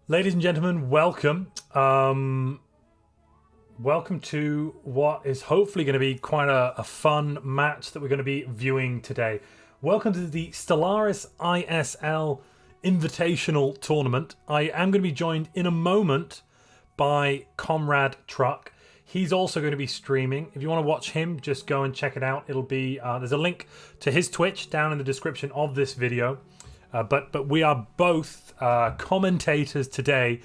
Ladies and gentlemen, welcome. Welcome to what is hopefully going to be quite a fun match that we're going to be viewing today. Welcome to the Stellaris ISL Invitational Tournament. I am going to be joined in a moment by Comrade Truck. He's also going to be streaming. If you want to watch him, just go and check it out. It'll be there's a link to his Twitch down in the description of this video. But we are both commentators today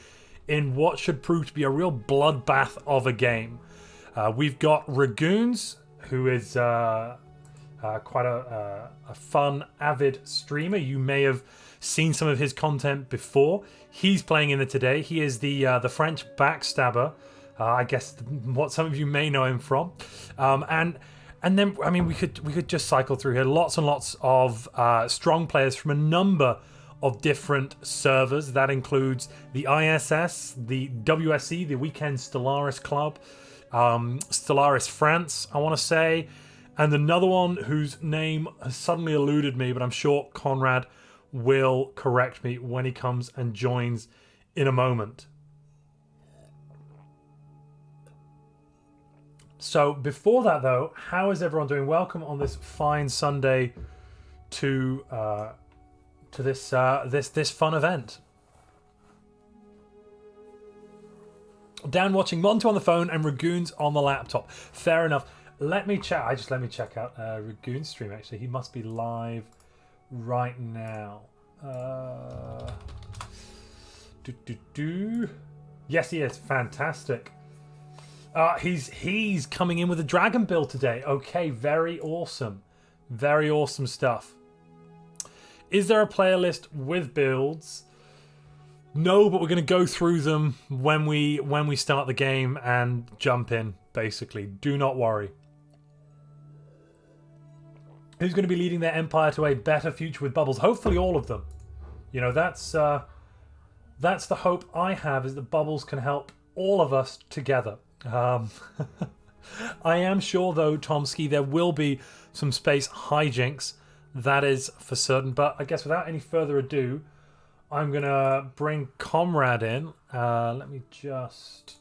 in what should prove to be a real bloodbath of a game. We've got Ragoons, who is quite a fun, avid streamer. You may have seen some of his content before. He's playing in it today. He is the French backstabber. I guess what some of you may know him from. And then, I mean, we could just cycle through here. Lots and lots of strong players from a number of different servers. That includes the ISS, the WSC, the Weekend Stellaris Club, Stellaris France, I want to say, and another one whose name has suddenly eluded me, but I'm sure Conrad will correct me when he comes and joins in a moment. So before that, though, how is everyone doing? Welcome on this fine Sunday to this fun event. Dan watching Montu on the phone and Ragoons on the laptop. Fair enough. Let me check out Ragoon's stream. Actually, he must be live right now. Yes, he is. Fantastic. He's coming in with a dragon build today. Okay, very awesome. Very awesome stuff. Is there a player list with builds? No, but we're going to go through them when we start the game and jump in, basically. Do not worry. Who's going to be leading their empire to a better future with bubbles? Hopefully all of them. You know, that's the hope I have, is that bubbles can help all of us together. I am sure, though, Tomsky, there will be some space hijinks. That is for certain. But I guess without any further ado, I'm going to bring Comrade in. Let me just...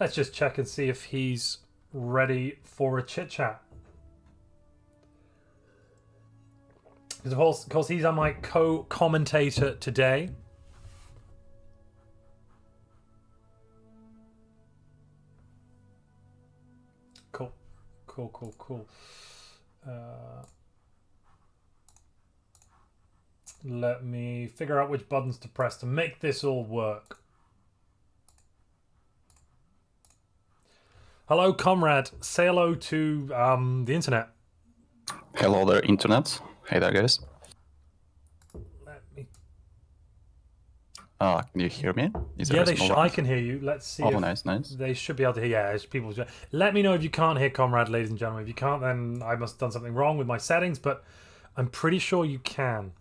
Let's just check and see if he's ready for a chit-chat. Because of course he's my co-commentator today. Cool. Let me figure out which buttons to press to make this all work. Hello, Comrade. Say hello to the internet. Hello there, internet. Hey there, guys. Let me... Can you hear me? I can hear you. Let's see. Oh, nice. They should be able to hear. Yeah, people. Let me know if you can't hear, Comrade, ladies and gentlemen. If you can't, then I must have done something wrong with my settings, but I'm pretty sure you can.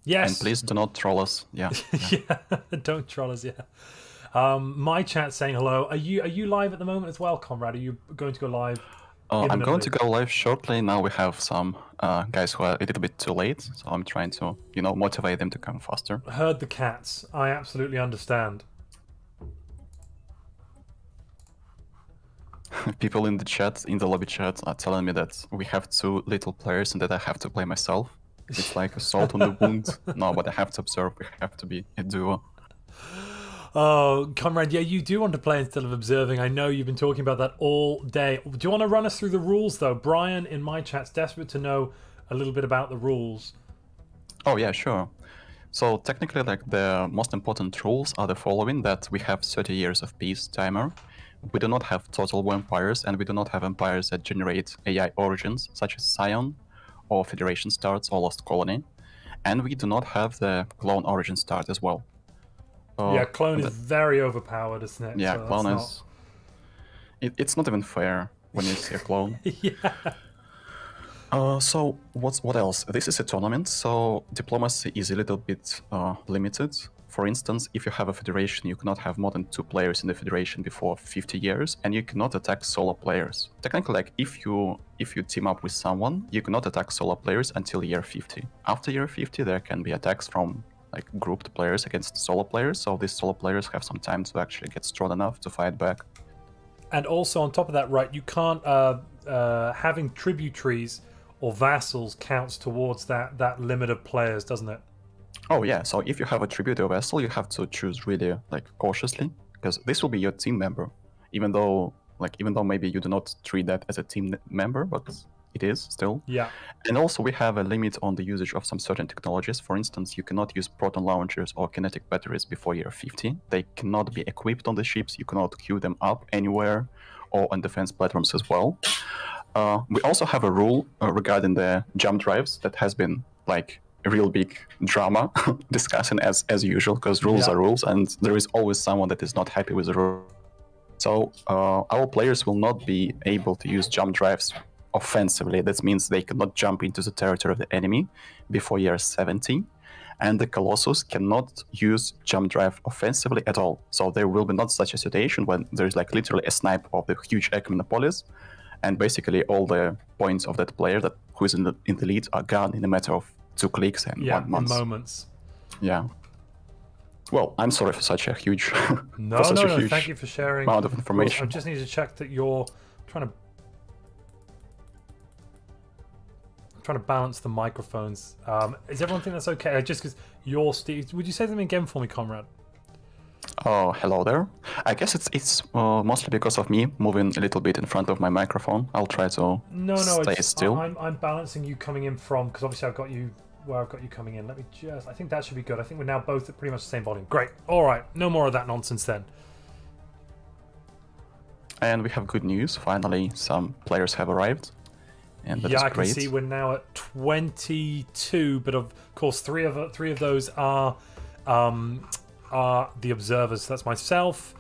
Yes. And please do not troll us. Yeah. Yeah, don't troll us. Yeah. My chat's saying hello. Are you live at the moment as well, Comrade? Are you going to go live? I'm going to go live shortly. Now we have some guys who are a little bit too late, so I'm trying to, motivate them to come faster. Heard the cats. I absolutely understand. People in the chat, in the lobby chat, are telling me that we have too little players and that I have to play myself. It's like a salt on the wound. No, but I have to observe. We have to be a duo. Oh, Comrade, yeah, you do want to play instead of observing. I know you've been talking about that all day. Do you want to run us through the rules, though? Brian in my chat's desperate to know a little bit about the rules. Oh, yeah, sure. So technically, the most important rules are the following: that we have 30 years of peace timer. We do not have total war empires, and we do not have empires that generate AI origins, such as Scion, or Federation starts, or Lost Colony. And we do not have the clone origin start as well. Yeah, clone is very overpowered, isn't it? Yeah, so clone is... It's not even fair when you see a clone. Yeah. So what else? This is a tournament, so diplomacy is a little bit limited. For instance, if you have a federation, you cannot have more than 2 players in the federation before 50 years, and you cannot attack solo players. Technically, like if you team up with someone, you cannot attack solo players until year 50. After year 50, there can be attacks from like grouped players against solo players, so these solo players have some time to actually get strong enough to fight back. And also on top of that, right, you can't having tributaries or vassals counts towards that limit of players, doesn't it? Oh yeah, so if you have a tribute or vessel, you have to choose really like cautiously, because this will be your team member, even though maybe you do not treat that as a team member, but it is still. Yeah. And also we have a limit on the usage of some certain technologies. For instance, you cannot use proton launchers or kinetic batteries before year 50. They cannot be equipped on the ships. You cannot queue them up anywhere or on defense platforms as well. We also have a rule regarding the jump drives that has been like a real big drama discussion as usual, because rules are rules, and there is always someone that is not happy with the rule. So our players will not be able to use jump drives offensively. That means they cannot jump into the territory of the enemy before year 70, and the Colossus cannot use jump drive offensively at all. So there will be not such a situation when there is like literally a snipe of the huge Ecumenopolis, and basically all the points of that player who is in the lead are gone in a matter of 2 clicks and 1 month. Moments. Yeah. Well, I'm sorry for such a huge No, thank you for sharing amount of information. I just need to check that you're trying to balance the microphones. Is everyone think that's okay? Just because you're Steve, would you say them again for me, comrade? Oh, hello there. I guess it's mostly because of me moving a little bit in front of my microphone. I'll try to stay still. I'm balancing you coming in from, because obviously I've got you where I've got you coming in. Let me I think that should be good. I think we're now both at pretty much the same volume. Great. All right. No more of that nonsense then. And we have good news. Finally, some players have arrived. And that is I great. can see we're now at 22, but of course three of those are the observers. That's myself,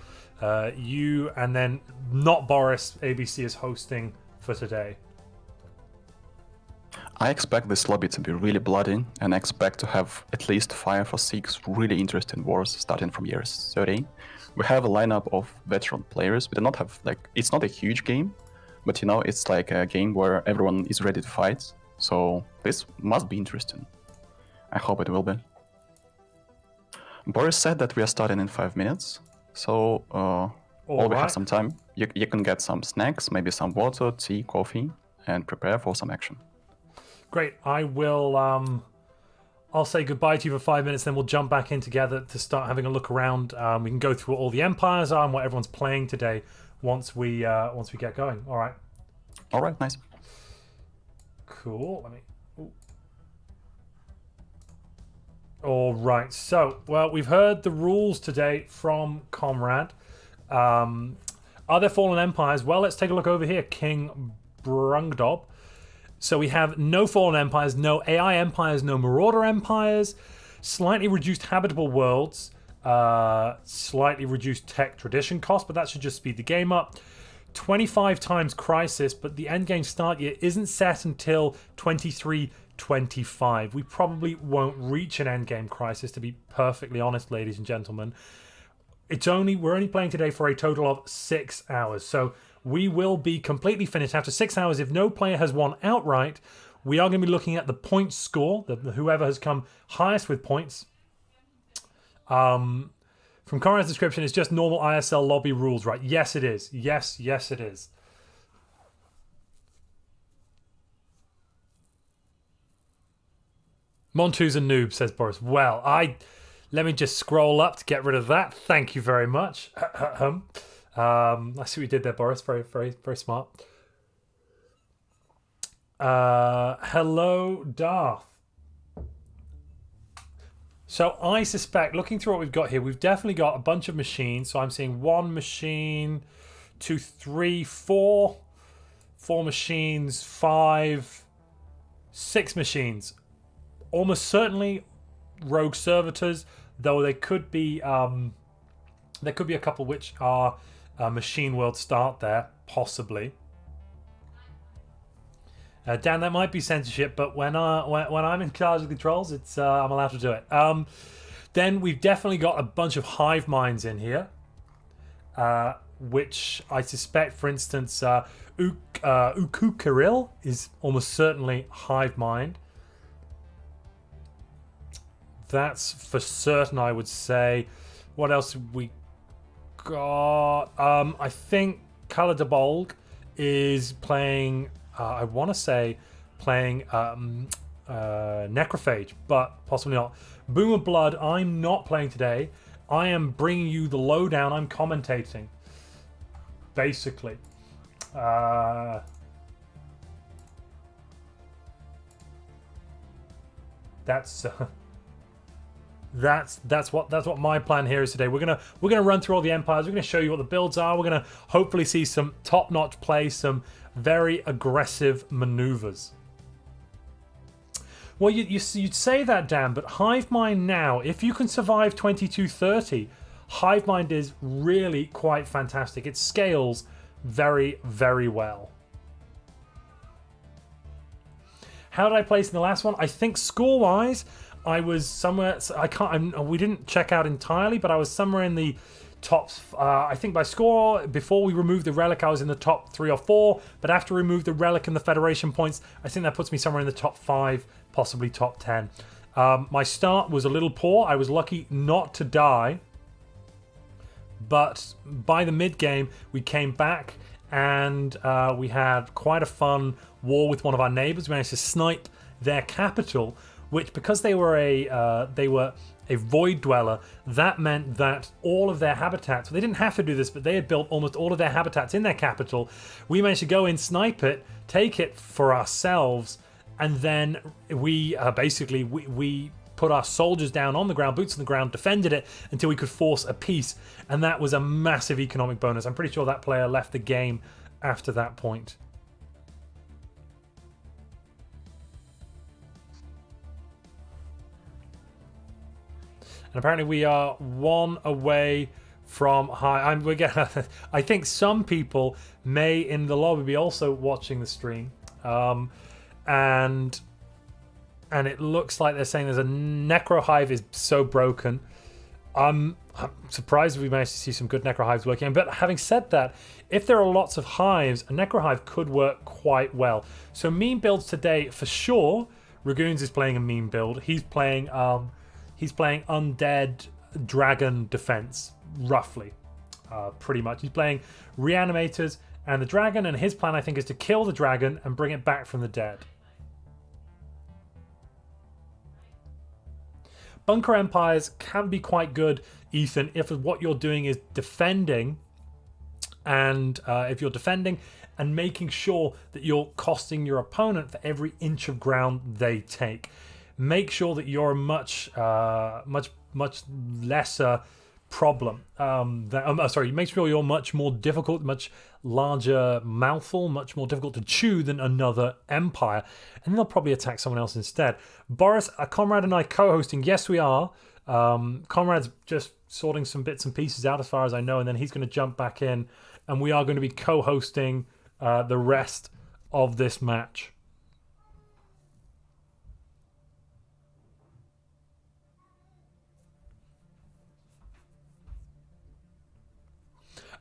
you, and then not Boris. ABC is hosting for today. I expect this lobby to be really bloody, and I expect to have at least 5 or 6 really interesting wars starting from year 30. We have a lineup of veteran players. We do not have, like, it's not a huge game, but you know, it's like a game where everyone is ready to fight. So this must be interesting. I hope it will be. Boris said that we are starting in 5 minutes, so we have some time. You can get some snacks, maybe some water, tea, coffee, and prepare for some action. Great. I will. I'll say goodbye to you for 5 minutes, then we'll jump back in together to start having a look around. We can go through what all the empires are and what everyone's playing today once we get going. All right. All right. Nice. Cool. All right. So, well, we've heard the rules today from Comrade. Are there fallen empires? Well, let's take a look over here. King Brungdob. So we have no fallen empires, no AI empires, no marauder empires, slightly reduced habitable worlds, slightly reduced tech tradition cost, but that should just speed the game up. 25 times crisis, but the endgame start year isn't set until 23-25. We probably won't reach an endgame crisis, to be perfectly honest, ladies and gentlemen. We're only playing today for a total of 6 hours, so we will be completely finished after 6 hours. If no player has won outright, we are going to be looking at the point score, whoever has come highest with points. From Conrad's description, it's just normal ISL lobby rules, right? Yes, it is. Yes, it is. Montu's a noob, says Boris. Well, let me just scroll up to get rid of that. Thank you very much. I see what you did there, Boris. Very, very, very smart. Hello, Darth. So I suspect, looking through what we've got here, we've definitely got a bunch of machines. So I'm seeing 1 machine, 2, 3, 4, 4 machines, 5, 6 machines. Almost certainly rogue servitors, though there could be a couple which are machine world start there, possibly. Dan, that might be censorship, but when I'm in charge of the controls, it's I'm allowed to do it. Then we've definitely got a bunch of hive minds in here, which I suspect, for instance, Ukukaril is almost certainly hive mind. That's for certain, I would say. What else have we got? I think Kaladebolg is playing, I want to say, playing Necrophage, but possibly not. Boom of Blood, I'm not playing today. I am bringing you the lowdown. I'm commentating, basically. That's what my plan here is today. We're gonna run through all the empires. We're gonna show you what the builds are. We're gonna hopefully see some top-notch play, some very aggressive maneuvers. Well, you'd say that, Dan, but Hivemind now, if you can survive 2230, Hivemind is really quite fantastic. It scales very, very well. How did I place in the last one? I think score-wise, I was somewhere. We didn't check out entirely, but I was somewhere in the top. I think by score, before we removed the relic, I was in the top 3 or 4. But after we removed the relic and the Federation points, I think that puts me somewhere in the top 5, possibly top 10. My start was a little poor. I was lucky not to die, but by the mid game, we came back and we had quite a fun war with one of our neighbors. We managed to snipe their capital, which, because they were a void dweller, that meant that all of their habitats, well, they didn't have to do this, but they had built almost all of their habitats in their capital. We managed to go in, snipe it, take it for ourselves, and then we basically put our soldiers down on the ground, boots on the ground, defended it until we could force a peace, and that was a massive economic bonus. I'm pretty sure that player left the game after that point. And apparently we are 1 away from high. I think some people may in the lobby be also watching the stream, and it looks like they're saying there's a Necro Hive is so broken. I'm surprised we managed to see some good Necro Hives working. But having said that, if there are lots of hives, a Necro Hive could work quite well. So meme builds today for sure. Ragoons is playing a meme build. He's playing Undead Dragon Defense, roughly, pretty much. He's playing Reanimators and the Dragon, and his plan, I think, is to kill the Dragon and bring it back from the dead. Bunker Empires can be quite good, Ethan, if what you're doing is defending, and if you're defending and making sure that you're costing your opponent for every inch of ground they take. Make sure that you're a much lesser problem. Make sure you're much more difficult, much larger mouthful, much more difficult to chew than another empire, and they'll probably attack someone else instead. Boris, Comrade, and I co-hosting. Yes, we are. Comrade's just sorting some bits and pieces out, as far as I know, and then he's going to jump back in, and we are going to be co-hosting the rest of this match.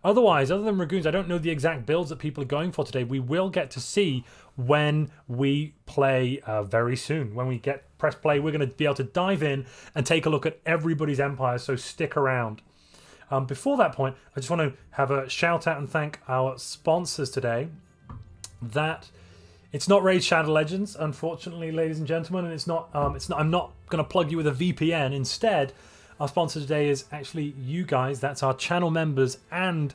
Otherwise, other than Ragoons, I don't know the exact builds that people are going for today. We will get to see when we play very soon. When we press play, we're going to be able to dive in and take a look at everybody's empire, so stick around. Before that point, I just want to have a shout out and thank our sponsors today. It's not Raid Shadow Legends, unfortunately, ladies and gentlemen, and it's not. I'm not going to plug you with a VPN. Instead, our sponsor today is actually you guys. That's our channel members and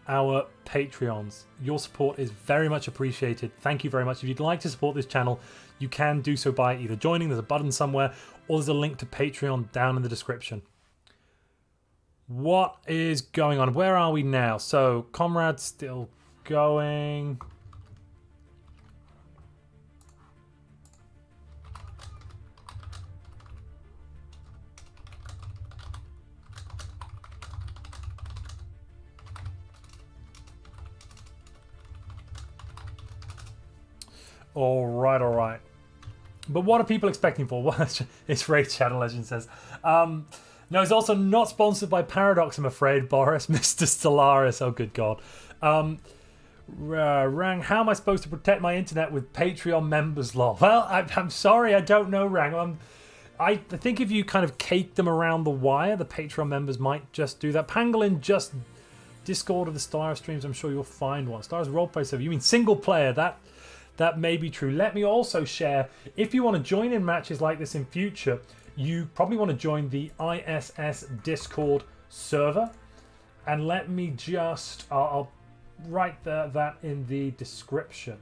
our Patreons. Your support is very much appreciated. Thank you very much. If you'd like to support this channel, you can do so by either joining, there's a button somewhere, or there's a link to Patreon down in the description. What is going on? Where are we now? So, Comrade's still going. All right. But what are people expecting for? It's Raid Shadow Legend says. No, it's also not sponsored by Paradox, I'm afraid, Boris. Mr. Stellaris. Oh, good God. Rang, how am I supposed to protect my internet with Patreon members, lol? Well, I'm sorry, I don't know, Rang. I think if you kind of cake them around the wire, the Patreon members might just do that. Pangolin, just Discord of the Stellaris streams, I'm sure you'll find one. Stellaris roleplay server, you mean single player? That may be true. Let me also share, if you want to join in matches like this in future, you probably want to join the ISS Discord server. And let me just, I'll write that in the description.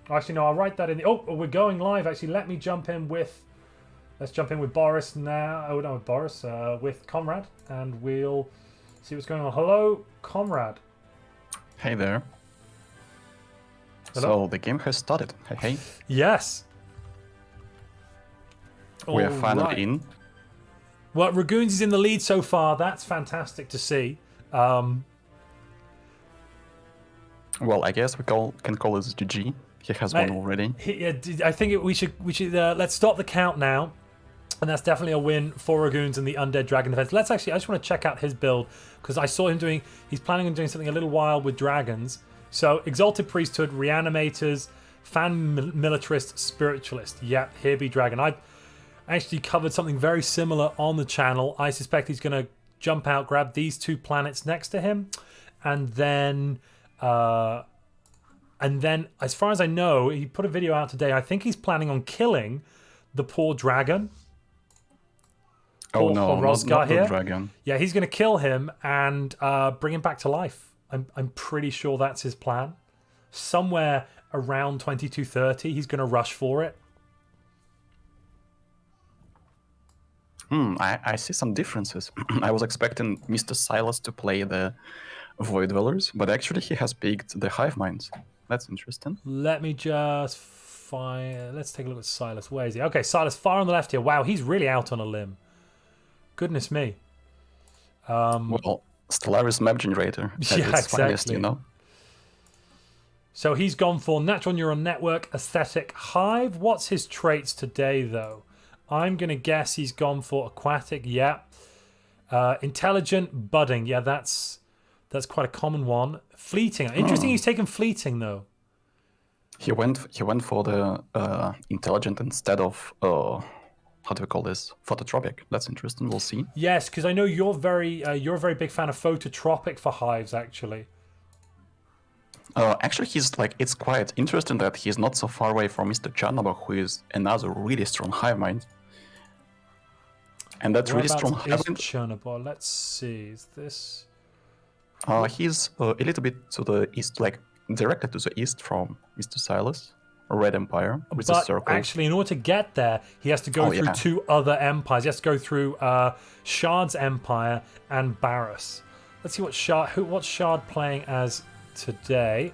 Actually, no, I'll write that in the... Oh, we're going live. Actually, let me jump in with... Let's jump in with Boris now. Oh, no, with Boris. With Comrade. And we'll see what's going on. Hello, Comrade. Hey there. Hello? So the game has started. Hey. Yes. We are finally in. Well, Ragoons is in the lead so far. That's fantastic to see. Well, I guess we can call this GG. He has won already. I think we should let's stop the count now, and that's definitely a win for Ragoons and the Undead Dragon defense. I just want to check out his build because I saw him he's planning on doing something a little wild with dragons. So Exalted Priesthood, Reanimators, Fan Militarist, Spiritualist. Yeah, here be Dragon. I've actually covered something very similar on the channel. I suspect he's going to jump out, grab these two planets next to him, and then as far as I know, he put a video out today. I think he's planning on killing the poor dragon. Oh no, not here. the dragon. Yeah, he's going to kill him and bring him back to life. I'm pretty sure that's his plan. Somewhere around 22:30, he's going to rush for it. I see some differences. I was expecting Mr. Silas to play the Void Dwellers, but actually he has picked the Hive Minds. That's interesting. Let me just find... Let's take a look at Silas. Where is he? Okay, Silas, far on the left here. Wow, he's really out on a limb. Goodness me. Well, Stellaris map generator. Yeah, exactly. Finest, you know. So he's gone for Natural Neural Network, Aesthetic, Hive. What's his traits today, though? I'm going to guess he's gone for Aquatic. Yeah. Intelligent, Budding. Yeah, that's quite a common one. Fleeting. Interesting he's taken Fleeting, though. He went for the Intelligent instead of... how do we call this? Phototropic. That's interesting. We'll see. Yes, because I know you're a very big fan of Phototropic for Hives, actually. Actually, it's quite interesting that he's not so far away from Mr. Chernobyl, who is another really strong Hive Mind. And that really strong Hive Mind... Chernobyl? Let's see. Is this... he's a little bit to the east, like directly to the east from Mr. Silas, Red Empire, with a circle. Actually, in order to get there, he has to go through two other empires. He has to go through Shard's Empire and Barris. Let's see what's Shard playing as today.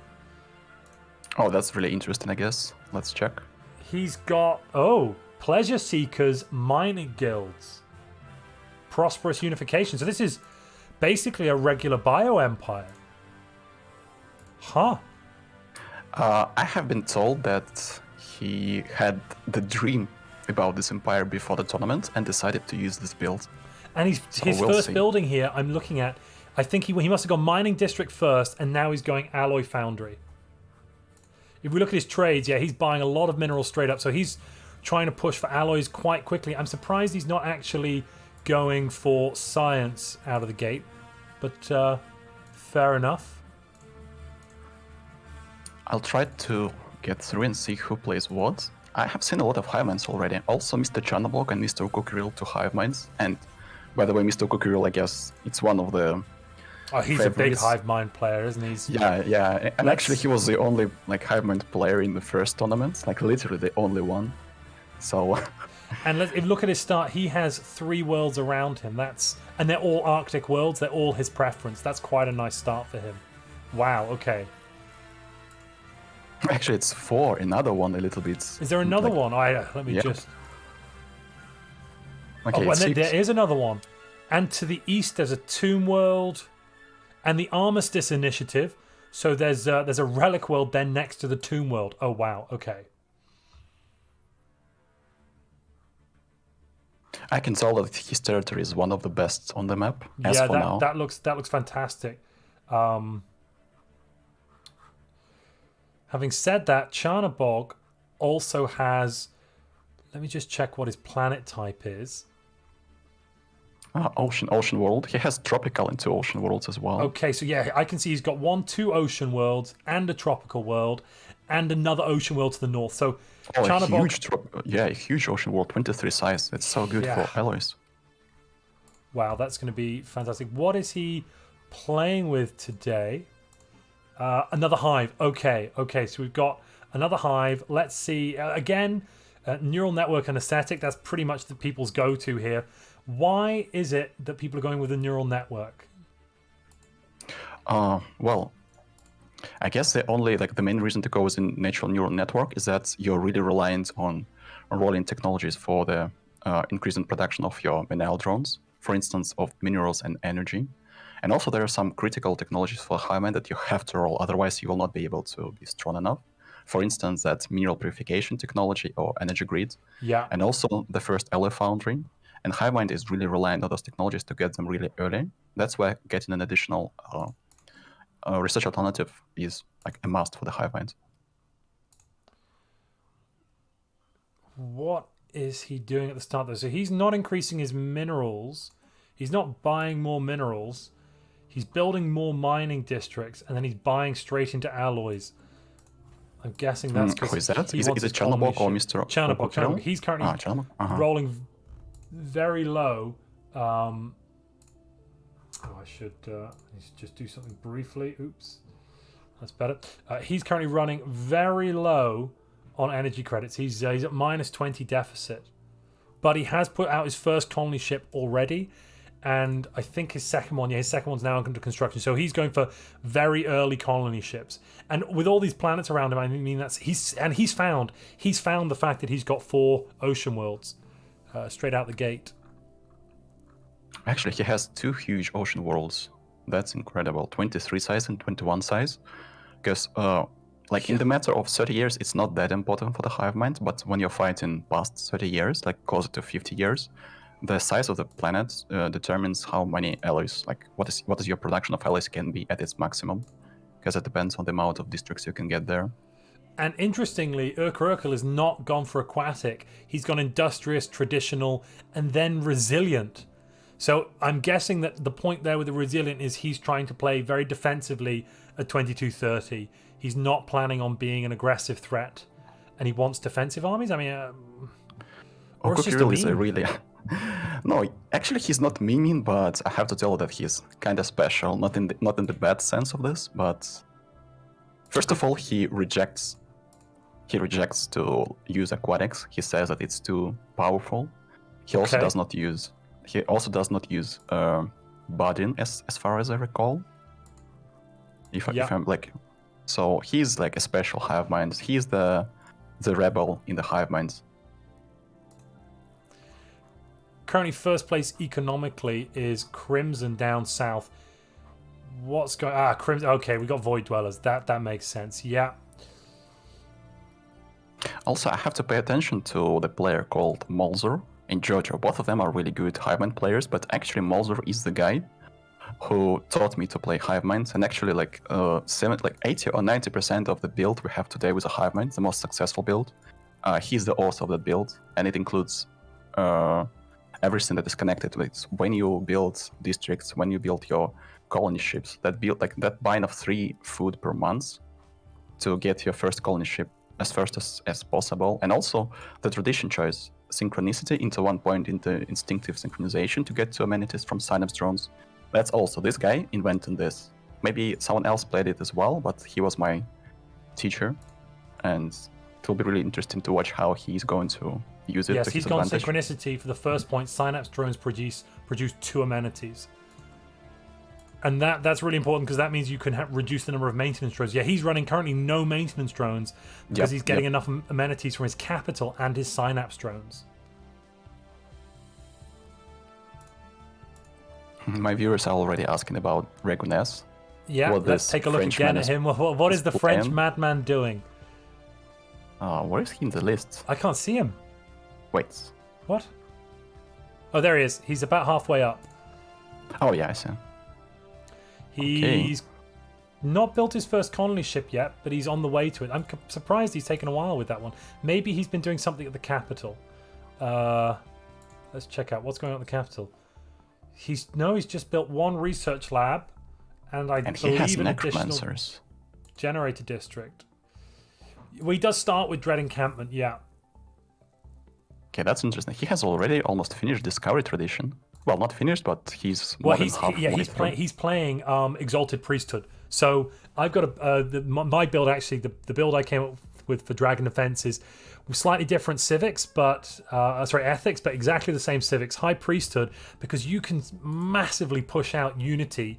Oh, that's really interesting, I guess. Let's check. He's got, Pleasure Seekers, Mining Guilds, Prosperous Unification. So this is basically a regular bio-empire. Huh. I have been told that he had the dream about this empire before the tournament and decided to use this build. And his first building here, I'm looking at, I think he must have gone Mining District first, and now he's going Alloy Foundry. If we look at his trades, yeah, he's buying a lot of minerals straight up, so he's trying to push for alloys quite quickly. I'm surprised he's not actually going for science out of the gate, but fair enough. I'll try to get through and see who plays what. I have seen a lot of Hive Minds already. Also Mr. Chernobyl and Mr. Kukiril to Hive Minds. And by the way, Mr. Kukiril, I guess it's one of the he's favorites. A big Hive Mind player, isn't he? Yeah. And actually he was the only Hive Mind player in the first tournament. Literally the only one. So... And if you look at his start, he has 3 worlds around him. And they're all Arctic worlds. They're all his preference. That's quite a nice start for him. Wow, okay. Actually, it's 4. Another one a little bit. Is there another one? Let me just... Okay, and there is another one. And to the east, there's a Tomb World and the Armistice Initiative. So there's a Relic World then next to the Tomb World. Oh, wow, okay. I can tell that his territory is one of the best on the map as Yeah, for now. that looks fantastic. Having said that, Charnabog also has. Let me just check what his planet type is. Ocean world. He has tropical and 2 ocean worlds as well. Okay, so yeah, I can see he's got 2 ocean worlds and a tropical world and another ocean world to the north. So a huge ocean world, 23 size. It's so good for alloys. Wow, that's going to be fantastic. What is he playing with today? Another hive. Okay, so we've got another hive. Let's see. Again, neural network and aesthetic. That's pretty much the people's go-to here. Why is it that people are going with a neural network? Well, I guess the main reason to go with a natural neural network is that you're really reliant on rolling technologies for the increase in production of your mineral drones, for instance, of minerals and energy. And also there are some critical technologies for Highman that you have to roll, otherwise you will not be able to be strong enough. For instance, that mineral purification technology or energy grid. Yeah. And also the first alloy foundry. And Highmind is really reliant on those technologies to get them really early. That's why getting an additional research alternative is like a must for the Highmind. What is he doing at the start though? So he's not increasing his minerals. He's not buying more minerals. He's building more mining districts, and then he's buying straight into alloys. I'm guessing that's because who is that? Is it Chernobog or Mr. Chernobog. He's currently rolling very low. I should just do something briefly. Oops, that's better. He's currently running very low on energy credits. He's at minus 20 deficit, but he has put out his first colony ship already, and I think his second one's now under construction. So he's going for very early colony ships. And with all these planets around him, I mean he's found the fact that he's got 4 ocean worlds straight out the gate. Actually, he has 2 huge ocean worlds. That's incredible. 23 size and 21 size. Because in the matter of 30 years, it's not that important for the hive mind, but when you're fighting past 30 years, like closer to 50 years, the size of the planet determines how many alloys, like what is your production of alloys can be at its maximum, because it depends on the amount of districts you can get there. And interestingly, Urkel has not gone for aquatic. He's gone industrious, traditional, and then resilient. So I'm guessing that the point there with the resilient is he's trying to play very defensively at 2230. He's not planning on being an aggressive threat, and he wants defensive armies. I mean, or it's just a meme. No, actually, he's not memeing, but I have to tell you that he's kind of special. Not in the bad sense of this, but first of all, he rejects to use aquatics. He says that it's too powerful. He also does not use Budin, as far as I recall. If I'm like, so he's like a special hive mind. He's the rebel in the hive minds. Currently, first place economically is Crimson down south. What's going? Crimson. Okay, we got Void Dwellers. That makes sense. Yeah. Also, I have to pay attention to the player called Molzer and Jojo. Both of them are really good Hivemind players, but actually Molzer is the guy who taught me to play Hivemind, and actually 80 or 90% of the build we have today with a Hivemind, the most successful build, he's the author of that build, and it includes everything that is connected with it. When you build districts, when you build your colony ships, that bind of 3 food per month to get your first colony ship as first as possible, and also the tradition choice, synchronicity into 1 point into instinctive synchronization to get to amenities from Synapse drones. That's also this guy invented this. Maybe someone else played it as well, but he was my teacher, and it will be really interesting to watch how he's going to use it. Yes, to he's his gone advantage. synchronicity for the first point. Synapse drones produce 2 amenities, and that's really important because that means you can reduce the number of maintenance drones. Yeah, he's running currently no maintenance drones because he's getting enough amenities from his capital and his Synapse drones. My viewers are already asking about Regunes. Yeah, let's take a look again at him. What is the French madman doing? Where is he in the list? I can't see him. Wait. What? Oh, there he is. He's about halfway up. Oh yeah, I see. He's not built his first colony ship yet, but he's on the way to it. I'm surprised he's taken a while with that one. Maybe he's been doing something at the capital. Let's check out what's going on at the capital. He's just built one research lab, and I he believe has an additional necromancers. generator district. Well, he does start with Dread Encampment, yeah. Okay, that's interesting. He has already almost finished Discovery Tradition. Well, not finished, but he's more than halfway through. He's playing Exalted Priesthood. So I've got my build actually. The build I came up with for Dragon Defense is slightly different civics, but ethics, but exactly the same civics. High Priesthood, because you can massively push out Unity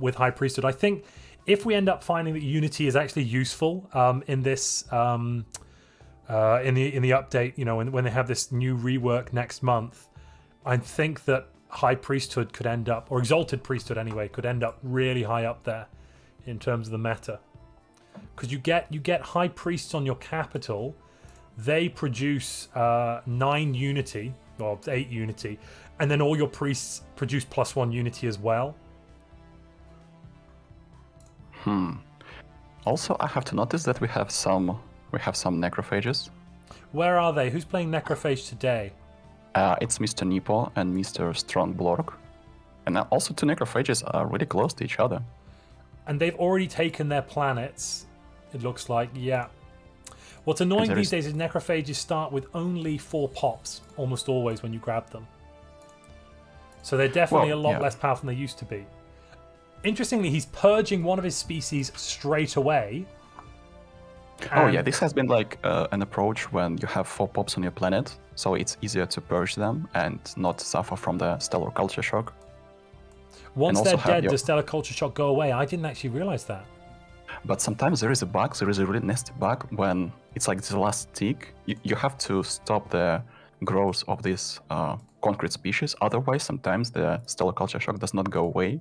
with High Priesthood. I think if we end up finding that Unity is actually useful in this in the update, when they have this new rework next month, I think that High Priesthood could end up, or Exalted Priesthood anyway, could end up really high up there in terms of the meta. Because you get High Priests on your capital, they produce 9 Unity, or 8 Unity, and then all your priests produce +1 Unity as well. Also, I have to notice that we have some necrophages. Where are they? Who's playing Necrophage today? It's Mr. Nepo and Mr. Strongblork. And also 2 necrophages are really close to each other. And they've already taken their planets, it looks like, yeah. What's annoying these days is necrophages start with only 4 pops, almost always when you grab them. So they're definitely a lot less powerful than they used to be. Interestingly, he's purging one of his species straight away. Oh yeah, this has been like an approach when you have 4 pops on your planet, so it's easier to purge them and not suffer from the stellar culture shock. Once they're dead, does stellar culture shock go away? I didn't actually realize that. But sometimes there is a really nasty bug when it's like the last tick. You have to stop the growth of this concrete species, otherwise sometimes the stellar culture shock does not go away,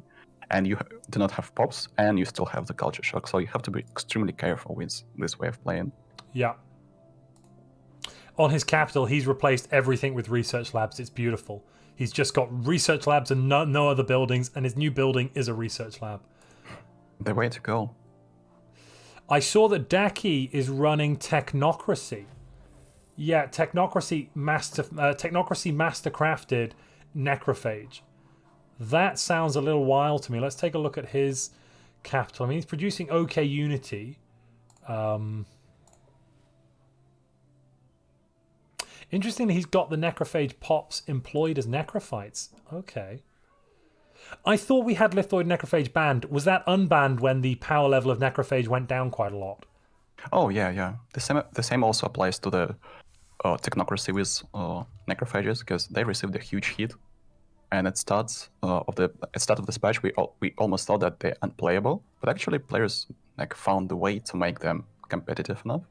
and you do not have pops, and you still have the culture shock. So you have to be extremely careful with this way of playing. Yeah. On his capital, he's replaced everything with research labs. It's beautiful. He's just got research labs and no other buildings, and his new building is a research lab. The way to go. I saw that Daki is running Technocracy. Yeah, Technocracy mastercrafted Necrophage. That sounds a little wild to me. Let's take a look at his capital. I mean, he's producing OK Unity. Interestingly, he's got the necrophage pops employed as necrophytes. Okay. I thought we had Lithoid necrophage banned. Was that unbanned when the power level of necrophage went down quite a lot? Oh yeah. The same also applies to the technocracy with necrophages, because they received a huge hit. And at start of this patch, we almost thought that they're unplayable, but actually players found the way to make them competitive enough.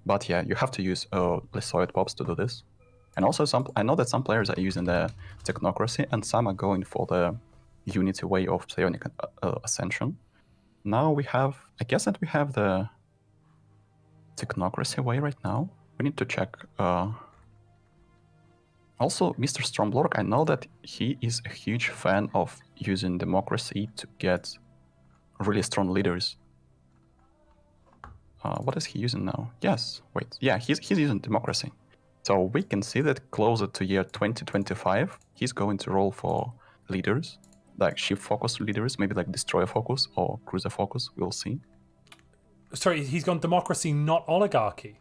But yeah, you have to use Lithoid pops to do this. And also I know that some players are using the technocracy, and some are going for the Unity way of psionic ascension. Now I guess that we have the technocracy way right now. We need to check. Also, Mr. Stromblork, I know that he is a huge fan of using democracy to get really strong leaders. What is he using now? Yes, wait. Yeah, he's using democracy. So we can see that closer to year 2025, he's going to roll for leaders, like ship focus leaders, maybe like destroyer focus or cruiser focus, we'll see. Sorry, he's gone democracy, not oligarchy.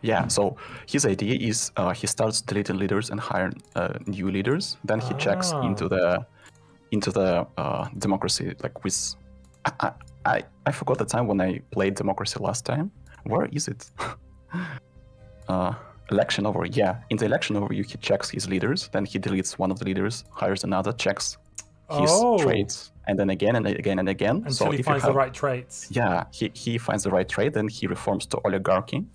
Yeah, so his idea is he starts deleting leaders and hire new leaders. Then he checks into the democracy, like with. I forgot the time when I played democracy last time. Where is it? Election over. Yeah, in the election overview, he checks his leaders. Then he deletes one of the leaders, hires another, checks his traits, and then again and again and again. Until he finds the right traits. Yeah, he finds the right trait, then he reforms to oligarchy.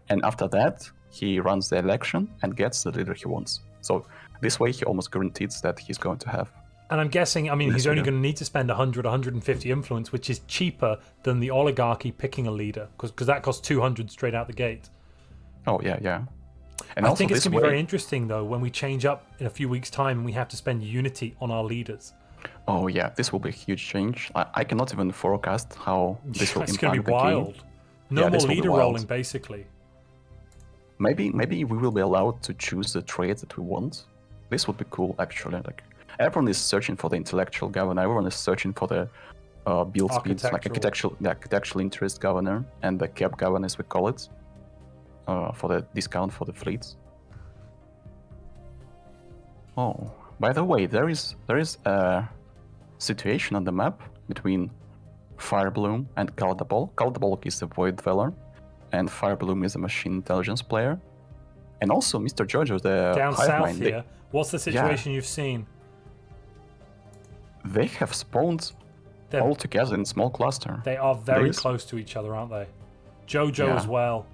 And after that, he runs the election and gets the leader he wants. So this way, he almost guarantees that he's going to have. And I'm guessing, he's only going to need to spend 100, 150 influence, which is cheaper than the oligarchy picking a leader, because that costs 200 straight out the gate. Oh, yeah. And I also think it's this going to be way, very interesting, though, when we change up in a few weeks' time and we have to spend Unity on our leaders. oh yeah, this will be a huge change. I cannot even forecast how this will It's going to impact be the wild. game. No Yeah, more this will be leader wild. rolling, basically. Maybe we will be allowed to choose the trades that we want. This would be cool, actually. Like everyone is searching for the intellectual governor. Everyone is searching for the build speeds, like architectural interest governor and the cap governor, as we call it, for the discount for the fleets. Oh, by the way, there is a situation on the map between Firebloom and Kaldabol. Kaldabol is the Void Dweller, and Firebloom is a machine intelligence player. And also Mr. Jojo, the Down Hive south Mind. here, what's the situation you've seen? They have spawned all together in a small cluster. They are very close to each other, aren't they? Jojo as well.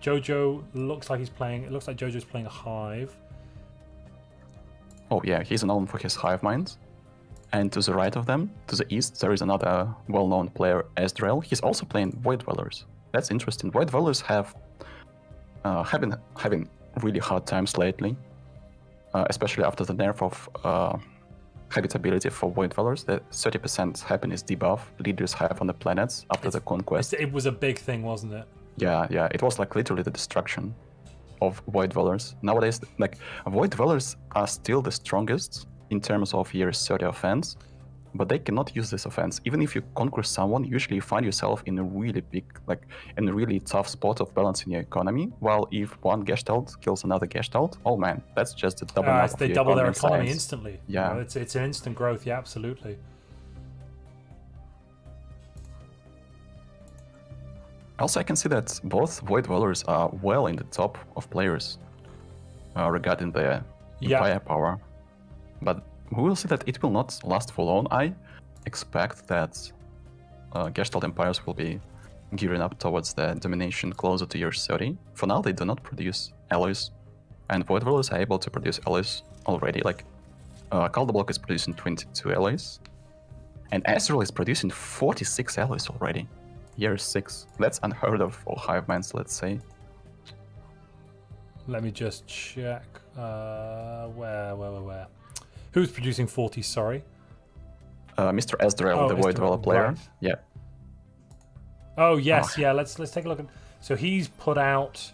Jojo looks like he's playing. It looks like Jojo's playing a Hive. Oh yeah, he's known for his Hive Minds. And to the right of them, to the east, there is another well-known player, Ezreal. He's also playing Void Dwellers. That's interesting. Void Dwellers have been having really hard times lately, especially after the nerf of habitability for Void Dwellers. The 30% happiness debuff leaders have on the planets after the conquest. It was a big thing, wasn't it? Yeah, it was like literally the destruction of Void Dwellers. Nowadays, like Void Dwellers are still the strongest in terms of year 30 offense, but they cannot use this offense. Even if you conquer someone, usually you find yourself in a really big, like in a really tough spot of balancing your economy. While if one Gestalt kills another Gestalt, oh man, that's just a double up of they your double their economy economy instantly. Yeah, You know, it's an instant growth. Yeah, absolutely. Also, I can see that both Void Dwellers are well in the top of players regarding their Empire power. But we will see that it will not last for long. I expect that Gestalt Empires will be gearing up towards the domination closer to year 30. For now, they do not produce alloys, and Void Dwellers are able to produce alloys already. Like, Kaldablock is producing 22 alloys, and Ezreal is producing 46 alloys already. Year 6. That's unheard of for Hive Minds, let's say. Let me just check. Where? Who's producing 40, sorry? Mr. Ezreal, the Void Dweller player. Right. Yeah. Oh, yes, yeah, let's take a look at... So he's put out...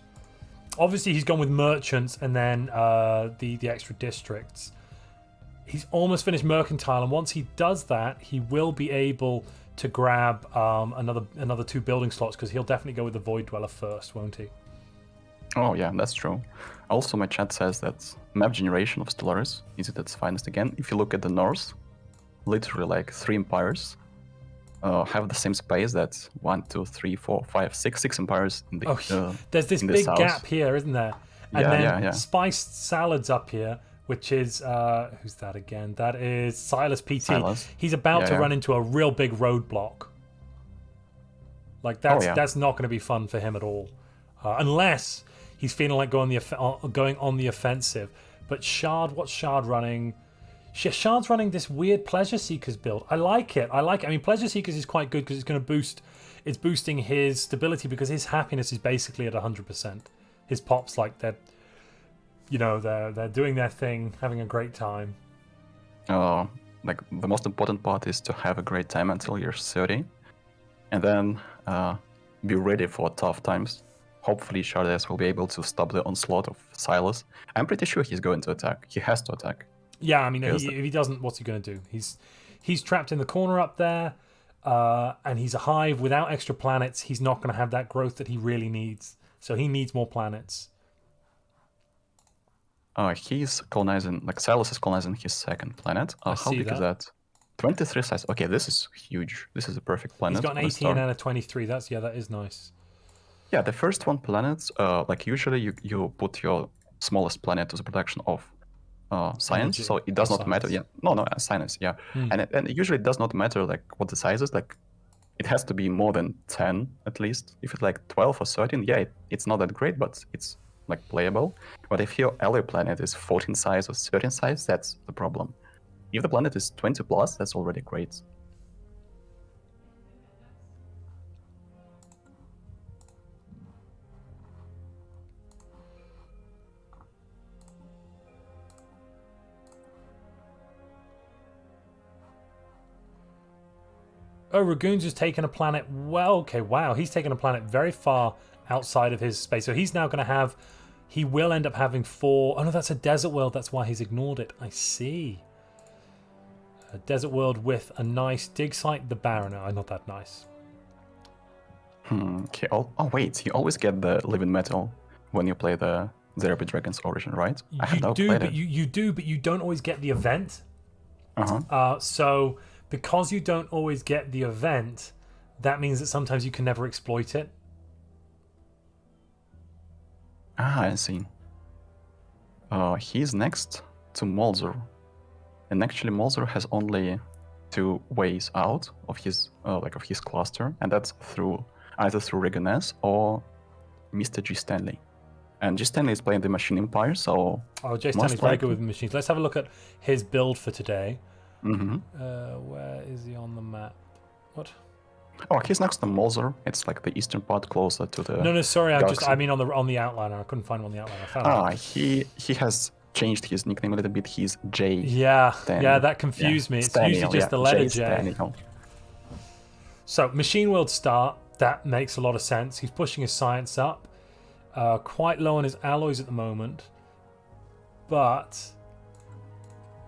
Obviously, he's gone with merchants and then the extra districts. He's almost finished Mercantile, and once he does that, he will be able to grab another 2 building slots, because he'll definitely go with the Void Dweller first, won't he? Oh yeah, that's true. Also, my chat says that map generation of Stellaris is at its finest again. If you look at the north, literally like 3 empires have the same space. That's 1, 2, 3, 4, 5, 6 empires in the there's this big gap here, isn't there? And then spiced salads up here, which is who's that again? That is Silas PT. Silas. He's about to run into a real big roadblock. Like that's not going to be fun for him at all, unless he's feeling like going on the offensive. But Shard, what's Shard running? Shard's running this weird Pleasure Seekers build. I like it. I mean, Pleasure Seekers is quite good because it's going to boost. It's boosting his stability because his happiness is basically at 100%. His pops, like they're doing their thing, having a great time. Like the most important part is to have a great time until you're 30, and then be ready for tough times. Hopefully, Shardes will be able to stop the onslaught of Silas. I'm pretty sure he's going to attack. He has to attack. Yeah, I mean, if he doesn't, what's he going to do? He's trapped in the corner up there, and he's a hive without extra planets. He's not going to have that growth that he really needs. So he needs more planets. He's colonizing, like Silas is colonizing his second planet. How big is that? 23 size. Okay, this is huge. This is a perfect planet. He's got an 18 and a 23. That is nice. Yeah, the first one planets, like usually you put your smallest planet to the production of science, so it does not matter. Yeah, no, science. Yeah, and usually it does not matter like what the size is. Like it has to be more than 10 at least. If it's like 12 or 13, yeah, it's not that great, but it's like playable. But if your ally planet is 14 size or 13 size, that's the problem. If the planet is 20 plus, that's already great. Oh, Ragoon's just taken a planet. Well, okay, wow. He's taken a planet very far outside of his space. So he's now going to have... He will end up having 4... Oh, no, that's a desert world. That's why he's ignored it. I see. A desert world with a nice dig site. The Baron. Oh, not that nice. Okay. Oh, wait. You always get the living metal when you play the Zerby Dragon's Origin, right? I have not played it. You do, but you don't always get the event. Uh-huh. So because you don't always get the event, that means that sometimes you can never exploit it. Ah, I see. He's next to Molzer. And actually Molzer has only 2 ways out of his of his cluster, and that's either through Regoness or Mr. G. Stanley. And G. Stanley is playing the Machine Empire, so... Oh, G. Stanley's very good with machines. Let's have a look at his build for today. Mm-hmm. Where is he on the map? What? Oh, he's next to Molzer. It's like the eastern part closer to the... No, sorry. galaxy. I mean on the outliner. I couldn't find him on the outliner. I found him. He has changed his nickname a little bit. He's J. Yeah, that confused me. It's Staniel, usually just the letter J. Staniel. So, Machine World start. That makes a lot of sense. He's pushing his science up. Quite low on his alloys at the moment. But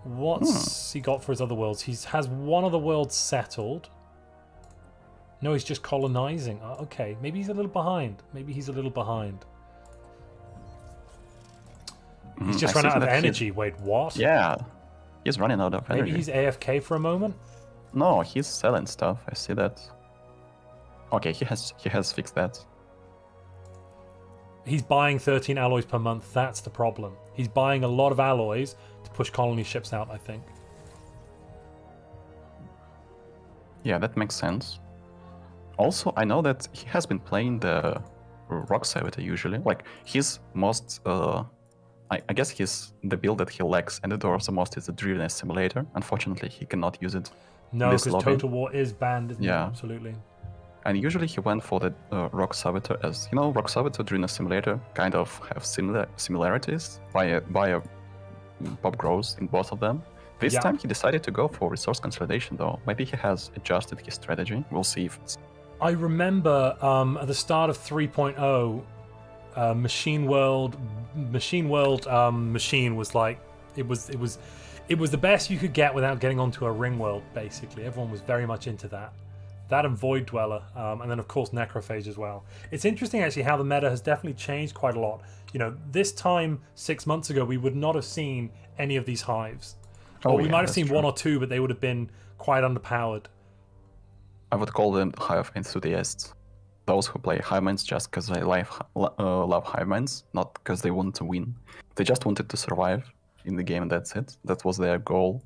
what's he got for his other worlds? He has one of the worlds settled. No, he's just colonizing. Okay, maybe he's a little behind. He's just run out of energy. Wait, what? Yeah, he's running out of energy. Maybe he's AFK for a moment? No, he's selling stuff. I see that. Okay, he has fixed that. He's buying 13 alloys per month. That's the problem. He's buying a lot of alloys to push colony ships out, I think. Yeah, that makes sense. Also, I know that he has been playing the Rock Servitor usually. Like, his most... I guess the build that he lacks and adores the most is the Drivenness Simulator. Unfortunately, he cannot use it. No, because Total War is banned, isn't it? Absolutely. And usually he went for the Rock Servitor, as you know, Rock Servitor, Drivenness Simulator kind of have similarities by pop growth in both of them. This time he decided to go for resource consolidation, though. Maybe he has adjusted his strategy. We'll see if it's... I remember at the start of 3.0, Machine World Machine was like it was the best you could get without getting onto a ring world. Basically, everyone was very much into that and Void Dweller, and then of course Necrophage as well. It's interesting actually how the meta has definitely changed quite a lot. You know, this time 6 months ago we would not have seen any of these hives, or we might have seen 1 or 2, but they would have been quite underpowered. I would call them hive enthusiasts. Those who play hive minds just because they love hive minds, not because they want to win. They just wanted to survive in the game, and that's it. That was their goal.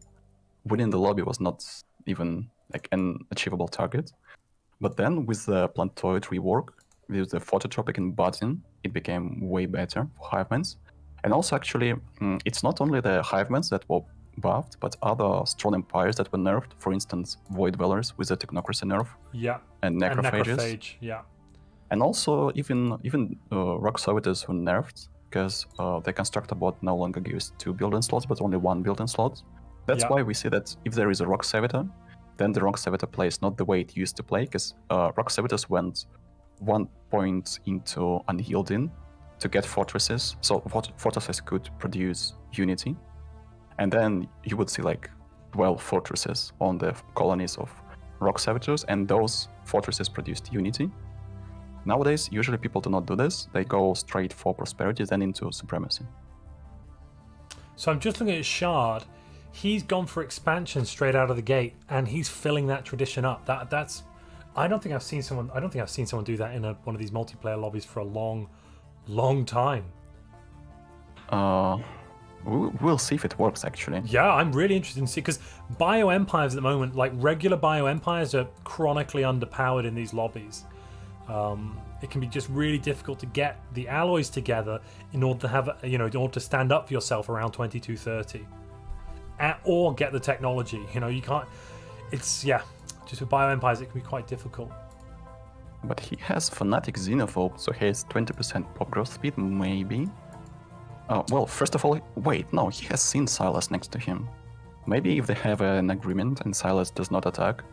Winning the lobby was not even like an achievable target. But then with the Plantoid rework, with the phototropic and buzzing, it became way better for hive minds. And also actually, it's not only the hive minds that were buffed, but other strong empires that were nerfed. For instance, Void Dwellers with the Technocracy nerf. Yeah. And Necrophages. And Necrophage, yeah. And also even Rock Servitors were nerfed, because the Constructor bot no longer gives 2 building slots, but only 1 building slot. That's why we see that if there is a Rock Servitor, then the Rock Servitor plays not the way it used to play, because Rock Servitors went 1 point into Unyielding to get fortresses, so fortresses could produce unity. And then you would see like 12 fortresses on the colonies of Rock Servitors, and those fortresses produced unity. Nowadays, usually people do not do this. They go straight for prosperity, then into supremacy. So I'm just looking at Shard. He's gone for expansion straight out of the gate, and he's filling that tradition up. That's. I don't think I've seen someone do that in one of these multiplayer lobbies for a long time. We'll see if it works, actually. Yeah, I'm really interested in seeing, because bioempires at the moment, like regular bioempires, are chronically underpowered in these lobbies. It can be just really difficult to get the alloys together in order to have, in order to stand up for yourself around 2230, or get the technology. You can't. It's just with bioempires, it can be quite difficult. But he has Fanatic Xenophobe, so he has 20% pop growth speed, maybe. Well, first of all, wait, no, he has seen Silas next to him. Maybe if they have an agreement and Silas does not attack.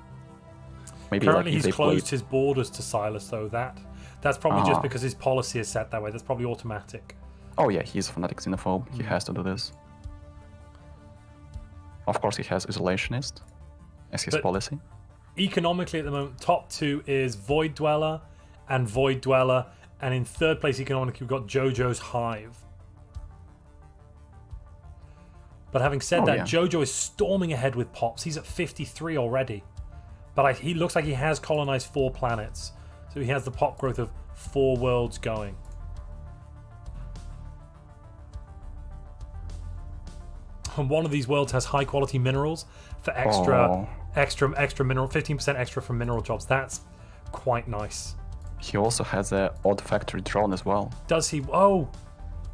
Maybe Currently, like if he's they closed played... his borders to Silas, though. That's probably just because his policy is set that way. That's probably automatic. Oh yeah, he's a fanatic xenophobe. He has to do this. Of course, he has isolationist as his policy. Economically, at the moment, top 2 is Void Dweller and Void Dweller, and in third place economically, we've got Jojo's Hive. But having said that, Jojo is storming ahead with pops. He's at 53 already. But he looks like he has colonized 4 planets. So he has the pop growth of 4 worlds going. And one of these worlds has high quality minerals for extra mineral, 15% extra from mineral jobs. That's quite nice. He also has a odd factory drone as well. Does he? Oh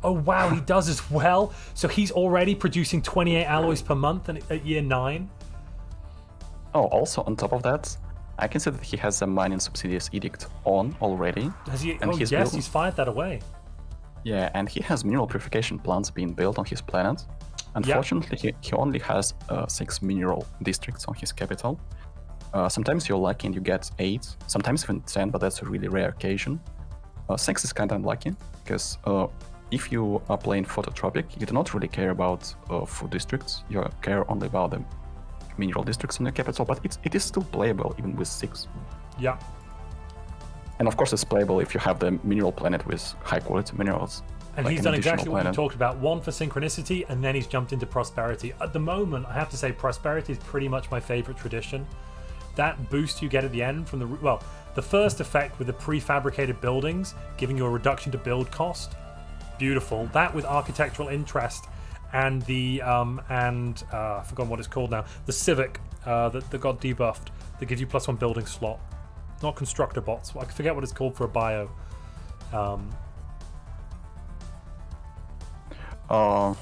wow, he does as well. So he's already producing 28 alloys per month at year 9. Oh, also on top of that, I can see that he has a mining subsidies edict on already. Has he? And He's fired that away. Yeah, and he has mineral purification plants being built on his planet. Unfortunately, he only has 6 mineral districts on his capital. Sometimes you're lucky and you get 8, sometimes even 10, but that's a really rare occasion. 6 is kind of unlucky, because if you are playing Phototropic, you do not really care about food districts, you care only about the mineral districts in your capital, but it is still playable even with 6. Yeah. And of course it's playable if you have the mineral planet with high quality minerals. And like he's done exactly what we talked about. 1 for synchronicity, and then he's jumped into prosperity. At the moment, I have to say, prosperity is pretty much my favorite tradition. That boost you get at the end from the first effect with the prefabricated buildings, giving you a reduction to build cost. Beautiful. That with architectural interest and the I've forgotten what it's called now. The civic that got debuffed that gives you +1 building slot. Not constructor bots. I forget what it's called for a bio. Do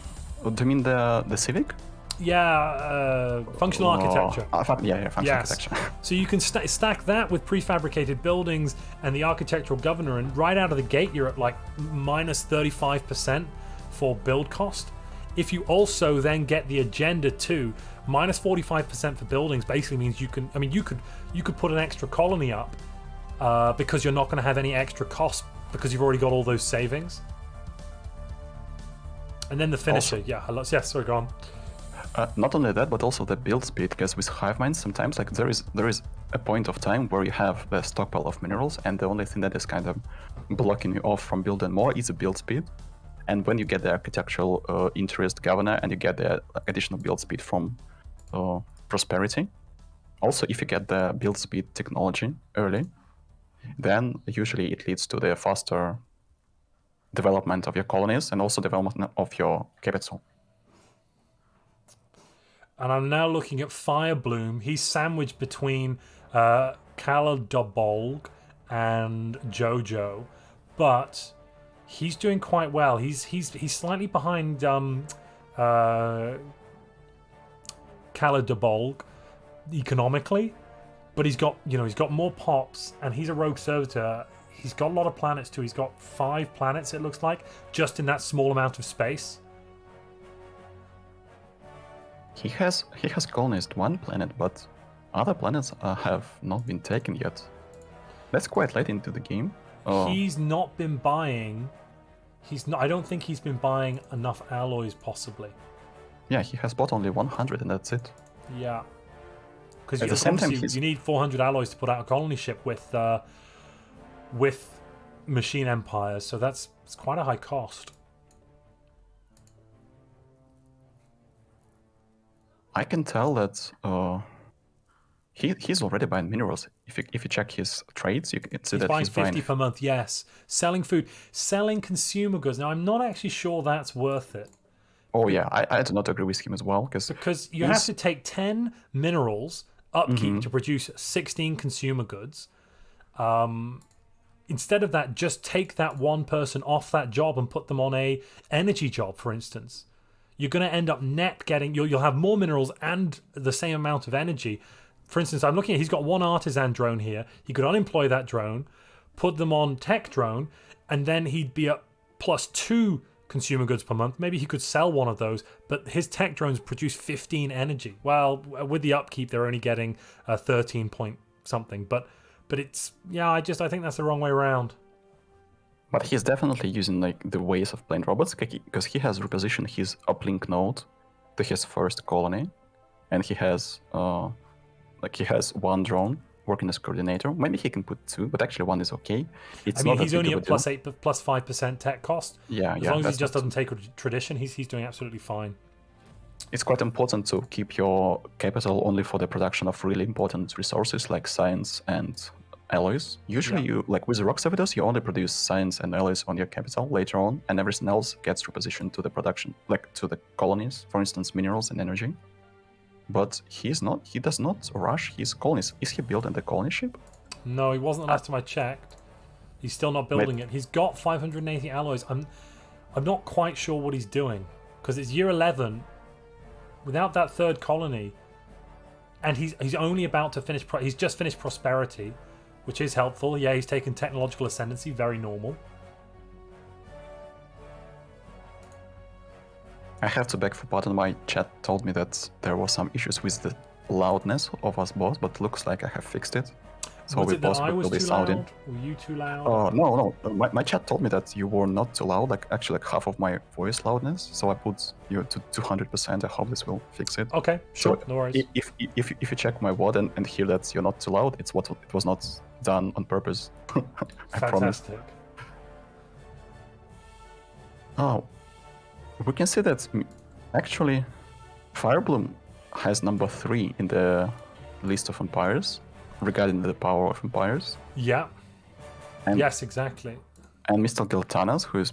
you mean the civic? Yeah, functional architecture. Functional architecture. So you can stack that with prefabricated buildings and the architectural governor, and right out of the gate you're at like minus 35% for build cost. If you also then get the agenda too, minus 45% for buildings basically means you could put an extra colony up because you're not going to have any extra cost because you've already got all those savings. And then the finisher, sorry, go on. Not only that, but also the build speed, because with hive minds sometimes like there is a point of time where you have the stockpile of minerals, and the only thing that is kind of blocking you off from building more is the build speed. And when you get the architectural interest governor and you get the additional build speed from prosperity, also if you get the build speed technology early, then usually it leads to the faster development of your colonies and also development of your capital. And I'm now looking at Firebloom. He's sandwiched between Kaladobolg and Jojo, but he's doing quite well. He's slightly behind Kaladobolg economically, but he's got more pops, and he's a rogue servitor. He's got a lot of planets too. He's got 5 planets, it looks like, just in that small amount of space. He has colonized 1 planet, but other planets have not been taken yet. That's quite late into the game. He's not been buying. I don't think he's been buying enough alloys, possibly. Yeah, he has bought only 100, and that's it. Yeah. Because you need 400 alloys to put out a colony ship with machine empires, so it's quite a high cost. I can tell that he's already buying minerals. If you check his trades, you can see that he's buying 50 per month. Yes, selling food, selling consumer goods. Now I'm not actually sure that's worth it. Oh yeah, I do not agree with him as well, because you have to take 10 minerals upkeep to produce 16 consumer goods. Instead of that, just take that one person off that job and put them on a energy job, for instance. You're going to end up net getting, you'll have more minerals and the same amount of energy. For instance, I'm looking at, he's got 1 artisan drone here. He could unemploy that drone, put them on tech drone, and then he'd be at +2 consumer goods per month. Maybe he could sell one of those, but his tech drones produce 15 energy. Well, with the upkeep, they're only getting 13.6 something. But it's I think that's the wrong way around. But he's definitely using like the ways of playing robots because he has repositioned his uplink node to his first colony, and he has one drone working as coordinator. Maybe he can put two, but actually one is okay. It's he's only at +8 +5% tech cost. Yeah, as long as he just doesn't take a tradition, he's doing absolutely fine. It's quite important to keep your capital only for the production of really important resources like science and alloys. Usually you, like with the rock servitors, you only produce science and alloys on your capital later on, and everything else gets repositioned to the production, like to the colonies, for instance, minerals and energy. But he does not rush his colonies. Is he building the colony ship? No, he wasn't the last time I checked. He's still not building it. He's got 580 alloys. I'm not quite sure what he's doing, because it's year 11 without that third colony, and he's only about to finish. He's just finished prosperity, which is helpful. Yeah, he's taken technological ascendancy, very normal. I have to beg for pardon. My chat told me that there were some issues with the loudness of us both, but looks like I have fixed it. So we both will be sounding. Were you too loud? Oh no. My chat told me that you were not too loud. Like actually, like half of my voice loudness. So I put you to 200%. I hope this will fix it. Okay, sure, so no worries. If you check my WOD and hear that you're not too loud, it was not done on purpose. I promise. Fantastic. Oh, we can see that actually Firebloom has number 3 in the list of empires regarding the power of empires. Yeah. And, yes, exactly. And Mr. Giltanas, who is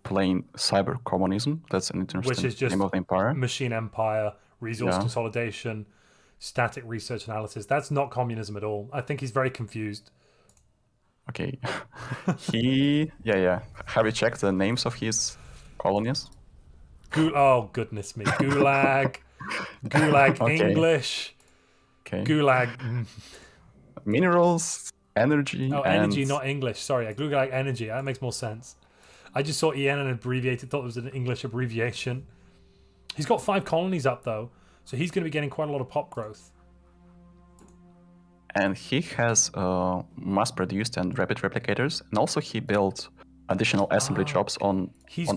playing cyber communism. That's an interesting name of the empire. Machine empire, resource consolidation, static research analysis. That's not communism at all. I think he's very confused. Okay. Have you checked the names of his colonies? Oh, goodness me. Gulag. Gulag Okay. English. Okay. Gulag. Minerals, energy. Oh, energy, not English. Sorry, Gulag energy. That makes more sense. I just saw EN and abbreviated, thought it was an English abbreviation. He's got 5 colonies up, though, so he's going to be getting quite a lot of pop growth. And he has mass-produced and rapid replicators, and also he built additional assembly jobs on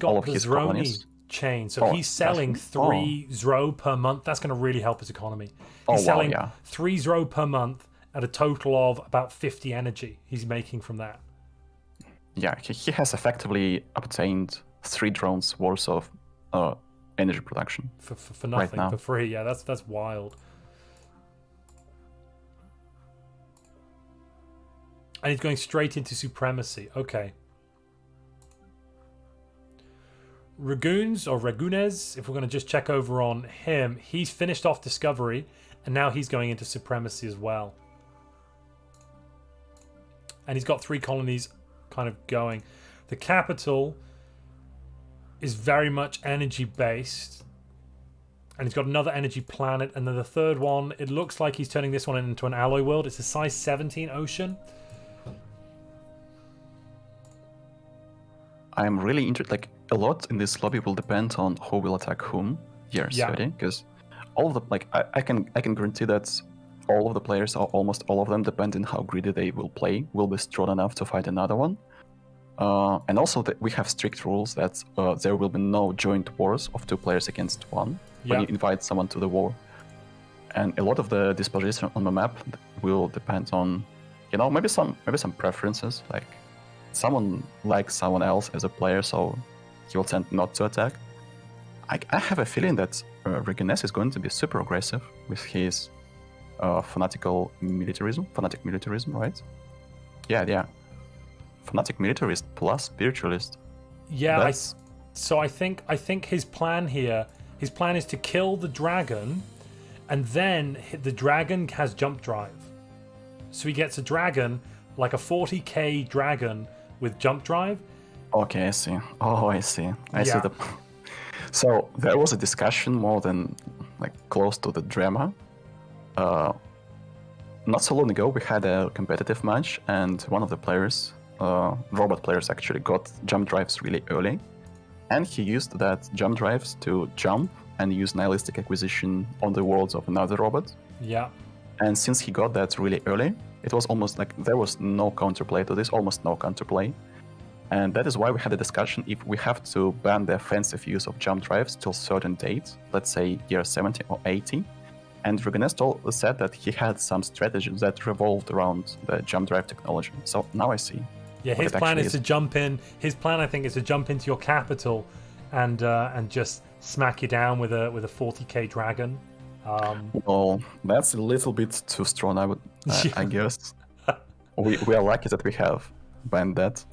all of his colonies. Chain, so he's selling 3 Zro per month. That's going to really help his economy. He's selling 3 Zro per month at a total of about 50 energy he's making from that. Yeah, he has effectively obtained 3 drones worth of energy production for nothing, right now. For free. Yeah, that's wild. And he's going straight into supremacy. Okay. Ragunes, if we're going to just check over on him, he's finished off Discovery, and now he's going into Supremacy as well. And he's got 3 colonies kind of going. The capital is very much energy-based, and he's got another energy planet, and then the third one, it looks like he's turning this one into an alloy world. It's a size 17 ocean. I'm really interested, like, a lot in this lobby will depend on who will attack whom. Because all of the, like, I can guarantee that all of the players, or almost all of them, depending how greedy they will play, will be strong enough to fight another one. And also that we have strict rules that there will be no joint wars of 2 players against 1 when you invite someone to the war. And a lot of the disposition on the map will depend on, maybe some preferences, like someone likes someone else as a player, so he will tend not to attack. I have a feeling that Regenes is going to be super aggressive with his fanatic militarism, right? Yeah. Fanatic militarist plus spiritualist. Yeah, I think his plan is to kill the dragon, and then the dragon has jump drive. So he gets a dragon, like a 40k dragon with jump drive. Okay, I see. I see the. So there was a discussion more than like close to the drama. Not so long ago, we had a competitive match, and one of the players, robot players, actually got jump drives really early, and he used that jump drives to jump and use nihilistic acquisition on the worlds of another robot. Yeah. And since he got that really early, It was almost like there was no counterplay to this, almost no counterplay. And that is why we had a discussion if we have to ban the offensive use of jump drives till certain dates, let's say year 70 or 80. And Reganestol said that he had some strategies that revolved around the jump drive technology. So now I see. Yeah, his plan is to jump in. His plan, I think, is to jump into your capital and just smack you down with a 40k dragon. Well, that's a little bit too strong, I guess. We are lucky that we have banned that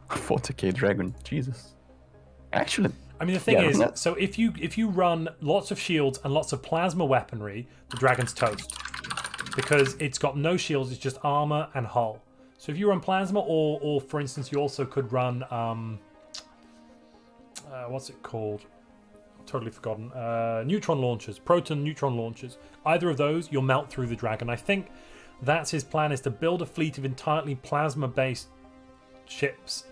40k dragon. Jesus. Actually, I mean, the thing is, so if you run lots of shields and lots of plasma weaponry, the dragon's toast because it's got no shields. It's just armor and hull. So if you run plasma, or for instance, you also could run what's it called? Totally forgotten. Neutron launchers, proton neutron launchers. Either of those, you'll melt through the dragon. I think that's his plan: is to build a fleet of entirely plasma-based ships,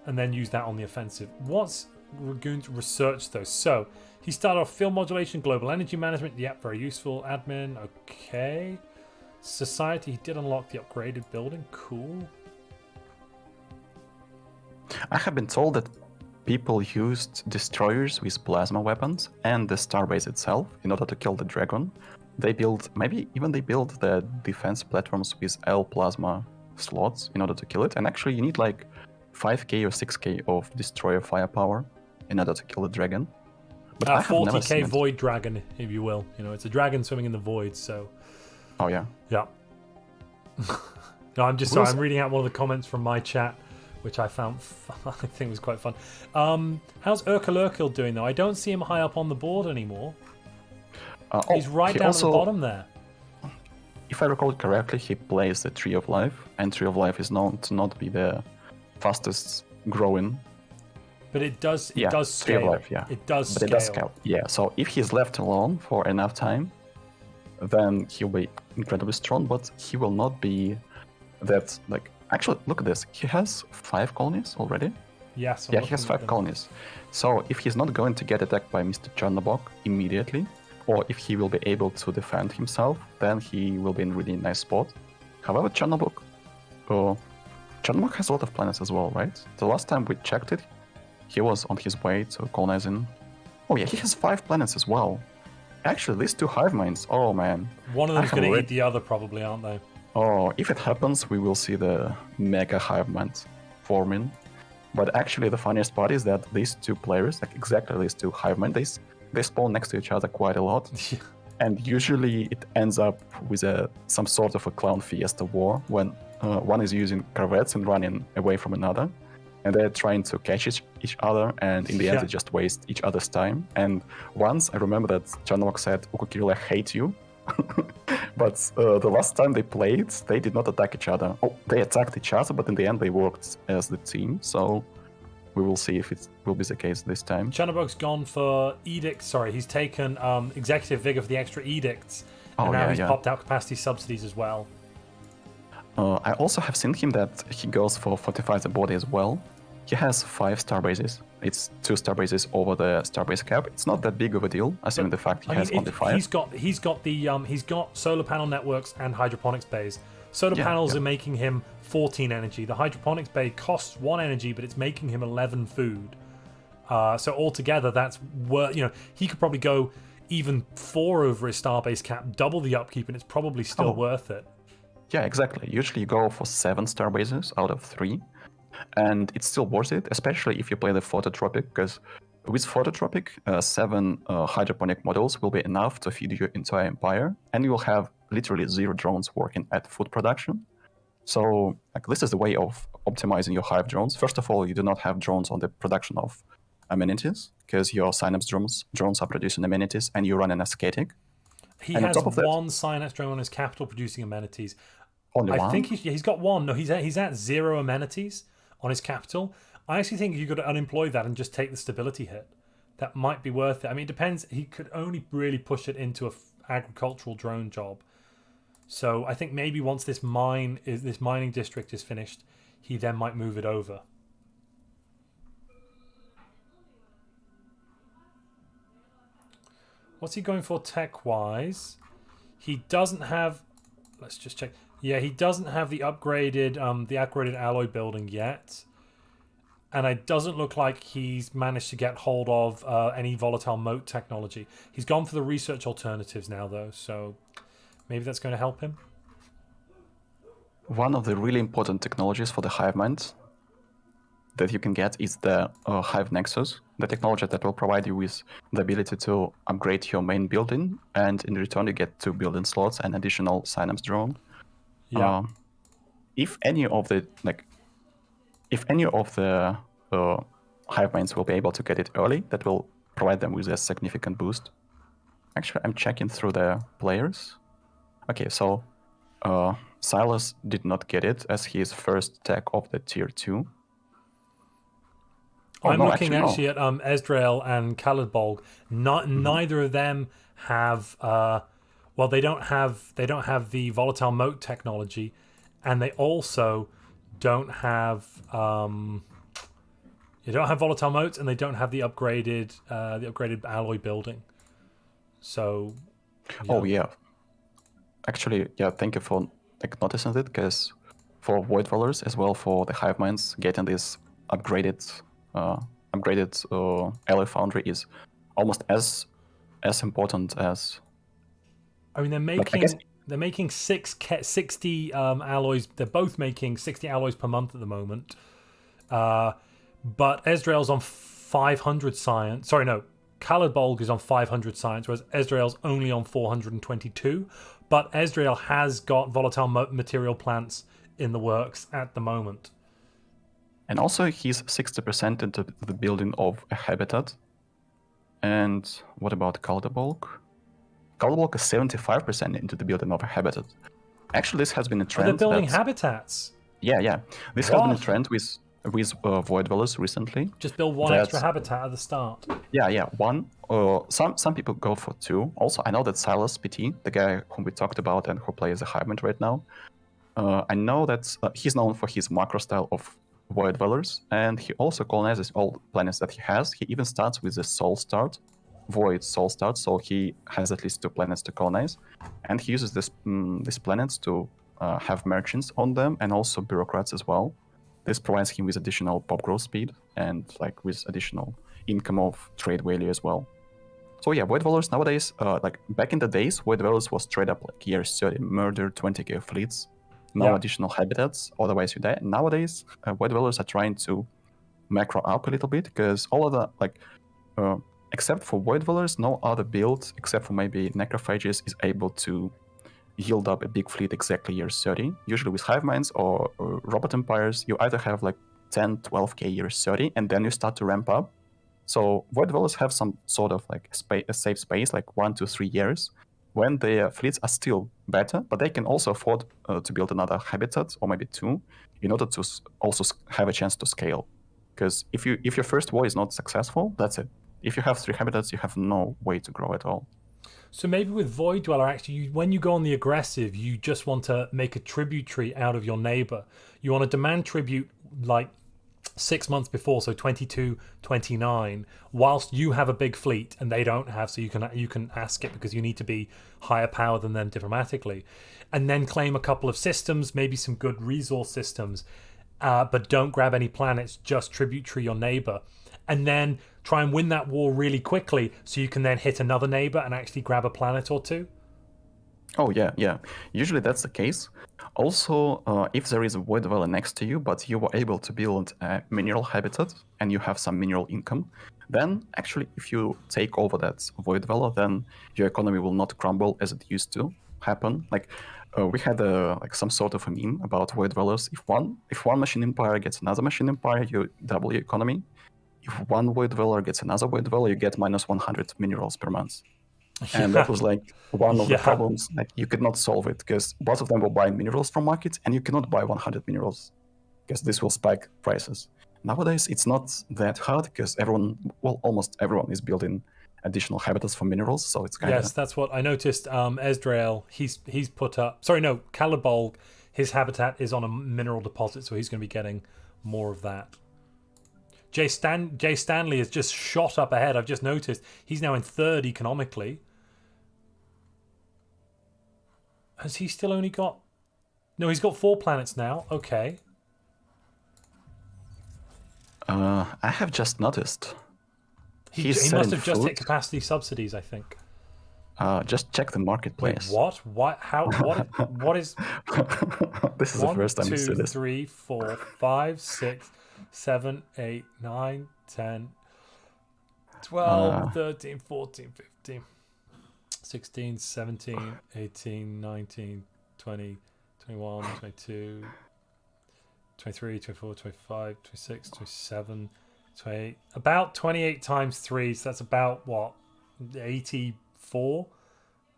and then use that on the offensive. We're going to research those. So he started off field modulation, global energy management. Yep, very useful. Admin, okay. Society, he did unlock the upgraded building. Cool. I have been told that people used destroyers with plasma weapons and the starbase itself in order to kill the dragon. They built, maybe even they built the defense platforms with L plasma slots in order to kill it. And actually you need like 5k or 6k of destroyer firepower in order to kill the dragon. But 40k void dragon, if you will. You know, it's a dragon swimming in the void, so... Oh, yeah. Yeah. No, I'm just sorry. I'm reading out one of the comments from my chat, which I found I think was quite fun. How's Urkalurkil doing, though? I don't see him high up on the board anymore. He's right down at the bottom there. If I recall correctly, he plays the Tree of Life, and Tree of Life is known to not be the fastest growing. But it does scale. Tree of Life, yeah. It does but scale. It does scale. Yeah, so if he's left alone for enough time, then he'll be incredibly strong, but he will not be that, like... Actually, look at this. He has 5 colonies already. Yes. Yeah, he has 5 colonies. So if he's not going to get attacked by Mr. Chernobog immediately, or if he will be able to defend himself, then he will be in a really nice spot. However, Chernobog has a lot of planets as well, right? The last time we checked it, he was on his way to colonizing... Oh yeah, he has 5 planets as well. Actually, these 2 hive minds, oh man. One of them's going to eat the other probably, aren't they? Oh, if it happens, we will see the mega hive mind forming. But actually, the funniest part is that these 2 players, like exactly these 2 hive mind, they spawn next to each other quite a lot. And usually it ends up with some sort of a clown fiesta war when one is using corvettes and running away from another. And they're trying to catch each other, and in the end, they just waste each other's time. And once, I remember that Chernobog said, "Ukukiril, I hate you." But the last time they played, they did not attack each other. Oh, they attacked each other, but in the end, they worked as the team. So we will see if it will be the case this time. Chernobog's gone for edicts. Sorry, he's taken executive vigor for the extra edicts, and now he's popped out capacity subsidies as well. I also have seen him that he goes for fortify the body as well. He has 5 starbases. It's 2 starbases over the starbase cap. It's not that big of a deal, assuming the fact he has only 5. He's got solar panel networks and hydroponics bays. Solar panels are making him 14 energy. The hydroponics bay costs 1 energy, but it's making him 11 food. So altogether, that's worth. You know, he could probably go even 4 over his starbase cap, double the upkeep, and it's probably still worth it. Yeah, exactly. Usually you go for 7 starbases out of 3. And it's still worth it, especially if you play the phototropic, because with phototropic, 7 hydroponic models will be enough to feed your entire empire, and you will have literally 0 drones working at food production. So like, this is the way of optimizing your hive drones. First of all, you do not have drones on the production of amenities, because your Synapse drones are producing amenities, and you run an ascetic. He has 1 Synapse drone on his capital producing amenities. Only 1? I think he's got 1. No, he's at 0 amenities on his capital. I actually think you could unemploy that and just take the stability hit. That might be worth it. I mean, it depends. He could only really push it into a agricultural drone job. So I think maybe once this mining district is finished, he then might move it over. What's he going for tech-wise? He doesn't have... Let's just check. Yeah, he doesn't have the upgraded alloy building yet, and it doesn't look like he's managed to get hold of any volatile moat technology. He's gone for the research alternatives now, though, so maybe that's going to help him. One of the really important technologies for the hive minds that you can get is the Hive Nexus, the technology that will provide you with the ability to upgrade your main building, and in return you get 2 building slots and additional synapse drone. Yeah. If any of the hive minds will be able to get it early, that will provide them with a significant boost. Actually, I'm checking through the players. Okay, so Silas did not get it as his first tech of the tier 2. I'm looking actually at Ezreal and Khalidbolg. Neither of them have they don't have the volatile moat technology, and they also don't have volatile moats, and they don't have the upgraded alloy building. So yeah. Actually, yeah, thank you for noticing it, because for Void Dwellers as well, for the hive minds, getting this upgraded alloy foundry is almost as important as. I mean, they're making 60 alloys. They're both making 60 alloys per month at the moment. But Ezreal's on 500 science. Sorry, no. Khalidbolg is on 500 science, whereas Ezreal's only on 422. But Ezreal has got volatile material plants in the works at the moment. And also, he's 60% into the building of a habitat. And what about Khalidbolg? Khalidbolg is 75% into the building of a habitat. Actually, this has been a trend. They're building habitats. Yeah. This has been a trend with Void Dwellers recently. Just build one extra habitat at the start. Yeah, one. Some people go for 2. Also, I know that Silas PT, the guy whom we talked about and who plays the Hive Mind right now, I know that he's known for his macro style of Void Dwellers, and he also colonizes all planets that he has. He even starts with the Soul Start, Void Soul Start, so he has at least 2 planets to colonize, and he uses these planets to have merchants on them, and also bureaucrats as well. This provides him with additional pop growth speed and with additional income of trade value as well. So yeah, Void Dwellers nowadays, back in the days, Void Dwellers was straight up year 30, murder 20k fleets, no additional habitats, otherwise you die. Nowadays, Void Dwellers are trying to macro up a little bit, because all of the, except for Void Dwellers, no other build, except for maybe Necrophages, is able to yield up a big fleet exactly year 30. Usually with Hive Minds or Robot Empires, you either have 10, 12k year 30, and then you start to ramp up. So Void Dwellers have some sort of a safe space, 1 to 3 years, when their fleets are still better, but they can also afford to build another habitat, or maybe 2, in order to also have a chance to scale. Because if your first war is not successful, that's it. If you have 3 habitats, you have no way to grow at all. So maybe with Void Dweller, actually, when you go on the aggressive, you just want to make a tributary out of your neighbor. You want to demand tribute 6 months before, so 22, 29, whilst you have a big fleet and they don't have, so you can ask it because you need to be higher power than them diplomatically, and then claim a couple of systems, maybe some good resource systems, but don't grab any planets, just tributary your neighbor, and then try and win that war really quickly so you can then hit another neighbor and actually grab a planet or 2. Oh yeah. Usually that's the case. Also, if there is a Void Dweller next to you, but you were able to build a mineral habitat and you have some mineral income, then actually if you take over that Void Dweller, then your economy will not crumble as it used to happen. We had some sort of a meme about Void Dwellers. If one machine empire gets another machine empire, you double your economy. If one Void Dweller gets another Void Dweller, you get minus 100 minerals per month. And that was one of the problems. You could not solve it, because both of them will buy minerals from markets, and you cannot buy 100 minerals, because this will spike prices. Nowadays, it's not that hard, because almost everyone is building additional habitats for minerals, so it's kind of... Yes, that's what I noticed. Ezreal, he's put up... Sorry, no, Khalidbolg, his habitat is on a mineral deposit, so he's going to be getting more of that. Jay Stanley has just shot up ahead. I've just noticed he's now in 3rd economically. Has he still only got... No, he's got 4 planets now. Okay. I have just noticed. He He's must selling have just hit food. capacity subsidies, I think. Just check the Wait, marketplace. what? What? How? What is? This is the 1, first time you 2, see this. 3, 4, 5, 6, 7, 8, 9, 10, 12, 13, 14, 15, 16, 17, 18, 19, 20, 21, 22, 23, 24, 25, 26, 27, 28. About 28 times 3, so that's about, what, 84?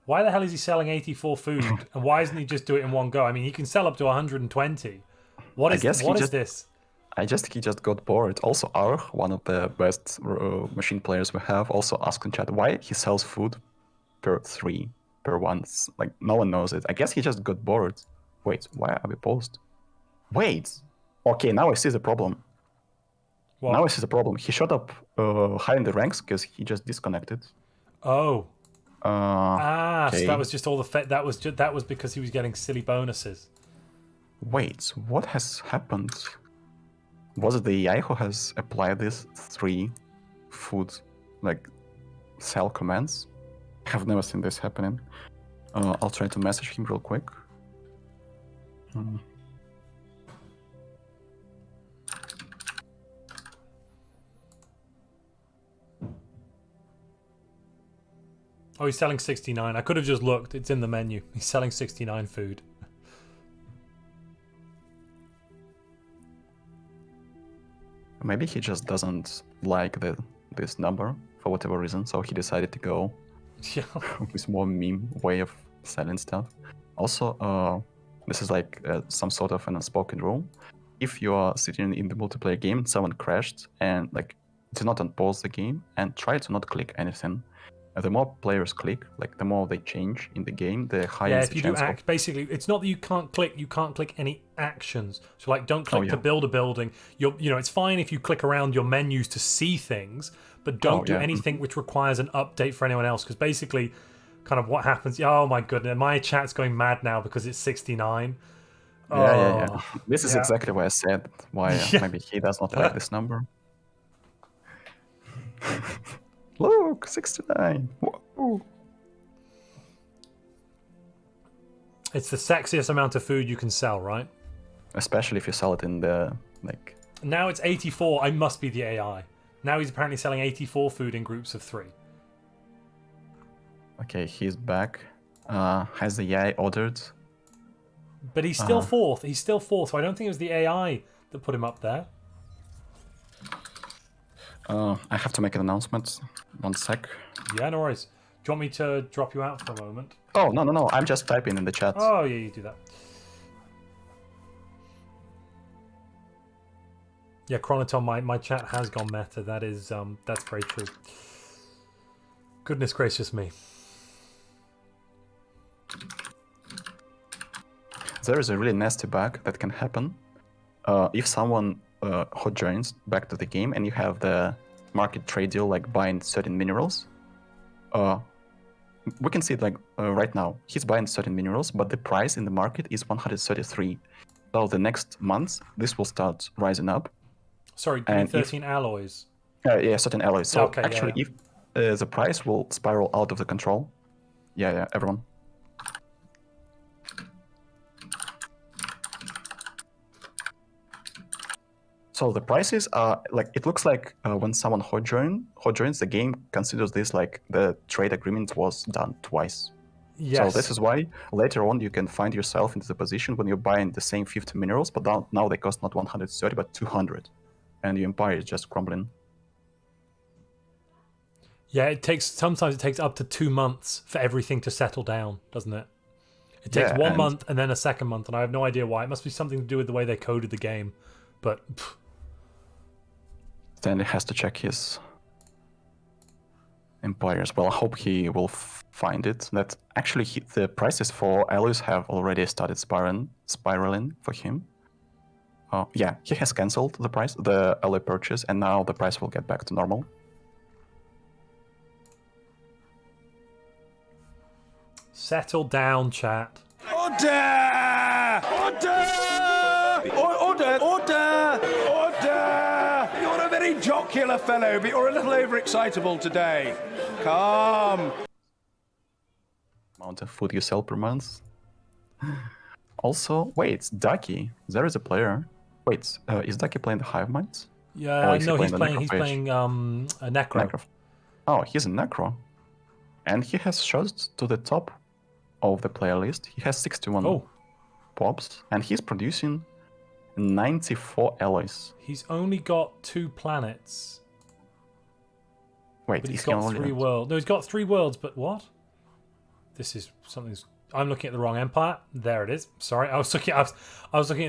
Why the hell is he selling 84 food? And why doesn't he just do it in one go? I mean, he can sell up to 120. What is this? I guess he just got bored. Also, Arch, one of the best machine players we have, also asked in chat why he sells food per 3, per once. Like, no one knows it. I guess he just got bored. Wait, why are we paused? Wait! Okay, now I see the problem. What? Now I see the problem. He shot up high in the ranks because he just disconnected. Oh. Okay. So that was just all the that was because he was getting silly bonuses. Wait, what has happened? Was it the AI who has applied these 3 food, like, sell commands? I have never seen this happening. I'll try to message him real quick. Oh, he's selling 69. I could have just looked. It's in the menu. He's selling 69 food. Maybe he just doesn't like this number for whatever reason, so he decided to go Yeah. with more meme way of selling stuff. Also, this is like some sort of an unspoken rule. If you are sitting in the multiplayer game, someone crashed, and like, do not unpause the game and try to not click anything. The more players click, like the more they change in the game, the higher Yeah, is if the you do chance act, basically, it's not that you can't click any actions. So, like, don't click yeah. to build a building. You know, it's fine if you click around your menus to see things, but don't do anything which requires an update for anyone else. Because basically, kind of what happens. Oh my goodness, my chat's going mad now because it's 69. Yeah. This is exactly why I said why maybe he does not like this number. Look, 69. Whoa. It's the sexiest amount of food you can sell, right? Especially if you sell it in the, like... Now it's 84. I must be the AI. Now he's apparently selling 84 food in groups of 3. Okay, he's back. Has the AI ordered? But he's still 4th. He's still 4th, so I don't think it was the AI that put him up there. I have to make an announcement. 1 sec. Yeah, no worries. Do you want me to drop you out for a moment? Oh, no. I'm just typing in the chat. Oh, yeah, you do that. Yeah, Chronoton, my chat has gone meta. That is, that's very true. Goodness gracious me. There is a really nasty bug that can happen. If someone hot joins back to the game and you have the market trade deal, like buying certain minerals, we can see it like right now. He's buying certain minerals, but the price in the market is 133. So the next month, this will start rising up. Sorry, do you mean 13 alloys? Yeah, certain alloys. So okay, actually, if the price will spiral out of the control. Yeah, everyone. So the prices are like, it looks like when someone hot joins, the game considers this like the trade agreement was done twice. Yes. So this is why later on you can find yourself into the position when you're buying the same 50 minerals, but now they cost not 130 but 200, and your empire is just crumbling. Yeah, sometimes it takes up to 2 months for everything to settle down, doesn't it? It takes 1 month and then a second month, and I have no idea why. It must be something to do with the way they coded the game, but. Then he has to check his empires. Well, I hope he will find it. That actually the prices for alloys have already started spiraling for him. Yeah, he has cancelled the alloy purchase, and now the price will get back to normal. Settle down, chat. Order! enough, fellow, but you're a little overexcitable today. Calm. Amount of food you sell per month. Also, wait, Ducky. There is a player. Wait, is Ducky playing the Hive Minds? Yeah, Or is he no, he's the playing. He's Necrophage? playing a Necro. Oh, he's a Necro. And he has shot to the top of the player list. He has 61 pops, and he's producing 94 alloys. He's only got 2 planets. Wait, but he's got 3 worlds. No, he's got 3 worlds, but what? This is something's. I'm looking at the wrong empire. There it is. Sorry, I was looking at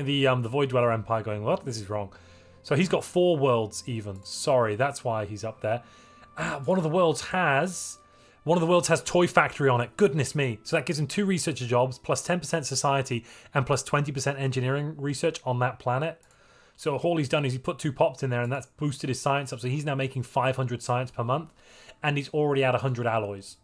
the Void Dweller Empire, going, what? This is wrong. So he's got 4 worlds even. Sorry, that's why he's up there. One of the worlds has Toy Factory on it. Goodness me. So that gives him 2 researcher jobs, plus 10% society, and plus 20% engineering research on that planet. So all he's done is he put 2 pops in there, and that's boosted his science up. So he's now making 500 science per month, and he's already at 100 alloys.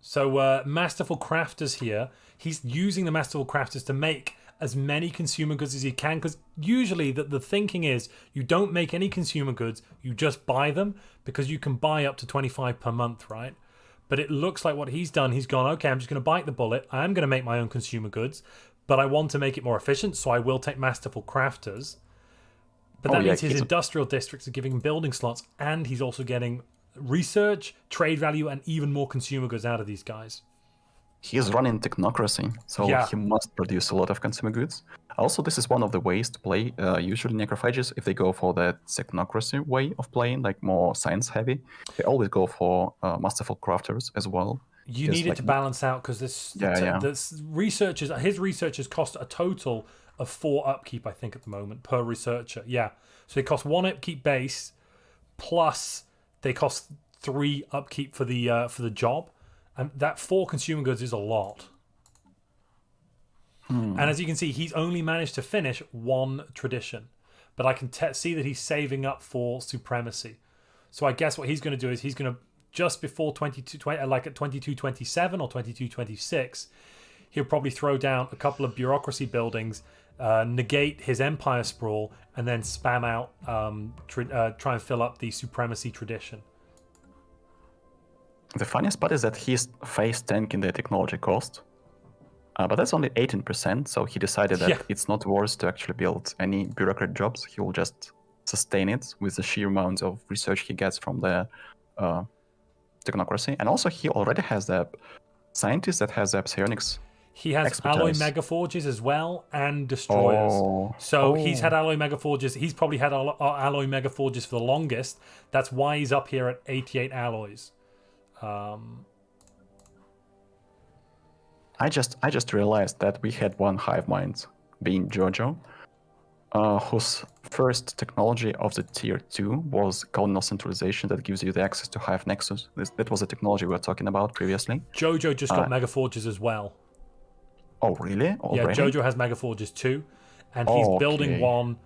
So Masterful Crafters here, he's using the Masterful Crafters to make as many consumer goods as he can, because usually the thinking is you don't make any consumer goods, you just buy them, because you can buy up to 25 per month, right? But it looks like what he's done, he's gone, okay, I'm just going to bite the bullet, I am going to make my own consumer goods, but I want to make it more efficient, so I will take Masterful Crafters. But that means his industrial districts are giving him building slots, and he's also getting research, trade value, and even more consumer goods out of these guys. He's running technocracy, so he must produce a lot of consumer goods. Also, this is one of the ways to play. Usually necrophages, if they go for that technocracy way of playing, like more science heavy, they always go for Masterful Crafters as well. You need it to balance out, because his researchers cost a total of 4 upkeep, I think, at the moment, per researcher. Yeah, so they cost 1 upkeep base, plus they cost 3 upkeep for the job, and that 4 consumer goods is a lot. And as you can see, he's only managed to finish 1 tradition, but I can see that he's saving up for supremacy. So I guess what he's going to do is he's going to, just before 2220, like at 2227 or 2226, he'll probably throw down a couple of bureaucracy buildings, negate his empire sprawl, and then spam out, try and fill up the supremacy tradition. The funniest part is that he's face tanking the technology cost, but that's only 18%, so he decided that it's not worth to actually build any bureaucrat jobs. He will just sustain it with the sheer amount of research he gets from the technocracy. And also he already has the scientist that has the psionics. He has expertise. alloy megaforges as well, and destroyers. He's had alloy megaforges. He's probably had alloy megaforges for the longest. That's why he's up here at 88 alloys. I just realized that we had one hive mind, being Jojo, whose first technology of the tier 2 was colonial centralization that gives you the access to Hive Nexus. That was the technology we were talking about previously. Jojo just got megaforges as well. Oh, really? Already? Yeah, Jojo has megaforges too, and he's building one.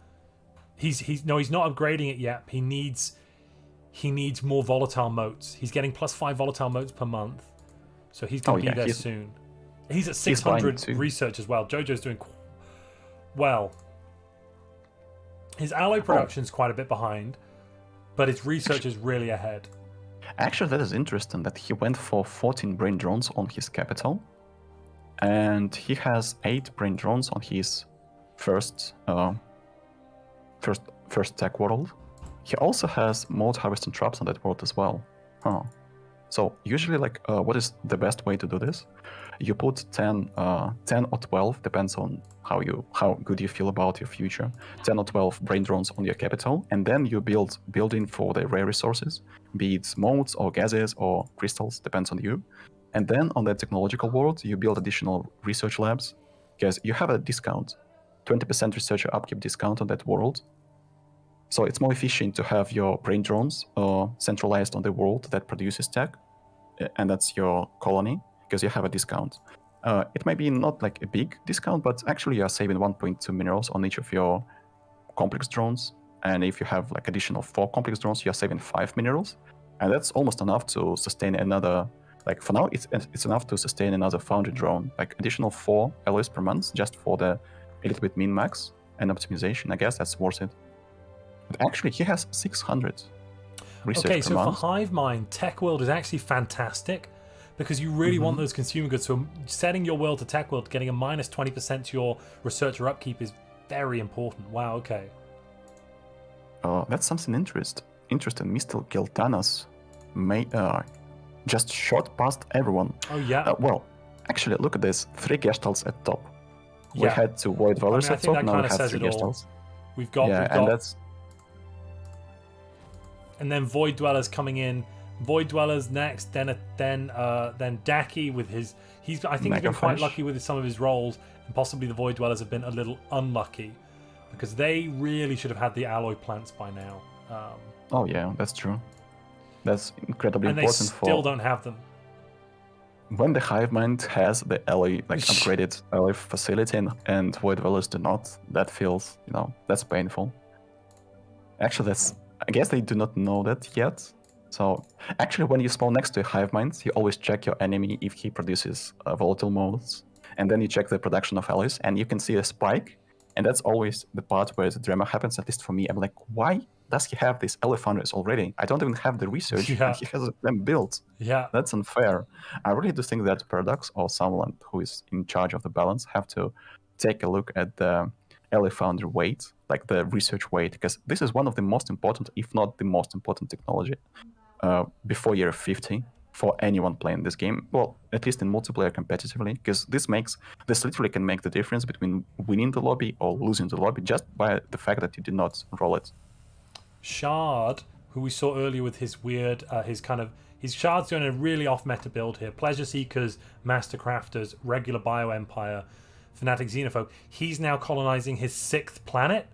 He's not upgrading it yet. He needs more volatile motes. He's getting +5 volatile motes per month, so he's going to be there soon. He's at 600 research as well. Jojo's doing well. His alloy production's quite a bit behind, but his research is really ahead. Actually, that is interesting that he went for 14 brain drones on his capital, and he has 8 brain drones on his first tech world. He also has mote harvesting traps on that world as well. So usually, like, what is the best way to do this? You put 10 or 12, depends on how good you feel about your future. 10 or 12 brain drones on your capital, and then you building for the rare resources, be it motes or gases or crystals, depends on you. And then on the technological world, you build additional research labs, because you have a discount, 20% researcher upkeep discount on that world. So it's more efficient to have your brain drones centralized on the world that produces tech, and that's your colony, because you have a discount. It may be not like a big discount, but actually you are saving 1.2 minerals on each of your complex drones. And if you have like additional 4 complex drones, you are saving 5 minerals. And that's almost enough to sustain another like for now, it's enough to sustain another foundry drone, like additional 4 alloys per month, just for the a little bit min max and optimization. I guess that's worth it. But actually, he has 600 research Okay, per so month. for HiveMind, Tech World is actually fantastic because you really want those consumer goods. So setting your world to Tech World, getting a minus 20% to your researcher upkeep is very important. Wow, okay. That's something interesting. Mr. Giltanas just shot past everyone. Oh, yeah. Well, actually, look at this. 3 Gestalts at top. We Yeah. had 2 Void Dwellers I at think top, that now kind we of have says 3 it all. Gestalts. We've got, And that's... and then Void Dwellers coming in. Void Dwellers next, then Daki with his. I think he's been quite Megafish. lucky with some of his rolls, and possibly the Void Dwellers have been a little unlucky because they really should have had the alloy plants by now. Oh yeah, that's true. That's incredibly And they important still for don't have them. when the HiveMind has the alloy, like upgraded alloy facility, and Void Dwellers do not. That feels, that's painful. Actually, I guess they do not know that yet. So actually, when you spawn next to a HiveMind, you always check your enemy if he produces volatile modes, and then you check the production of alloys, and you can see a spike. And that's always the part where the drama happens, at least for me. I'm like, why does he have these alloy foundries already? I don't even have the research, Yeah. and he has them built. Yeah. That's unfair. I really do think that Paradox or someone who is in charge of the balance have to take a look at the alloy foundry weight, like the research weight, because this is one of the most important, if not the most important technology before year 50 for anyone playing this game. Well, at least in multiplayer competitively, because this literally can make the difference between winning the lobby or losing the lobby just by the fact that you did not roll it. Shard, who we saw earlier with his weird, his Shard's doing a really off-meta build here. Pleasure Seekers, Master Crafters, regular Bio Empire, Fnatic Xenophobe. He's now colonizing his 6th planet.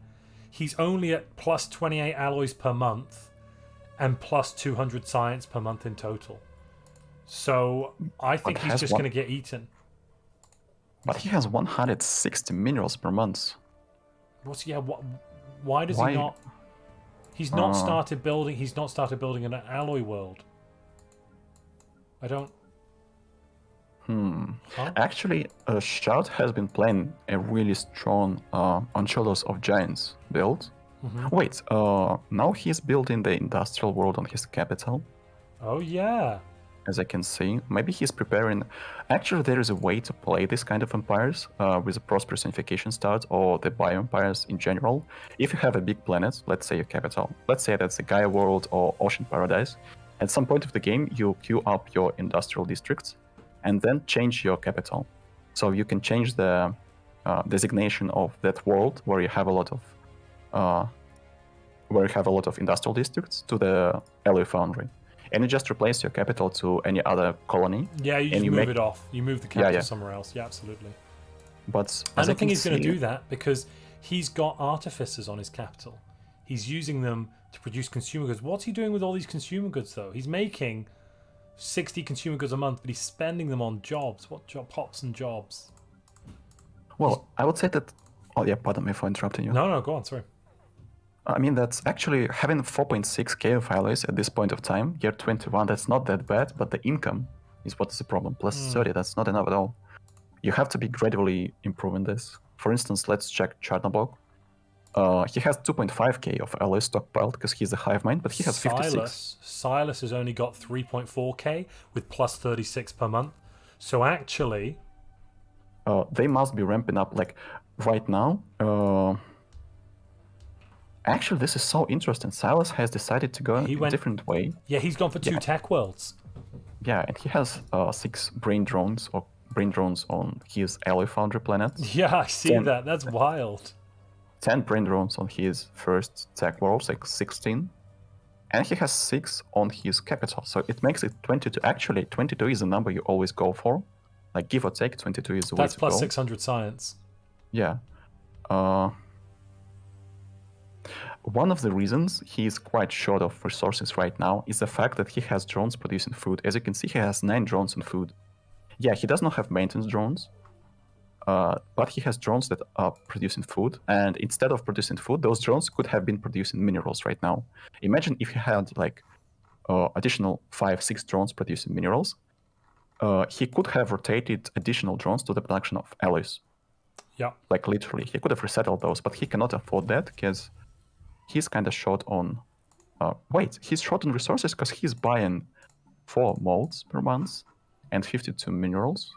He's only at plus 28 alloys per month and plus 200 science per month in total. So I think he's just going to get eaten. But he has 160 minerals per month. Why does he not? He's not started building. He's not started building an alloy world. I don't. Huh? Actually, Shard has been playing a really strong on Shoulders of Giants build. Wait, now he's building the industrial world on his capital. Oh yeah. As I can see, maybe he's preparing. Actually, there is a way to play this kind of empires with a prosperous unification start or the bio empires in general. If you have a big planet, let's say a capital, let's say that's the Gaia world or Ocean Paradise, at some point of the game, you queue up your industrial districts and then change your capital. So you can change the designation of that world where you have a lot of industrial districts to the alloy foundry. And you just replace your capital to any other colony. Yeah, you just move it off. You move the capital somewhere else. Yeah, absolutely. But I don't think he's going to do that because he's got artificers on his capital. He's using them to produce consumer goods. What's he doing with all these consumer goods, though? He's making 60 consumer goods a month, but he's spending them on jobs. What pops and jobs? Well, I would say that... Oh, yeah, pardon me for interrupting you. No, go on, sorry. I mean, that's actually having 4.6k of alloys at this point of time, year 21, that's not that bad, but the income is what is the problem. Plus 30, that's not enough at all. You have to be gradually improving this. For instance, let's check Charnabog. He has 2.5k of alloys stockpiled because he's a HiveMind, but he has 56. Silas has only got 3.4k with plus 36 per month. So actually... they must be ramping up, like, right now... Actually, this is so interesting. Silas has decided to go a different way. Yeah, he's gone for 2 tech worlds. Yeah, and he has 6 brain drones on his alloy foundry planet. Yeah, I see that. That's wild. 10 brain drones on his first tech world, like 16. And he has 6 on his capital. So it makes it 22. Actually, 22 is the number you always go for. Like, give or take, 22 is the way to go. That's plus 600 science. Yeah. One of the reasons he is quite short of resources right now is the fact that he has drones producing food. As you can see, he has 9 drones in food. Yeah, he does not have maintenance drones, but he has drones that are producing food. And instead of producing food, those drones could have been producing minerals right now. Imagine if he had like additional 5-6 drones producing minerals. he could have rotated additional drones to the production of alloys. Yeah. Like literally, he could have resettled those, but he cannot afford that because he's kind of short on. Wait, he's short on resources because he's buying 4 molds per month and 52 minerals.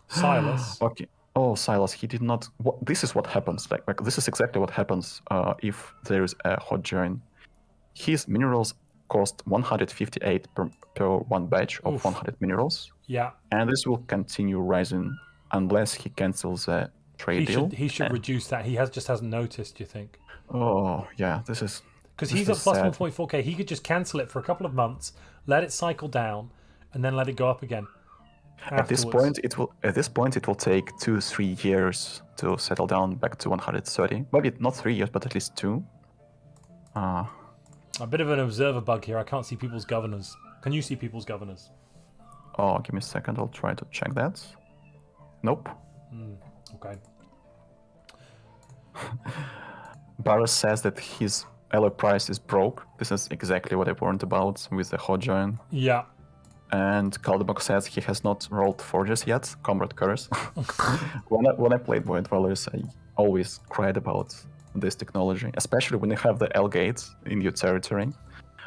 Silas. Okay. Oh, Silas, he did not. This is what happens. Like this is exactly what happens if there is a hot join. His minerals cost 158 per one batch of 100 minerals. Yeah. And this will continue rising unless he cancels a trade deal. He should reduce that. He just hasn't noticed, you think? Oh, yeah, this is... Because he's at plus 1.4k. He could just cancel it for a couple of months, let it cycle down, and then let it go up again. At this point, it will take 2-3 years to settle down back to 130. Maybe not 3 years, but at least 2. A bit of an observer bug here. I can't see people's governors. Can you see people's governors? Oh, give me a second. I'll try to check that. Nope. Okay. Barras says that his alloy price is broke. This is exactly what I warned about with the hot join. Yeah. And Kaldebok says he has not rolled forges yet. Comrade curse. When I played Void Dwellers, I always cried about this technology, especially when you have the L gate in your territory,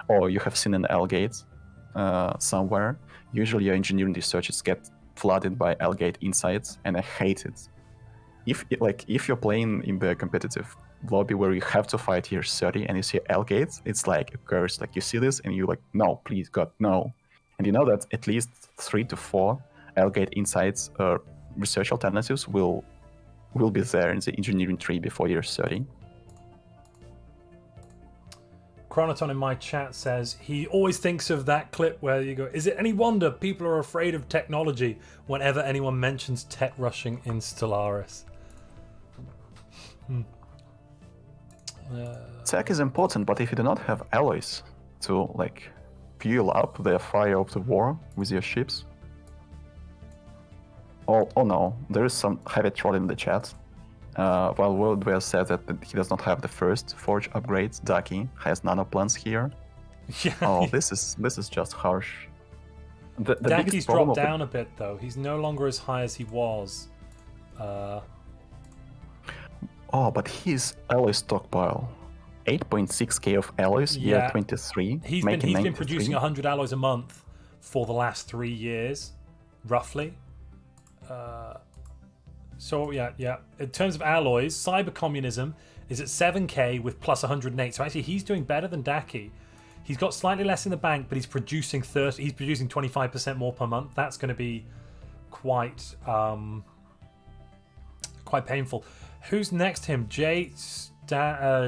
or you have seen an L gate somewhere. Usually your engineering researches get flooded by L gate insights, and I hate it. If you're playing in the competitive lobby where you have to fight tier 30 and you see L gates, it's like a curse. Like you see this and you're like, no, please God, no. And you know that at least 3 to 4 L gate insights research alternatives will be there in the engineering tree before year 30. Chronoton in my chat says he always thinks of that clip where you go, is it any wonder people are afraid of technology whenever anyone mentions tech rushing in Stellaris? Tech is important, but if you do not have alloys to fuel up the fire of the war with your ships. Oh no, there is some heavy troll in the chat. While Worldware said that he does not have the first forge upgrade, Daki has nano plants here. Yeah. Oh, this is just harsh. The Daki's dropped down a bit though. He's no longer as high as he was. Oh, but his alloy stockpile, 8.6k of alloys year 23. He's been producing 100 alloys a month for the last 3 years, roughly. So yeah. In terms of alloys, cyber communism is at 7k with plus 108. So actually, he's doing better than Daki. He's got slightly less in the bank, but he's producing 25% more per month. That's going to be quite painful. Who's next to him? Jay Stanley.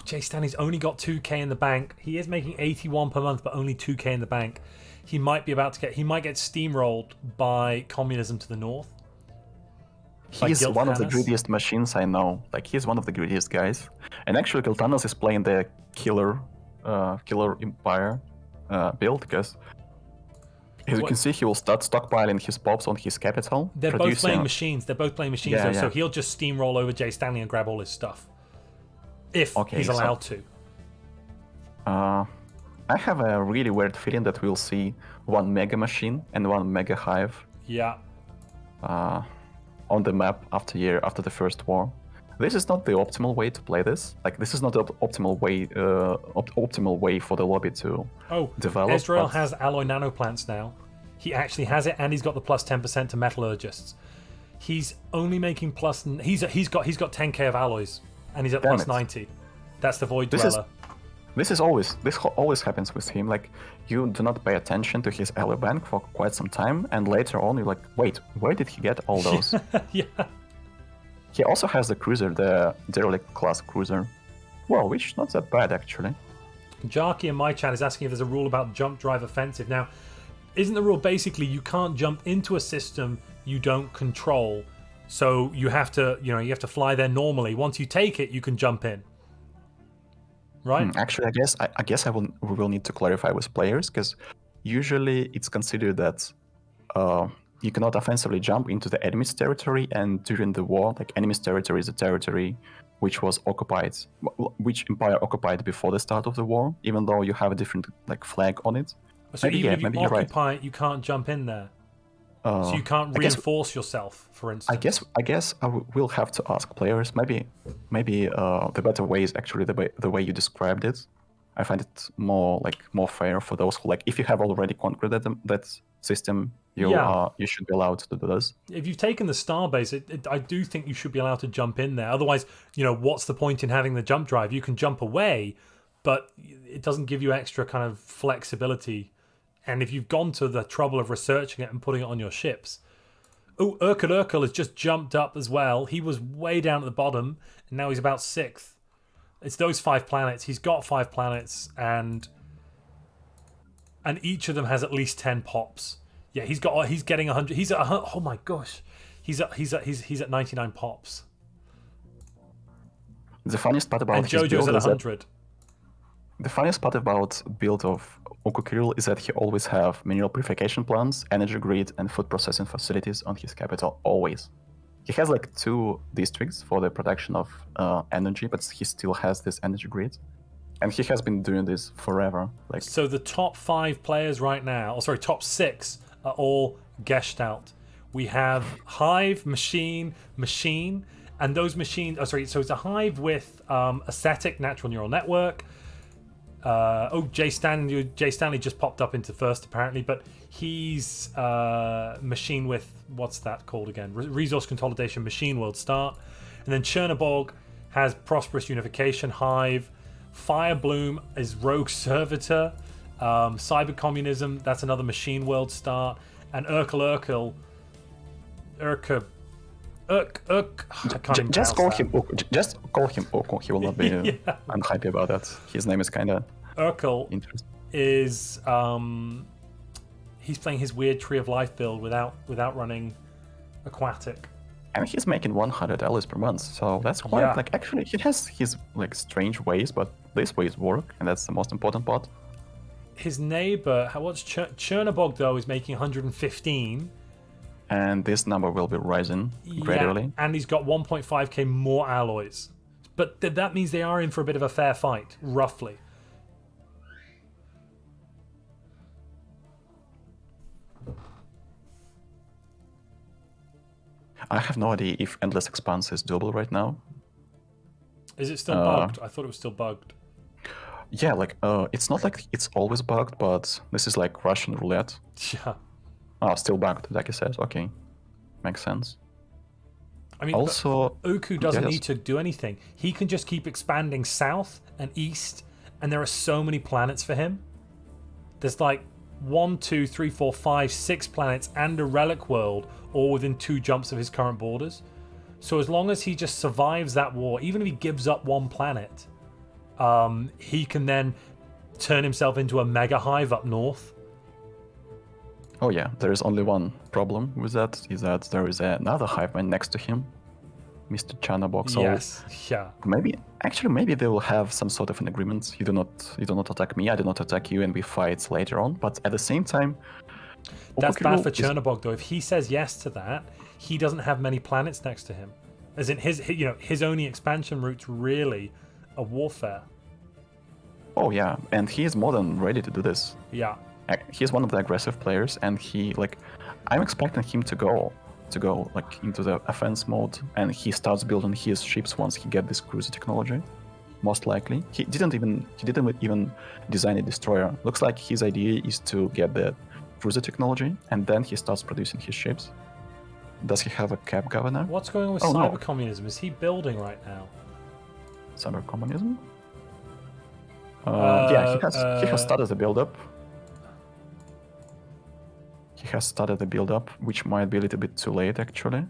Jay Stanley's only got 2k in the bank. He is making 81 per month, but only 2k in the bank. He might get steamrolled by communism to the north. He's one of the greediest machines I know. He's one of the greediest guys. And actually, Giltanos is playing the killer empire build, because as you can see, he will start stockpiling his pops on his capital. They're both playing machines. Yeah. So he'll just steamroll over Jay Stanley and grab all his stuff. If he's allowed to. I have a really weird feeling that we'll see 1 mega machine and 1 mega hive. Yeah. On the map after the first war. This is not the optimal way to play this. This is not the optimal way for the lobby to develop. Israel has alloy nanoplants now. He actually has it, and he's got the plus 10% to metallurgists. He's only making plus. He's got 10k of alloys, and he's at plus 90. That's the Void Dweller. This always happens with him. You do not pay attention to his alloy bank for quite some time, and later on you're like, wait, where did he get all those? Yeah. He also has the cruiser, the derelict class cruiser. Well, which is not that bad actually. Jarky in my chat is asking if there's a rule about jump drive offensive. Now, isn't the rule basically you can't jump into a system you don't control? So you have to fly there normally. Once you take it, you can jump in. Right? Actually, I guess we will need to clarify with players, because usually it's considered that you cannot offensively jump into the enemy's territory, and during the war, enemy's territory is a territory which was occupied, which empire occupied before the start of the war, even though you have a different flag on it. So maybe, even yeah, if you maybe you're right. occupy it, you can't jump in there. So you can't reinforce yourself, for instance. I guess will have to ask players. Maybe the better way is actually the way you described it. I find it more fair for those who if you have already conquered that system, you should be allowed to do this. If you've taken the starbase, I do think you should be allowed to jump in there. Otherwise, what's the point in having the jump drive? You can jump away, but it doesn't give you extra kind of flexibility. And if you've gone to the trouble of researching it and putting it on your ships. Oh, Urkel has just jumped up as well. He was way down at the bottom, and now he's about 6th. It's those 5 planets. He's got 5 planets, and each of them has at least 10 pops. Yeah, he's getting 100. He's at oh my gosh, he's at 99 pops. The funniest part about and JoJo's at 100. The funniest part about build of Ukukiril is that he always have mineral purification plants, energy grid, and food processing facilities on his capital. Always. He has 2 districts for the production of energy, but he still has this energy grid, and he has been doing this forever. So the top 5 players right now, top 6, are all Gestalt. We have Hive, Machine, and those machines. So it's a Hive with Ascetic Natural Neural Network. Jay Stanley just popped up into first apparently, but he's machine with what's that called again? Resource Consolidation Machine World Start, and then Chernobog has Prosperous Unification Hive. Firebloom is Rogue Servitor. Cyber Communism, that's another Machine World Start, and Urkel. Just call him Urkel. He will not be unhappy about that. His name is kind of Urkel. Is he's playing his weird Tree of Life build without running Aquatic. And he's making 100 allies per month, so that's quite actually he has his strange ways, but these ways work, and that's the most important part. His neighbor, what's Chernobog though, is making 115. And this number will be rising gradually. And he's got 1.5k more alloys. But that means they are in for a bit of a fair fight, roughly. I have no idea if Endless Expanse is doable right now. Is it still bugged? I thought it was still bugged. Yeah, it's not like it's always bugged, but this is like Russian roulette. Yeah. Oh, still bugged, like I said. Okay, makes sense. I mean, also, Uku doesn't need to do anything. He can just keep expanding south and east, and there are so many planets for him. There's 1, 2, 3, 4, 5, 6 planets and a relic world, all within 2 jumps of his current borders. So as long as he just survives that war, even if he gives up 1 planet, he can then turn himself into a mega hive up north. Oh yeah, there is only one problem with that, is that there is another hive man next to him, Mr. Chernobog. So yes, yeah. Maybe they will have some sort of an agreement. You do not attack me, I do not attack you, and we fight later on. But at the same time, that's bad for Chernobog though. If he says yes to that, he doesn't have many planets next to him. As in his only expansion route's really a warfare. Oh yeah, and he is more than ready to do this. Yeah. He's one of the aggressive players, and I'm expecting him to go into the offense mode, and he starts building his ships once he get this cruiser technology. Most likely, he didn't even design a destroyer. Looks like his idea is to get the cruiser technology, and then he starts producing his ships. Does he have a cap governor? What's going on with cyber communism? Is he building right now? Cyber communism? Yeah, he has started the build-up. He has started the build-up, which might be a little bit too late, actually.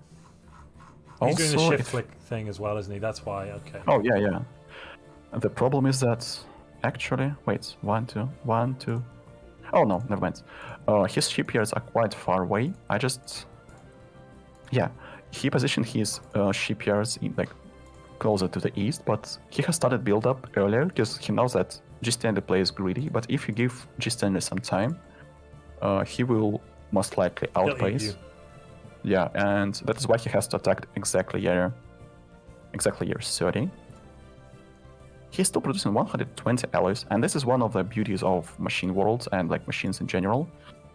He's doing the shift flick thing as well, isn't he? That's why, okay. Oh, yeah. The problem is that, actually, wait, 1, 2. Oh, no, never mind. His shipyards are quite far away. He positioned his shipyards in, closer to the east, but he has started build-up earlier because he knows that G. Stanley plays greedy, but if you give G. Stanley some time, he will most likely outpace. Yeah, and that is why he has to attack exactly year 30. he's still producing 120 alloys, and this is one of the beauties of machine worlds and like machines in general.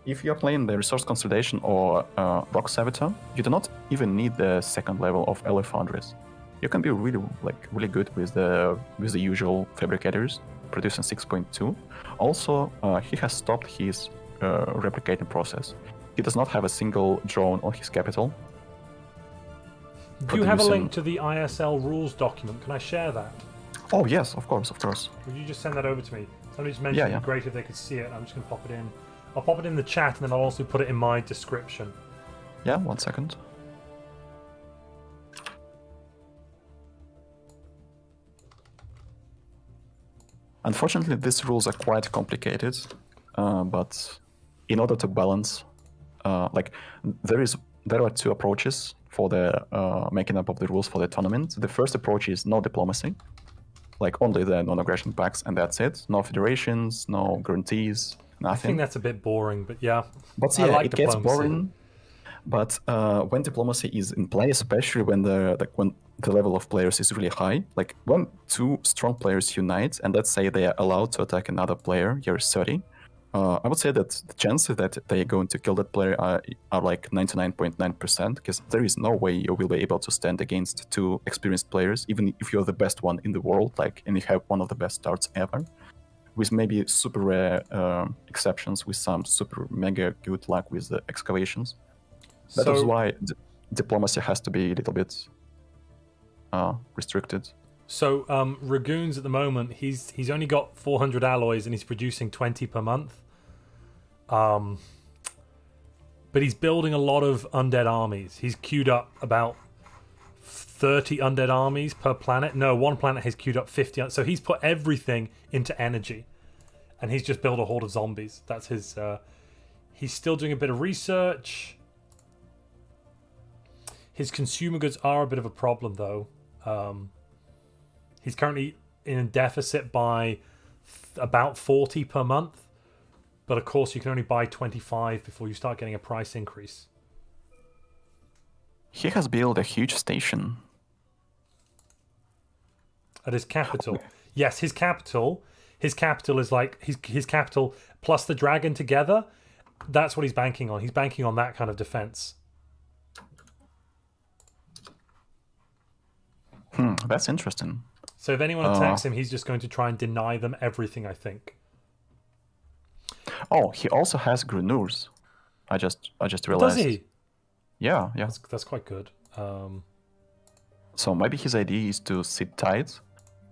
If you're playing the Resource Consolidation or Rock Servitor, you do not even need the second level of alloy foundries. You can be really good with the usual fabricators, producing 6.2. Also, he has stopped his replicating process. He does not have a single drone on his capital. Do you have a link to the ISL rules document? Can I share that? Oh yes, of course. Would you just send that over to me? Somebody just mentioned it'd be great if they could see it. I'm just going to pop it in. I'll pop it in the chat, and then I'll also put it in my description. Yeah, 1 second. Unfortunately, these rules are quite complicated, but in order to balance, there are two approaches for the making up of the rules for the tournament. The first approach is no diplomacy, like only the non-aggression pacts, and that's it. No federations, no guarantees, nothing. I think that's a bit boring, but yeah. But yeah, it gets boring. But when diplomacy is in play, especially when the level of players is really high, like when two strong players unite, and let's say they are allowed to attack another player, year 30, I would say that the chances that they are going to kill that player are like 99.9%, because there is no way you will be able to stand against two experienced players, even if you're the best one in the world, and you have one of the best starts ever, with maybe super rare exceptions, with some super mega good luck with the excavations. That is why diplomacy has to be a little bit restricted. So Ragoons at the moment, he's only got 400 alloys and he's producing 20 per month. But he's building a lot of undead armies. He's queued up about 30 undead armies per planet. No, one planet has queued up 50. So he's put everything into energy. And he's just built a horde of zombies. That's his... he's still doing a bit of research. His consumer goods are a bit of a problem, though. He's currently in a deficit by about 40 per month. But of course, you can only buy 25 before you start getting a price increase. He has built a huge station. At his capital. Okay. Yes, his capital is like his capital plus the dragon together. That's what he's banking on. He's banking on that kind of defense. That's interesting. So if anyone attacks him, he's just going to try and deny them everything, I think. Oh, he also has Grenures. I just realized. Does he? Yeah. That's quite good. So maybe his idea is to sit tight,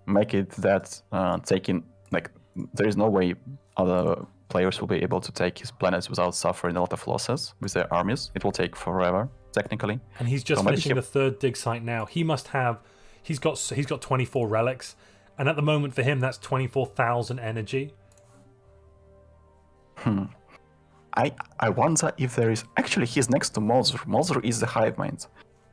make it that there is no way other players will be able to take his planets without suffering a lot of losses with their armies. It will take forever, technically. And he's just finishing the third dig site now. He must have. He's got 24 relics, and at the moment for him that's 24,000 energy. I wonder if there is... Actually, he's next to Molzer. Molzer is the hive mind.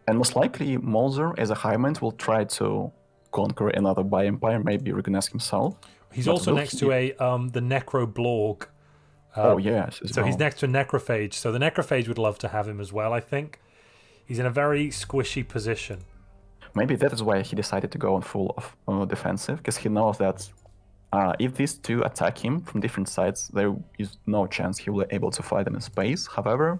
And most likely, Molzer, as a hive mind, will try to conquer another bi-empire, maybe recognize himself. He's also next to the Necroblorg. Yes. So he's next to a Necrophage. So the Necrophage would love to have him as well, I think. He's in a very squishy position. Maybe that is why he decided to go on full defensive, because he knows that if these two attack him from different sides, there is no chance he will be able to fight them in space. However,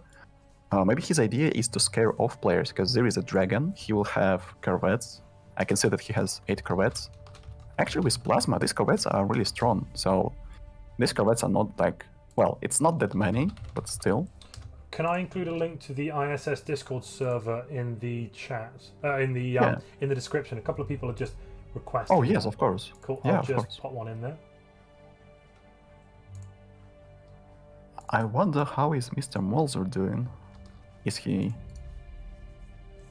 maybe his idea is to scare off players, because there is a dragon, he will have corvettes. I can see that he has 8 corvettes. Actually, with Plasma, these corvettes are really strong, so these corvettes are not it's not that many, but still. Can I include a link to the ISS Discord server in the chat, in the description? A couple of people have just requested. Oh yes, of course. Cool. Yeah, I'll just put one in there. I wonder how is Mr. Molzer doing? Is he?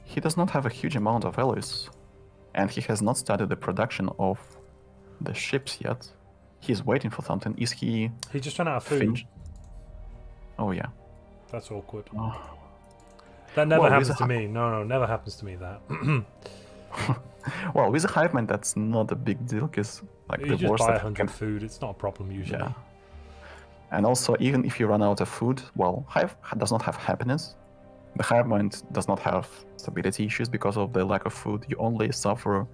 He does not have a huge amount of alloys, and he has not started the production of the ships yet. He's waiting for something. Is he? He's just run out of food. Oh yeah. That's awkward. That never happens to me. No, never happens to me that. Well, with a hive mind, that's not a big deal, because you just buy 100 food. It's not a problem usually. Yeah. And also, even if you run out of food, hive does not have happiness. The hive mind does not have stability issues because of the lack of food. You only suffer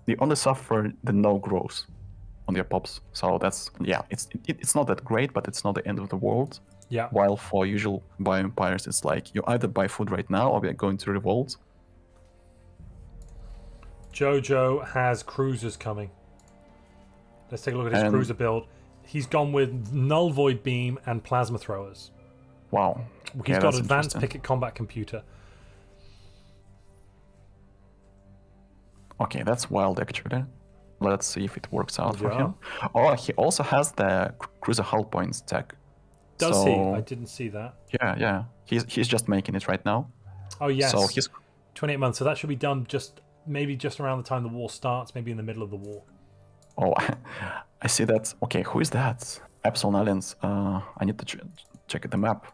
you only suffer the no growth on your pops. So that's, yeah, it's not that great, but it's not the end of the world. Yeah. While for usual bioempires, it's like you either buy food right now or we are going to revolt. Jojo has cruisers coming. Let's take a look at his cruiser build. He's gone with Null Void Beam and Plasma Throwers. Wow. He's got Advanced Picket Combat Computer. Okay, that's wild actually. Let's see if it works out for him. Oh, he also has the cruiser hull points tech. Does he? I didn't see that. Yeah. He's just making it right now. Oh yes. So he's 28 months. So that should be done maybe just around the time the war starts, maybe in the middle of the war. Oh, I see that. Okay, who is that? Epsilon Aliens. I need to check the map.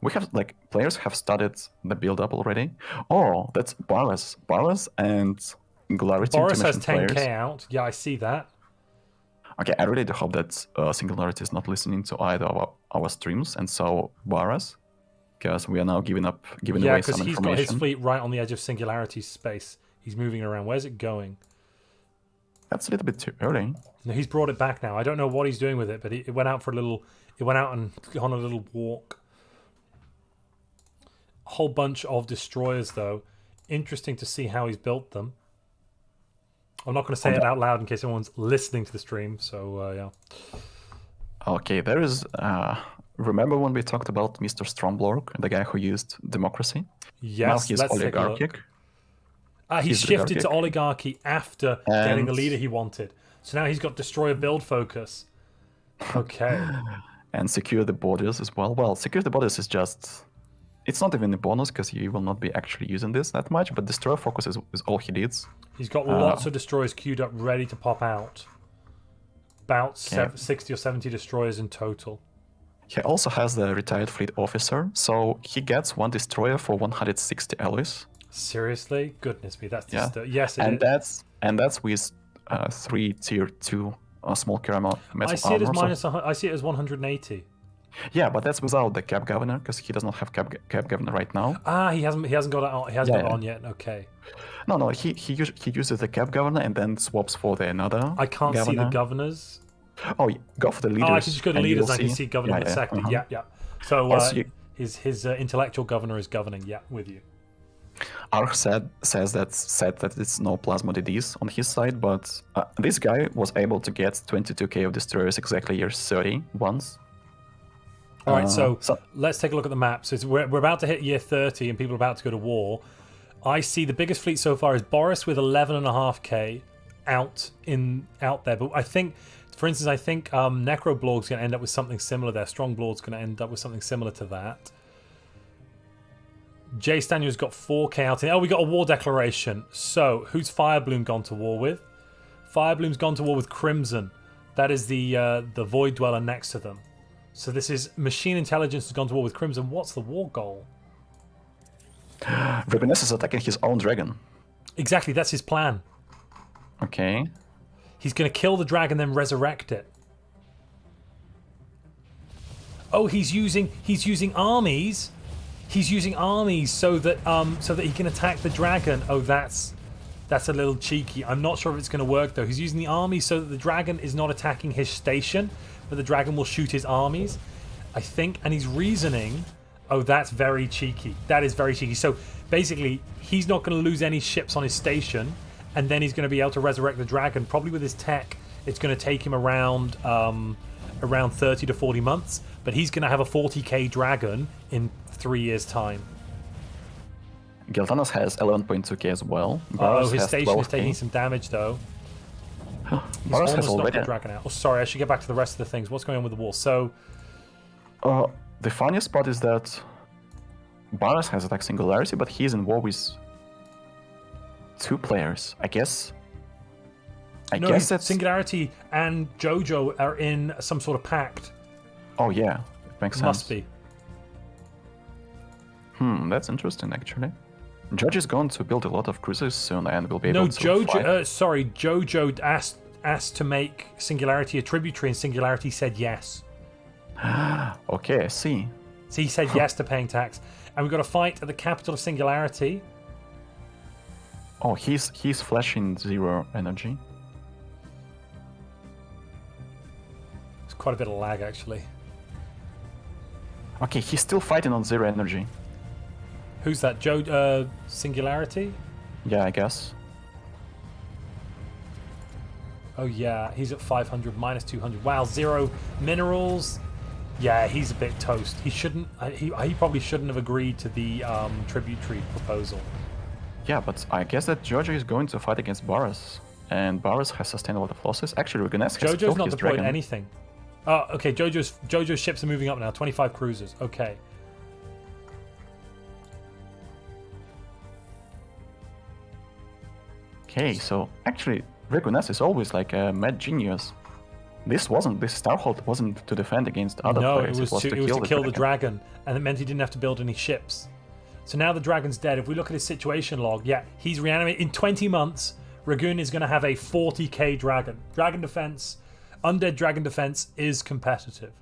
We have, like, players have started the build-up already. Oh, that's Boris. Boris and Singularity. Boris has 10k out. Yeah, I see that. Okay, I really do hope that Singularity is not listening to either of our streams, and so Boris, because we are now giving away some information. Yeah, because he's got his fleet right on the edge of Singularity's space. He's moving around. Where's it going? That's a little bit too early. No, he's brought it back now. I don't know what he's doing with it, but it went out for a little. It went out and on a little walk. A whole bunch of destroyers, though. Interesting to see how he's built them. I'm not going to say it out loud in case anyone's listening to the stream. So yeah. Okay, there is. Remember when we talked about Mr. Stromblorg, the guy who used democracy? Yes. Now he's let's oligarchic. take a look. He shifted to oligarchy after getting the leader he wanted. So now he's got destroyer build focus. Okay. And secure the borders as well. Well, secure the borders is just... It's not even a bonus because you will not be actually using this that much, but destroyer focus is all he needs. He's got lots of destroyers queued up ready to pop out. About 60 or 70 destroyers in total. He also has the retired fleet officer, so he gets one destroyer for 160 alloys. Seriously? Goodness me, that's just yes, it is. That's with 3 tier 2 small metal I see it as armor. I see it as 180. Yeah, but that's without the cap governor because he does not have cap governor right now. He hasn't got it on. He hasn't got it on yet. Okay. No, he uses the cap governor and then swaps for the another. I can't see the governors. Oh, go for the leaders. Oh, I can just go to leaders. I can see governor in a second. Yeah. So his intellectual governor is governing. Yeah, with you. Arch says that it's no plasma DDs on his side, but this guy was able to get 22k of destroyers exactly year 30 once. All right, so let's take a look at the map. So we're about to hit year 30 and people are about to go to war. I see the biggest fleet so far is Boris with 11.5k out there. But I think, for instance, Necroblorg's going to end up with something similar there. Strongblood's going to end up with something similar to that. Jay Stanyer's got 4k out. Oh, we got a war declaration. So who's Firebloom gone to war with? Firebloom's gone to war with Crimson. That is the Void Dweller next to them. So this is Machine Intelligence has gone to war with Crimson. What's the war goal? Rubinus is attacking his own dragon. Exactly, that's his plan. Okay. He's going to kill the dragon, then resurrect it. Oh, he's using armies. He's using armies so that he can attack the dragon. Oh, that's a little cheeky. I'm not sure if it's going to work though. He's using the army so that the dragon is not attacking his station, but the dragon will shoot his armies, I think. And he's reasoning, oh, that's very cheeky. That is very cheeky. So basically, he's not going to lose any ships on his station, and then he's going to be able to resurrect the dragon. Probably with his tech, it's going to take him around 30 to 40 months, but he's going to have a 40k dragon in 3 years' time. Giltanos has 11.2k as well. His station is taking some damage though. He's almost knocked the dragon out. Oh, sorry, I should get back to the rest of the things. What's going on with the war? So, the funniest part is that Baras has attack Singularity, but he's in war with 2 players. I guess that's Singularity and Jojo are in some sort of pact. Oh yeah, it makes sense. Must be. That's interesting actually. Jojo is going to build a lot of cruisers soon and will be able to Jojo asked to make Singularity a tributary, and Singularity said yes. Okay, I see. So he said yes to paying tax. And we've got a fight at the capital of Singularity. Oh, he's flashing 0 energy. It's quite a bit of lag, actually. Okay, he's still fighting on 0 energy. Who's that? Singularity? Yeah, I guess. Oh yeah, he's at 500, minus 200. Wow, 0 minerals. Yeah, he's a bit toast. He shouldn't. He probably shouldn't have agreed to the tributary proposal. Yeah, but I guess that Jojo is going to fight against Boris, and Boris has sustained a lot of losses. Actually, Ruganes has Jojo's killed not his deployed dragon. anything. Oh, okay. Jojo's ships are moving up now. 25 cruisers. Okay. Okay, so actually, Ruganes is always like a mad genius. This Starhold wasn't to defend against other No, players. it was to kill the dragon, and it meant he didn't have to build any ships. So now the dragon's dead. If we look at his situation log, yeah, he's reanimated. In 20 months, Ragoon is going to have a 40k dragon. Dragon defense, undead dragon defense is competitive.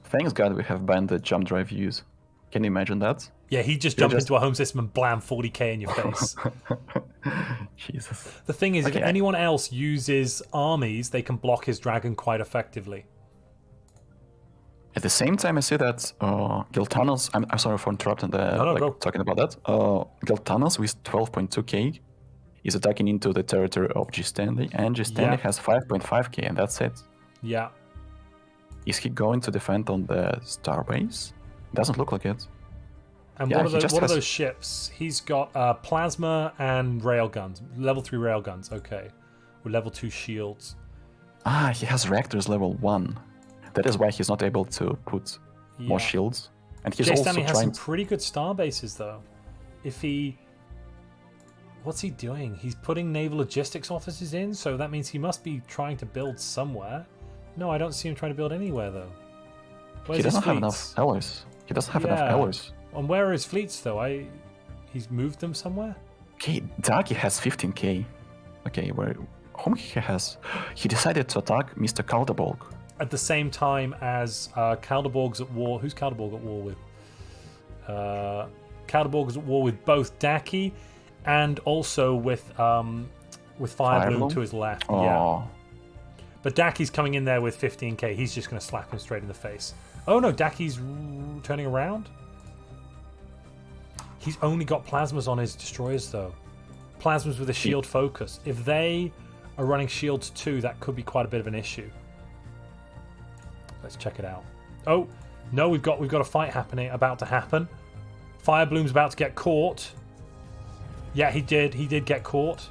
Thanks God we have banned the jump drive use. Can you imagine that? Yeah, he'd just jump into a home system and blam 40k in your face. Jesus. The thing is, if anyone else uses armies, they can block his dragon quite effectively. At the same time, I see that Giltanos. I'm sorry for interrupting talking about that. Giltanos with 12.2k is attacking into the territory of G Stanley, and G Stanley has 5.5k, and that's it. Yeah. Is he going to defend on the Starbase? Doesn't look like it. And what are those ships? He's got plasma and railguns. Level 3 railguns, okay. With level 2 shields. Ah, he has reactors level 1. That is why he's not able to put more shields. And he's also Stanley trying... has some pretty good star bases, though. If he... What's he doing? He's putting naval logistics offices in, so that means he must be trying to build somewhere. No, I don't see him trying to build anywhere, though. Where's he doesn't his have enough alloys. He doesn't have enough alloys. And where are his fleets, though? He's moved them somewhere? Okay, Daki has 15k. Okay, whom he has? He decided to attack Mr. Kaldabolg. At the same time as Kaldaborg's at war. Who's Kaldaborg at war with? Kaldaborg is at war with both Daki and also with Firebloom to his left. Oh. Yeah. But Daki's coming in there with 15k. He's just going to slap him straight in the face. Oh no, Daki's turning around. He's only got plasmas on his destroyers, though. Plasmas with a shield focus. If they are running shields too, that could be quite a bit of an issue. Let's check it out. Oh no, we've got a fight about to happen. Firebloom's about to get caught. Yeah, he did get caught.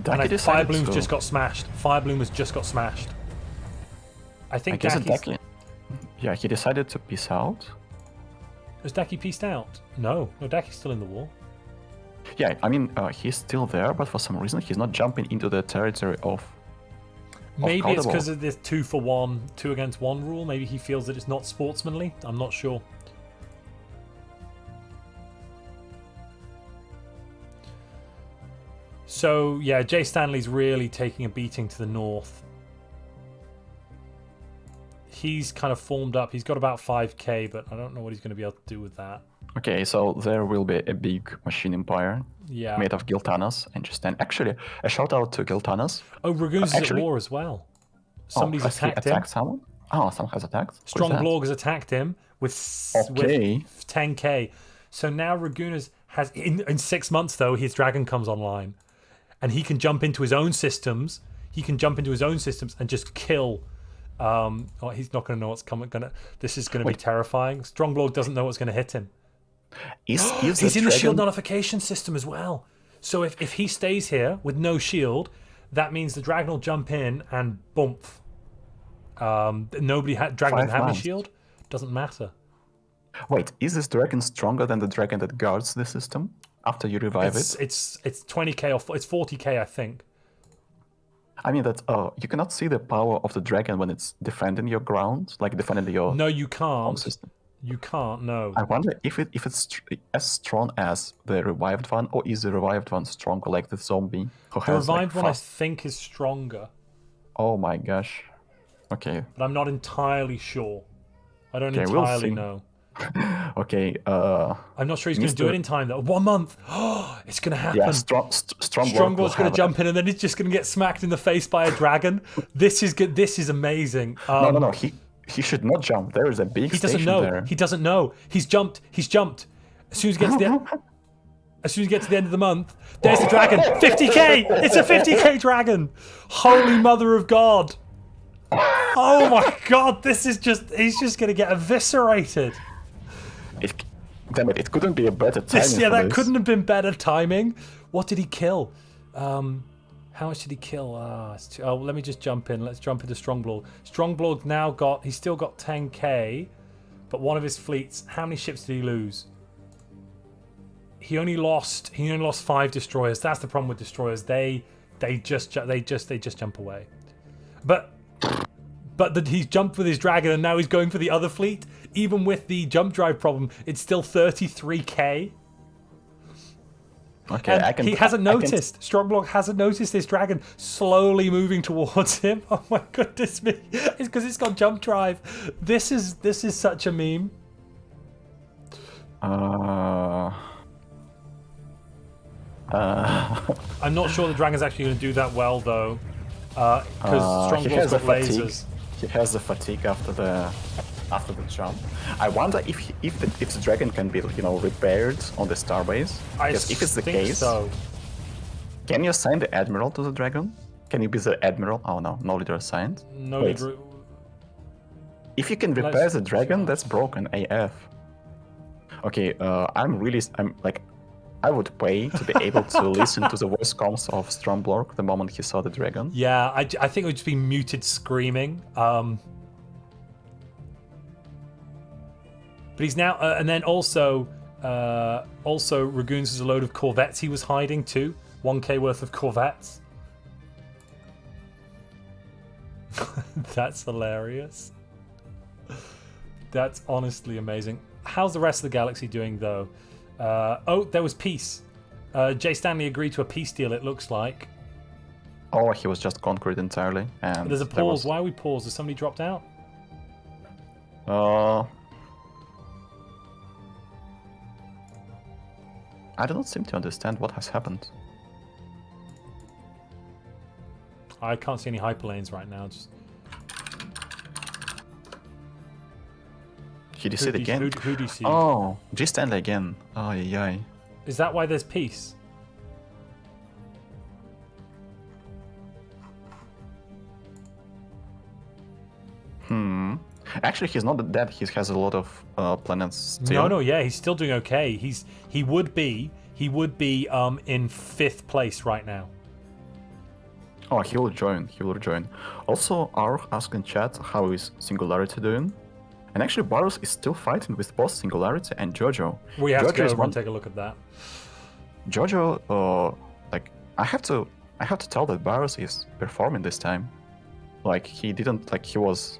Firebloom's just got smashed. Firebloom has just got smashed. I think Daki's... Yeah, he decided to peace out. Has Daki peaced out? No, Daki's still in the war. Yeah, I mean, he's still there, but for some reason he's not jumping into the territory of Maybe it's because of this 2-for-1, 2 against 1 rule. Maybe he feels that it's not sportsmanly. I'm not sure. So, yeah, Jay Stanley's really taking a beating to the north. He's kind of formed up. He's got about 5k, but I don't know what he's going to be able to do with that. Okay, so there will be a big machine empire made of Giltanas and just actually a shout out to Giltanas. Oh, Ragoon's at war as well. Somebody's attacked him. Someone? Oh, someone has attacked. Strongblog has attacked him with 10k. So now Ragoon has in 6 months though his dragon comes online, and he can jump into his own systems. He can jump into his own systems and just kill. He's not going to know what's coming. This is going to be terrifying. Strongblog doesn't know what's going to hit him. He's in the shield nullification system as well. So if he stays here with no shield, that means the dragon will jump in and bump. Dragon doesn't have any shield. Doesn't matter. Wait, is this dragon stronger than the dragon that guards the system after you revive it? It's 20k or it's 40k, I think. I mean that you cannot see the power of the dragon when it's defending your ground, like defending your No, you can't. System. You can't. No. I wonder if it's as strong as the revived one, or is the revived one stronger, like the zombie who the has revived one, I think, is stronger. Oh my gosh. Okay. But I'm not entirely sure. I don't Okay, we'll entirely see. know. Okay. I'm not sure he's going to do it in time though. 1 month. Oh, it's going to happen. Yeah, Strongblock Strongblock's going to jump in, and then he's just going to get smacked in the face by a dragon. This is good. This is amazing. No. He should not jump. There is a big He doesn't station know. there. He doesn't know. He's jumped. He's jumped. As soon as he gets to the as soon as he gets to the end of the month, there's the dragon. 50k. It's a 50k dragon. Holy Mother of God. Oh my God. This is just. He's just going to get eviscerated. Damn it! It couldn't be a better timing. That couldn't have been better timing. What did he kill? How much did he kill? Let me just jump in. Let's jump into Strongblock. Strongblock now got. He's still got 10k, but one of his fleets. How many ships did he lose? He only lost 5 destroyers. That's the problem with destroyers. They just jump away. But he's jumped with his dragon, and now he's going for the other fleet. Even with the jump drive problem, it's still 33k. Okay, and he hasn't noticed. Strongblock hasn't noticed this dragon slowly moving towards him. Oh my goodness me! It's because it's got jump drive. This is such a meme. I'm not sure the dragon's actually going to do that well though, because Strongblock's got lasers. He has the fatigue after the jump. I wonder if the dragon can be repaired on the starbase. Because if it's the case, so. Can you assign the admiral to the dragon? Can you be the admiral? Oh no leader assigned. No Wait. leader. If you can repair the dragon, that's broken AF. Okay, I would pay to be able to listen to the voice comms of Strongblock the moment he saw the dragon. Yeah, I think it would just be muted screaming. But he's now, and then also Ragoons has a load of corvettes he was hiding too. 1k worth of corvettes. That's hilarious. That's honestly amazing. How's the rest of the galaxy doing though? There was peace. Jay Stanley agreed to a peace deal, it looks like. Oh, he was just conquered entirely. And there's a pause. Why are we paused? Has somebody dropped out? I do not seem to understand what has happened. I can't see any hyperlanes right now. Just... He did it again? Who do you see? Oh, G Stanley again. Oh, yeah. Is that why there's peace? Actually, he's not dead. He has a lot of planets still. No, yeah, he's still doing okay. He would be in 5th place right now. Oh, he will join. Also, Arch asked in chat how is Singularity doing. And actually, Barus is still fighting with both Singularity and Jojo. We have to go over and take a look at that. Jojo, I have to tell that Barus is performing this time. He was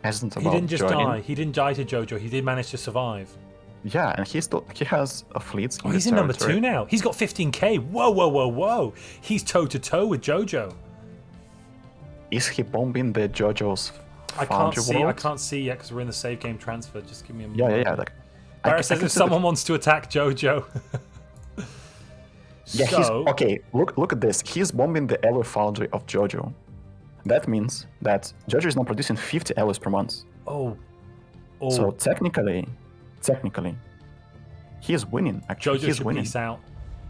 hesitant about He didn't just joining. die. He didn't die to Jojo. He did manage to survive. Yeah, and he has a fleet. He's in number 2 now. He's got 15k. Whoa. He's toe-to-toe with Jojo. Is he bombing the Jojo's I world? can't see yet because we're in the save game transfer. Just give me a moment. Yeah. Barrett says if someone wants to attack Jojo. Yeah, okay, look at this. He's bombing the alloy foundry of Jojo. That means that Jojo is now producing 50 alloys per month. Oh. So technically, he is winning. Actually, Jojo should piece out.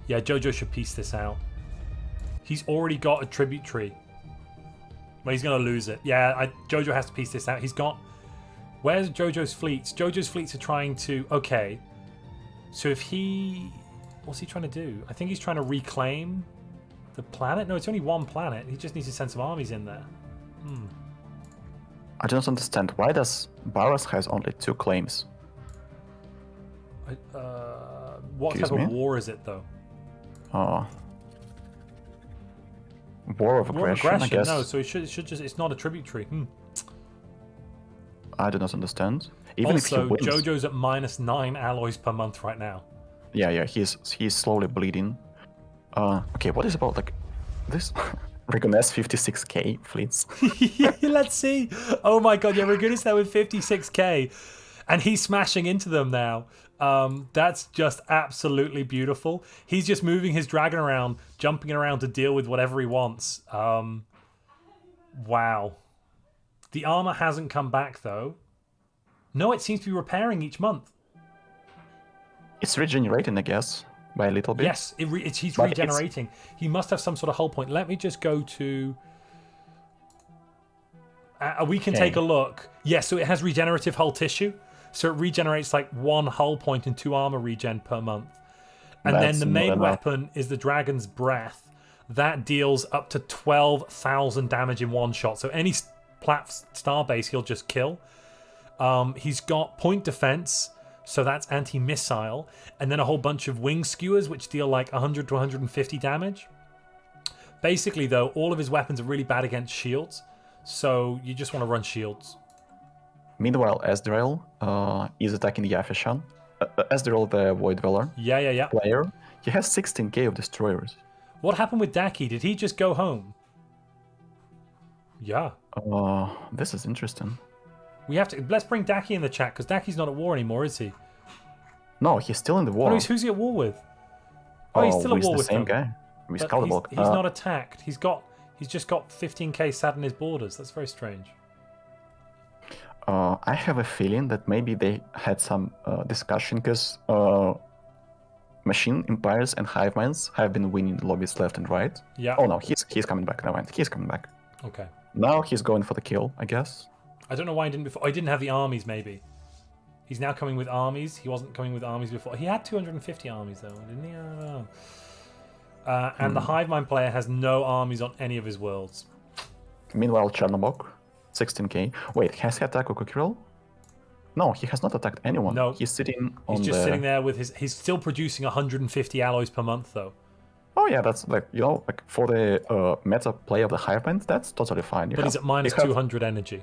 Yeah, Jojo should piece this out. He's already got a tributary. Well, he's going to lose it. Yeah, Jojo has to piece this out. He's got... Where's Jojo's fleets? Jojo's fleets are trying to... Okay. So if he... What's he trying to do? I think he's trying to reclaim the planet. No, it's only one planet. He just needs to send some armies in there. I don't understand. Why does Barras has only 2 claims? What type of war is it, though? War of aggression, I guess. No, so it should just... It's not a tributary. I do not understand. Even also, if he wins... Jojo's at -9 alloys per month right now. Yeah, he's slowly bleeding. Okay, what is about, this? Ragunes 56k fleets. Yeah, let's see. Oh my god, yeah, Ragunis there with 56k. And he's smashing into them now. That's just absolutely beautiful. He's just moving his dragon around, jumping around to deal with whatever he wants. Wow. The armor hasn't come back, though. No, it seems to be repairing each month. It's regenerating, I guess, by a little bit. Yes, he's But regenerating. He must have some sort of hull point. Let me just go to... we can take a look. Yes, so it has regenerative hull tissue. So it regenerates like 1 hull point and 2 armor regen per month. And then the main weapon is the Dragon's Breath. That deals up to 12,000 damage in one shot. So any star base he'll just kill. He's got point defense, so that's anti-missile. And then a whole bunch of wing skewers, which deal like 100 to 150 damage. Basically, though, all of his weapons are really bad against shields. So you just want to run shields. Meanwhile, Ezreal is attacking Yafishan. Ezreal, the Void Dweller player, he has 16k of destroyers. What happened with Daki? Did he just go home? Yeah. This is interesting. We have to. Let's bring Daki in the chat, because Daki's not at war anymore, is he? No, he's still in the war. Oh, who's he at war with? Oh, he's still at war with the same him. guy. With He's not attacked. He's just got 15k sat in his borders. That's very strange. I have a feeling that maybe they had some discussion, because Machine Empires and Hive Minds have been winning lobbies left and right. Yeah. Oh no, he's coming back. Never mind. He's coming back. Okay. Now he's going for the kill, I guess. I don't know why he didn't before. Oh, he didn't have the armies, maybe. He's now coming with armies. He wasn't coming with armies before. He had 250 armies, though, didn't he? I don't know. And the Hive Mind player has no armies on any of his worlds. Meanwhile, Chernobog, 16k. Wait, has he attacked Okukiril? No, he has not attacked anyone. No. He's sitting on He's just sitting there with his... He's still producing 150 alloys per month, though. Oh yeah, that's like, you know, like for the meta play of the Hive Mind, that's totally fine. But he's at minus 200 energy.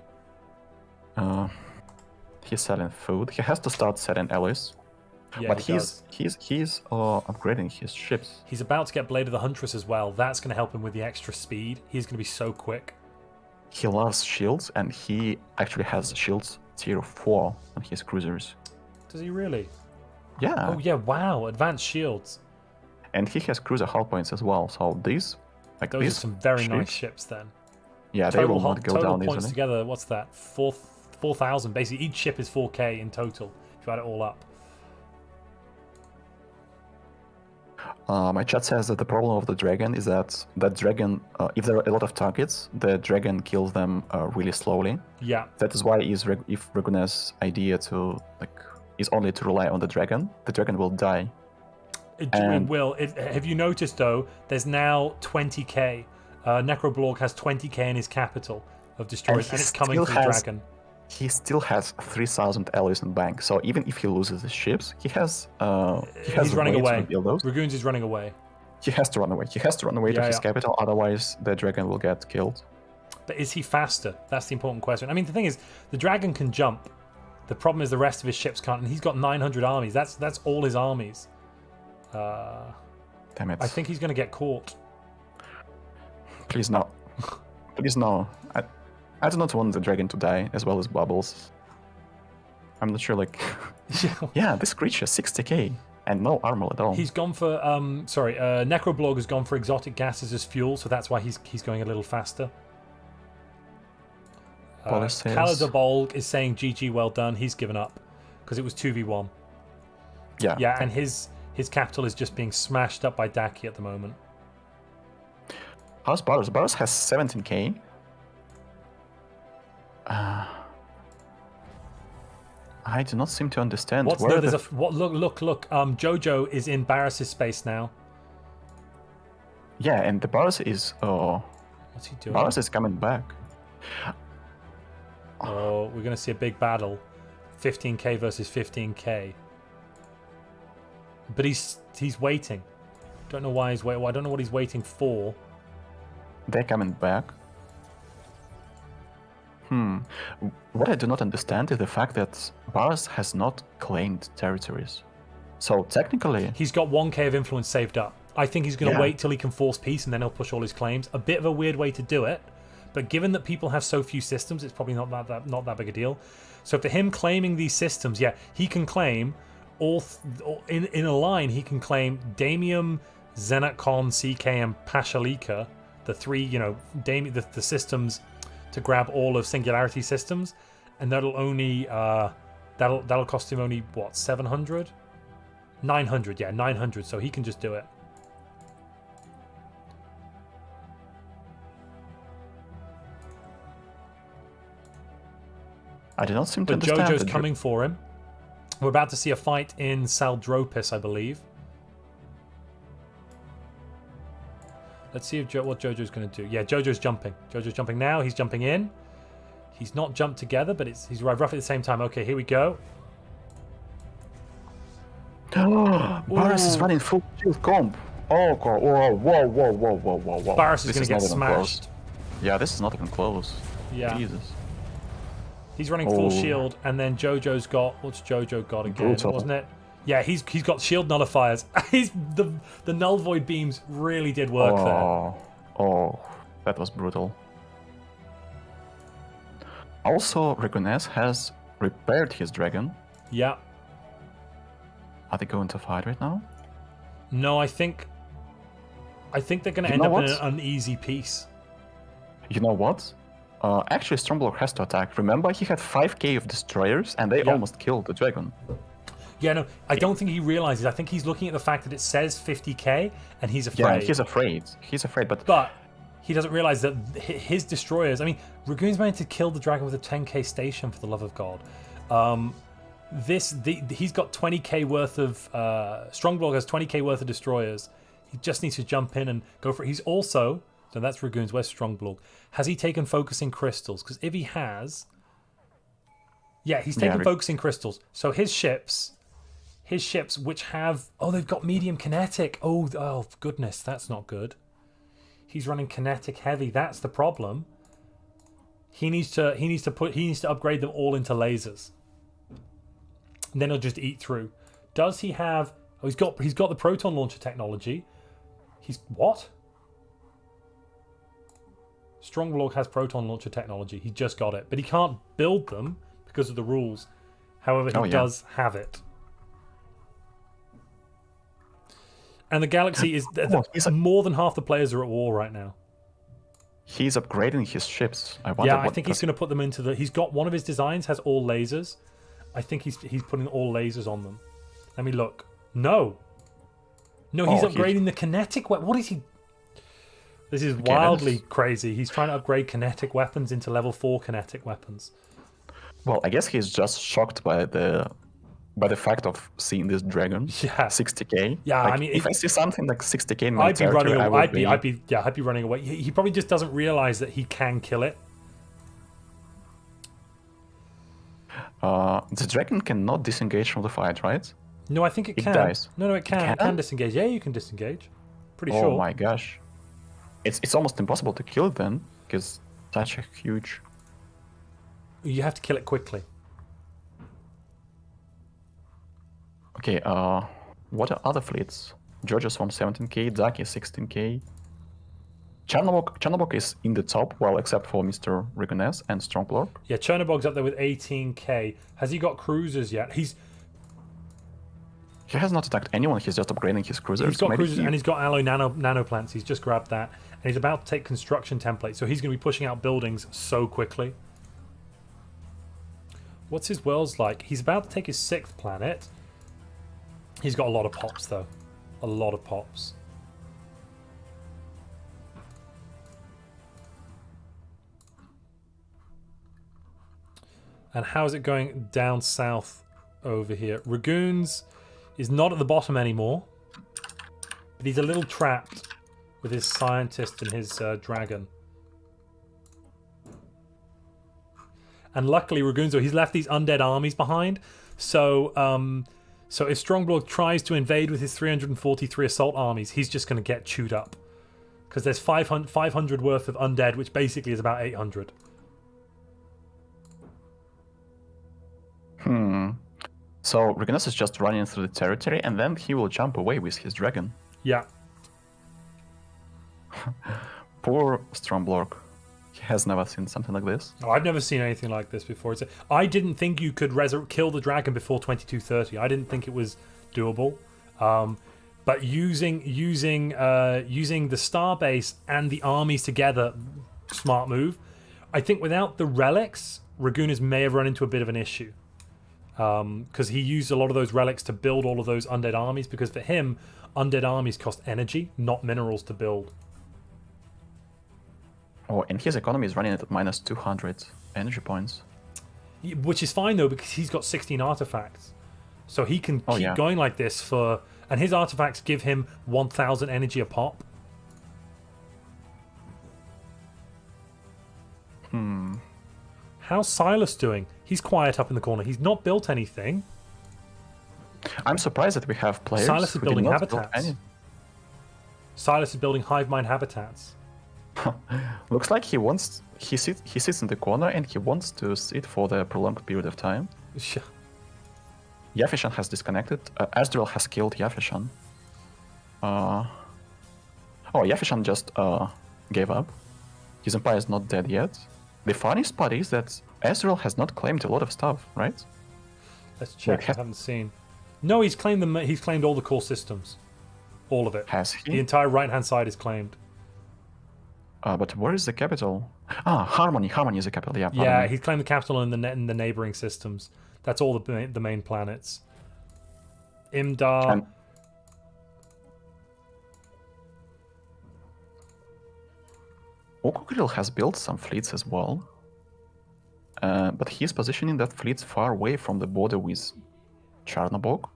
He's selling food. He has to start selling alloys. Yeah, but he's upgrading his ships. He's about to get Blade of the Huntress as well. That's going to help him with the extra speed. He's going to be so quick. He loves shields, and he actually has shields tier 4 on his cruisers. Does he really? Yeah. Oh yeah, wow, advanced shields. And he has cruiser hull points as well. So these, like those are some very nice ships then. Yeah, they will not go down points easily. Together, what's that? 4,000. Basically, each ship is 4k in total. If you add it all up. My chat says that the problem of the dragon is that dragon, if there are a lot of targets, the dragon kills them really slowly. Yeah. That is why if Ragune's idea is only to rely on the dragon will die. It will. Have you noticed though? There's now 20k. Necroblorg has 20k in his capital of destroyers, and it's coming from the dragon. He still has 3,000 alloys in bank, so even if he loses his ships, he's running away. Ragunes is running away. He has to run away. He has to run away to his capital, otherwise the dragon will get killed. But is he faster? That's the important question. I mean, the thing is, the dragon can jump. The problem is the rest of his ships can't, and he's got 900 armies. That's all his armies. Damn it. I think he's going to get caught. Please no. Please no. I do not want the dragon to die, as well as Bubbles. I'm not sure, like... yeah, this creature, 60k, and no armor at all. He's gone for... Necroblorg has gone for exotic gases as fuel, so that's why he's going a little faster. Kaladebolg is saying GG, well done. He's given up, because it was 2v1. Yeah. Yeah, and his capital is just being smashed up by Daki at the moment. How's Barros? Barros has 17k. I do not seem to understand. Look. Jojo is in Barris's space now. Yeah, and the Barros is. What's he doing? Barros is coming back. Oh, we're gonna see a big battle. 15k versus 15k. But he's waiting. Don't know why he's waiting. I don't know what he's waiting for. They're coming back. What I do not understand is the fact that Barros has not claimed territories. So technically... He's got 1k of influence saved up. I think he's going to wait till he can force peace and then he'll push all his claims. A bit of a weird way to do it, but given that people have so few systems, it's probably not that big a deal. So for him claiming these systems, yeah, he can claim in a line. He can claim Damium, Zenatcon, CK, and Pashalika, the three, the systems to grab all of Singularity systems, and that'll only that'll cost him only what, 700, 900, yeah, 900. So he can just do it. I do not seem to But understand. Jojo's coming for him. We're about to see a fight in Saldropis, I believe. Let's see what Jojo's going to do. Yeah, Jojo's jumping. Jojo's jumping now. He's jumping in. He's not jumped together, but he's arrived roughly at the same time. Okay, here we go. Barris is running full shield comp. Oh, God. Whoa. Barris is going to get smashed. Yeah, this is not even close. Yeah. Jesus. He's running full shield, and then Jojo's got... What's Jojo got again? Brutal. Wasn't it? Yeah, he's got shield nullifiers. The null void beams really did work there. Oh, that was brutal. Also, Reconnaissance has repaired his dragon. Yeah. Are they going to fight right now? No, I think they're going to end up in an uneasy piece. You know what? Actually, Stromblok has to attack. Remember, he had 5k of destroyers, and they almost killed the dragon. Yeah, no, I don't think he realizes. I think he's looking at the fact that it says 50k, and he's afraid. Yeah, he's afraid. He's afraid, but he doesn't realize that his destroyers... I mean, Ragoon's managed to kill the dragon with a 10k station, for the love of God. He's got 20k worth of... Stromblok has 20k worth of destroyers. He just needs to jump in and go for it. He's also... So that's Ragoon's. Where's Stromblok? Has he taken focusing crystals? Because if he has... Yeah, he's taken focusing crystals. So his ships, which have... Oh, they've got medium kinetic. Oh, goodness, that's not good. He's running kinetic heavy. That's the problem. He needs to upgrade them all into lasers. And then he'll just eat through. Does he have... Oh, he's got the proton launcher technology. What? Stromblok has proton launcher technology. He just got it. But he can't build them because of the rules. However, he does have it. And the Galaxy is... more than half the players are at war right now. He's upgrading his ships. I think he's going to put them into the... He's got one of his designs has all lasers. I think he's putting all lasers on them. Let me look. No, he's upgrading the kinetic weapon. What is he... This is wildly crazy. He's trying to upgrade kinetic weapons into level 4 kinetic weapons. Well, I guess he's just shocked by the fact of seeing this dragon. Yeah. 60k. Yeah, like, I mean, if I see something like 60k in my I'd be running away. I'd be running away. He probably just doesn't realize that he can kill it. The dragon cannot disengage from the fight, right? No, I think it can. Dies. No, it can. It can disengage. Yeah, you can disengage. Pretty sure. Oh my gosh. It's almost impossible to kill it then, because such a huge... You have to kill it quickly. Okay, what are other fleets? Georgia's from 17k, Daki 16k. Chernobog is in the top, well, except for Mr. Reconnaissance and Stromblok. Yeah, Chernobog's up there with 18k. Has he got cruisers yet? He has not attacked anyone, he's just upgrading his cruisers. He's got cruisers and he's got alloy nanoplants. He's just grabbed that. And he's about to take construction templates, so he's going to be pushing out buildings so quickly. What's his worlds like? He's about to take his 6th planet. He's got a lot of pops, though. A lot of pops. And how is it going down south over here? Ragoons is not at the bottom anymore. But he's a little trapped with his scientist and his dragon. And luckily, Ragoon's, he's left these undead armies behind. So if Stromblok tries to invade with his 343 assault armies, he's just going to get chewed up. Because there's 500 worth of undead, which basically is about 800. So Reconnaissance is just running through the territory, and then he will jump away with his dragon. Yeah. Poor Stromblork. He has never seen something like this. Oh, I've never seen anything like this before. I didn't think you could kill the dragon before 2230. I didn't think it was doable. But using the starbase and the armies together, smart move. I think without the relics, Ragunas may have run into a bit of an issue. Because he used a lot of those relics to build all of those undead armies, because for him, undead armies cost energy, not minerals to build. Oh, and his economy is running at minus 200 energy points. Which is fine, though, because he's got 16 artifacts. So he can keep going like this for... And his artifacts give him 1,000 energy a pop. How's Silas doing? He's quiet up in the corner. He's not built anything. I'm surprised that we have players Silas is who building did not build habitats. any. Silas is building hive mind habitats. Looks like he sits in the corner and he wants to sit for the prolonged period of time. Yafishan has disconnected. Asdrel has killed Yafishan. Yafishan just gave up. His empire is not dead yet. The funniest part is that Asdrel has not claimed a lot of stuff, right? Let's check. I haven't seen. No, he's claimed them. He's claimed all the core systems, all of it. Has he? The entire right-hand side is claimed. But where is the capital? Harmony. Harmony is the capital. Yeah. Yeah, Harmony. he's claimed the capital in the neighboring systems. That's all the main planets. Imdar. And Okukril has built some fleets as well, but he's positioning that fleets far away from the border with Charnobog.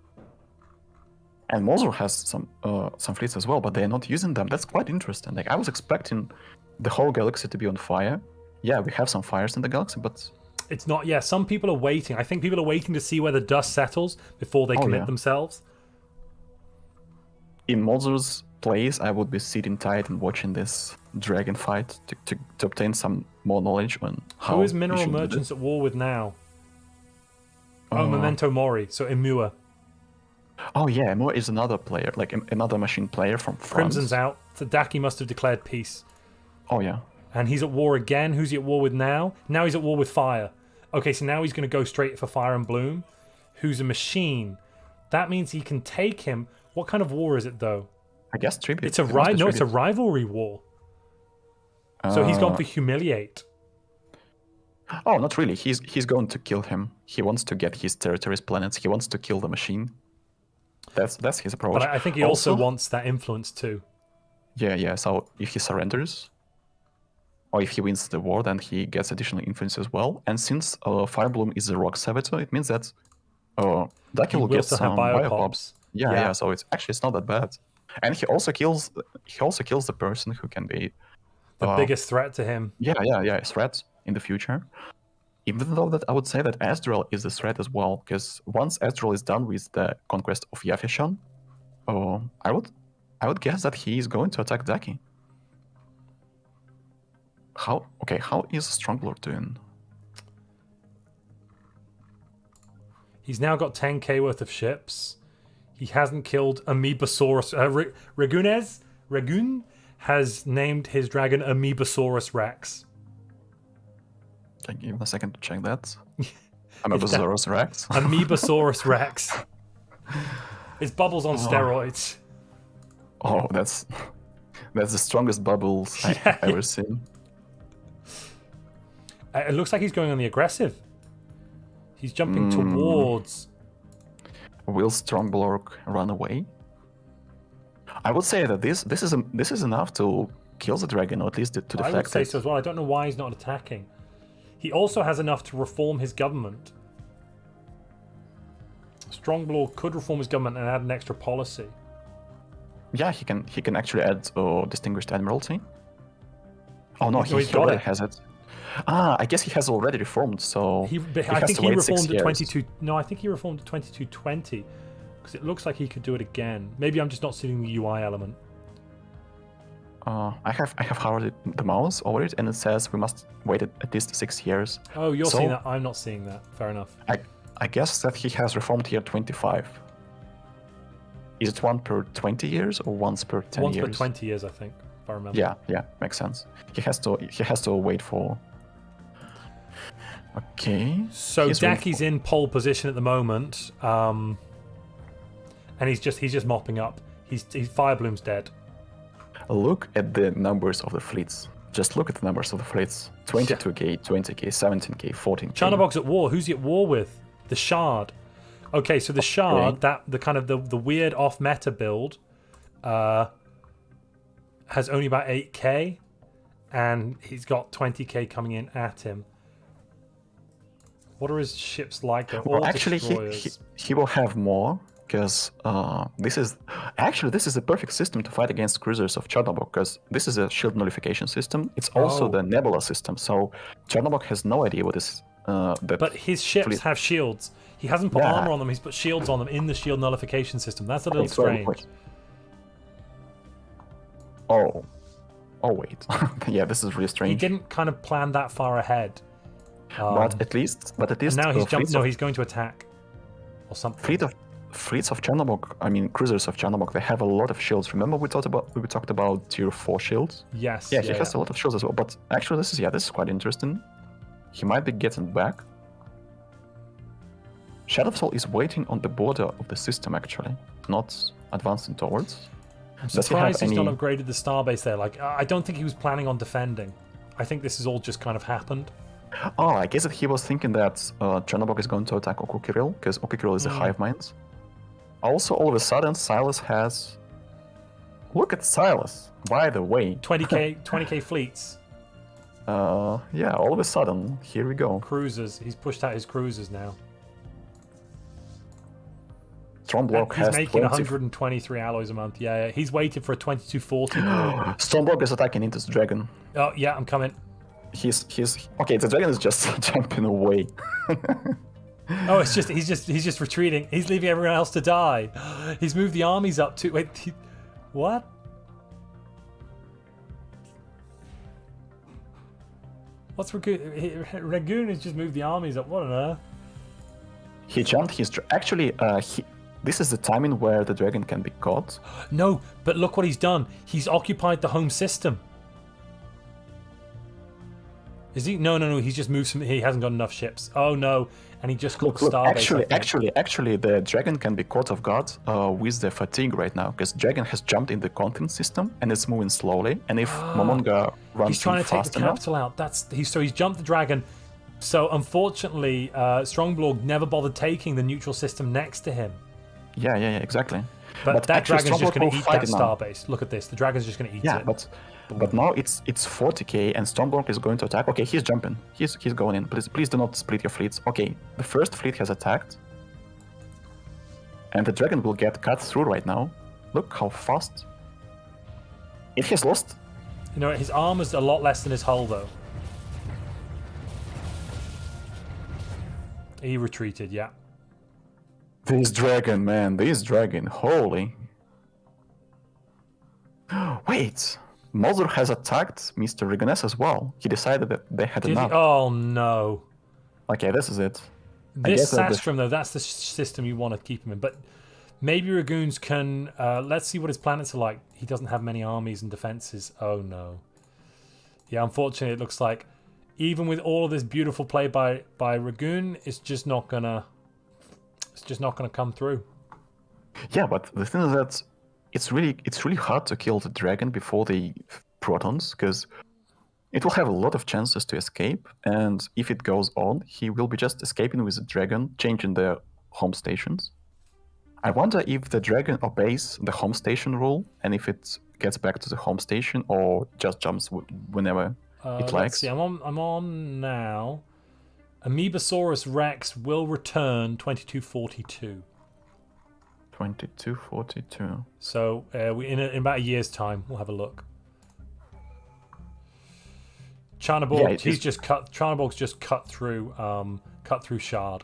And Mozor has some fleets as well, but they're not using them. That's quite interesting. Like, I was expecting the whole galaxy to be on fire. Yeah, we have some fires in the galaxy, but it's not. Yeah, some people are waiting. I think people are waiting to see where the dust settles before they commit themselves. In Mozor's place, I would be sitting tight and watching this dragon fight to obtain some more knowledge on how. Who is Mineral Merchants at war with now? Memento Mori, so Imua. Oh yeah, Imua is another player, like another machine player from France. Crimson's out. Tadaki must have declared peace. Oh yeah. And he's at war again. Who's he at war with now? Now he's at war with fire. Okay, so now he's going to go straight for Fire and Bloom, who's a machine. That means he can take him. What kind of war is it, though? I guess tribute. It's a rivalry war. So he's gone for humiliate. Oh, not really. He's going to kill him. He wants to get his territories, planets. He wants to kill the machine. That's his approach. But I think he also wants that influence too. Yeah. So if he surrenders, or if he wins the war, then he gets additional influence as well. And since Firebloom is a rock saboteur, it means that Daki will get some biopops. Yeah. So it's not that bad. And he also kills the person who can be the biggest threat to him. Yeah, threat in the future. Even though that I would say that Asdrel is a threat as well, because once Asdrel is done with the conquest of Yafishan, I would guess that he is going to attack Daki. How is Stronglord doing? He's now got 10k worth of ships. He hasn't killed Amoebasaurus. Ragun has named his dragon Amoebasaurus Rex. Can you give me a second to check that? Amoebasaurus Rex? Amoebasaurus Rex. It's bubbles on steroids. Oh, that's the strongest bubbles I've ever seen. It looks like he's going on the aggressive. He's jumping towards. Will Stromblork run away? I would say that this is enough to kill the dragon, or at least to deflect it. I would say so as well. I don't know why he's not attacking. He also has enough to reform his government. Stronglord could reform his government and add an extra policy. Yeah, he can actually add Distinguished Admiralty. Oh no, he already has it. I guess he has already reformed, so I think he reformed at 22. No, I think he reformed at 2220, because it looks like he could do it again. Maybe I'm just not seeing the UI element. I have hovered the mouse over it, and it says we must wait at least 6 years. Oh, you're seeing that. I'm not seeing that. Fair enough. I guess that he has reformed here 25. Is it one per 20 years or once per 10 years? Once per 20 years, I think. if I remember. Yeah, makes sense. He has to wait for. Okay. So he's waiting Daki's in pole position at the moment, and he's just mopping up. He's Firebloom's dead. Look at the numbers of the fleets. Just look at the numbers of the fleets. 22k, 20k, 17k, 14k. Chanabog's at war. Who's he at war with? The Shard. Okay, so the Shard, the kind of the weird off meta build, has only about 8k, and he's got 20k coming in at him. What are his ships like? They're all Actually, he will have more, because this is a perfect system to fight against cruisers of Chernobog, because this is a shield nullification system. It's also the Nebula system, so Chernobog has no idea what is. But his ships have shields. He hasn't put armor on them. He's put shields on them in the shield nullification system. That's a little strange. Oh wait. Yeah, this is really strange. He didn't kind of plan that far ahead. But at least. And now he's jumped. No, he's going to attack, or something. Fleets of Chernobog, I mean cruisers of Chernobog, they have a lot of shields. Remember we talked about tier 4 shields? Yes. Yeah, he has a lot of shields as well. But actually, this is quite interesting. He might be getting back. Shadowsoul is waiting on the border of the system, actually, not advancing towards. I'm surprised he's not upgraded the starbase there. Like, I don't think he was planning on defending. I think this has all just kind of happened. Oh, I guess that he was thinking that Chernobog is going to attack Okukiril, because Okukiril is a hive mind. Also, all of a sudden, Silas has... Look at Silas, by the way. 20k fleets. Yeah, all of a sudden, here we go. Cruisers. He's pushed out his cruisers now. Stormblock he's has making 123 alloys a month. Yeah. He's waiting for a 2240. Stormblock is attacking into the dragon. Oh yeah, I'm coming. He's okay. The dragon is just jumping away. Oh, he's just retreating. He's leaving everyone else to die. He's moved the armies up to. Wait, what? What's Ragoon? Ragoon has just moved the armies up. What on earth? He jumped his. Actually, this is the timing where the dragon can be caught. No, but look what he's done. He's occupied the home system. Is he? No. He's just moved some. He hasn't got enough ships. Oh no! And he just caught Starbase. Actually, the dragon can be caught off guard with the fatigue right now, because dragon has jumped in the content system and it's moving slowly. And if Momonga runs he's trying to take the capital out. He's jumped the dragon. So unfortunately, Strongblog never bothered taking the neutral system next to him. Yeah, exactly. But that dragon's just going to eat that starbase. Look at this. The dragon's just going to eat it. Yeah, but now it's 40k and Stormblock is going to attack. Okay, he's jumping. He's going in. Please do not split your fleets. Okay, the first fleet has attacked. And the dragon will get cut through right now. Look how fast. It has lost. You know, his armor's a lot less than his hull, though. He retreated, yeah. This dragon, man. This dragon. Holy. Wait. Mother has attacked Mr. Rigones as well. He decided that they had enough. Oh, no. Okay, this is it. This Sastrum, though, that's the system you want to keep him in. But maybe Ragoons can... let's see what his planets are like. He doesn't have many armies and defenses. Oh, no. Yeah, unfortunately, it looks like even with all of this beautiful play by Ragoon, it's just not gonna come through. Yeah, but the thing is that it's really hard to kill the dragon before the protons, because it will have a lot of chances to escape, and if it goes on, he will be just escaping with the dragon, changing their home stations. I wonder if the dragon obeys the home station rule, and if it gets back to the home station, or just jumps whenever it likes. Let's see, I'm on now. Amoebasaurus Rex will return 2242. 2242. So in about a year's time, we'll have a look. Charnaborg, Charnaborg's just cut through Shard,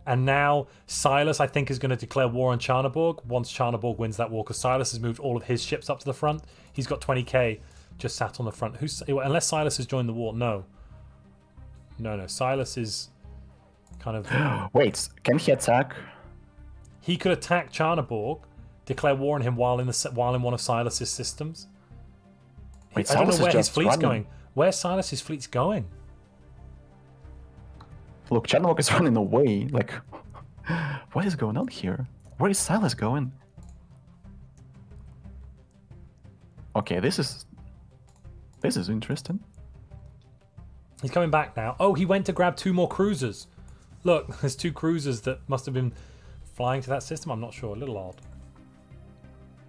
and now Silas, I think, is going to declare war on Charnaborg once Charnaborg wins that war, because Silas has moved all of his ships up to the front. He's got 20k just sat on the front. Unless Silas has joined the war, no. Silas is kind of. Wait, can he attack? He could attack Charnaborg, declare war on him while in one of Silas's systems. Wait, I don't know Silas is where his just fleet's running. going. Where's Silas's fleet's going? Look, Chernobog is running away. Like, what is going on here? Where is Silas going? Okay, this is interesting. He's coming back now. Oh, he went to grab 2 more cruisers. Look, there's 2 cruisers that must have been flying to that system. I'm not sure. A little odd.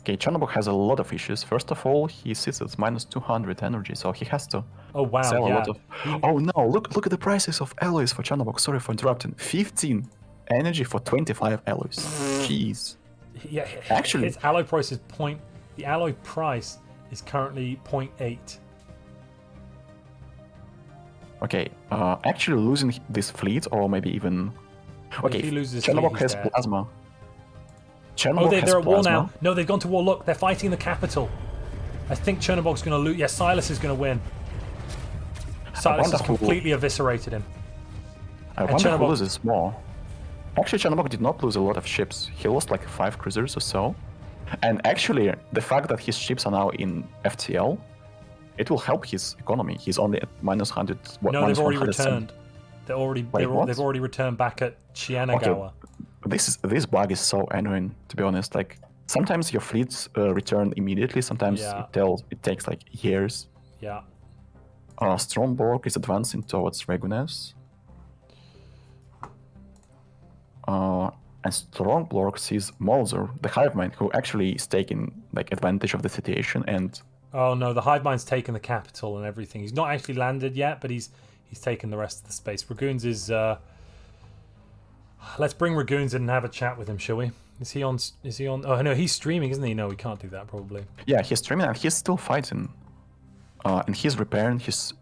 Okay, Chernobog has a lot of issues. First of all, he sits at minus 200 energy, so he has to Oh wow, sell a yeah. lot of. Oh no! Look at the prices of alloys for Chernobog. Sorry for interrupting. 15 energy for 25 alloys. Jeez. Yeah, Actually- his alloy price is the alloy price is currently 0.8. Okay, actually losing this fleet, or maybe even. Okay, If he loses his Chernobog fleet, has he's dead. plasma. Chernobog Oh, has they're at war plasma. now. No, they've gone to war. Look, they're fighting the capital. I think Chernobog's going to lose. Yeah, Silas is going to win. Silas wonder has who- completely eviscerated him. I wonder who Chernobog- loses more. Actually, Chernobog did not lose a lot of ships. He lost like 5 cruisers or so. And actually, the fact that his ships are now in FTL, it will help his economy. He's only at minus 100. No, minus they've already 107. returned. Wait, what? They've already returned back at Chianagawa. This bug is so annoying, to be honest. Like sometimes your fleets return immediately. Sometimes Yeah. it takes like years. Yeah. Stromborg is advancing towards Regunes. And Stromborg sees Moser, the hive mind, who actually is taking like advantage of the situation. And Oh no, the hive mind's taken the capital and everything. He's not actually landed yet, but he's taken the rest of the space. Ragoons is. Let's bring Ragoons in and have a chat with him, shall we? Is he on? Oh no, he's streaming, isn't he? No, we can't do that probably. yeah, he's streaming and he's still fighting. And he's repairing his.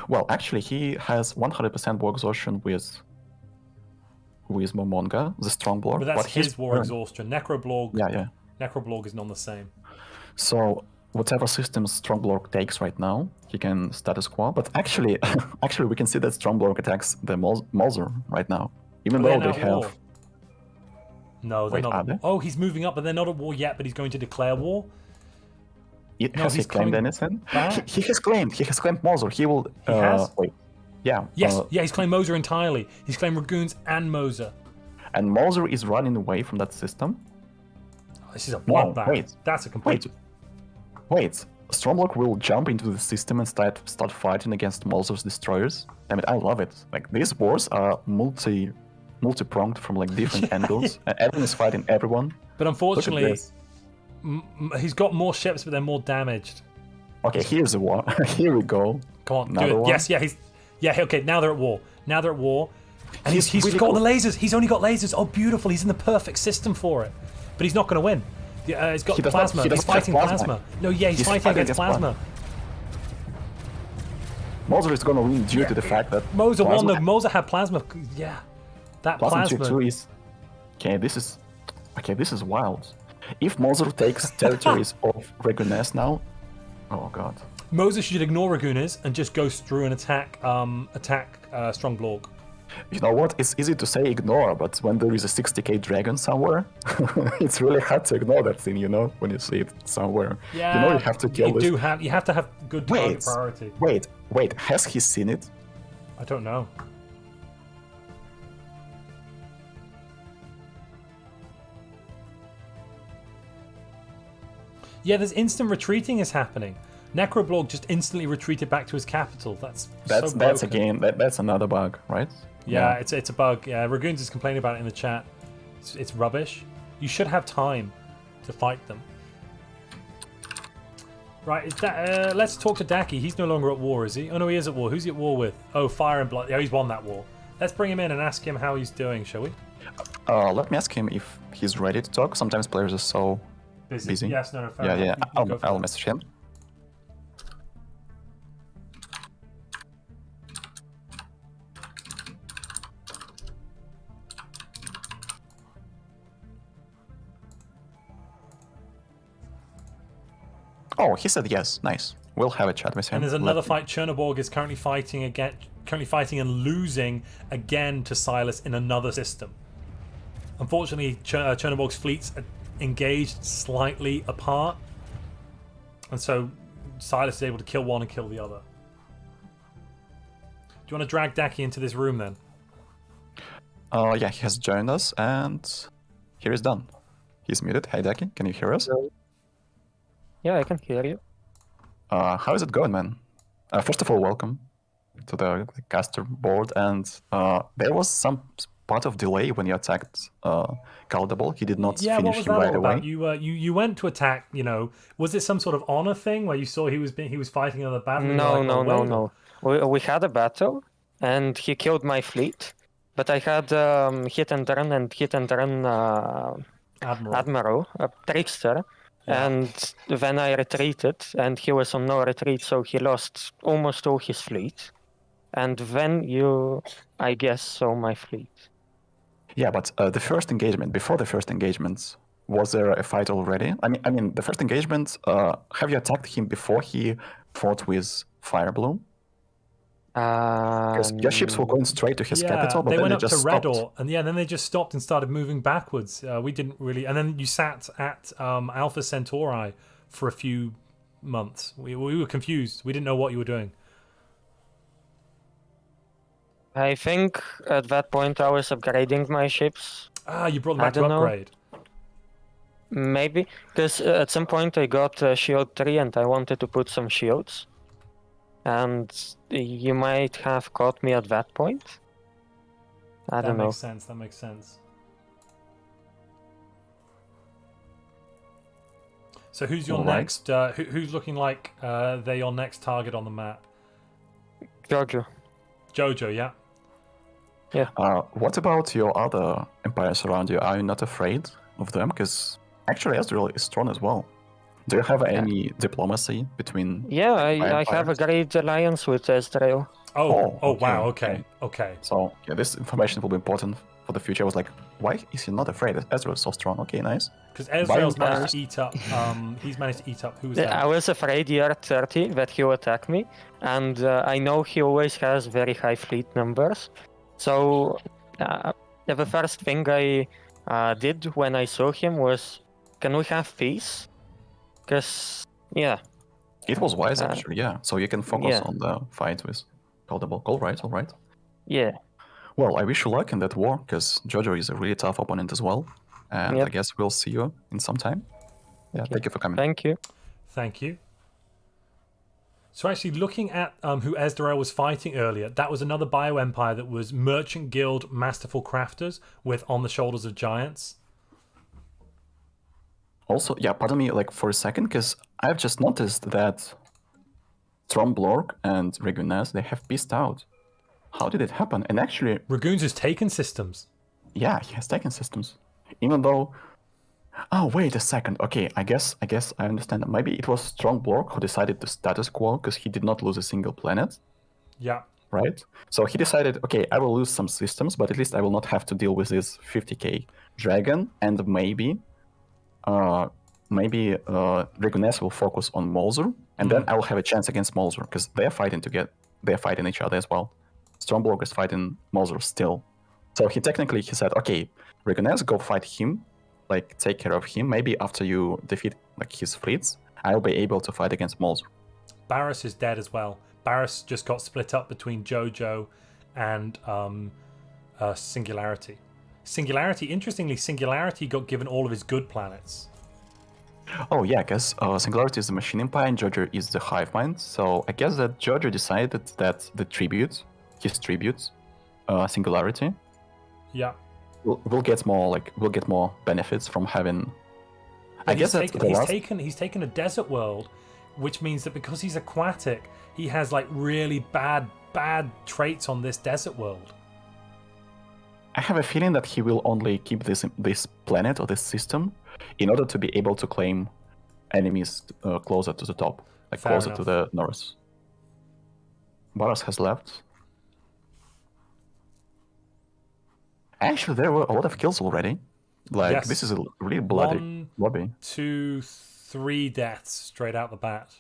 Well, actually, he has 100% war exhaustion with Momonga, the Stromborg. But that's he's his war burned. exhaustion. Necroblog. Yeah. Necroblog is not the same. So whatever system Stromborg takes right now, he can status quo. But actually, we can see that Stromborg attacks the Moser right now, even They're though now they at war. have. No, they're Wait, not. are they? Oh, he's moving up, but they're not at war yet. But he's going to declare war. No, Has he he's claimed coming anything? back. He has claimed Moser. He will. He has? Wait. Yeah. Yes, yeah, he's claimed Moser entirely. He's claimed Ragoons and Moser. And Moser is running away from that system. This is a No, bloodbath. wait. That's a complete. Wait. Stromborg will jump into the system and start fighting against Moser's destroyers. I mean, I love it. Like these wars are multi-pronged from like different angles, and everyone is fighting everyone. But Look at unfortunately, this. he's got more ships, but they're more damaged. Okay, here's the war. Here we go. Come on, Another do it. one? Yes, okay, now they're at war. And he's really got cool. the lasers. He's only got lasers. Oh, beautiful. He's in the perfect system for it. But he's not going to win. He's got He does not- plasma. he He's doesn't have fighting plasma. plasma. No, yeah, he's He's fighting fighting against against plasma. Moser is gonna win due to the fact that Moser won. plasma, No, Moser had plasma. Yeah. That plasma plasma. tier 2 is. Okay, this is wild. If Moser takes territories of Regunes now, oh god. Moser should ignore Ragunas and just go through and attack Stromborg. You know what? It's easy to say ignore, but when there is a 60k dragon somewhere, it's really hard to ignore that thing, you know, when you see it somewhere. Yeah, You know you have to kill this. You have to have good target priority. Wait, has he seen it? I don't know. Yeah, there's instant retreating is happening. Necroblog just instantly retreated back to his capital. That's That's so that's broken. again that's another bug, right? Yeah, it's a bug. Yeah, Ragoons is complaining about it in the chat. It's rubbish. You should have time to fight them. Right, let's talk to Daki. He's no longer at war, is he? Oh no, he is at war. Who's he at war with? Oh, Fire and Blood. Yeah, he's won that war. Let's bring him in and ask him how he's doing, shall we? Let me ask him if he's ready to talk. Sometimes players are so busy. Yes, no, fair Yeah, enough. yeah. You go for I'll it. message him. Oh, he said yes. Nice. We'll have a chat with him. And there's another fight. Chernoborg is currently fighting and losing again to Silas in another system. Unfortunately, Chernoborg's fleets are engaged slightly apart, and so Silas is able to kill one and kill the other. Do you want to drag Daki into this room then? Yeah, he has joined us, and here is done. He's muted. Hey, Daki, can you hear us? Yeah, I can hear you. How is it going, man? First of all, welcome to the caster board, and there was some part of delay when you attacked Caldable. He did not Yeah, what finish was him that right all away. about? You went to attack. Was it some sort of honor thing where you saw he was fighting another battle? and you were No, like, no, "Oh, no, wait." no. We had a battle, and he killed my fleet, but I had hit and run Admiral, a trickster, Yeah. and then I retreated, and he was on no retreat, so he lost almost all his fleet. And then you, I guess, saw my fleet. Yeah, but the first engagement, before the first engagement, was there a fight already? I mean, the first engagement. Have you attacked him before he fought with Firebloom? Because your ships were going straight to his capital, but they then went they up just to stopped. Redor, and then they just stopped and started moving backwards. We didn't really, and then you sat at Alpha Centauri for a few months. We were confused. We didn't know what you were doing. I think at that point I was upgrading my ships. You brought them back to don't know. upgrade. Maybe, because at some point I got shield 3 and I wanted to put some shields. And you might have caught me at that point. I don't know. That makes sense. So who's your Alright. next? Who's looking like they're your next target on the map? Jojo. Jojo, yeah. What about your other empires around you? Are you not afraid of them? Because actually, Ezreal is strong as well. Do you have any diplomacy between? Yeah, I have a empires? great alliance with Ezreal. Oh, okay, wow. Okay. So yeah, this information will be important for the future. I was like, why is he not afraid? Ezreal is so strong. Okay, nice. Because Ezreal's Why- managed to eat up. He's managed to eat up. Who was I that? was afraid year 30 that he'll attack me, and I know he always has very high fleet numbers. So the first thing I did when I saw him was, can we have peace? Because, yeah. It was wise actually, yeah. So you can focus yeah. on the fight with Caldable. All right. Yeah. Well, I wish you luck in that war, because Jojo is a really tough opponent as well. And Yep. I guess we'll see you in some time. Yeah, Okay. thank you for coming. Thank you. Thank you. So actually, looking at who Ezreal was fighting earlier, that was another bioempire that was Merchant Guild Masterful Crafters with On the Shoulders of Giants. Also, yeah, pardon me, like for a second, because I've just noticed that Tromblorg and Regunas, they have pieced out. How did it happen? And actually, Ragoons has taken systems. yeah, he has taken systems. Even though... Oh, wait a second. Okay, I guess I understand. Maybe it was Tromblorg who decided to status quo because he did not lose a single planet, Yeah. right? So he decided, okay, I will lose some systems, but at least I will not have to deal with this 50k dragon, and maybe Regunas will focus on Molzur, and then I will have a chance against Molzur, because they're fighting each other as well. Stromberg is fighting Molzur still. So he said, okay, Regunas, go fight him, like take care of him. Maybe after you defeat like his fleets, I'll be able to fight against Molzur. Barris is dead as well. Barris just got split up between Jojo and Singularity. Interestingly, Singularity got given all of his good planets. Oh yeah, because Singularity is the Machine Empire and Jojo is the Hive Mind. So I guess that Jojo decided that his tribute, Singularity, Yeah. will get more benefits from having. I guess he's that's taken a desert world, which means that because he's aquatic, he has like really bad traits on this desert world. I have a feeling that he will only keep this planet or this system in order to be able to claim enemies closer to the top, like Fair closer enough. to the north. Boros has left. Actually, there were a lot of kills already. Like, Yes. this is a really bloody 1, lobby. 2, 3 deaths straight out the bat.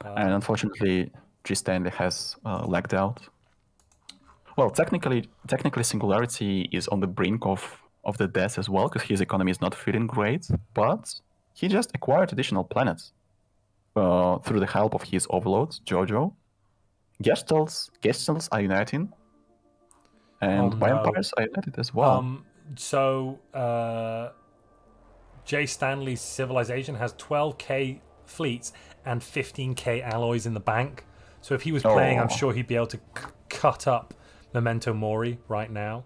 And unfortunately, G. Stanley has lagged out. Well, technically, Singularity is on the brink of the death as well, because his economy is not feeling great, but he just acquired additional planets. through the help of his overlord, Jojo. Gestals are uniting. And vampires are united as well. Jay Stanley's civilization has 12k fleets and 15k alloys in the bank. So if he was playing, I'm sure he'd be able to cut up Memento Mori right now,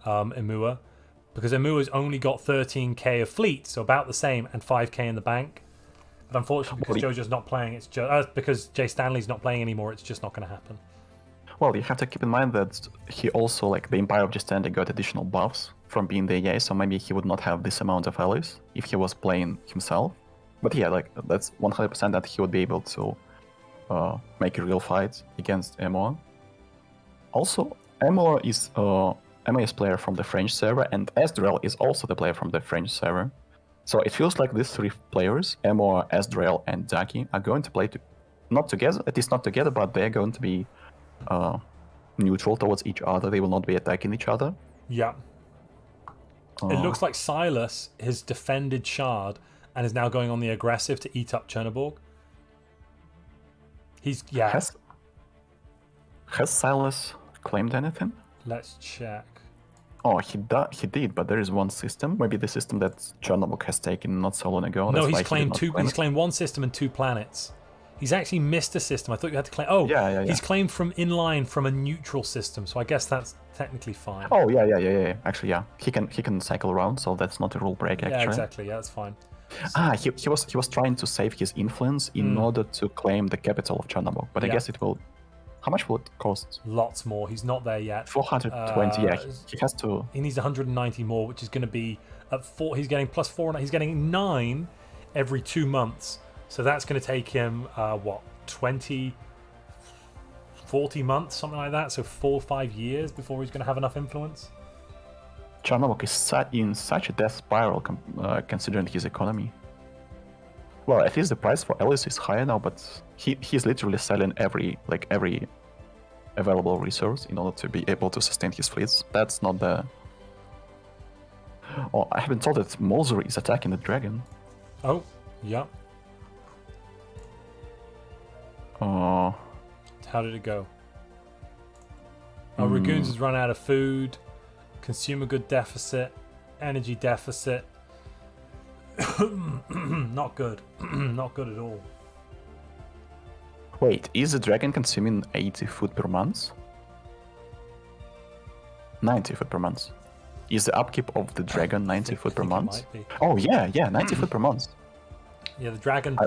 Emua. Because Emua's only got 13k of fleet, so about the same, and 5k in the bank. But unfortunately, because Jojo's not playing, it's just because Jay Stanley's not playing anymore, it's just not going to happen. Well, you have to keep in mind that he also, like, the Empire of Jay Stanley got additional buffs from being the EA, so maybe he would not have this amount of allies if he was playing himself. But yeah, like, that's 100% that he would be able to make a real fight against Emoa. Also, Emoa is player from the French server, and Ezreal is also the player from the French server. So it feels like these three players, Emoa, Ezreal, and Daki, are going to play not together, at least not together, but they're going to be neutral towards each other. They will not be attacking each other. Yeah. It looks like Silas has defended Shard and is now going on the aggressive to eat up Chernobyl. Has Silas claimed anything? Let's check. Oh, he did, but there is one system. Maybe the system that Chernobyl has taken not so long ago. No, he's claimed two. He's claimed one system and 2 planets. He's actually missed a system. I thought you had to claim. Oh, yeah. He's claimed from inline from a neutral system, so I guess that's technically fine. Oh, yeah. Actually, yeah, he can cycle around, so that's not a rule break. Actually, yeah, exactly. Yeah, that's fine. He was trying to save his influence in order to claim the capital of Chernobyl, but I guess it will. How much will it cost? Lots more. He's not there yet. 420. Yeah, he has to. He needs 190 more, which is going to be at 4. He's getting plus 4. He's getting 9 every 2 months. So that's going to take him 20, 40 months, something like that. So 4 or 5 years before he's going to have enough influence. Chernobyl is in such a death spiral, considering his economy. Well, at least the price for Alice is higher now, but he's literally selling every available resource in order to be able to sustain his fleets. That's not the. Oh, I have been told that Molzer is attacking the dragon. Oh, yeah. How did it go? Oh, Ragoons has run out of food. Consumer good deficit. Energy deficit. Not good. Not good at all. Wait, is the dragon consuming 80 food per month? 90 food per month. Is the upkeep of the dragon 90 food per month? Oh yeah, 90 food per month. Yeah, the dragon,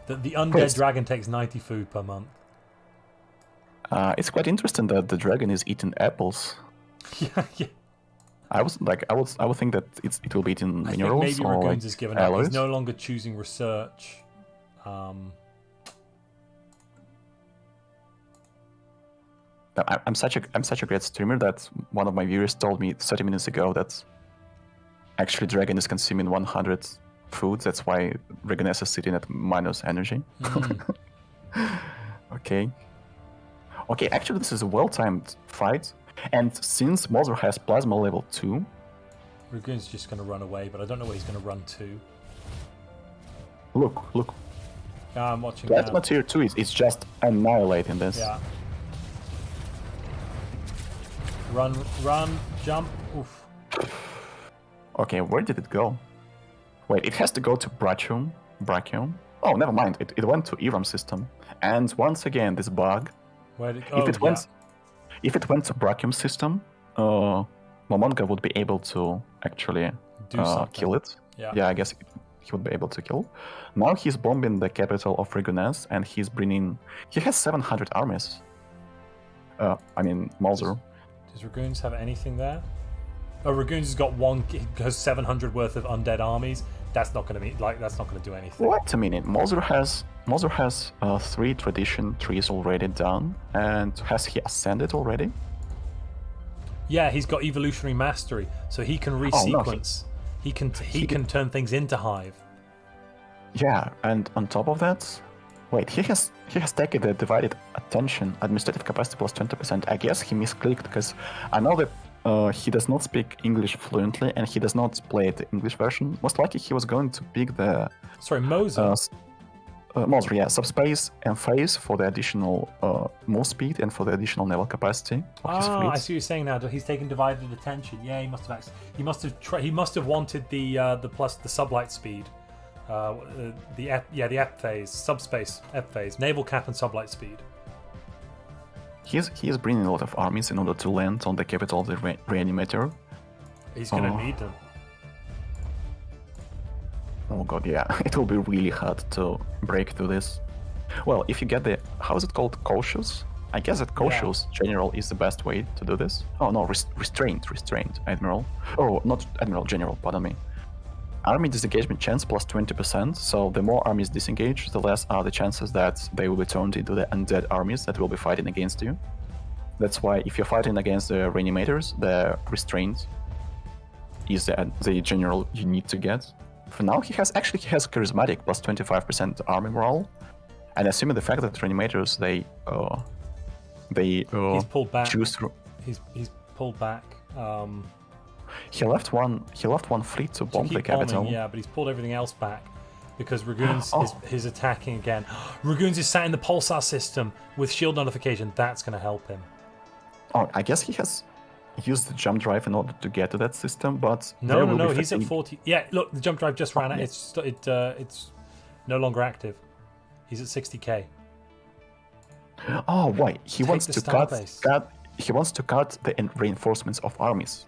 the undead dragon takes 90 food per month. It's quite interesting that the dragon is eating apples. Yeah. I would think that it will be eating minerals. I think maybe or Ragoons like has given alloys. up. He's no longer choosing research. I'm such a great streamer that one of my viewers told me 30 minutes ago that actually Dragon is consuming 100 food. That's why Dragoness is sitting at minus energy. Okay, actually this is a well-timed fight. And since Molzer has Plasma level 2... Ragoon's just going to run away, but I don't know where he's going to run to. Look. Yeah, I'm watching Plasma tier 2 is just annihilating this. Yeah. Run, jump. Oof. Okay, where did it go? Wait, it has to go to Brachium. Oh, never mind. It went to Eram system. And once again, this bug. If it went to Brachium system, Momonga would be able to actually kill it. Yeah, I guess he would be able to kill. Now he's bombing the capital of Rigonese, and he has 700 armies. Molzer. Does Ragoons have anything there? Oh, Ragoons has 700 worth of undead armies. That's not going to do anything. Wait a minute. Molzer has 3 tradition trees already done, and has he ascended already? Yeah, he's got evolutionary mastery, so he can resequence. He can turn things into Hive. Yeah, and on top of that, wait, he has taken the divided attention, administrative capacity plus 20%. I guess he misclicked because I know that he does not speak English fluently and he does not play the English version. Most likely he was going to pick the... Sorry, Moser? Moser, yeah, subspace and phase for the additional move speed and for the additional naval capacity of his I fleets. see what you're saying now. He's taken divided attention. Yeah, he must have. He must have wanted the plus the sublight speed, the F phase, subspace F phase, naval cap and sublight speed. He is bringing a lot of armies in order to land on the capital of the Reanimator. He's going to need them. Oh god, yeah, it will be really hard to break through this. Well, if you get the, how is it called, cautious? I guess that cautious general is the best way to do this. Oh no, restrained admiral. Oh, not admiral, general, pardon me. Army disengagement chance plus 20%, so the more armies disengage, the less are the chances that they will be turned into the undead armies that will be fighting against you. That's why if you're fighting against the reanimators, the restrained is the general you need to get. For now, he has charismatic plus 25% army morale, and assuming the fact that reanimators He's pulled back. choose. He's pulled back. He left one fleet to bomb the capital. Bombing, yeah, but he's pulled everything else back because Ragoons is attacking again. Ragoons is sat in the pulsar system with shield notification. That's going to help him. Oh, I guess he has used the jump drive in order to get to that system, but no, he's at 40. Yeah, look, the jump drive just ran out. It's no longer active. He's at 60k. Oh, why? He wants to cut the reinforcements of armies.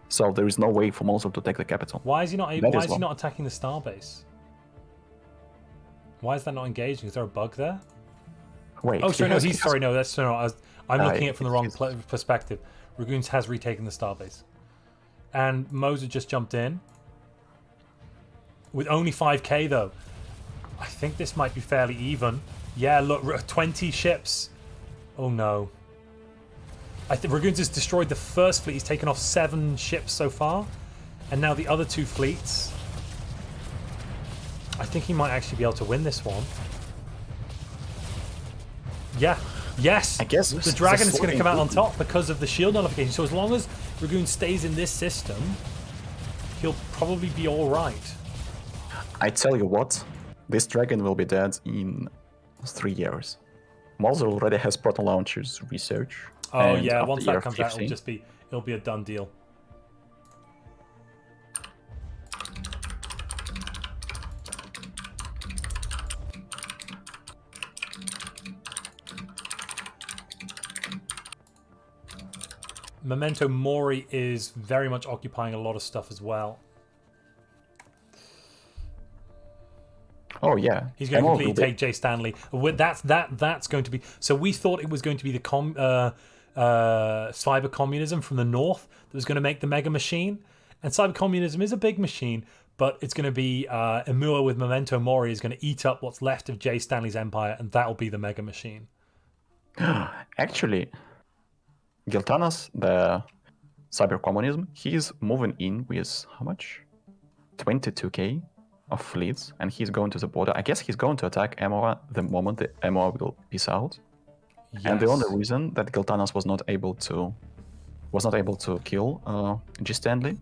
So there is no way for Mosul to take the capital. Why is he not attacking the starbase? Why is that not engaging? Is there a bug there? Wait. Oh, sorry, I'm looking at it from the wrong perspective. Ragoons has retaken the starbase. And Moser just jumped in. With only 5k though. I think this might be fairly even. Yeah, look, 20 ships. Oh no. I think Ragoons has destroyed the first fleet. He's taken off 7 ships so far. And now the other 2 fleets. I think he might actually be able to win this one. Yeah. Yes! I guess the dragon is going to come out on top because of the shield notification. So as long as Ragoon stays in this system, he'll probably be alright. I tell you what, this dragon will be dead in 3 years. Mosul already has proton launchers research. Oh yeah, once that comes 15, out, it'll be a done deal. Memento Mori is very much occupying a lot of stuff as well. Oh yeah, he's going to completely take Jay Stanley. That's going to be. So we thought it was going to be the cyber communism from the north that was going to make the mega machine, and cyber communism is a big machine, but it's going to be Emua with Memento Mori is going to eat up what's left of Jay Stanley's empire, and that'll be the mega machine. Actually, Giltanas, the cyber communism, he's moving in with how much? 22k of fleets, and he's going to the border. I guess he's going to attack Emoa the moment the Emoa will peace out. Yes. And the only reason that Giltanas was not able to kill G. Stanley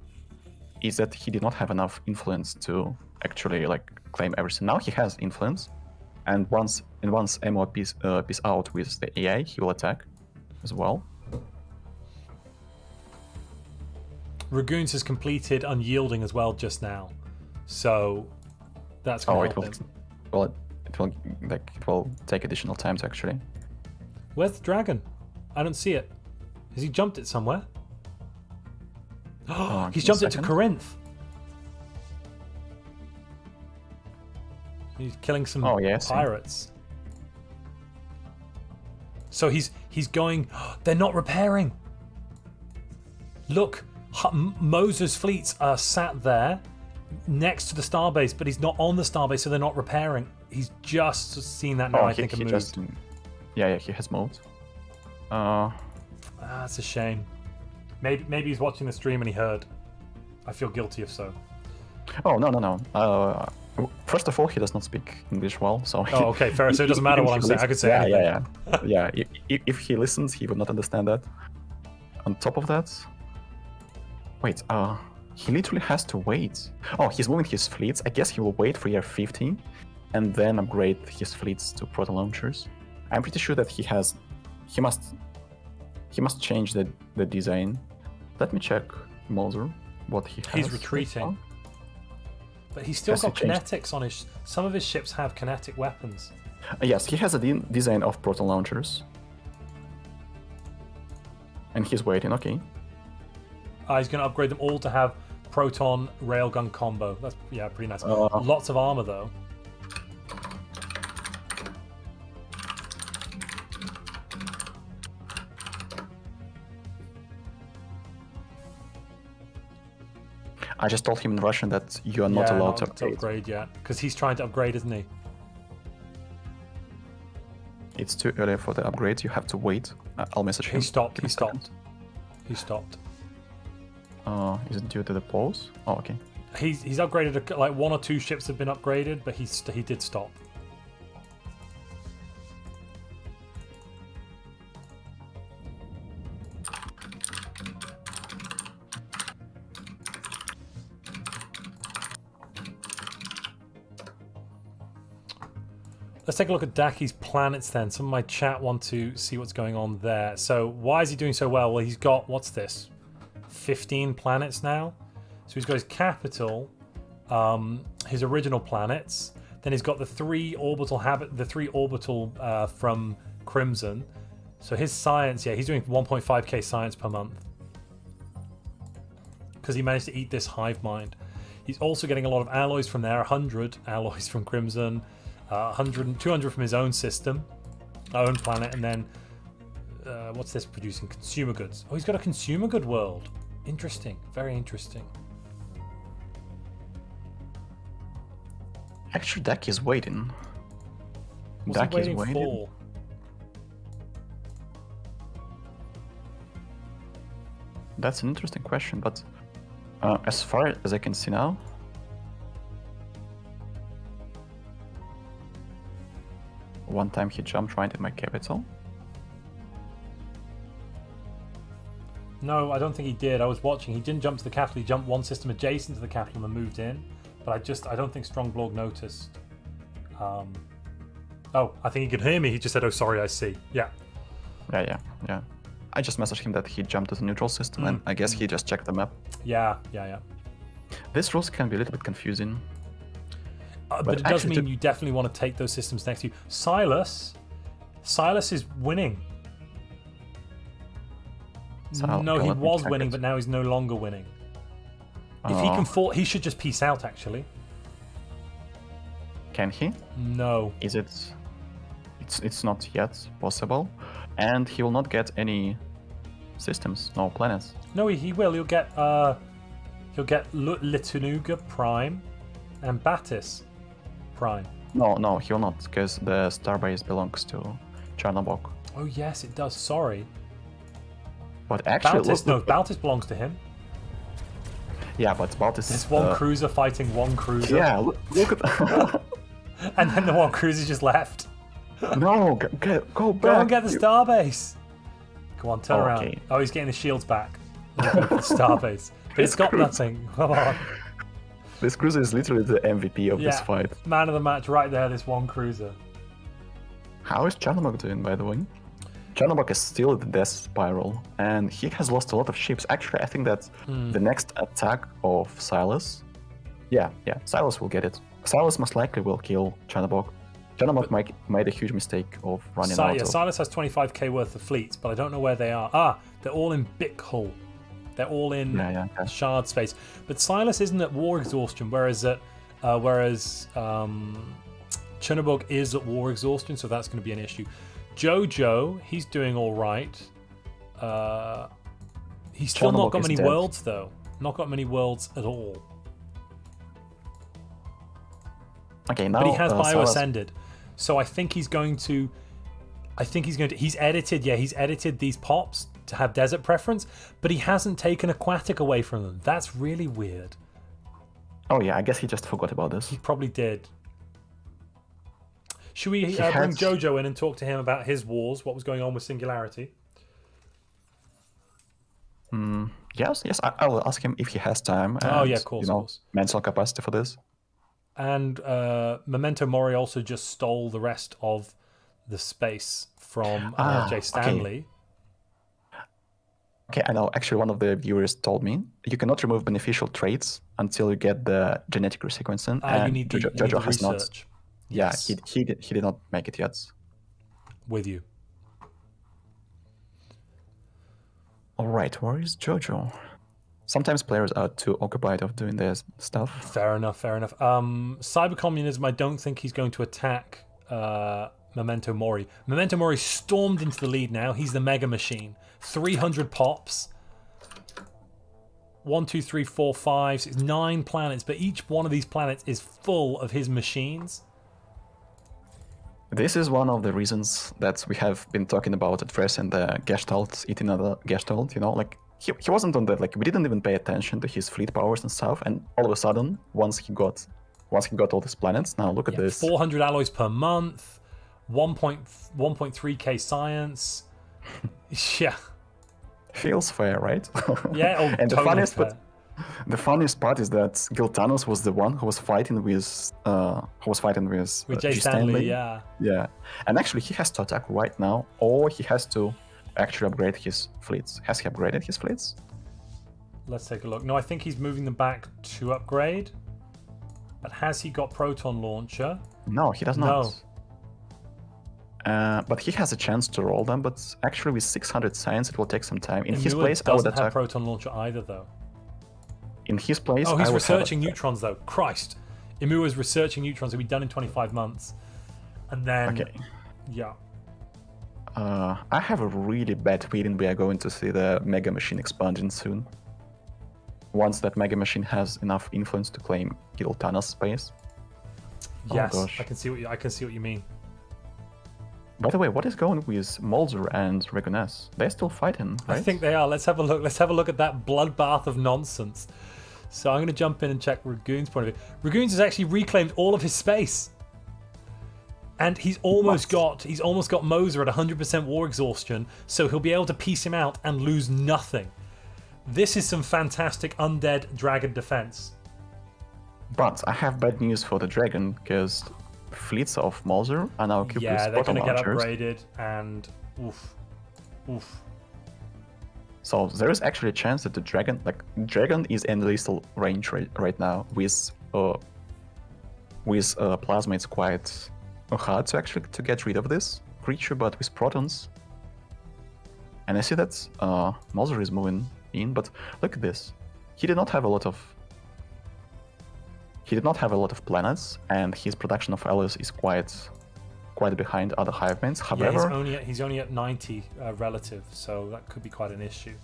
is that he did not have enough influence to actually claim everything. Now he has influence, and once Emoa peace out with the AI, he will attack as well. Ragoons has completed Unyielding as well just now, so that's going to help him. It will take additional time to actually. Where's the dragon? I don't see it. Has he jumped it somewhere? Oh, he's jumped it to Corinth. He's killing some pirates. So he's going. They're not repairing. Look. Moser's fleets are sat there next to the starbase, but he's not on the starbase, so they're not repairing. He's just seen that now. I think he moved. He has moved. That's a shame. Maybe he's watching the stream and he heard. I feel guilty if so. Oh no. First of all, he does not speak English well, so. Oh, okay, fair. So it doesn't matter what I'm saying. I could say anything. Yeah. If he listens, he would not understand that. On top of that. Wait, he literally has to wait. Oh, he's moving his fleets. I guess he will wait for year 15 and then upgrade his fleets to proto launchers. I'm pretty sure that he must change the design. Let me check Moser, what he has. He's retreating. But he's still Has got he changed? kinetics on his... Some of his ships have kinetic weapons. Yes, he has a design of proto launchers. And he's waiting, okay. He's going to upgrade them all to have proton railgun combo. That's, yeah, pretty nice. Lots of armor, though. I just told him in Russian that you are not allowed to upgrade. Yet, because he's trying to upgrade, isn't he? It's too early for the upgrade, you have to wait. I'll message him. He stopped. Give He me a second. stopped. He stopped. Is it due to the pause? Oh, okay. He's upgraded. Like 1 or 2 ships have been upgraded, but he did stop. Let's take a look at Daki's planets then. Some of my chat want to see what's going on there. So why is he doing so well? Well, he's got, what's this? 15 planets now. So he's got his capital, his original planets. Then he's got the 3 orbital from Crimson. So his science, yeah, he's doing 1.5k science per month. Because he managed to eat this hive mind. He's also getting a lot of alloys from there, 100 alloys from Crimson. 200 from his own system, own planet, and then what's this producing? Consumer goods. Oh, he's got a consumer good world. Interesting, very interesting. Actually, Dak is waiting. What's he waiting for? That's an interesting question, but as far as I can see now, one time he jumped right in my capital. No, I don't think he did. I was watching. He didn't jump to the capital. He jumped one system adjacent to the capital and moved in. But I don't think Strongblog noticed. Oh, I think he could hear me. He just said, "Oh, sorry, I see." Yeah. Yeah. I just messaged him that he jumped to the neutral system, and I guess he just checked the map. Yeah. These rules can be a little bit confusing. But it does mean you definitely want to take those systems next to you. Silas is winning. No, he was winning, but now he's no longer winning. If he can fall, he should just peace out, actually. Can he? No. Is it? It's not yet possible, and he will not get any systems, no planets. No, he will. He'll get Litunuga Prime and Batis Prime. No, he will not, because the starbase belongs to Chernobog. Oh yes, it does. Sorry. But actually, Baltis belongs to him. Yeah, but Baltis. There's one cruiser fighting one cruiser. Yeah, look at. And then the one cruiser just left. No, go back. Go and get the starbase. Come on, turn around. Okay. Oh, he's getting the shields back. He's going for the starbase, but it's got nothing. Come on. This cruiser is literally the MVP of this fight. Man of the match right there. This one cruiser. How is Chernobog doing, by the way? Chernobog is still in the death spiral, and he has lost a lot of ships. Actually, I think that the next attack of Silas, Silas will get it. Silas most likely will kill Chernobog. Chernobog made a huge mistake of running out of... Silas has 25k worth of fleets, but I don't know where they are. They're all in Bickhall. They're all in Shard space. But Silas isn't at war exhaustion, whereas Chernobog is at war exhaustion, so that's going to be an issue. Jojo, he's doing all right. He's still not got many worlds, though. Not got many worlds at all. Okay, now but he has bio-ascended, so I think he's going to. He's edited these pops to have desert preference, but he hasn't taken aquatic away from them. That's really weird. Oh yeah, I guess he just forgot about this. He probably did. Should we bring Jojo in and talk to him about his wars? What was going on with Singularity? Yes. I will ask him if he has time. And, of course. mental capacity for this. And Memento Mori also just stole the rest of the space from Jay Stanley. Okay, I know. Actually, one of the viewers told me you cannot remove beneficial traits until you get the genetic resequencing. You need the, Jojo has research. Not. Yes. Yeah, he did not make it yet. With you. All right, where is Jojo? Sometimes players are too occupied of doing their stuff. Fair enough. Cyber communism, I don't think he's going to attack Memento Mori. Memento Mori stormed into the lead now. He's the mega machine. 300 pops. 1, 2, 3, 4, 5, 6, 9 planets, but each one of these planets is full of his machines. This is one of the reasons that we have been talking about addressing the Gestalt, eating another Gestalt, like he wasn't on that, like we didn't even pay attention to his fleet powers and stuff, and all of a sudden, once he got all these planets, now look at this. 400 alloys per month, 1.3k science. Yeah. Feels fair, right? Yeah, and totally the funniest part is that Giltanos was the one who was fighting with Jay Stanley, yeah. Yeah. And actually he has to attack right now, or he has to actually upgrade his fleets. Has he upgraded his fleets? Let's take a look. No, I think he's moving them back to upgrade. But has he got Proton Launcher? No, he does not. But he has a chance to roll them, but actually with 600 science it will take some time. In his place, I would attack. Doesn't have Proton Launcher either, though. In his place, he's researching neutrons, though. Christ. Imua's researching neutrons. It'll be done in 25 months. And then... Okay. Yeah. I have a really bad feeling we are going to see the Mega Machine expanding soon. Once that Mega Machine has enough influence to claim Giltanos space. Yes, oh, gosh. I can see what you mean. By the way, what is going with Mulder and Regoness? They're still fighting, right? I think they are. Let's have a look. Let's have a look at that bloodbath of nonsense. So I'm going to jump in and check Ragoon's point of view. Ragoon's has actually reclaimed all of his space. And he's almost got Moser at 100% war exhaustion, so he'll be able to piece him out and lose nothing. This is some fantastic undead dragon defense. But I have bad news for the dragon, because fleets of Moser are now equipped with they're going to get launchers. upgraded, and oof. So there is actually a chance that the dragon is in lethal range right now. With plasma, it's quite hard to get rid of this creature, but with protons. And I see that Moser is moving in, but look at this. He did not have a lot of planets, and his production of alloys is quite behind other hivemains. However, he's only at 90 relative, so that could be quite an issue.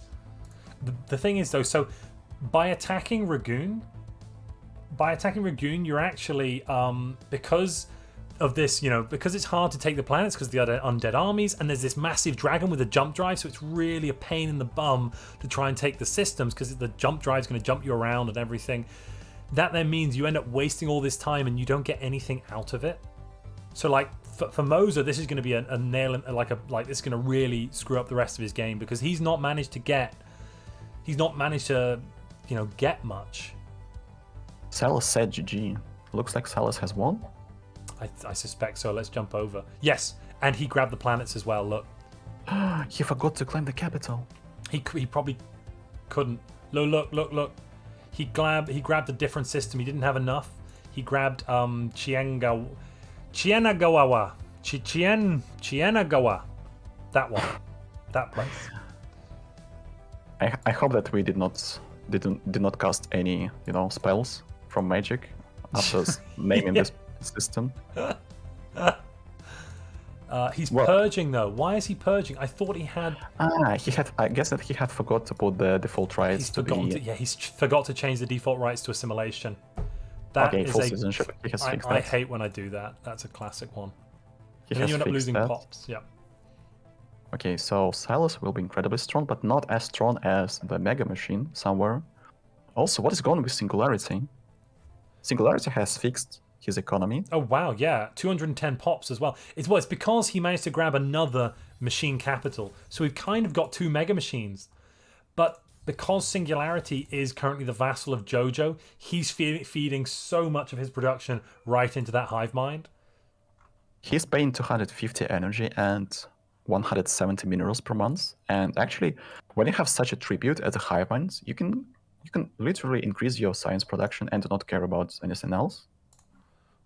The thing is, though, so by attacking Ragoon, you're actually because of this, because it's hard to take the planets because of the other undead armies, and there's this massive dragon with a jump drive, so it's really a pain in the bum to try and take the systems because the jump drive is going to jump you around and everything. That then means you end up wasting all this time and you don't get anything out of it. So like for Moser, this is going to be a nail in, like this is going to really screw up the rest of his game because he's not managed to get much. Salas said GG. Looks like Salas has won. I suspect so. Let's jump over. Yes, and he grabbed the planets as well. Look. He forgot to claim the capital. He probably couldn't. Look. He grabbed a different system. He didn't have enough. He grabbed Chienagawa. That one. That place. I hope that we did not cast any spells from Magic after naming this system. He's purging though. Why is he purging? I thought he had. I guess that he had forgot to put the default rights he's forgot to change the default rights to assimilation. That is full citizenship. He has fixed that. I hate when I do that. That's a classic one. And then you end up losing that. pops. Yeah. Okay, so Silas will be incredibly strong, but not as strong as the Mega Machine somewhere. Also, what is going on with Singularity? Singularity has fixed his economy. Oh wow, yeah, 210 pops as well. It's because he managed to grab another machine capital. So we've kind of got two Mega Machines. But because Singularity is currently the vassal of Jojo, he's feeding so much of his production right into that hive mind. He's paying 250 energy and 170 minerals per month. And actually, when you have such a tribute as a hive mind, you can literally increase your science production and do not care about anything else.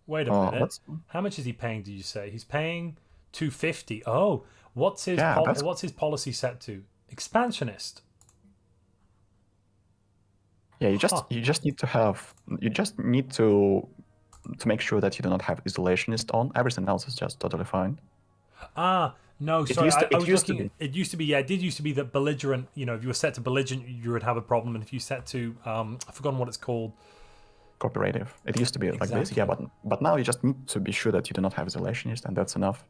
Wait a minute. How much is he paying, did you say? He's paying 250. Oh, what's his policy set to? Expansionist. Yeah, you just need to make sure that you do not have isolationist on. Everything else is just totally fine. No, sorry. It used to be that belligerent, if you were set to belligerent, you would have a problem. And if you set to, I've forgotten what it's called. Cooperative. It used to be like this, yeah, but now you just need to be sure that you do not have isolationist, and that's enough.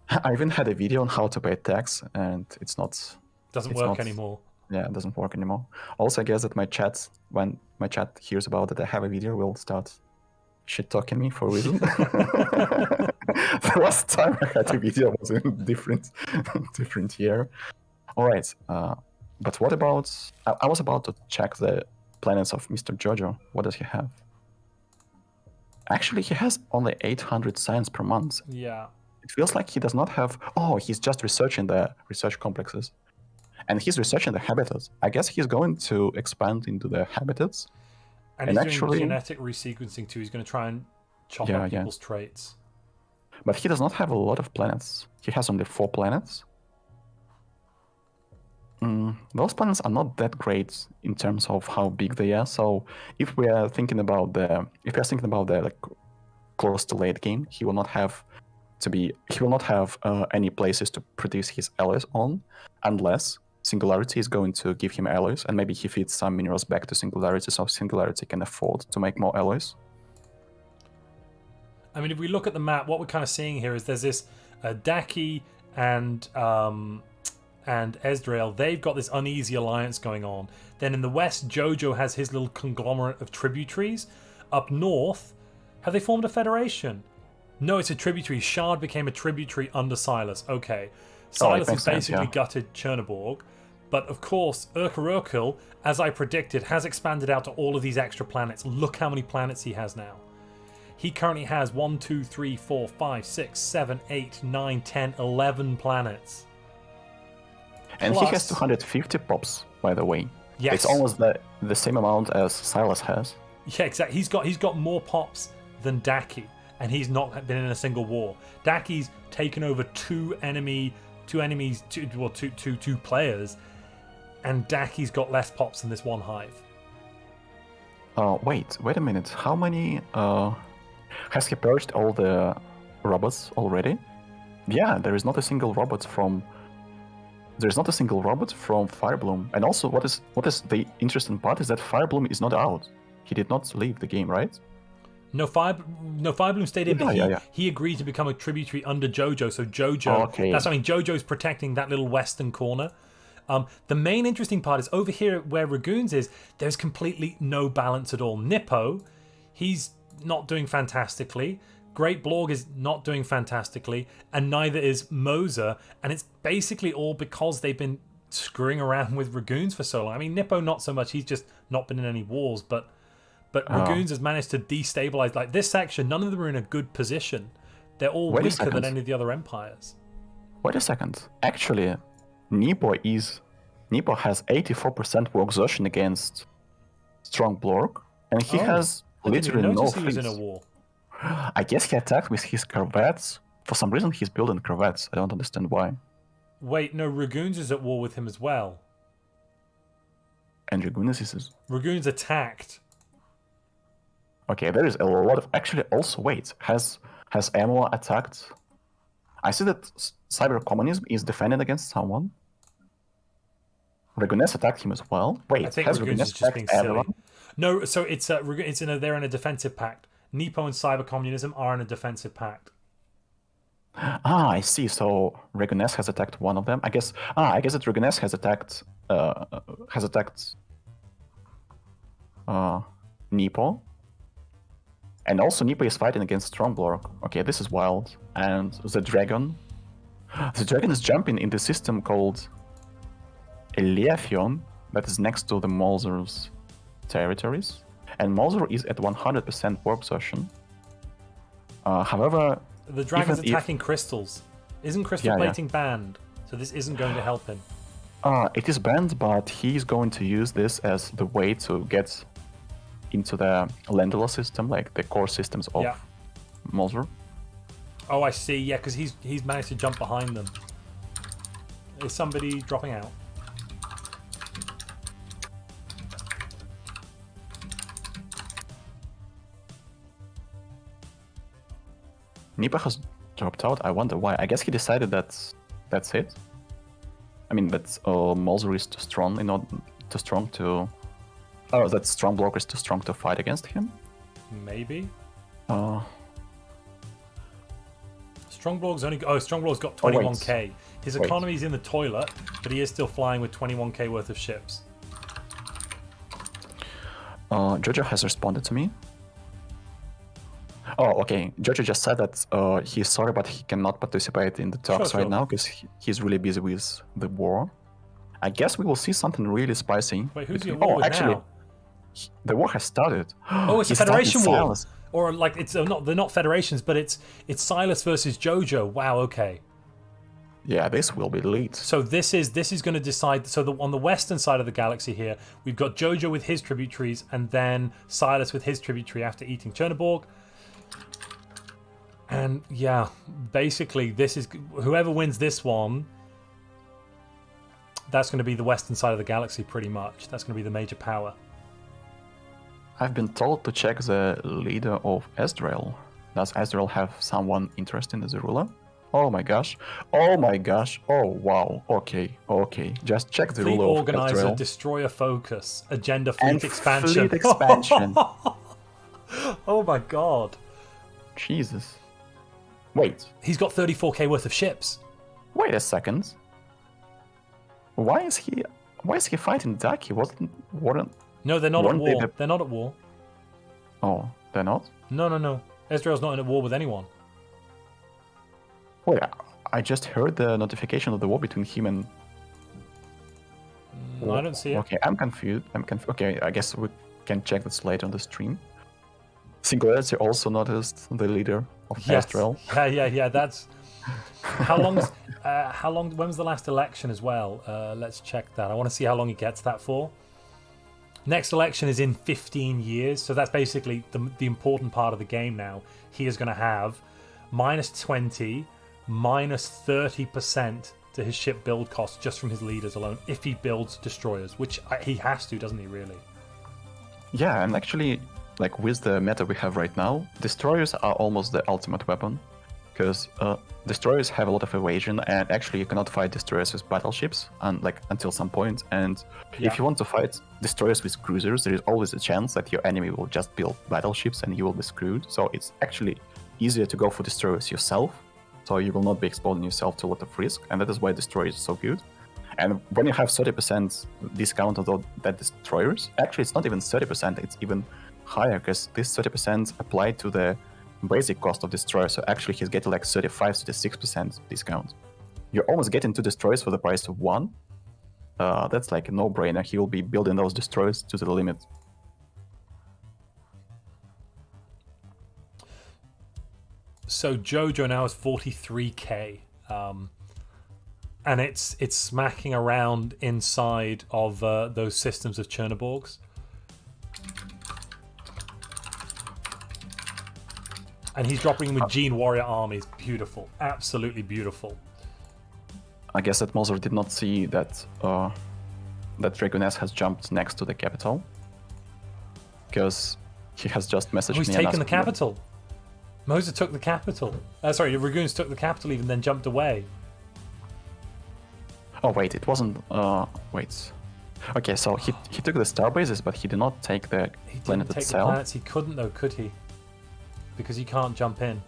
I even had a video on how to pay tax, and doesn't work anymore. Yeah, it doesn't work anymore. Also, I guess that when my chat hears about that I have a video, will start shit talking me for a reason. The last time I had a video was in different year. All right, but what about? I was about to check the planets of Mr. Jojo. What does he have? Actually, he has only 800 science per month. Yeah. It feels like he does not have. Oh, he's just researching the research complexes. And he's researching the habitats. I guess he's going to expand into the habitats. And he's doing genetic resequencing too. He's going to try and chop up people's traits. But he does not have a lot of planets. He has only 4 planets. Those planets are not that great in terms of how big they are. So if we are thinking about the like close to late game, he will not have any places to produce his alloys on, unless Singularity is going to give him alloys, and maybe he feeds some minerals back to Singularity, so Singularity can afford to make more alloys. I mean, if we look at the map, what we're kind of seeing here is there's this Daki and Ezreal. They've got this uneasy alliance going on. Then in the west, Jojo has his little conglomerate of tributaries. Up north, have they formed a federation? No, it's a tributary. Shard became a tributary under Silas. Okay. Silas has basically gutted Chernoborg. But of course, Urkel, as I predicted, has expanded out to all of these extra planets. Look how many planets he has now. He currently has 1, 2, 3, 4, 5, 6, 7, 8, 9, 10, 11 planets. And he has 250 pops, by the way. Yes. It's almost the same amount as Silas has. Yeah, exactly. He's got more pops than Daki, and he's not been in a single war. Daki's taken over two players, and Daki's got less pops than this one hive. Wait a minute. How many? Has he purged all the robots already? Yeah, there is not a single robot from. There's not a single robot from Firebloom. And also, what is the interesting part is that Firebloom is not out. He did not leave the game, right? No, Firebloom stayed in, but he agreed to become a tributary under Jojo. So Jojo, that's what I mean. Jojo's protecting that little western corner. The main interesting part is over here where Ragoons is, there's completely no balance at all. Nippo, he's not doing fantastically. Great Blorg is not doing fantastically, and neither is Moser, and it's basically all because they've been screwing around with Ragoons for so long. I mean, Nippo not so much, he's just not been in any wars, but Ragoons has managed to destabilize, like this section, none of them are in a good position. They're all weaker than any of the other empires. Wait a second. Actually, Nippo has 84% war exhaustion against Strong Blorg, and he has literally no fleets. He was in a war. I guess he attacked with his corvettes. For some reason, he's building corvettes. I don't understand why. Wait, no, Ragoons is at war with him as well. And Ragoons attacked. Okay, there is a lot of... Actually, also, wait. Has Amor attacked? I see that Cyber Communism is defended against someone. Ragoons attacked him as well. Wait, I think has Ragoons is just being silly. No, so they're in a defensive pact. Nippo and Cyber Communism are in a defensive pact. I see. So Ragoons has attacked one of them. I guess that Ragoons has attacked Nippo. And also Nippo is fighting against Strongblorg. Okay, this is wild. And the dragon is jumping in the system called a Leafeon that is next to the Molzer's territories, and Molzer is at 100% warp possession. However, The dragon's even attacking crystals. Isn't crystal Yeah, yeah. plating banned? So this isn't going to help him. It is banned, but he's going to use this as the way to get into the Landula system, like the core systems of Yeah. Molzer. Oh, I see. Yeah, because he's managed to jump behind them. Is somebody dropping out? Nipa has dropped out. I wonder why. I guess he decided that's it. I mean, that Molzer is too strong, that Strong Blocker is too strong to fight against him. Maybe. Uh, Strongblog's only. Oh, Strongblog's got Oh, wait. 21k. His Wait. economy's in the toilet, but he is still flying with 21k worth of ships. Jojo has responded to me. Oh, okay. Jojo just said that he's sorry, but he cannot participate in the talks Sure, right sure. now because he's really busy with the war. I guess we will see something really spicy. Wait, who's he between- at war Oh, with actually, now? the war has started. Oh, it's a He started Federation war. Silas. Or like it's not. They're not federations, but it's Silas versus Jojo. Wow. Okay. Yeah, this will be lit. So this is going to decide. So on the western side of the galaxy here, we've got Jojo with his tributaries, and then Silas with his tributary after eating Chernobyl. And yeah, basically, this is whoever wins this one. That's going to be the western side of the galaxy, pretty much. That's going to be the major power. I've been told to check the leader of Ezreal. Does Ezreal have someone interesting as a ruler? Oh my gosh. Oh my gosh. Oh wow. Okay. Just check the Fleet ruler of organizer, Ezreal. destroyer focus, agenda fleet And expansion. fleet expansion. Oh my god. Jesus. Wait. He's got 34k worth of ships. Wait a second. Why is he fighting Ducky? Weren't No, they're not at Weren't they war. the- They're not at war. Oh, they're not? No. Ezreal's not in a war with anyone. Wait, I just heard the notification of the war between him and... I don't see it. Okay, I'm confused. Okay, I guess we can check this later on the stream. Singularity also noticed the leader of Ezreal. Yeah. That's how long. When was the last election as well? Let's check that. I want to see how long he gets that for. Next election is in 15 years, so that's basically the important part of the game now. He is going to have -20, -30% to his ship build cost just from his leaders alone if he builds destroyers, which he has to, doesn't he? Really? Yeah, and actually, like with the meta we have right now, destroyers are almost the ultimate weapon, because destroyers have a lot of evasion, and actually you cannot fight destroyers with battleships until some point. And Yeah. if you want to fight destroyers with cruisers, there is always a chance that your enemy will just build battleships and you will be screwed. So it's actually easier to go for destroyers yourself, so you will not be exposing yourself to a lot of risk, and that is why destroyers are so good. And when you have 30% discount on that destroyers, actually it's not even 30%, it's even higher, because this 30% applied to the basic cost of destroyer, so actually he's getting like 35-36% discount. You're almost getting 2 destroyers for the price of 1. That's like a no-brainer. He will be building those destroyers to the limit. So Jojo now has 43k, and it's smacking around inside of those systems of Chernobyls. And he's dropping with Gene Warrior armies. Beautiful. Absolutely beautiful. I guess that Moser did not see that that Dragoness has jumped next to the capital, because he has just messaged Oh, he's me. and taken the asked me- capital. Moser took the capital. Sorry, the Ragoons took the capital even, then jumped away. Oh wait, it wasn't. Wait. Okay, so he took the star bases, but he did not take the He planet didn't take the itself. planets. He couldn't though, could he? Because he can't jump in.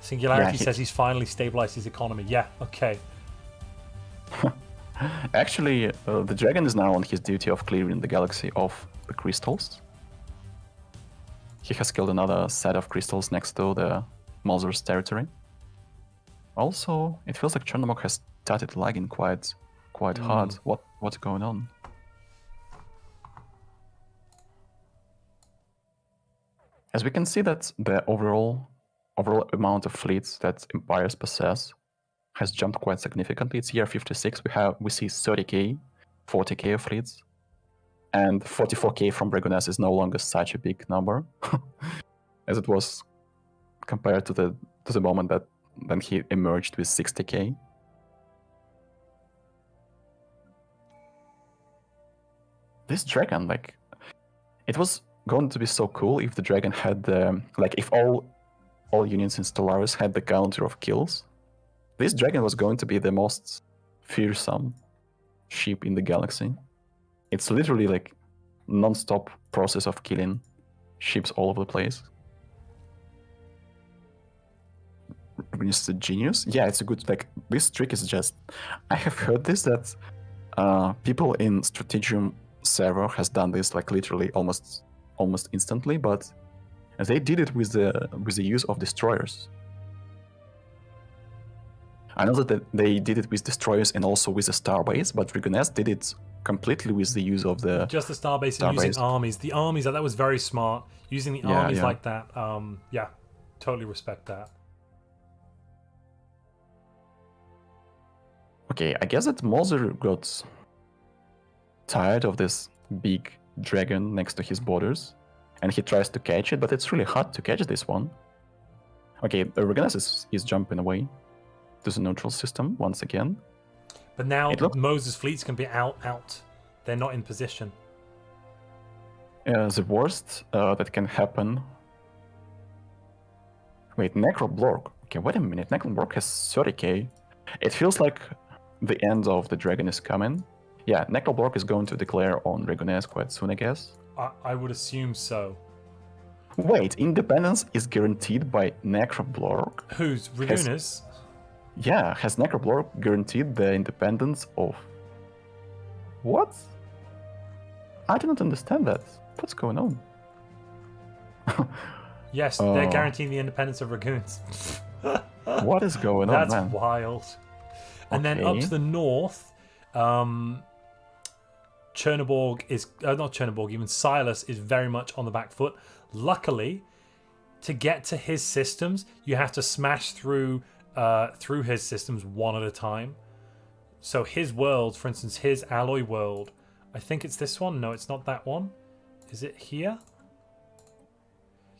Singularity Yeah, says he's finally stabilized his economy. Yeah, okay. Actually, the dragon is now on his duty of clearing the galaxy of the crystals. He has killed another set of crystals next to the Moser's territory. Also, it feels like Chernomog has started lagging quite quite hard. What's going on? As we can see that the overall amount of fleets that empires possess has jumped quite significantly. It's year 56. We see 30k, 40k of fleets, and 44k from Dragoness is no longer such a big number as it was compared to the moment that when he emerged with 60k. This dragon, like, it was going to be so cool if the dragon had the if all units in Stellaris had the counter of kills. This dragon was going to be the most fearsome ship in the galaxy. It's literally like non-stop process of killing ships all over the place. It's a genius. Yeah, it's a good, like, this trick is just, I have heard this that people in Strategium server has done this like literally almost instantly, but they did it with the use of destroyers. I know that they did it with destroyers and also with the starbase, but Dragoness did it completely with the use of the just the starbase and using armies. The armies, that was very smart. Using the armies like that, yeah, totally respect that. Okay, I guess that Moser got tired of this big dragon next to his borders, and he tries to catch it, but it's really hard to catch this one. Okay, Dragoness is jumping away to the neutral system once again. But now Moses' fleets can be out. They're not in position. The worst that can happen... Wait, Necroblork. Okay, wait a minute. Necroblork has 30k. It feels like the end of the dragon is coming. Yeah, Necroblork is going to declare on Dragoness quite soon, I guess. I would assume so. Wait, independence is guaranteed by Necroblork? Who's? Ragunas? Yeah, has Necroblork guaranteed the independence of... What? I do not understand that. What's going on? Yes, they're guaranteeing the independence of Raguns. What is going on, man? That's wild. And then up to the north, Chernoborg is... not Chernoborg, even Silas is very much on the back foot. Luckily, to get to his systems, you have to smash through his systems one at a time. So his world, for instance, his alloy world, I think it's this one. No, it's not that one. Is it here?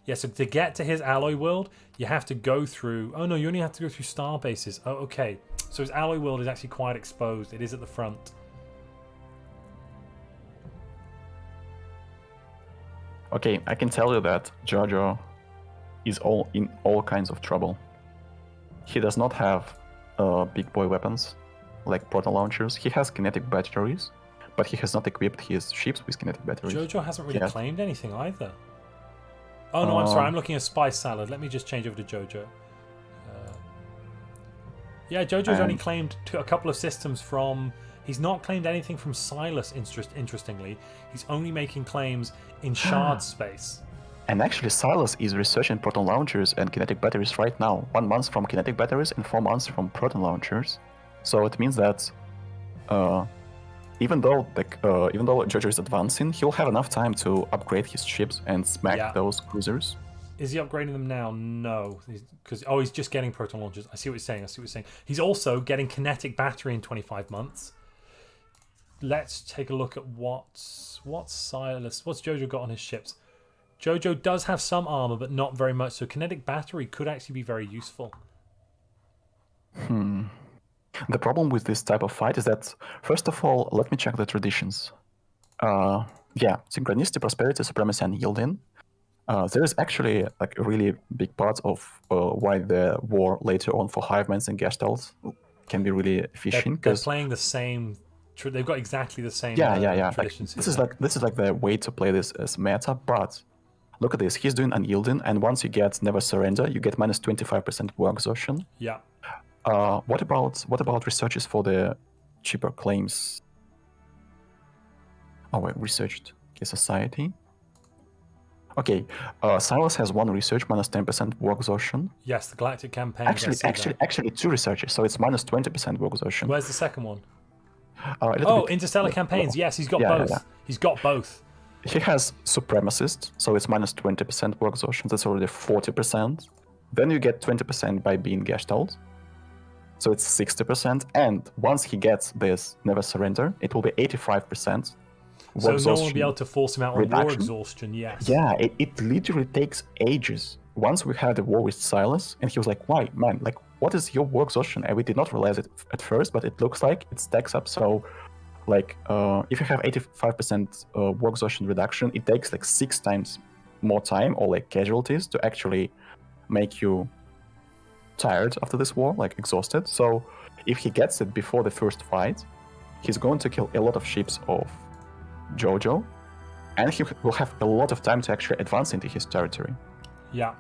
Yeah, so to get to his alloy world, you have to go through... Oh, no, you only have to go through star bases. Oh, okay. So his alloy world is actually quite exposed. It is at the front. Okay, I can tell you that Jojo is in all kinds of trouble. He does not have big boy weapons like proton launchers. He has kinetic batteries, but he has not equipped his ships with kinetic batteries. Jojo hasn't really claimed anything either. Oh no, I'm sorry. I'm looking at Spice Salad. Let me just change over to Jojo. Yeah, Jojo's only claimed a couple of systems from... He's not claimed anything from Silas, interestingly. He's only making claims in shard space. And actually, Silas is researching proton launchers and kinetic batteries right now. 1 month from kinetic batteries and 4 months from proton launchers. So it means that even though Jojo is advancing, he'll have enough time to upgrade his ships and smack those cruisers. Is he upgrading them now? No, because he's just getting proton launchers. I see what you're saying. He's also getting kinetic battery in 25 months. Let's take a look at what's Jojo got on his ships. Jojo does have some armor, but not very much. So kinetic battery could actually be very useful. The problem with this type of fight is that, first of all, let me check the traditions. Synchronicity, prosperity, supremacy, and yielding. There is actually like a really big part of why the war later on for Hivemans and Gestalts can be really efficient. They're playing the same. They've got exactly the same. Traditions. Like, this is like the way to play this as meta. But look at this. He's doing unyielding, and once you get never surrender, you get minus 25% war exhaustion. Yeah. What about researches for the cheaper claims? Oh wait, researched society. Okay, Silas has one research, minus 10% war exhaustion. Yes, the Galactic Campaign. Actually, two researches, so it's minus 20% war exhaustion. Where's the second one? A little Oh, bit- Interstellar Campaigns. Yes, he's got Yeah, yeah, both. yeah. He's got both. He has Supremacist, so it's minus 20% war exhaustion. That's already 40%. Then you get 20% by being gashed out. So it's 60%. And once he gets this Never Surrender, it will be 85%. War So no one will exhaustion be able to force him out on war reduction. exhaustion. Yes. Yeah, it literally takes ages. Once we had a war with Silas, and he was like, why, man, like, what is your war exhaustion? And we did not realize it at first, but it looks like it stacks up. So, like, if you have 85% war exhaustion reduction, it takes like 6 times more time or like casualties to actually make you tired after this war, like exhausted. So, if he gets it before the first fight, he's going to kill a lot of ships of Jojo, and he will have a lot of time to actually advance into his territory. Yeah.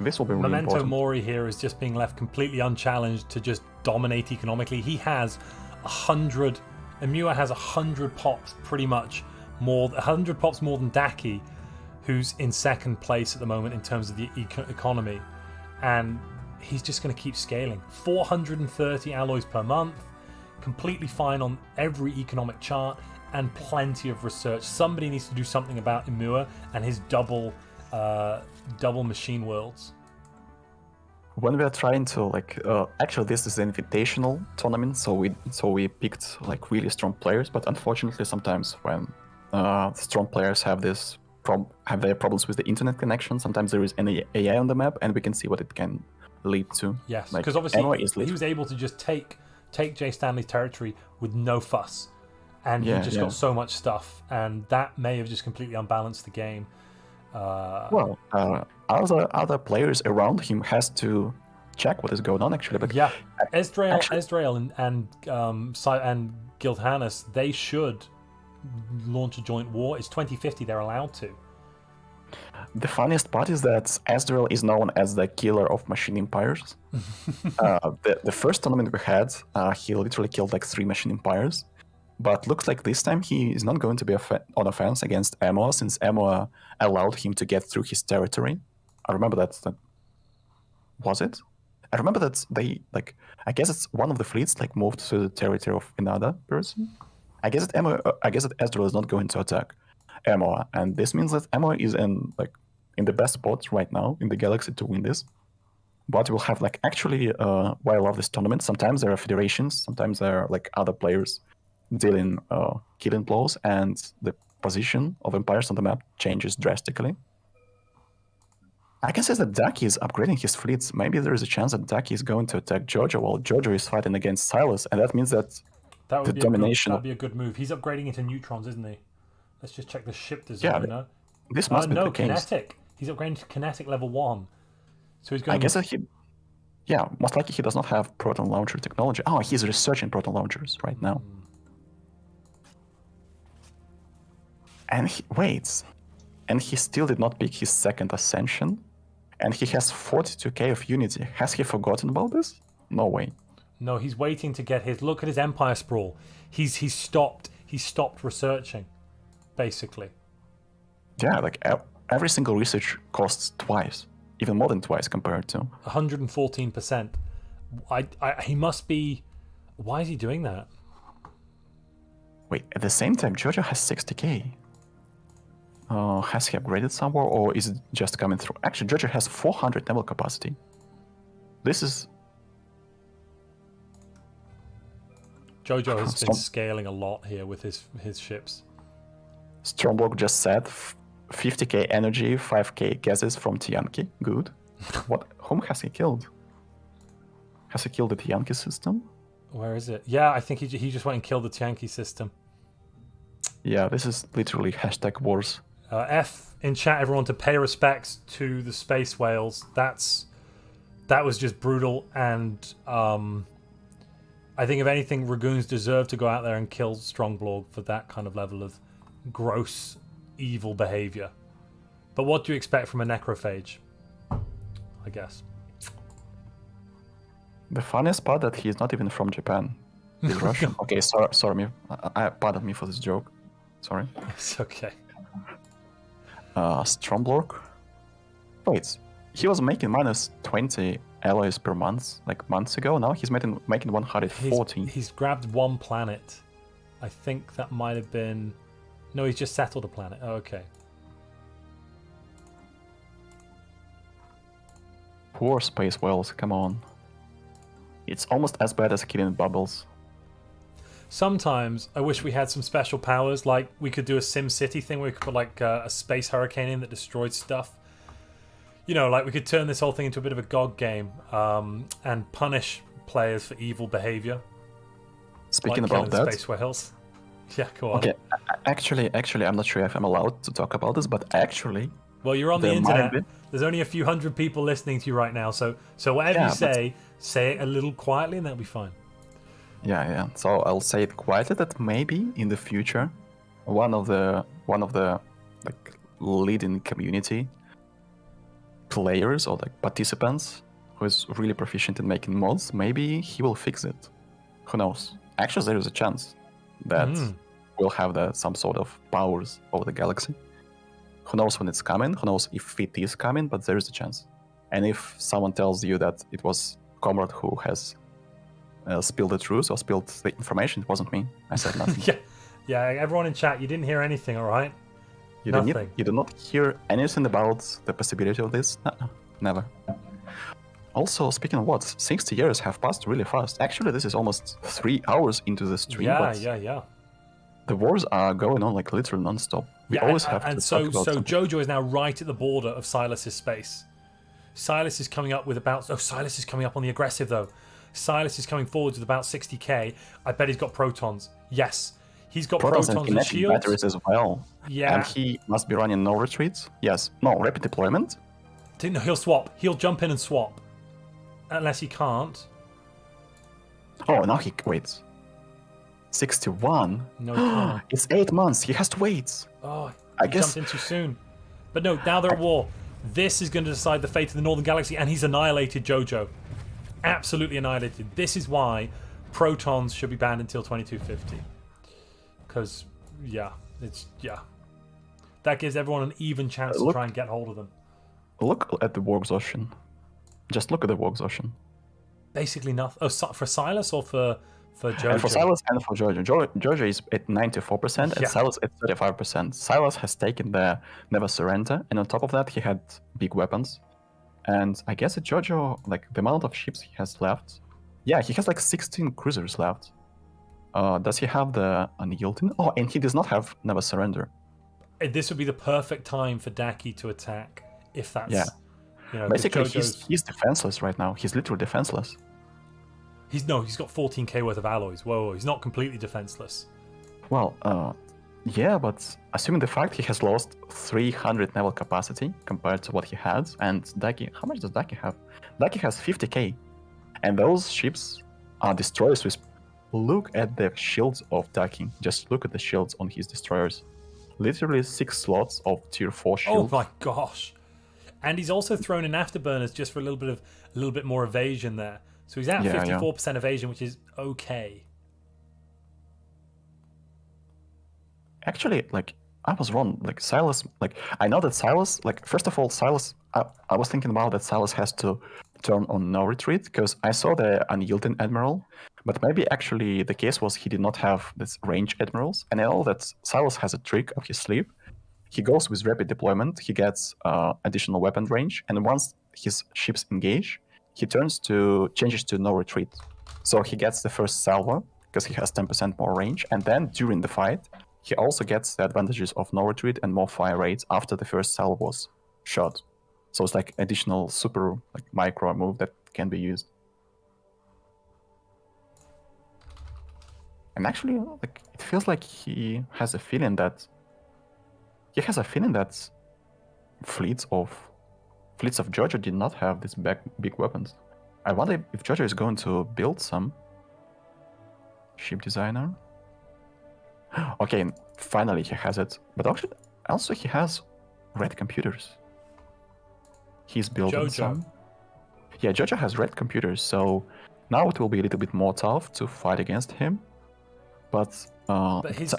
This will be really Memento important. Mori here is just being left completely unchallenged to just dominate economically. He has 100. Emua has 100 pops, pretty much 100 pops more than Daki, who's in second place at the moment in terms of the economy, and he's just going to keep scaling. 430 alloys per month, completely fine on every economic chart, and plenty of research. Somebody needs to do something about Emua and his double machine worlds. When we are trying to actually this is an invitational tournament, so we picked like really strong players, but unfortunately sometimes when strong players have their problems with the internet connection, sometimes there is any AI on the map, and we can see what it can lead to. Yes, Like, because obviously Emma he was able to just take Jay Stanley's territory with no fuss, and he just got so much stuff, and that may have just completely unbalanced the game. Other players around him has to check what is going on actually. But yeah, Ezreal and Gilhannes, they should launch a joint war. It's 2050, they're allowed to. The funniest part is that Ezreal is known as the killer of machine empires. The first tournament we had, he literally killed like 3 machine empires. But looks like this time he is not going to be on offense against Emoa, since Emoa allowed him to get through his territory. I remember that. Was it? I remember that they I guess it's one of the fleets moved to the territory of another person. I guess that Ezreal is not going to attack Emoa, and this means that Emoa is in the best spot right now in the galaxy to win this. But we'll have actually why I love this tournament. Sometimes there are federations, sometimes there are other players dealing killing blows, and the position of empires on the map changes drastically. I can say that Daki is upgrading his fleets. Maybe there is a chance that Daki is going to attack Jojo while Jojo is fighting against Silas, and that means that the domination. That'd be a good move. He's upgrading into neutrons, isn't he? Let's just check the ship design. Yeah, this must be the case. Kinetic. He's upgrading to kinetic level 1. So he's going. I guess that most likely he does not have proton launcher technology. Oh, he's researching proton launchers right now. And he still did not pick his second ascension, and he has 42k of unity. Has he forgotten about this? No way. No, he's waiting to get his. Look at his Empire Sprawl. He's stopped researching, basically. Yeah, every single research costs twice, even more than twice compared to 114%. He must be. Why is he doing that? Wait, at the same time, Jojo has 60k. Has he upgraded somewhere, or is it just coming through? Actually, Jojo has 400 naval capacity. This is... Jojo has been scaling a lot here with his ships. Stromberg just said 50k energy, 5k gases from Tianki. Good. Whom has he killed? Has he killed the Tianki system? Where is it? Yeah, I think he just went and killed the Tianki system. Yeah, this is literally #wars. F in chat, everyone, to pay respects to the space whales. That was just brutal, and I think if anything, Ragoons deserve to go out there and kill Strongblog for that kind of level of gross, evil behavior. But what do you expect from a necrophage? I guess. The funniest part that he is not even from Japan. He's Russian. Okay, sorry, pardon me for this joke. Sorry. It's okay. Stromblork. Wait, he was making minus 20 alloys per month, like months ago. Now he's making 140. He's grabbed one planet. I think that might have been... No, he's just settled a planet. Oh, okay. Poor space whales, come on. It's almost as bad as killing bubbles. Sometimes I wish we had some special powers, like we could do a Sim City thing where we could put like a space hurricane in that destroyed stuff. You know, like we could turn this whole thing into a bit of a GOG game and punish players for evil behavior. Speaking like about that, space whales. Yeah, go on. Okay, actually, I'm not sure if I'm allowed to talk about this, but actually, well, you're on the there might internet. be. There's only a few hundred people listening to you right now, so whatever Yeah, you say it a little quietly, and that'll be fine. Yeah. So I'll say it quietly that maybe in the future, one of the like leading community players or like participants who is really proficient in making mods, maybe he will fix it. Who knows? Actually, there is a chance that we'll have some sort of powers over the galaxy. Who knows when it's coming? Who knows if it is coming? But there is a chance. And if someone tells you that it was Comrade who has spilled the truth or spilled the information, it wasn't me. I said nothing. yeah. Everyone in chat, you didn't hear anything, all right? Nothing. You do not hear anything about the possibility of this? No, never. Also, speaking of what, 60 years have passed really fast. Actually, this is almost 3 hours into the stream. Yeah. The wars are going on like literally non-stop. We always have to so talk about something. Jojo is now right at the border of Silas's space. Silas is coming up with about... Oh, Silas is coming up on the aggressive, though. Silas is coming forwards with about 60k. I bet he's got protons. Yes. He's got protons and kinetic shields. batteries as well. Yeah. And he must be running no retreats. Yes. No, rapid deployment. No, he'll swap. He'll jump in and swap. Unless he can't. Oh, now he waits. 61? No, he can't. It's 8 months. He has to wait. Oh, I he guess... jumped in too soon. But no, now they're at war. This is going to decide the fate of the Northern Galaxy, and he's annihilated Jojo. Absolutely annihilated. This is why protons should be banned until 2250. Because, that gives everyone an even chance to try and get hold of them. Look at the war exhaustion. Just look at the war exhaustion. Basically nothing. Oh, for Silas or for Jojo? And for Silas and for Jojo. Jojo is at 94% and Silas at 35%. Silas has taken the Never Surrender, and on top of that, he had big weapons. And I guess at Jojo, like the amount of ships he has left, he has like 16 cruisers left. Does he have the Unyielding? Oh, and he does not have Never Surrender. This would be the perfect time for Daki to attack, if that's... Yeah. You know, basically, he's defenseless right now. He's literally defenseless. He's got 14k worth of alloys. Whoa, he's not completely defenseless. Well, yeah, but assuming the fact he has lost 300 naval capacity compared to what he had, and Daki, how much does Daki have? Daki has 50k, and those ships are destroyers. Look at the shields of Daki. Just look at the shields on his destroyers. Literally 6 slots of tier 4 shields. Oh my gosh! And he's also thrown in afterburners just for a little bit more evasion there. So he's at 54% evasion, which is okay. Actually, like, I was wrong. Like, Silas, like, I know that Silas, like, first of all, Silas, I was thinking about that Silas has to turn on no retreat, because I saw the Unyielding Admiral, but maybe actually the case was he did not have this range admirals, and I know that Silas has a trick up his sleeve. He goes with rapid deployment, he gets additional weapon range, and once his ships engage, he changes to no retreat. So he gets the first salvo, because he has 10% more range, and then during the fight, he also gets the advantages of no retreat and more fire rates after the first salvo was shot. So it's like additional super micro move that can be used. And actually, like, it feels like he has a feeling that fleets of Jojo did not have these big weapons. I wonder if Jojo is going to build some ship designer. Okay, finally he has it. But actually, also he has red computers. He's building some. Yeah, Jojo has red computers, so now it will be a little bit more tough to fight against him. But he's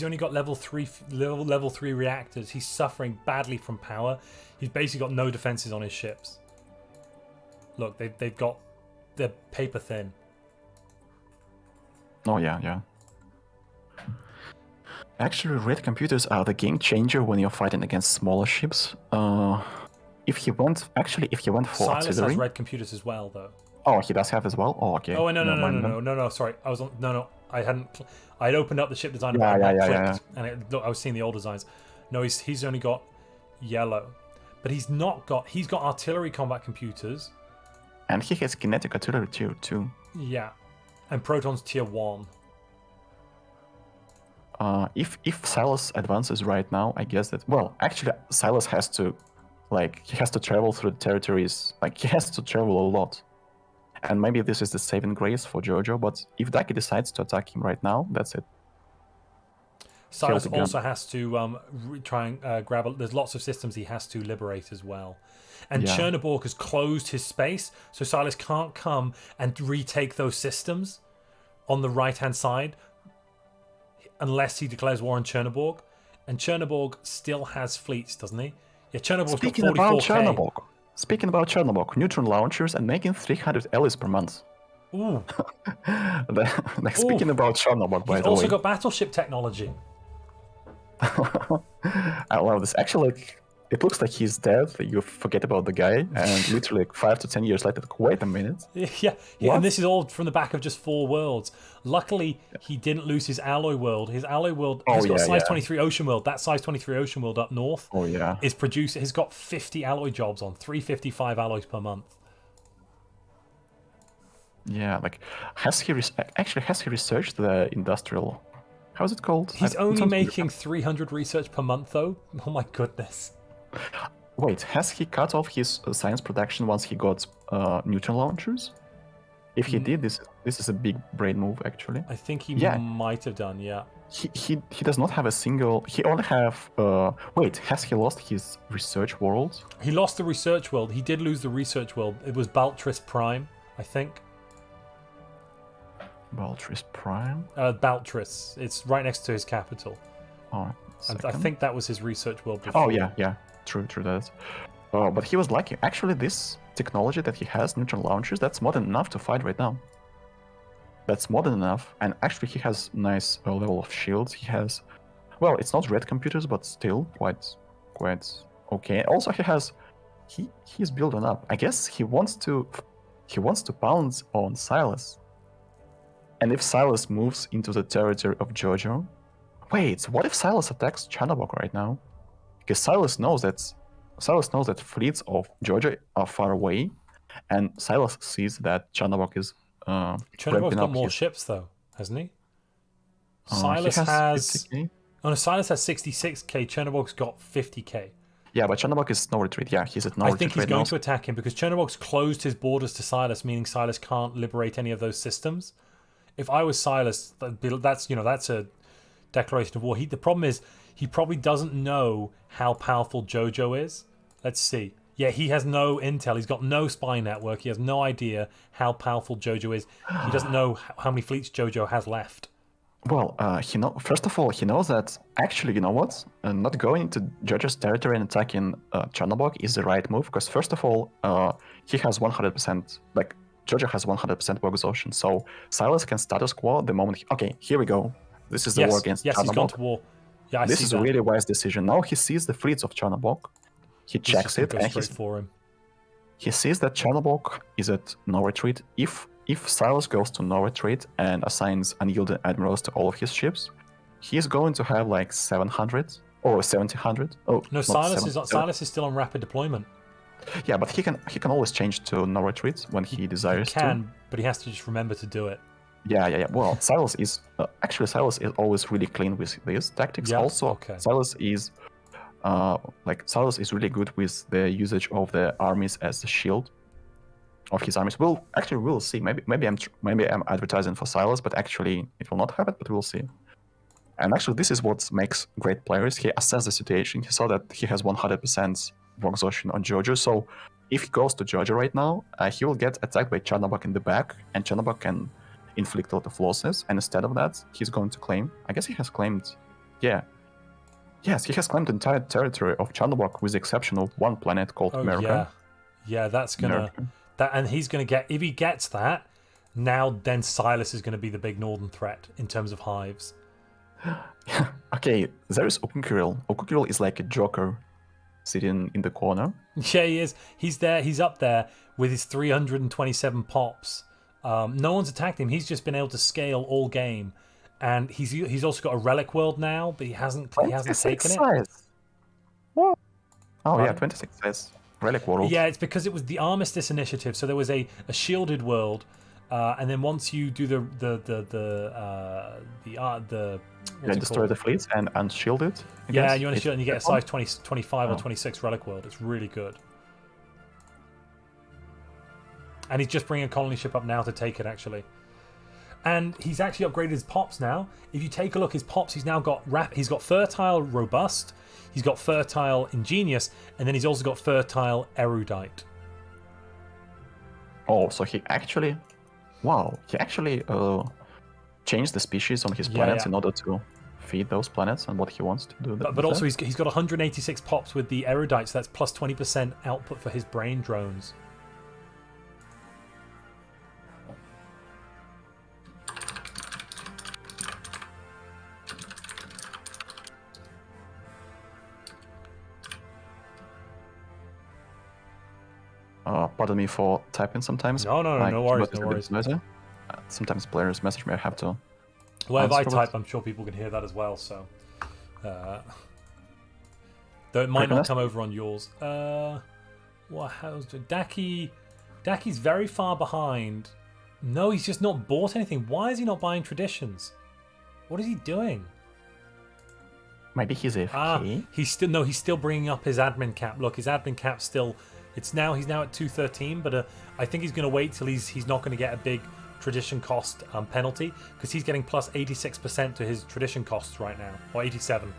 only got level 3 reactors. He's suffering badly from power. He's basically got no defenses on his ships. Look, they've got... They're paper thin. Oh, yeah. Actually, red computers are the game changer when you're fighting against smaller ships. If he went for Silas artillery... has red computers as well, though. Oh, he does have as well? Oh, okay. Oh, no, Never mind then. sorry. I was on... No, I hadn't... I had opened up the ship designer, Yeah, but I hadn't yeah. clicked, and look, I was seeing the old designs. No, he's only got yellow. But he's got artillery combat computers. And he has kinetic artillery tier 2. Yeah. And Proton's tier 1. If Silas advances right now, I guess that... Well, actually, Silas has to... he has to travel through the territories. He has to travel a lot. And maybe this is the saving grace for Jojo, but if Daki decides to attack him right now, that's it. Silas also has to try and grab... There's lots of systems he has to liberate as well. And Yeah. Chernobyl has closed his space, so Silas can't come and retake those systems on the right-hand side unless he declares war on Chernobyl. And Chernobyl still has fleets, doesn't he? Yeah, Chernobyl's got 44k. Speaking about Chernobyl, neutron launchers and making 300 allies per month. Ooh. Speaking about Chernobyl, by He's the way. also got battleship technology. I love this. Actually, it looks like he's dead. You forget about the guy, and literally 5 to 10 years later, wait a minute. Yeah, and this is all from the back of just 4 worlds. Luckily, he didn't lose his alloy world. His alloy world has got size 23 ocean world. That size 23 ocean world up north has got 50 alloy jobs on, 355 alloys per month. Yeah, has he researched the industrial? How's it called? He's only making 300 research per month, though. Oh my goodness. Wait, has he cut off his science production once he got neutron launchers? If he did, this is a big brain move, actually. I think he might have done, yeah. He does not have a single... He only have... Wait, has he lost his research world? He lost the research world. He did lose the research world. It was Baltris Prime, I think. Baltris Prime? Baltris. It's right next to his capital. Oh, I think that was his research world before. Oh, yeah. True, that. But he was lucky. Actually, this technology that he has, neutron launchers, that's more than enough to fight right now. That's more than enough. And actually, he has nice level of shields. He has... Well, it's not red computers, but still quite okay. Also, he has... He's building up. I guess he wants to pounce on Silas. And if Silas moves into the territory of Jojo... Wait, what if Silas attacks Chanabok right now? Because Silas knows that fleets of Jojo are far away, and Silas sees that Chanabok is Chernobyl's got more ships, though, hasn't he? Silas has... 50K? Oh, no, Silas has 66k. Chernobyl's got 50k. Yeah, but Chernobog is no retreat. Yeah, he's at no retreat. I think he's going to attack him because Chernobog's closed his borders to Silas, meaning Silas can't liberate any of those systems. If I was Silas, that's a declaration of war. The problem is he probably doesn't know how powerful Jojo is. Let's see. Yeah, he has no intel. He's got no spy network. He has no idea how powerful Jojo is. He doesn't know how many fleets Jojo has left. Well, first of all, he knows that actually, you know what? Not going into Jojo's territory and attacking Chernobog is the right move, because first of all, he has 100%, Jojo has 100% war exhaustion, so Silas can status quo the moment okay, here we go. This is the war against Chernobog. Yes, he's gone to war. Yeah, this is a really wise decision. Now he sees the fleets of Chernobog. He checks it, and he sees that Chernobog is at no retreat. If Silas goes to no retreat and assigns unyielding admirals to all of his ships, he's going to have 700 or 1700. Oh no, Silas is still on rapid deployment. Yeah, but he can always change to no retreat when he desires to. But he has to just remember to do it. Yeah. Well, Silas is Silas is always really clean with these tactics. Yeah, also, okay. Silas is Silas is really good with the usage of the armies as a shield of his armies. We'll see. Maybe I'm advertising for Silas, but actually it will not happen. But we'll see. And actually, this is what makes great players. He assessed the situation. He saw that he has 100% war exhaustion on Jojo. So if he goes to Jojo right now, he will get attacked by Chernobog in the back, and Chernobog can inflict a lot of losses. And instead of that, he's going to claim. I guess he has claimed. Yeah. Yes, he has claimed the entire territory of Chernobog, with the exception of one planet called America. Yeah, that's gonna and he's going to get, if he gets that, now then Silas is going to be the big northern threat in terms of hives. Okay, there is Okukiril. Okukiril is like a joker sitting in the corner. Yeah, he is. He's there. He's up there with his 327 pops. No one's attacked him. He's just been able to scale all game, and he's also got a relic world now, but he hasn't taken it. Size. What? Oh yeah, Pardon? 26 size. Relic world. Yeah, it's because it was the Armistice Initiative. So there was a shielded world, and then once you do destroy the fleets and unshield it. Yeah, and you want to shield, and you get a size 25 or 26 relic world. It's really good. And he's just bringing a colony ship up now to take it, actually. And he's actually upgraded his pops now. If you take a look, his pops, he's now got he's got Fertile Robust, he's got Fertile Ingenious, and then he's also got Fertile Erudite. Oh, so he actually... Wow, he actually changed the species on his planets in order to feed those planets and what he wants to do. But also he's got 186 pops with the Erudite, so that's plus 20% output for his brain drones. Pardon me for typing sometimes. No worries, no worries. Sometimes players message me, I have to... Well, if I type, I'm sure people can hear that as well, so... though it might not come over on yours. How's Daki's very far behind. No, he's just not bought anything. Why is he not buying traditions? What is he doing? Maybe he's AFK. He's still bringing up his admin cap. Look, his admin cap's still... he's now at 213, but I think he's going to wait till he's not going to get a big tradition cost penalty, because he's getting plus 86% to his tradition costs right now, or 87.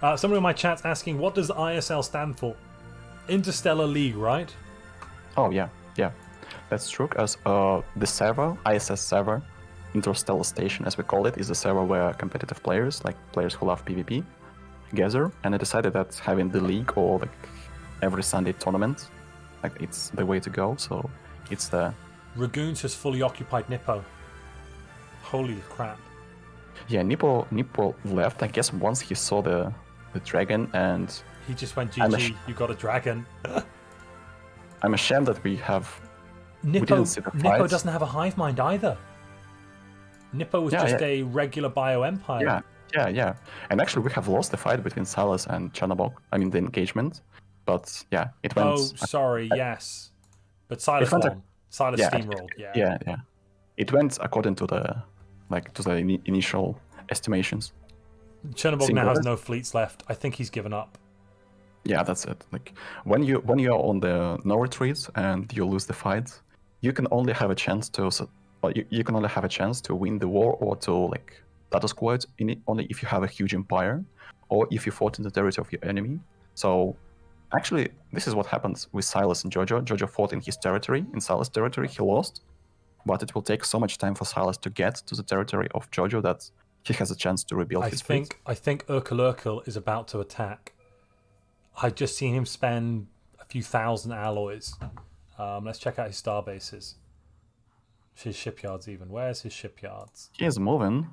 Somebody in my chat's asking, what does ISL stand for? Interstellar League, right? Oh yeah, that's true. As the server, ISS server, Interstellar Station, as we call it, is a server where competitive players, like players who love PvP, gather, and I decided that having the league or like every Sunday tournament, like it's the way to go. So it's the Ragoons has fully occupied Nippo. Holy crap! Yeah, Nippo left. I guess once he saw the dragon, and he just went, GG, you got a dragon. I'm ashamed that we didn't see the fight. Nippo doesn't have a hive mind either. Nippo was just a regular bio-empire. Yeah. And actually, we have lost the fight between Silas and Chernobog. I mean, the engagement. But yeah, it went... Oh, sorry, yes. But Silas won. Silas steamrolled, Yeah. It went according to the initial estimations. Chernobog now has no fleets left. I think he's given up. Yeah, that's it. Like when you're on the no retreat and you lose the fight, you can only have a chance to win the war or to status quo it only if you have a huge empire or if you fought in the territory of your enemy. So actually, this is what happens with Silas and Jojo. Jojo fought in his territory. In Silas' territory, he lost. But it will take so much time for Silas to get to the territory of Jojo that he has a chance to rebuild his fleet. I think Urkel is about to attack. I've just seen him spend a few thousand alloys. Let's check out his star bases. His shipyards even. Where's his shipyards? He is moving.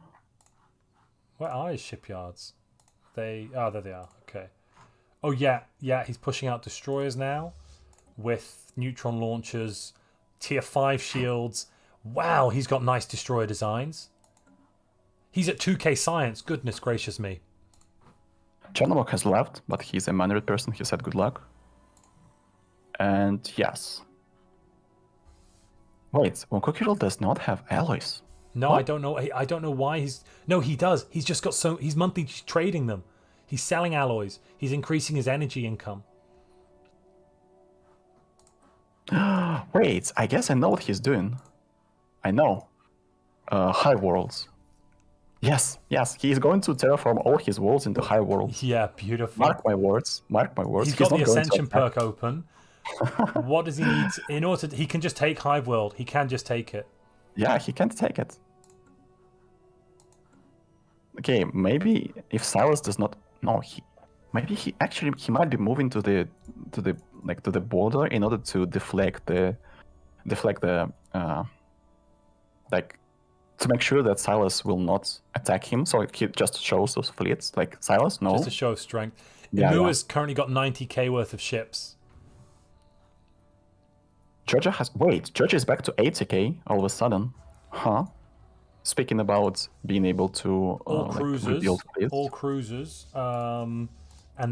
Where are his shipyards? There they are. Okay. Oh yeah, he's pushing out destroyers now with neutron launchers, tier 5 shields. Wow, he's got nice destroyer designs. He's at 2k science. Goodness gracious me. Chernobog has left, but he's a mannered person. He said good luck. And yes. Wait, Wonkokiro does not have alloys. No, what? I don't know why he's... No, he does. He's just got he's monthly trading them. He's selling alloys. He's increasing his energy income. Wait, I guess I know what he's doing. I know. High worlds. Yes, he is going to terraform all his worlds into high worlds. Yeah, beautiful. Mark my words. He's got the Ascension perk open. What does he need in order to... He can just take Hive World. He can just take it. Yeah, he can't take it. Okay, maybe if Silas does not... No, Maybe he might be moving to the border in order to deflect the like to make sure that Silas will not attack him. So he just shows those fleets. Like Silas, no. Just a show of strength. Yeah, Imua's currently got 90k worth of ships. Georgia is back to 80k all of a sudden. Huh? Speaking about being able to All cruisers, and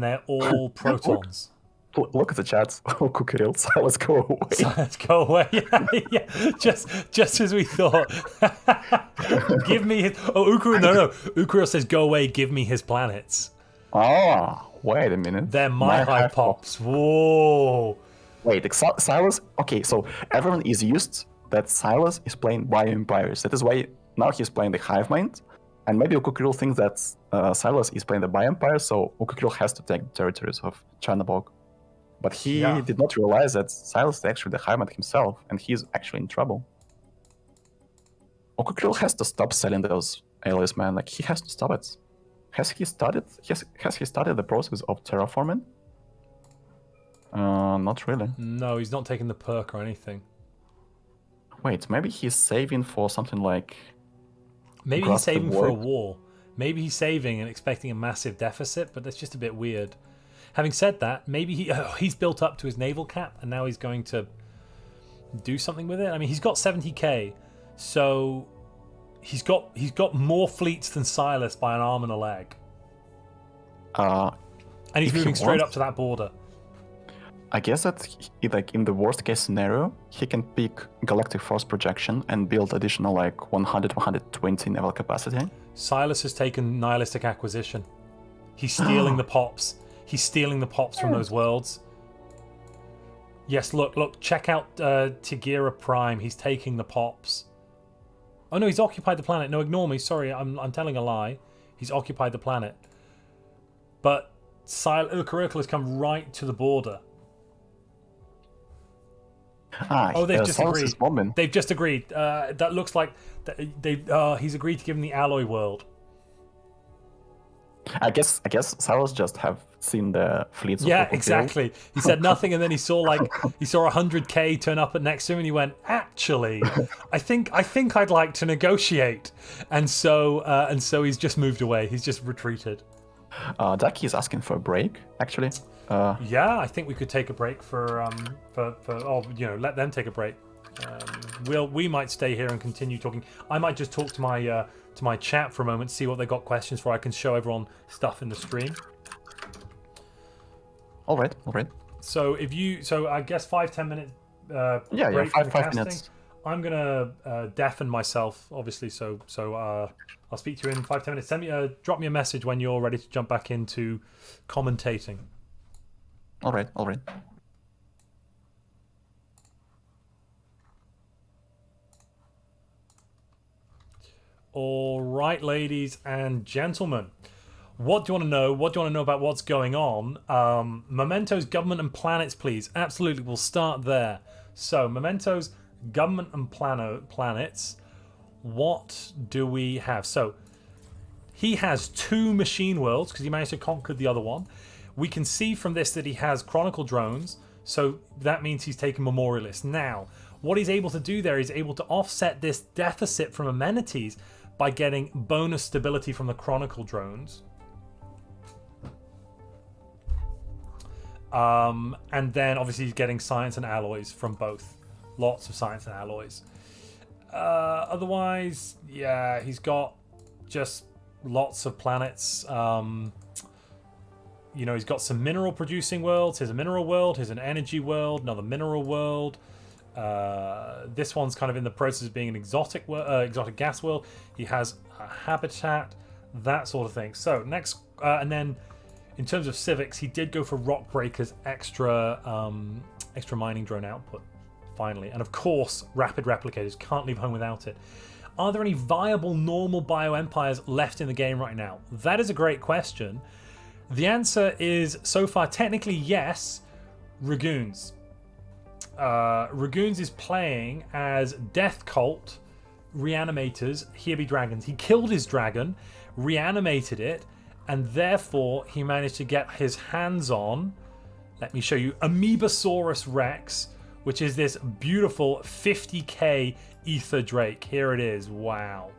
they're all protons. Look at the chat. Oh, Kukuril, Silas, go away. Let's go away. Yeah. Just as we thought. Give me his. Oh, Ukuriel. No. Ukuriel says, "Go away. Give me his planets." Ah, wait a minute. They're my hive pops. Whoa. Wait, Silas. Okay, so everyone is used that Silas is playing Bio-Empires. That is why now he's playing the Hive Mind. And maybe Ukukrill thinks that Silas is playing the Bio-Empire, so Ukukrill has to take the territories of Chanabog. But he did not realize that Silas is actually the Hive Mind himself, and he's actually in trouble. Ukukrill has to stop selling those alias, man. Like, he has to stop it. Has he started the process of terraforming? Not really. No, he's not taking the perk or anything. Wait, maybe he's saving for something like... Maybe he's saving for a war. Maybe he's saving and expecting a massive deficit, but that's just a bit weird. Having said that, maybe he's built up to his naval cap and now he's going to do something with it. I mean, he's got 70k, so he's got more fleets than Silas by an arm and a leg. And he's moving straight up to that border. I guess that, like, in the worst case scenario, he can pick Galactic Force Projection and build additional, like, 100, 120 naval capacity. Silas has taken Nihilistic Acquisition. He's stealing the pops. He's stealing the pops from those worlds. Yes, look, check out Tigira Prime. He's taking the pops. Oh, no, he's occupied the planet. No, ignore me. Sorry, I'm telling a lie. He's occupied the planet. But Ukuriel has come right to the border. They've just agreed. They've just agreed. That looks like he's agreed to give him the alloy world. I guess Silas just have seen the fleets. Yeah, exactly. He said nothing, and then he saw 100k turn up next to him, and he went, "Actually, I think I'd like to negotiate." And so he's just moved away. He's just retreated. Ducky is asking for a break, actually. Yeah, I think we could take a break let them take a break. We might stay here and continue talking. I might just talk to my chat for a moment, see what they got questions for. I can show everyone stuff in the stream. All right. So I guess 5-10 minute break five from casting. minutes. I'm gonna deafen myself, obviously. So I'll speak to you in 5-10 minutes. Drop me a message when you're ready to jump back into commentating. All right. All right, ladies and gentlemen. What do you want to know? What do you want to know about what's going on? Mementos, government and planets, please. Absolutely, we'll start there. So, Mementos, government and planets. What do we have? So, he has 2 machine worlds because he managed to conquer the other one. We can see from this that he has Chronicle drones, so that means he's taken Memorialists. Now, what he's able to do there is able to offset this deficit from amenities by getting bonus stability from the Chronicle drones. And then obviously he's getting science and alloys from both. Lots of science and alloys. Otherwise, yeah, he's got just lots of planets. He's got some mineral producing worlds. Here's a mineral world. Here's an energy world. Another mineral world. This one's kind of in the process of being an exotic gas world. He has a habitat, that sort of thing. So next, and then in terms of civics, he did go for Rock Breaker's extra mining drone output, finally. And of course, rapid replicators. Can't leave home without it. Are there any viable normal bio-empires left in the game right now? That is a great question. The answer is, so far, technically yes, Ragoons. Ragoons is playing as Death Cult, Reanimators, Here Be Dragons. He killed his dragon, reanimated it, and therefore he managed to get his hands on, let me show you, Amoebosaurus Rex, which is this beautiful 50k Ether Drake. Here it is. Wow.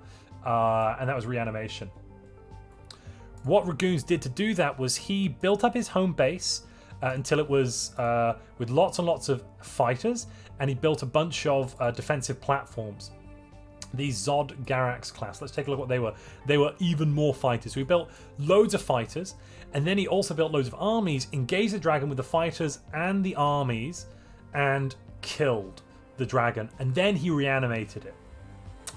And that was reanimation. What Ragoons did to do that was he built up his home base until it was with lots and lots of fighters, and he built a bunch of defensive platforms. These Zod Garax class. Let's take a look at what they were. They were even more fighters. So he built loads of fighters, and then he also built loads of armies, engaged the dragon with the fighters and the armies, and killed the dragon. And then he reanimated it.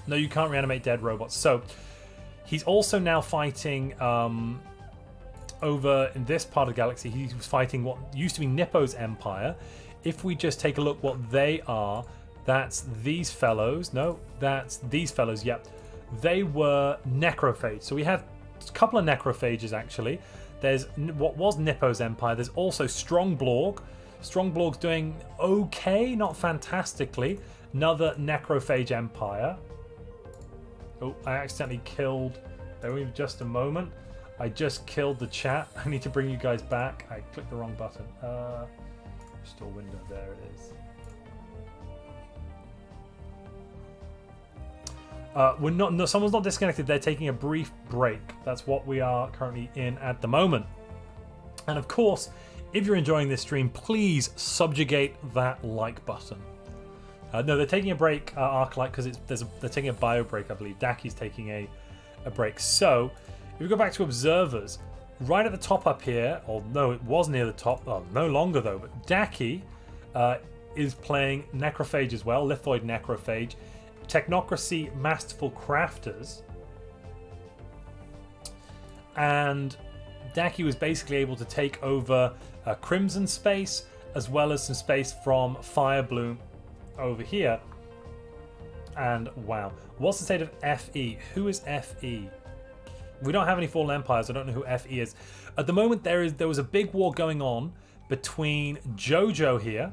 No, you can't reanimate dead robots. So he's also now fighting over in this part of the galaxy. He was fighting what used to be Nippo's empire. If we just take a look what they are, that's these fellows. No, that's these fellows. Yep. They were necrophages. So we have a couple of necrophages actually. There's what was Nippo's empire. There's also Strongblorg. Strongblorg's doing okay, not fantastically. Another necrophage empire. Oh, I accidentally killed. Bear with me just a moment. I just killed the chat. I need to bring you guys back. I clicked the wrong button. Restore window. There it is. We're not. No, someone's not disconnected. They're taking a brief break. That's what we are currently in at the moment. And of course, if you're enjoying this stream, please subjugate that like button. No, they're taking a break, Arclight, because they're taking a bio break, I believe. Daki's taking a break. So, if we go back to observers, right at the top up here, or no, it was near the top, oh, no longer though, but Daki is playing Necrophage as well, Lithoid Necrophage, Technocracy Masterful Crafters, and Daki was basically able to take over Crimson space, as well as some space from Firebloom over here. And wow, what's the state of FE? Who is FE? We don't have any fallen empires. I don't know who FE is at the moment. There was a big war going on between Jojo here.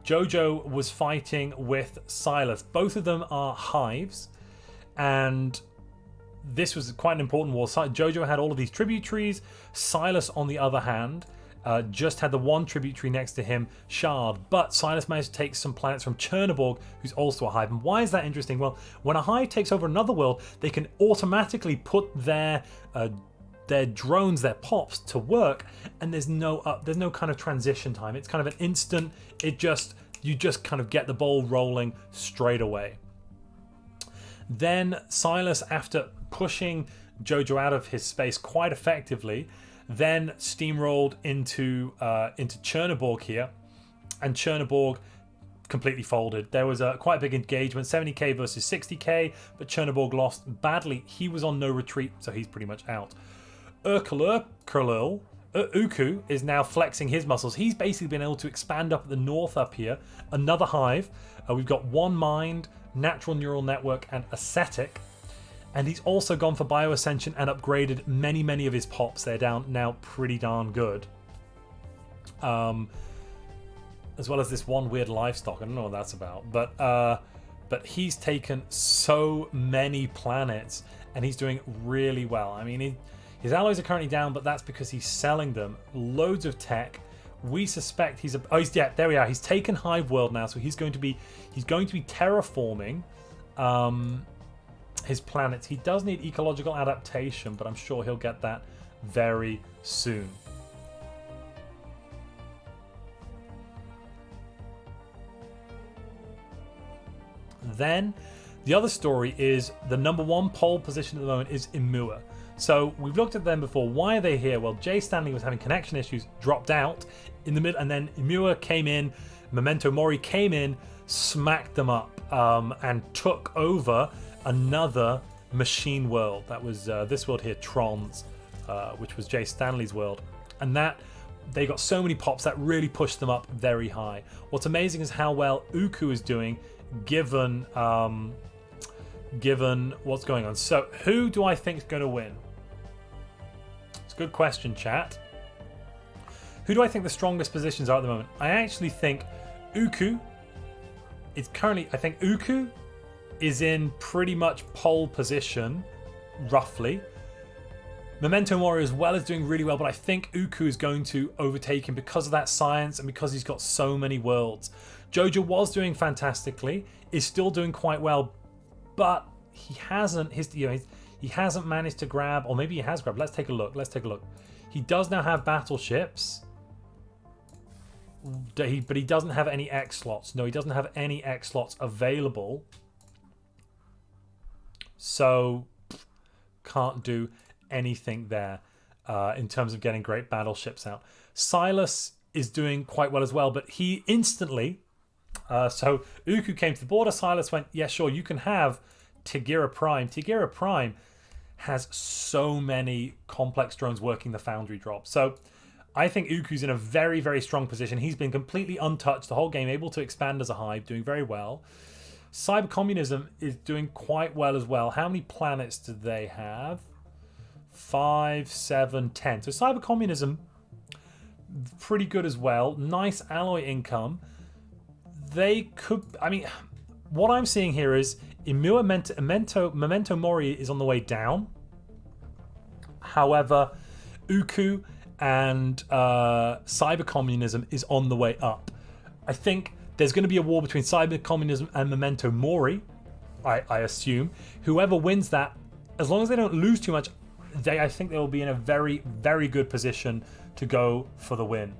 Jojo was fighting with Silas. Both of them are hives, and this was quite an important war. Jojo had all of these tributaries. Silas, on the other hand, just had the one tributary next to him, Shard. But Silas managed to take some planets from Chernoborg, who's also a hive. And why is that interesting? Well, when a hive takes over another world, they can automatically put their drones, their pops, to work, and there's no kind of transition time. It's kind of an instant. You just kind of get the ball rolling straight away. Then Silas, after pushing Jojo out of his space quite effectively, then steamrolled into Chernoborg here, and Chernoborg completely folded. There was a quite big engagement, 70k versus 60k, but Chernoborg lost badly. He was on no retreat, so he's pretty much out. Uku is now flexing his muscles. He's basically been able to expand up at the north up here. Another hive. We've got One Mind, Natural Neural Network, and Ascetic. And he's also gone for Bioascension and upgraded many of his pops. They're down now pretty darn good. As well as this one weird livestock. I don't know what that's about. But he's taken so many planets, and he's doing really well. I mean, his alloys are currently down, but that's because he's selling them. Loads of tech. We suspect there we are. He's taken Hive World now, so he's going to be terraforming his planets. He does need ecological adaptation, but I'm sure he'll get that very soon. Then the other story is the number one pole position at the moment is Imua. So we've looked at them before. Why are they here? Well, Jay Stanley was having connection issues, dropped out in the middle, and then Imua came in, Memento Mori came in, smacked them up, and took over another machine world. That was this world here, Trons, which was Jay Stanley's world. And that they got so many pops that really pushed them up very high. What's amazing is how well Uku is doing given what's going on. So who do I think is going to win? It's a good question, chat. Who do I think the strongest positions are at the moment? I actually think Uku is currently, I think Uku is in pretty much pole position, roughly. Memento Mori as well is doing really well, but I think Uku is going to overtake him because of that science and because he's got so many worlds. Jojo was doing fantastically, is still doing quite well, but he hasn't he hasn't managed to grab, or maybe he has grabbed. Let's take a look. He does now have battleships, but he doesn't have any X slots. No, he doesn't have any X slots available, so can't do anything there in terms of getting great battleships out. Silas is doing quite well as well, but he instantly so Uku came to the border. Silas went, yeah, sure, you can have Tigira Prime. Tigira Prime has so many complex drones working the foundry drop, so I think Uku's in a very, very strong position. He's been completely untouched the whole game, able to expand as a hive, doing very well. Cyber Communism is doing quite well as well. How many planets do they have? 5, 7, 10. So Cyber Communism, pretty good as well. Nice alloy income. They could... I mean, what I'm seeing here is Memento Mori is on the way down. However, Uku and Cyber Communism is on the way up. I think there's going to be a war between Cyber Communism and Memento Mori, I assume. Whoever wins that, as long as they don't lose too much, I think they will be in a very, very good position to go for the win.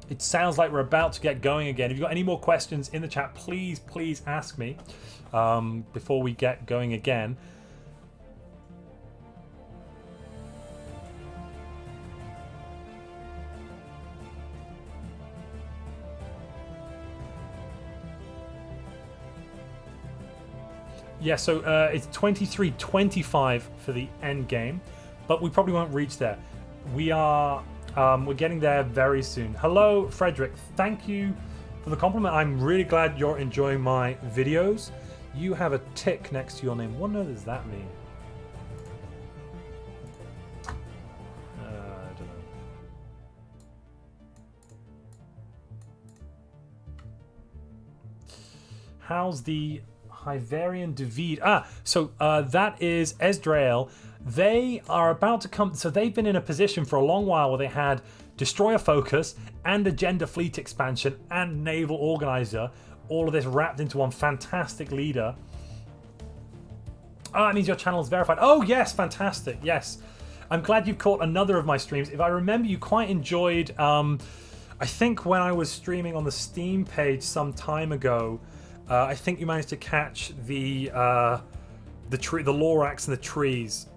It sounds like we're about to get going again. If you've got any more questions in the chat, please ask me before we get going again. Yeah, so it's 23-25 for the end game, but we probably won't reach there. We're getting there very soon. Hello, Frederick. Thank you for the compliment. I'm really glad you're enjoying my videos. You have a tick next to your name. What on earth does that mean? I don't know. How's the Hiverian David? So that is Ezdrael. They are about to come. So they've been in a position for a long while where they had Destroyer Focus and Agenda Fleet Expansion and Naval Organizer. All of this wrapped into one fantastic leader. That means your channel is verified. Oh, yes, fantastic. Yes. I'm glad you've caught another of my streams. If I remember, you quite enjoyed, I think when I was streaming on the Steam page some time ago, I think you managed to catch the Lorax and the trees,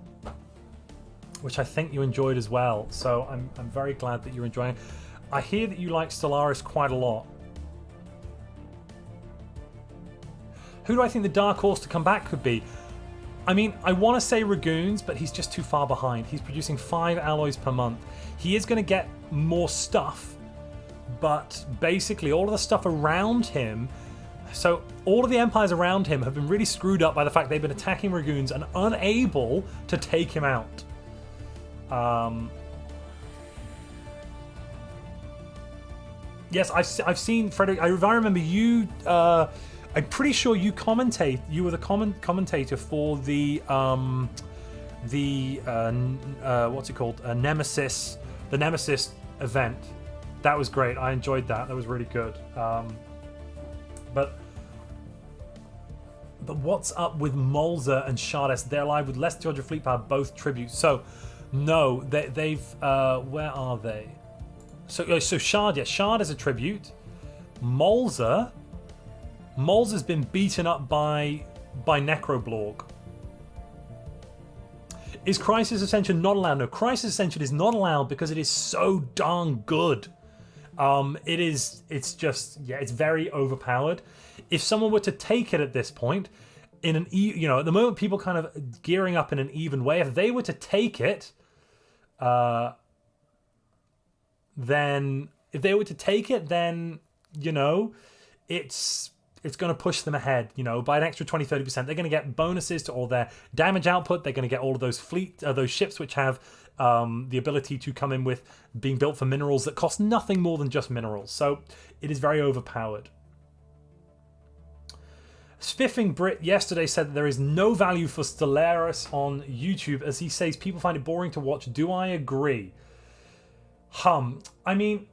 which I think you enjoyed as well. So I'm very glad that you're enjoying it. I hear that you like Stellaris quite a lot. Who do I think the dark horse to come back could be? I mean, I want to say Ragoons, but he's just too far behind. He's producing 5 alloys per month. He is going to get more stuff, but basically all of the stuff around him... So all of the empires around him have been really screwed up by the fact they've been attacking Ragoons and unable to take him out. Yes, I've seen Frederick. If I remember you, I'm pretty sure you commentate. You were the commentator for the what's it called? Nemesis, the Nemesis event. That was great. I enjoyed that. That was really good. But what's up with Molza and Shardes? They're alive with less Georgia fleet power, both tributes. So, no, they've where are they? So Shard, yes, Shard is a tribute. Molza's been beaten up by Necroblorg. Is Crisis Ascension not allowed? No, Crisis Ascension is not allowed because it is so darn good. It's just, yeah, it's very overpowered. If someone were to take it at this point, at the moment people kind of gearing up in an even way, if they were to take it, then it's going to push them ahead, by an extra 20-30%. They're going to get bonuses to all their damage output. They're going to get all of those those ships which have the ability to come in with being built for minerals that cost nothing more than just minerals. So it is very overpowered. Spiffing Brit yesterday said that there is no value for Stellaris on YouTube, as he says people find it boring to watch. Do I agree? I mean,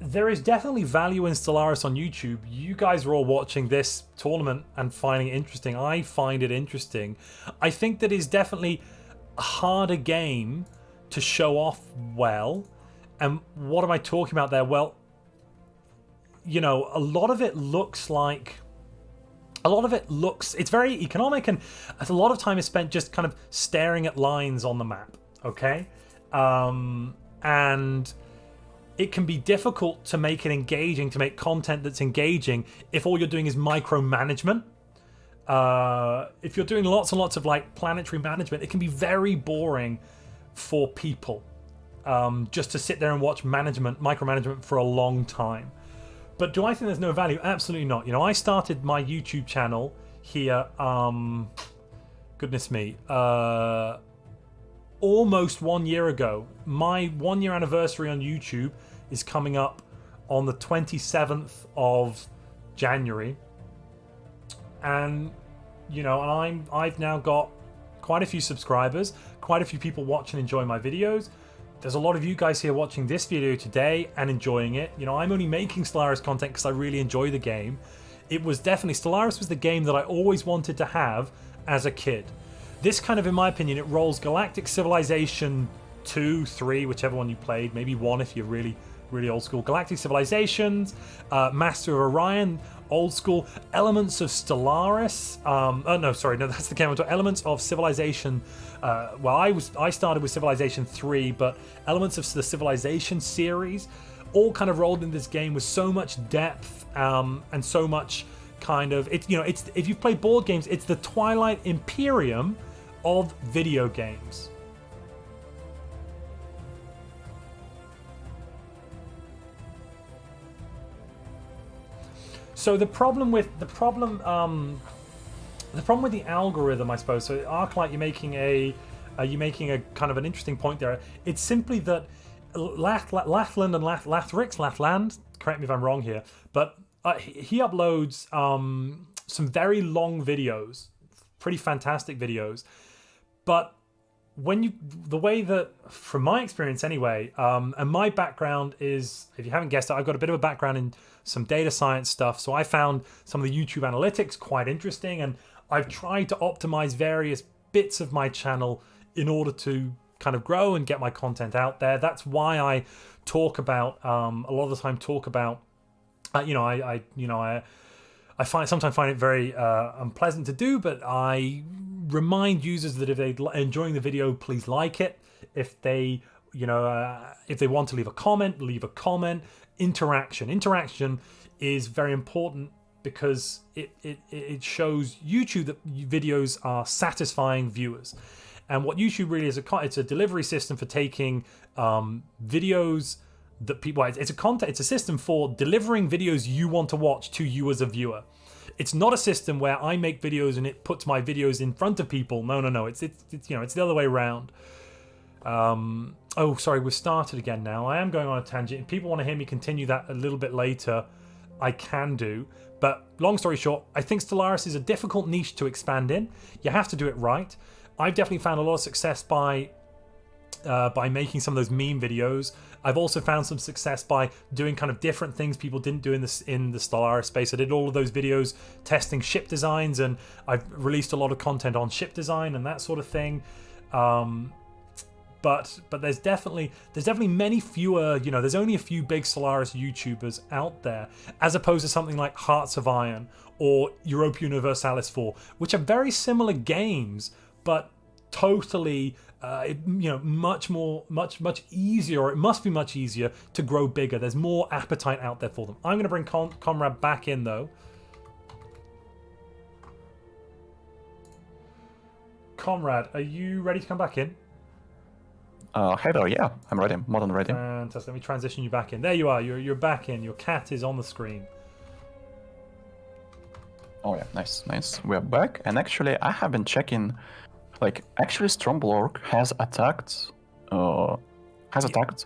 there is definitely value in Stellaris on YouTube. You guys are all watching this tournament and finding it interesting. I find it interesting. I think that is definitely a harder game to show off well. And what am I talking about there? Well, you know, a lot of it looks, it's very economic, and a lot of time is spent just kind of staring at lines on the map, okay? And it can be difficult to make it engaging, to make content that's engaging, if all you're doing is micromanagement. If you're doing lots and lots of like planetary management, it can be very boring for people just to sit there and watch micromanagement for a long time. But do I think there's no value? Absolutely not. You know, I started my YouTube channel here, goodness me, almost 1 year ago. My 1 year anniversary on YouTube is coming up on the 27th of January. And, you know, and I've now got quite a few subscribers, quite a few people watch and enjoy my videos. There's a lot of you guys here watching this video today and enjoying it. You know, I'm only making Stellaris content because I really enjoy the game. It was definitely, Stellaris was the game that I always wanted to have as a kid. This kind of, in my opinion, it rolls Galactic Civilization 2, 3, whichever one you played, maybe 1 if you're really, really old school. Galactic Civilizations, Master of Orion, old school, elements of Stellaris. No, that's the game I'm talking. Elements of Civilization. Well, I started with Civilization 3, but elements of the Civilization series all kind of rolled in this game with so much depth and so much kind of, it's if you've played board games, it's the Twilight Imperium of video games. So the problem with the algorithm, I suppose. So Arclight, you're making a kind of an interesting point there. It's simply that Lathland and Lathrix, correct me if I'm wrong here, but he uploads some very long videos, pretty fantastic videos. But the way that, from my experience anyway, and my background is, if you haven't guessed it, I've got a bit of a background in some data science stuff. So I found some of the YouTube analytics quite interesting, and I've tried to optimize various bits of my channel in order to kind of grow and get my content out there. That's why I talk about a lot of the time I sometimes find it very unpleasant to do, but I remind users that if they're enjoying the video, please like it. If they want to leave a comment, leave a comment. Interaction is very important because it shows YouTube that videos are satisfying viewers. And what YouTube really is, it's a delivery system for taking videos that people, it's a system for delivering videos you want to watch to you as a viewer. It's not a system where I make videos and it puts my videos in front of people. No. It's the other way around. Oh, sorry, we've started again now. I am going on a tangent. If people want to hear me continue that a little bit later, I can do. But long story short, I think Stellaris is a difficult niche to expand in. You have to do it right. I've definitely found a lot of success by making some of those meme videos. I've also found some success by doing kind of different things people didn't do in the Stellaris space. I did all of those videos testing ship designs, and I've released a lot of content on ship design and that sort of thing. But there's definitely many fewer, there's only a few big Stellaris YouTubers out there, as opposed to something like Hearts of Iron or Europa Universalis 4, which are very similar games, but totally much easier, or it must be much easier to grow bigger. There's more appetite out there for them. I'm going to bring Comrade back in though. Comrade, are you ready to come back in? Hey there, yeah, I'm ready, more than ready. Fantastic, let me transition you back in. There you are, you're back in. Your cat is on the screen. Oh yeah, nice. We're back, and actually I have been checking, actually Stromblorg has attacked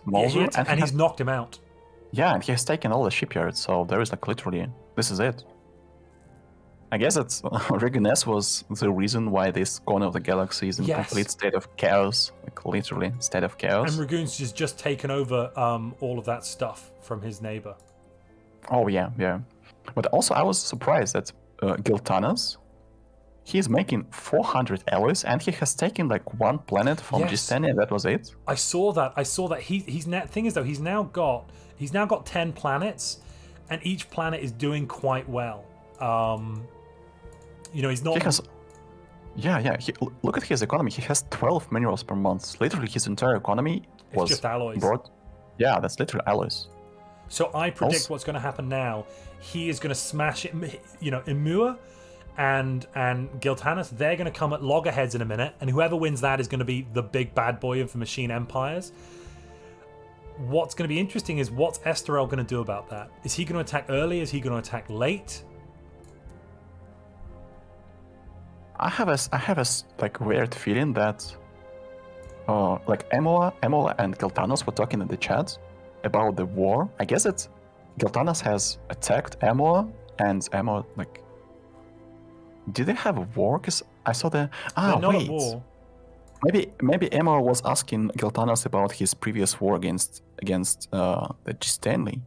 Mulder, and he's knocked him out. Yeah, and he has taken all the shipyards, so there is literally, this is it. I guess it's Reganess was the reason why this corner of the galaxy is in Yes. complete state of chaos, like literally state of chaos. And Ragoon's just taken over all of that stuff from his neighbor. Oh yeah, yeah. But also I was surprised that Giltanas, he's making 400 alloys and he has taken like one planet from Yes. Gistania, that was it. I saw that. Thing is though, he's now got 10 planets, and each planet is doing quite well. He's not. He has, yeah. Look at his economy. He has 12 minerals per month. Literally, his entire economy was just alloys. brought. Yeah, that's literally alloys. So I predict Also- what's going to happen now. He is going to smash it. Imua and Giltanas, they're going to come at loggerheads in a minute, and whoever wins that is going to be the big bad boy of the Machine Empires. What's going to be interesting is what's Esterel going to do about that? Is he going to attack early? Is he going to attack late? I have a like weird feeling that, like Emola and Giltanos were talking in the chat about the war. I guess it's Giltanos has attacked Emola, and Emola like. Did they have a war? Cause I saw the They're not wait. at war. Maybe Emola was asking Giltanos about his previous war against the Stanley.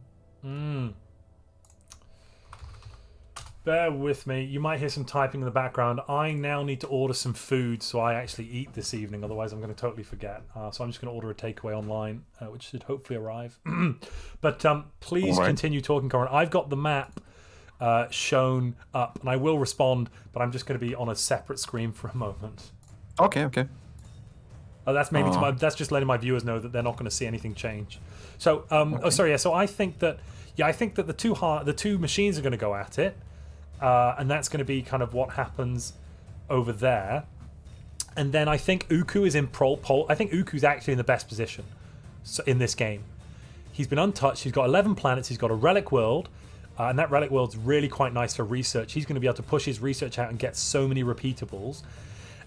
Bear with me. You might hear some typing in the background. I now need to order some food so I actually eat this evening. Otherwise, I'm going to totally forget. So I'm just going to order a takeaway online, which should hopefully arrive. But please continue talking, Corin. I've got the map shown up, and I will respond, but I'm just going to be on a separate screen for a moment. Okay. That's maybe that's just letting my viewers know that they're not going to see anything change. So, So I think that the two machines are going to go at it. And that's going to be kind of what happens over there. And then I think Uku is in pole. I think Uku's actually in the best position in this game. He's been untouched. He's got 11 planets. He's got a relic world. And that relic world's really quite nice for research. He's going to be able to push his research out and get so many repeatables.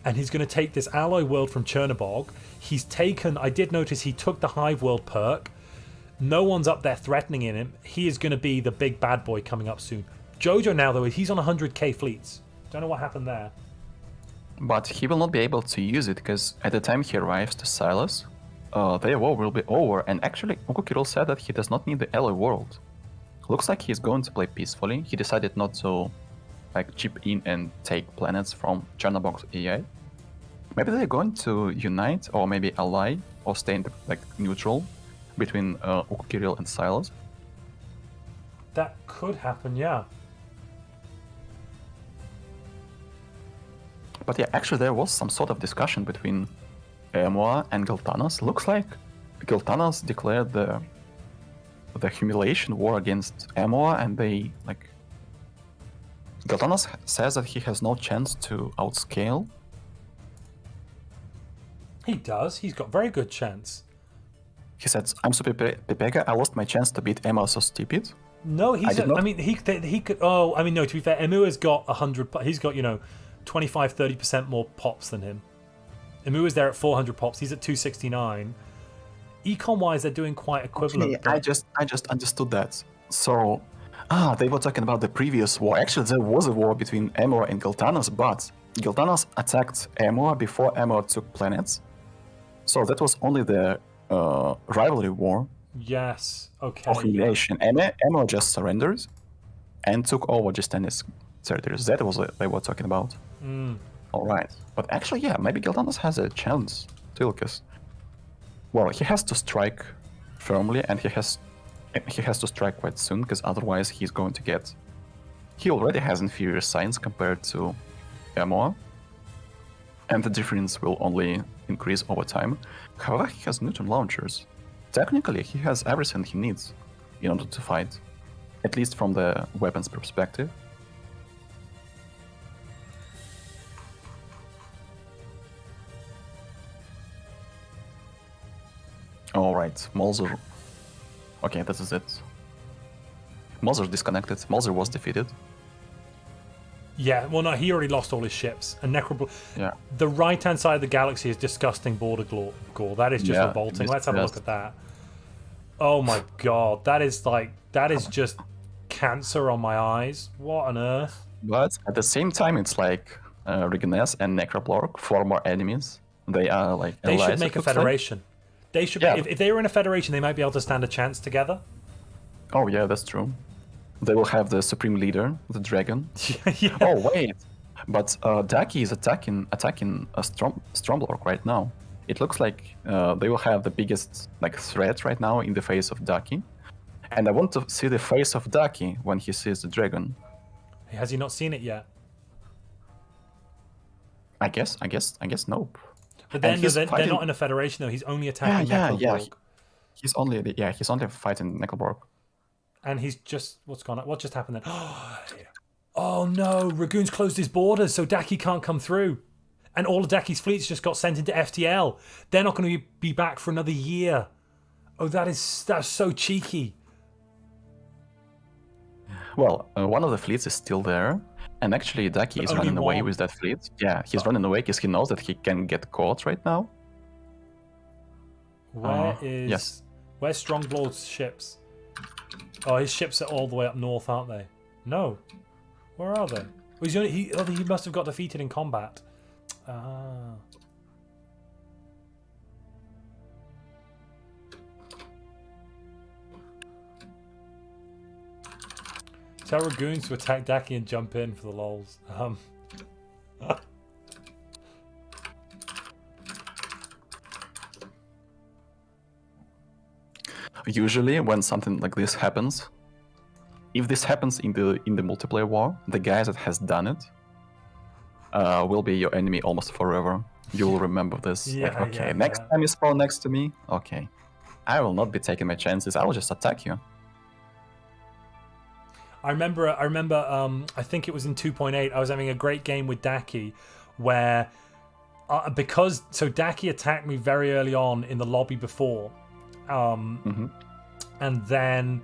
And he's going to take this alloy world from Chernobog. I did notice he took the Hive world perk. No one's up there threatening him. He is going to be the big bad boy coming up soon. Jojo now, though, he's on 100k fleets. Don't know what happened there. But he will not be able to use it because at the time he arrives to Silas, their war will be over. And actually, Ukukiril said that he does not need the alloy world. Looks like he's going to play peacefully. He decided not to chip in and take planets from Chernobog's AI. Maybe they're going to unite or maybe ally or stay in neutral between Ukukiril and Silas. That could happen, yeah. But yeah, actually there was some sort of discussion between Emoa and Giltanas. Looks like Giltanas declared the humiliation war against Emoa, and they Giltanas says that he has no chance to outscale. He does. He's got very good chance. He said, "I'm super Pepega. I lost my chance to beat Emoa so stupid." No, he could. Oh, I mean, no. To be fair, Emua's got 100. He's got 25-30% more pops than him. Emua's there at 400 pops. He's at 269. Econ wise, they're doing quite equivalent. Okay, I just understood that. So, they were talking about the previous war. Actually, there was a war between Emoa and Giltanas, but Giltanas attacked Emoa before Emoa took planets. So that was only the rivalry war. Yes. Okay. Of humiliation. Emoa just surrenders and took over Gistannis territories. That was what they were talking about. All right. But actually, yeah, maybe Giltanas has a chance still, because, well, he has to strike firmly, and he has to strike quite soon, because otherwise he's going to get. He already has inferior science compared to Emoa, and the difference will only increase over time. However, he has neutron launchers. Technically, he has everything he needs in order to fight, at least from the weapons perspective. Alright, Mulzer. Okay, this is it. Mulzer disconnected. Mulzer was defeated. Yeah, well, no, he already lost all his ships. And Yeah. The right-hand side of the galaxy is disgusting border gore. That is just revolting. Let's have a look at that. Oh my god, that is just cancer on my eyes. What on earth? But at the same time, it's like Regenes and Necroblork, 4 more enemies. They are like They allies, should make it a looks like. federation. They should. Yeah. If they were in a federation, they might be able to stand a chance together. Oh yeah, that's true. They will have the supreme leader, the dragon. Yeah. Oh wait, but Daki is attacking a Stromblork right now. It looks like they will have the biggest like threat right now in the face of Daki. And I want to see the face of Daki when he sees the dragon. Has he not seen it yet? I guess nope. But then he's they're fighting- not in a federation though. He's only attacking Yeah. Necroblork. He's only fighting Necroblork. And he's just what just happened then? Oh no, Ragoon's closed his borders, so Daki can't come through. And all of Daki's fleets just got sent into FTL. They're not going to be back for another year. Oh, that's so cheeky. Well, one of the fleets is still there, and actually Daki is only running away one. with that fleet. Yeah, he's running away because he knows that he can get caught right now. Yes. Where's Strongblood's ships? Oh, his ships are all the way up north, aren't they? No. Where are they? Well, he must have got defeated in combat. Ah. Tell Ragoons to attack Daki and jump in for the lols. Usually, when something like this happens, if this happens in the multiplayer war, the guy that has done it will be your enemy almost forever. You will remember this. Next time you spawn next to me, okay, I will not be taking my chances. I will just attack you. I remember. I think it was in 2.8. I was having a great game with Daki, where Daki attacked me very early on in the lobby before, and then,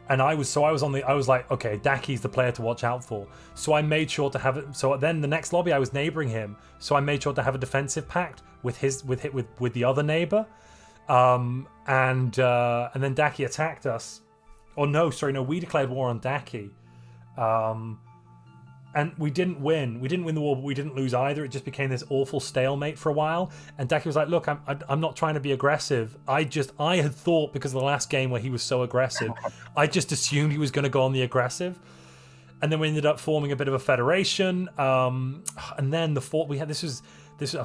I was like, okay, Daki's the player to watch out for. So I made sure to have it. So then the next lobby I was neighboring him, so I made sure to have a defensive pact with the other neighbor, and then Daki attacked us. Oh no, we declared war on Daki. And we didn't win. We didn't win the war, but we didn't lose either. It just became this awful stalemate for a while. And Daki was like, look, I'm not trying to be aggressive. I had thought, because of the last game where he was so aggressive, I just assumed he was going to go on the aggressive. And then we ended up forming a bit of a federation. And then this was I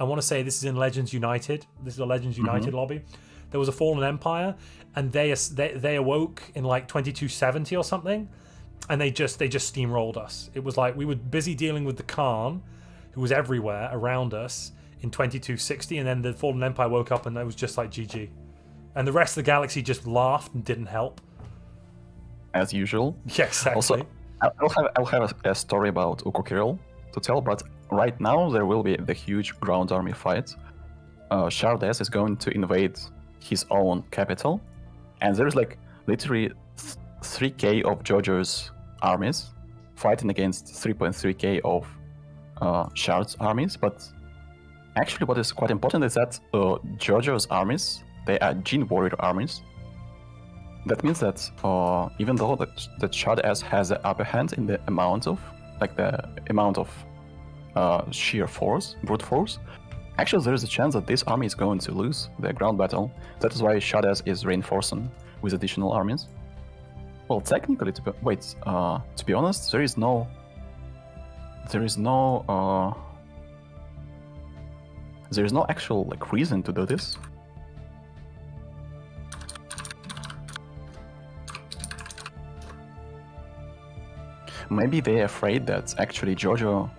want to say this is in Legends United. This is a Legends United lobby. There was a fallen empire, and they awoke in like 2270 or something, and they just steamrolled us. It was like we were busy dealing with the Khan, who was everywhere around us in 2260, and then the fallen empire woke up, and it was just like GG, and the rest of the galaxy just laughed and didn't help. As usual. Yeah, exactly. Also, I'll have a story about Ukokiril to tell, but right now there will be the huge ground army fight. Shardes is going to invade his own capital, and there's like literally 3k of Jojo's armies fighting against 3.3k of Shard's armies. But actually what is quite important is that Jojo's armies, they are Jin warrior armies. That means that even though that Shardes has the upper hand in the amount of sheer force, brute force, actually, there is a chance that this army is going to lose the ground battle. That is why Shardes is reinforcing with additional armies. Well, technically, to be honest, there is no actual like reason to do this. Maybe they're afraid that actually Jojo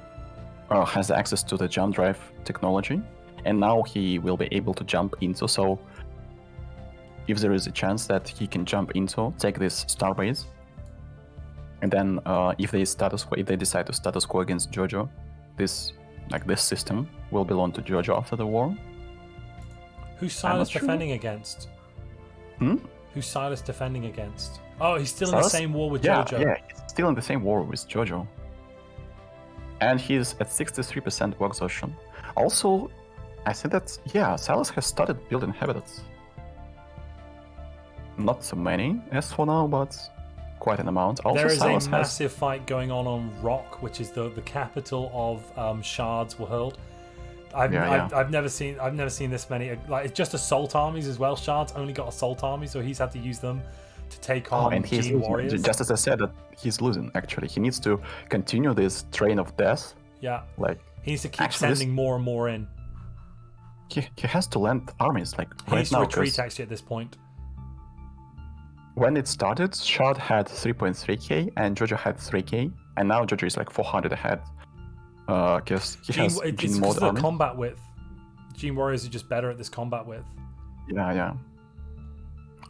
has access to the jump drive technology, and now he will be able to jump into. So, if there is a chance that he can jump into, take this starbase, and then if they decide to status quo against Jojo, this system will belong to Jojo after the war. Who's Silas defending against? Who's Silas defending against? Oh, he's still in the same war with Jojo. Yeah, he's still in the same war with Jojo. And he's at 63% war exhaustion. Also, I think that, Silas has started building habitats. Not so many as for now, but quite an amount. Also, There is Silas a has... massive fight going on Rock, which is the capital of Shards World. I've never seen this many. Like, it's just assault armies as well. Shards only got assault armies, so he's had to use them to take on and he's Gene losing. Warriors. Just as I said, that he's losing. Actually, he needs to continue this train of death. Yeah, Like he needs to keep sending more and more in. He has to land armies like He right needs now. to retreat 'Cause actually at this point. when it started, Shard had 3.3k and Jojo had 3k, and now Jojo is like 400 ahead. Because he has It's Gene because mode of the army. combat width. Gene Warriors are just better at this combat width. Yeah.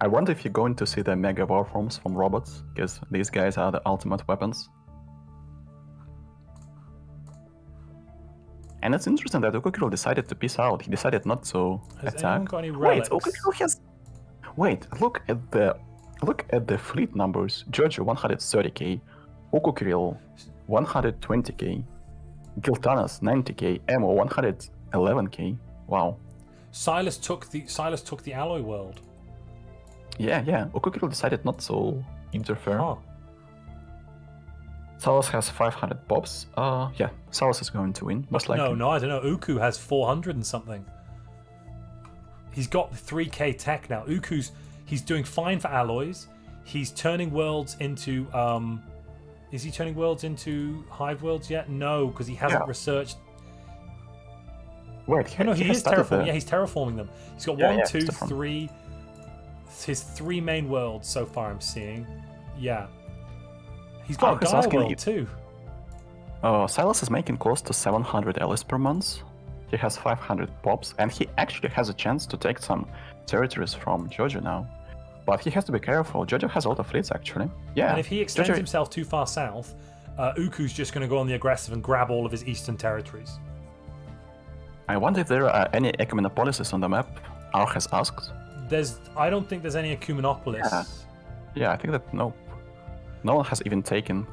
I wonder if you're going to see the Mega Warforms from robots, because these guys are the ultimate weapons. And it's interesting that Ukukiro decided to peace out. He decided not to Has attack. anyone got any relics? Wait, Ukukiro has... Wait, look at the fleet numbers. Jojo 130k, Ukukiro 120k, Giltanas 90k, Emo 111k. Wow. Silas took the alloy world. Yeah. Ukukiro decided not to interfere. Huh. Salas has 500 pops. Yeah, Salas is going to win, most likely. No, I don't know. Uku has 400 and something. He's got 3k tech now. He's doing fine for alloys. He's turning worlds into is he turning worlds into hive worlds yet? No, because he hasn't researched. Wait, He is terraforming. Yeah, he's terraforming them. He's got one, two, it's different. three. His 3 main worlds so far. I'm seeing. Yeah. He's got a he's Gaia asking world you- too. Silas is making close to 700 Ellis per month. He has 500 pops, and he actually has a chance to take some territories from Jojo now. But he has to be careful. Jojo has a lot of fleets, actually. Yeah. And if he extends Jojo- himself too far south, Uku's just going to go on the aggressive and grab all of his eastern territories. I wonder if there are any Ecumenopolises on the map. Ar has asked. I don't think there's any Ecumenopolis. Yeah, I think that no one has even taken.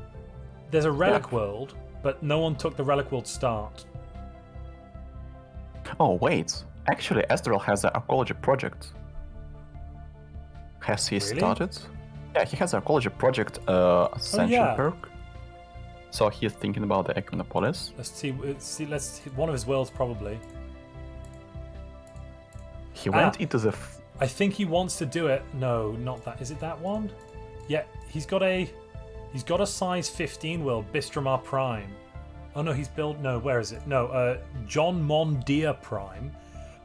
There's a relic world, but no one took the relic world start. Oh wait, actually, Esdrel has an archaeology project. Has he Really? started? Yeah, he has an archaeology project ascension yeah. perk. So he's thinking about the Ecumenopolis. Let's see. One of his worlds probably. He went into the. I think he wants to do it. No, not that. Is it that one? Yeah, he's got a size 15 world, Bistramar Prime. Oh no, he's built. No, where is it? No, John Mondia Prime.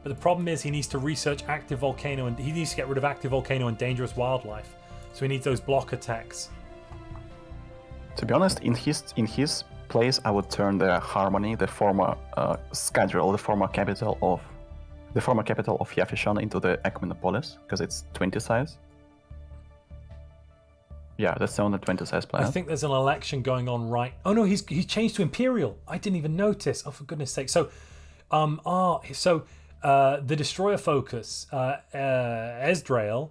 But the problem is he needs to research active volcano, and he needs to get rid of active volcano and dangerous wildlife. So he needs those block attacks. To be honest, in his place, I would turn the Harmony, the former Scadrial, the former capital of Yafishan, into the Ecumenopolis, because it's 20 size. Yeah, that's the only 20 size planet. I think there's an election going on right. Oh no, he's changed to Imperial. I didn't even notice. Oh, for goodness sake. So, the Destroyer focus, Esdrael,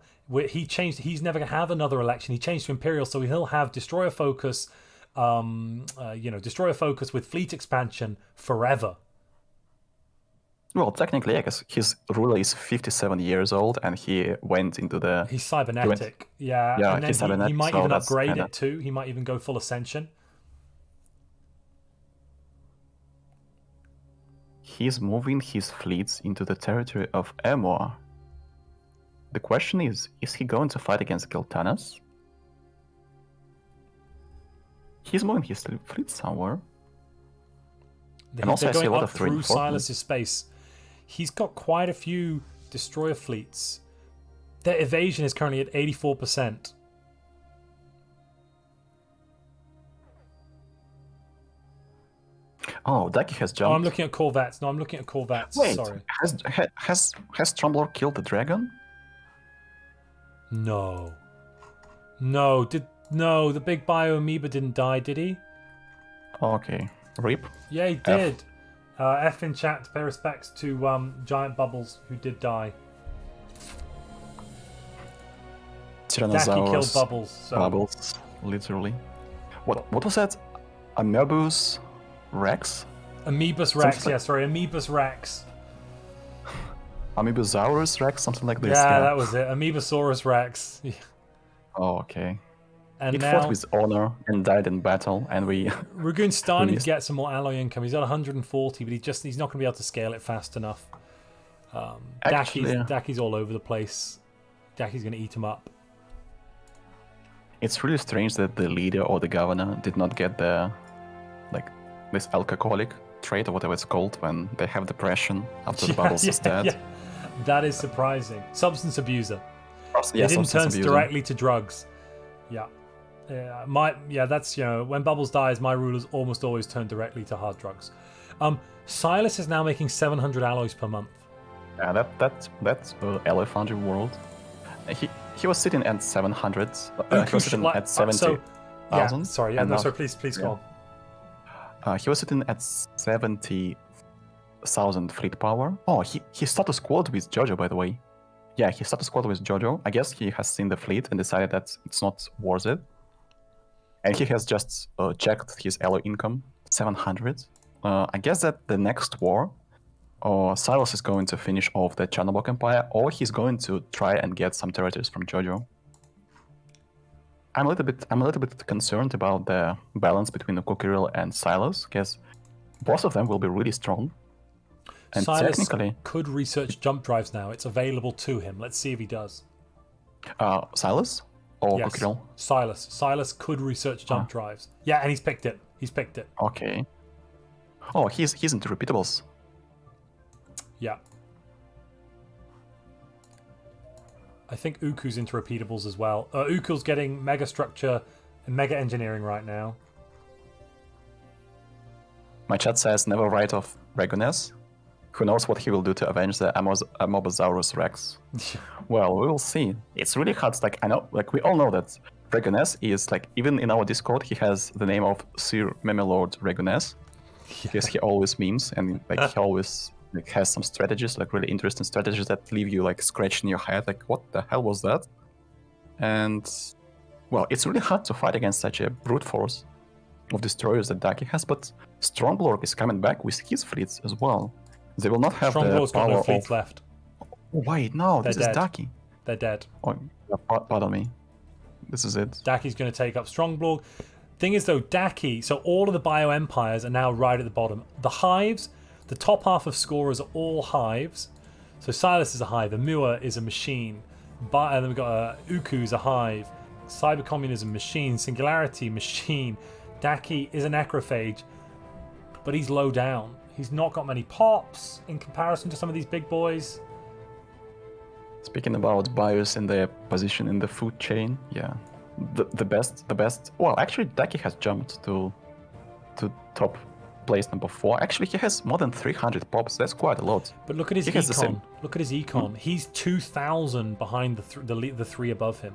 he changed. He's never gonna have another election. He changed to Imperial, so he'll have Destroyer focus. Destroyer focus with fleet expansion forever. Well, technically, yeah, because his ruler is 57 years old, and he went into the. He's cybernetic. Yeah, Yeah, and then he's he cybernetic, might so even that's upgrade kinda- it too. He might even go full ascension. He's moving his fleets into the territory of Emor. The question is he going to fight against Giltanas? He's moving his fleet somewhere. And also I see a going lot up of through reinforcements. Silas's space. He's got quite a few destroyer fleets. Their evasion is currently at 84%. Oh, Daki has Oh, jumped. I'm looking at Corvettes. No, I'm looking at Corvettes. Wait, Sorry. has Trumbler killed the dragon? No, the big bio amoeba didn't die, did he? Okay, rip. Yeah, he did. F in chat to pay respects to Giant Bubbles, who did die. Daki killed Tyrannosaurus. Bubbles. So. Bubbles, literally. What was that? Amoebus Rex? Amoebus Rex, Something like- Amoebus Rex. Amoebosaurus Rex, something like this. Yeah, that was it. Amoebosaurus Rex. Oh, okay. And It now fought with honor and died in battle, and we... Ragoon's starting to missed. get some more alloy income. He's at 140, but he's not going to be able to scale it fast enough. Actually, Daki's all over the place. Daki's going to eat him up. it's really strange that the leader or the governor did not get the, like, this alcoholic trait or whatever it's called when they have depression after the bubbles is dead. Yeah. That is surprising. Substance abuser. Yeah, They didn't substance turn abuser. directly to drugs. Yeah. That's, when Bubbles dies, my rulers almost always turn directly to hard drugs. Silas is now making 700 alloys per month. Yeah, that's LA Foundry World. He was sitting at 700. He was sitting at 70,000. Please go on. He was sitting at 70,000 fleet power. Oh, he status quo'd with Jojo, by the way. Yeah, he status quo'd with Jojo. I guess he has seen the fleet and decided that it's not worth it. And he has just checked his alloy income, 700. I guess that the next war, Silas is going to finish off the Chernobog Empire, or he's going to try and get some territories from Jojo. I'm a little bit concerned about the balance between Ukukiril and Silas, because both of them will be really strong. And Silas technically, could research jump drives now. It's available to him. Let's see if he does. Silas or Yes. Ukukiril? Silas could research jump drives. Yeah, and he's picked it. Okay. Oh, he's into repeatables. Yeah. I think Uku's into repeatables as well. Uku's getting mega structure and mega engineering right now. My chat says never write off Ragoness. Who knows what he will do to avenge the Amobosaurus Rex? Well, we will see. It's really hard. Like, I know, like, we all know that Ragoness is, like, even in our Discord, he has the name of Sir Memelord Ragoness. Because he always memes and, like, he always like has some strategies, like really interesting strategies that leave you like scratching your head, like what the hell was that? And well, it's really hard to fight against such a brute force of destroyers that Daki has, but Stronglorg is coming back with his fleets as well. They will not have the Stronglorg's got power no fleets of... left. Wait, no, They're this dead. is Daki. They're dead. Oh, pardon me. This is it. Daki's going to take up Stronglorg. Thing is though, Daki, so all of the bio-empires are now right at the bottom. The hives, the top half of scorers are all hives. So Silas is a hive, Amua is a machine, and then we've got Uku's a hive, Cyber Communism machine, Singularity machine, Daki is a necrophage, but he's low down. He's not got many pops in comparison to some of these big boys. Speaking about bios and their position in the food chain, yeah. The best. Well, actually, Daki has jumped to top place number 4. Actually, he has more than 300 pops. That's quite a lot. But look at his He has the same- econ. Look at his econ. He's 2,000 behind the three above him.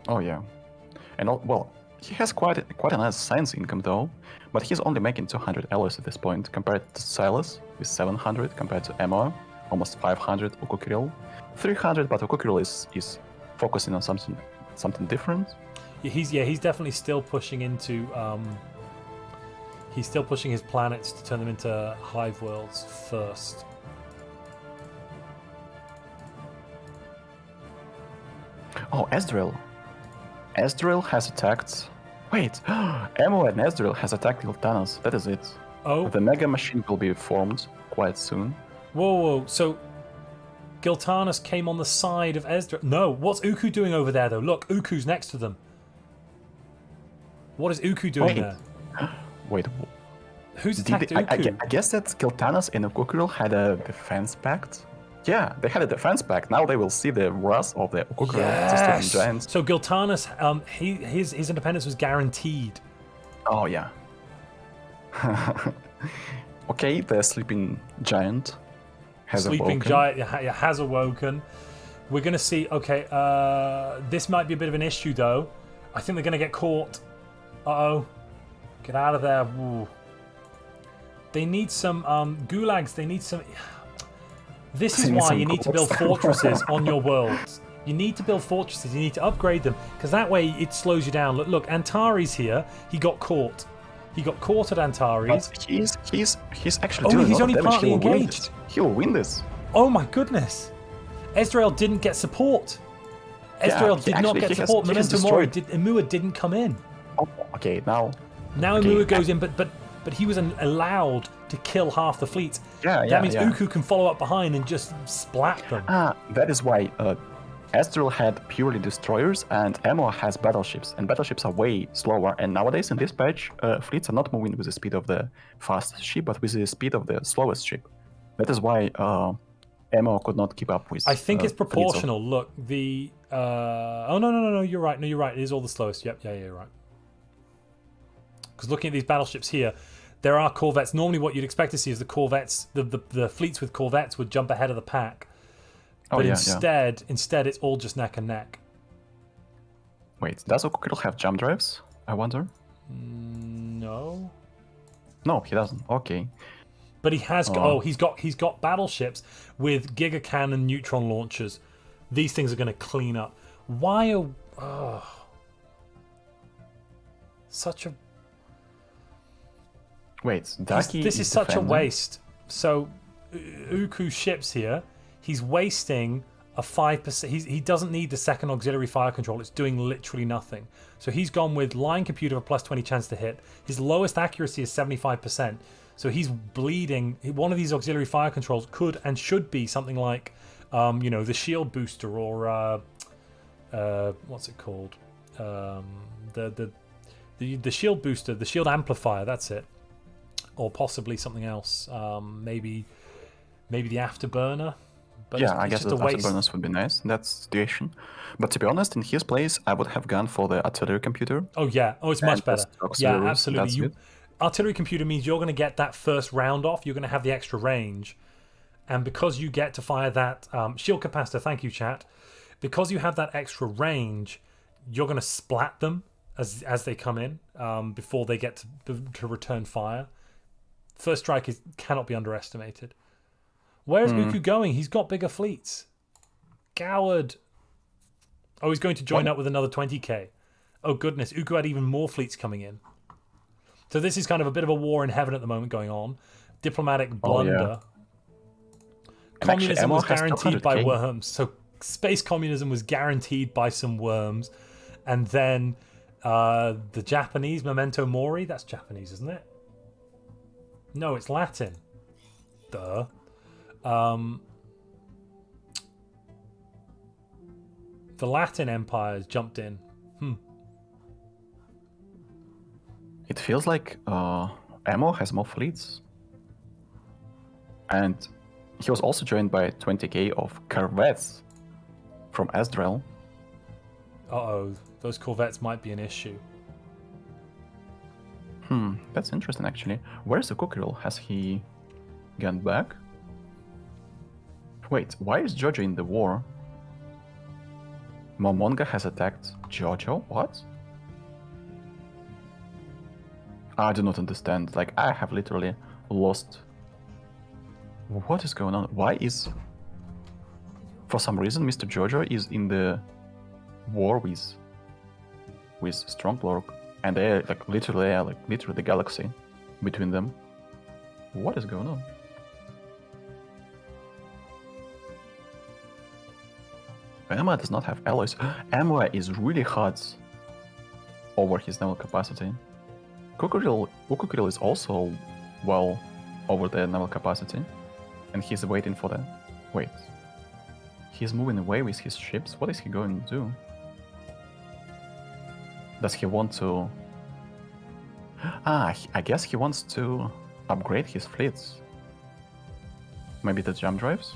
Oh yeah, and well, he has quite a nice science income though. But he's only making 200 alloys at this point compared to Silas with 700, compared to Emma almost 500, Ukukiril 300. But Ukukiril is focusing on something different. Yeah, he's definitely still pushing into. He's still pushing his planets to turn them into hive worlds first. Oh, Ezreal. Ezreal has attacked. Wait, Emo and Ezreal has attacked Giltanas. That is it. Oh, The Mega Machine will be formed quite soon. whoa! So Giltanas came on the side of Ezreal. No, what's Uku doing over there though? Look, Uku's next to them. What is Uku doing Wait. there? Wait, Who's attacked I Uku? guess that Giltanas and Ukukiril had a defense pact. Yeah, they had a defense pact. Now they will see the wrath of the Ukukiril, the sleeping giants. So Giltanas, his independence was guaranteed. Oh yeah. Okay, the sleeping giant has Sleeping awoken. giant has awoken. We're going to see. Okay, this might be a bit of an issue though. I think they're going to get caught. Uh-oh. Get out of there. Ooh. They need some gulags. They need some. This is They need why some you need to build corpse. fortresses on your worlds. You need to build fortresses. You need to upgrade them because that way it slows you down. Look, Antares here. He got caught. He got caught at Antares. But he's actually Oh, doing he's a lot only of damage. partly He will win engaged. this. He will win this. Oh my goodness. Ezreal didn't get support. Ezreal he did not actually- get he has- support. he has Memento Mori destroyed- Imua didn't come in. Oh, okay, now. Now Okay. Imua goes in, but he was allowed to kill half the fleet. Yeah, That means yeah. Uku can follow up behind and just splat them. That is why Ezreal had purely destroyers and Ammo has battleships, and battleships are way slower. And nowadays in this patch, fleets are not moving with the speed of the fastest ship, but with the speed of the slowest ship. That is why Ammo could not keep up with. I think it's fleets of- proportional. Look, the oh no, you're right. No, you're right. It is all the slowest. Yep, yeah, you're right. Because looking at these battleships here, there are corvettes. Normally, what you'd expect to see is the corvettes, the fleets with corvettes would jump ahead of the pack. But instead, it's all just neck and neck. Wait, does Okukiro have jump drives? I wonder. No. No, he doesn't. Okay. But he has got. He's got battleships with Giga Cannon neutron launchers. These things are going to clean up. Why are such a? Wait, Daki This is such a defending? waste. So, Uku ships here. He's wasting a 5%. He doesn't need the second auxiliary fire control. It's doing literally nothing. So he's gone with line computer with +20 chance to hit. His lowest accuracy is 75%. So he's bleeding. One of these auxiliary fire controls could and should be something like, the shield booster or what's it called? The shield booster, the shield amplifier. That's it. Or possibly something else. Maybe the afterburner. But Yeah, I guess just the a waste. bonus would be nice in that situation. But to be honest, in his place, I would have gone for the artillery computer. Oh yeah. Oh, it's much And better. just auxiliaries, Yeah, that's absolutely. it. Artillery computer means you're going to get that first round off. You're going to have the extra range, and because you get to fire that shield capacitor. Thank you, chat. Because you have that extra range, you're going to splat them as they come in before they get to return fire. First strike cannot be underestimated. Where's Uku going? He's got bigger fleets. Coward. Oh, he's going to join up with another 20k. Oh, goodness. Uku had even more fleets coming in. So this is kind of a bit of a war in heaven at the moment going on. Diplomatic blunder. And actually, Communism Ammo was has guaranteed by 200K. worms. So space communism was guaranteed by some worms. And then the Japanese Memento Mori. That's Japanese, isn't it? No, it's Latin. Duh. The Latin empires jumped in. It feels like Ammo has more fleets. And he was also joined by 20k of corvettes from Ezreal. Uh-oh, those corvettes might be an issue. That's interesting actually. Where's the Kukiril? Has he gone back? Wait, why is Jojo in the war? Momonga has attacked Jojo? What? I do not understand. Like, I have literally lost. What is going on? Why is... For some reason, Mr. Jojo is in the war with Stronglork. And they're like literally the galaxy between them. What is going on? Emma does not have alloys. Emma is really hot over his naval capacity. Ukukiril is also well over the naval capacity. And he's waiting for the... Wait. He's moving away with his ships? What is he going to do? Does he want to... I guess he wants to upgrade his fleets. Maybe the jump drives?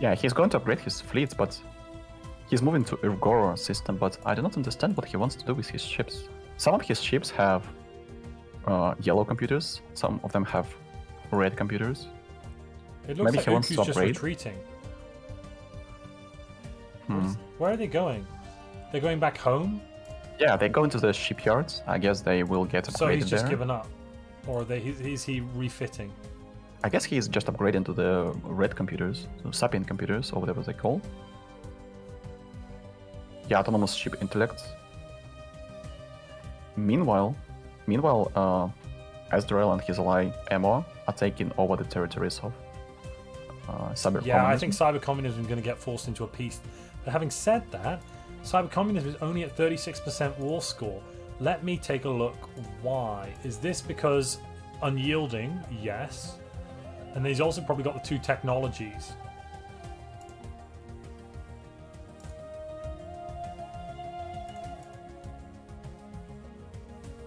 Yeah, he's going to upgrade his fleets, but he's moving to Urgoro system, but I do not understand what he wants to do with his ships. Some of his ships have yellow computers, some of them have red computers. It looks Maybe like he wants Uku's to just upgrade. retreating. Where are they going? They're going back home? Yeah, they go into the shipyards. I guess they will get upgraded So he's just there. given up? Or is he refitting? I guess he's just upgrading to the red computers, so sapient computers, or whatever they call. Yeah, autonomous ship intellect. Meanwhile, Ezreal and his ally Emor are taking over the territories of cyber Yeah, I communism. think cyber communism is going to get forced into a peace. But having said that, cyber communism is only at 36% war score. Let me take a look. Why? Is this because unyielding? Yes. And he's also probably got the two technologies.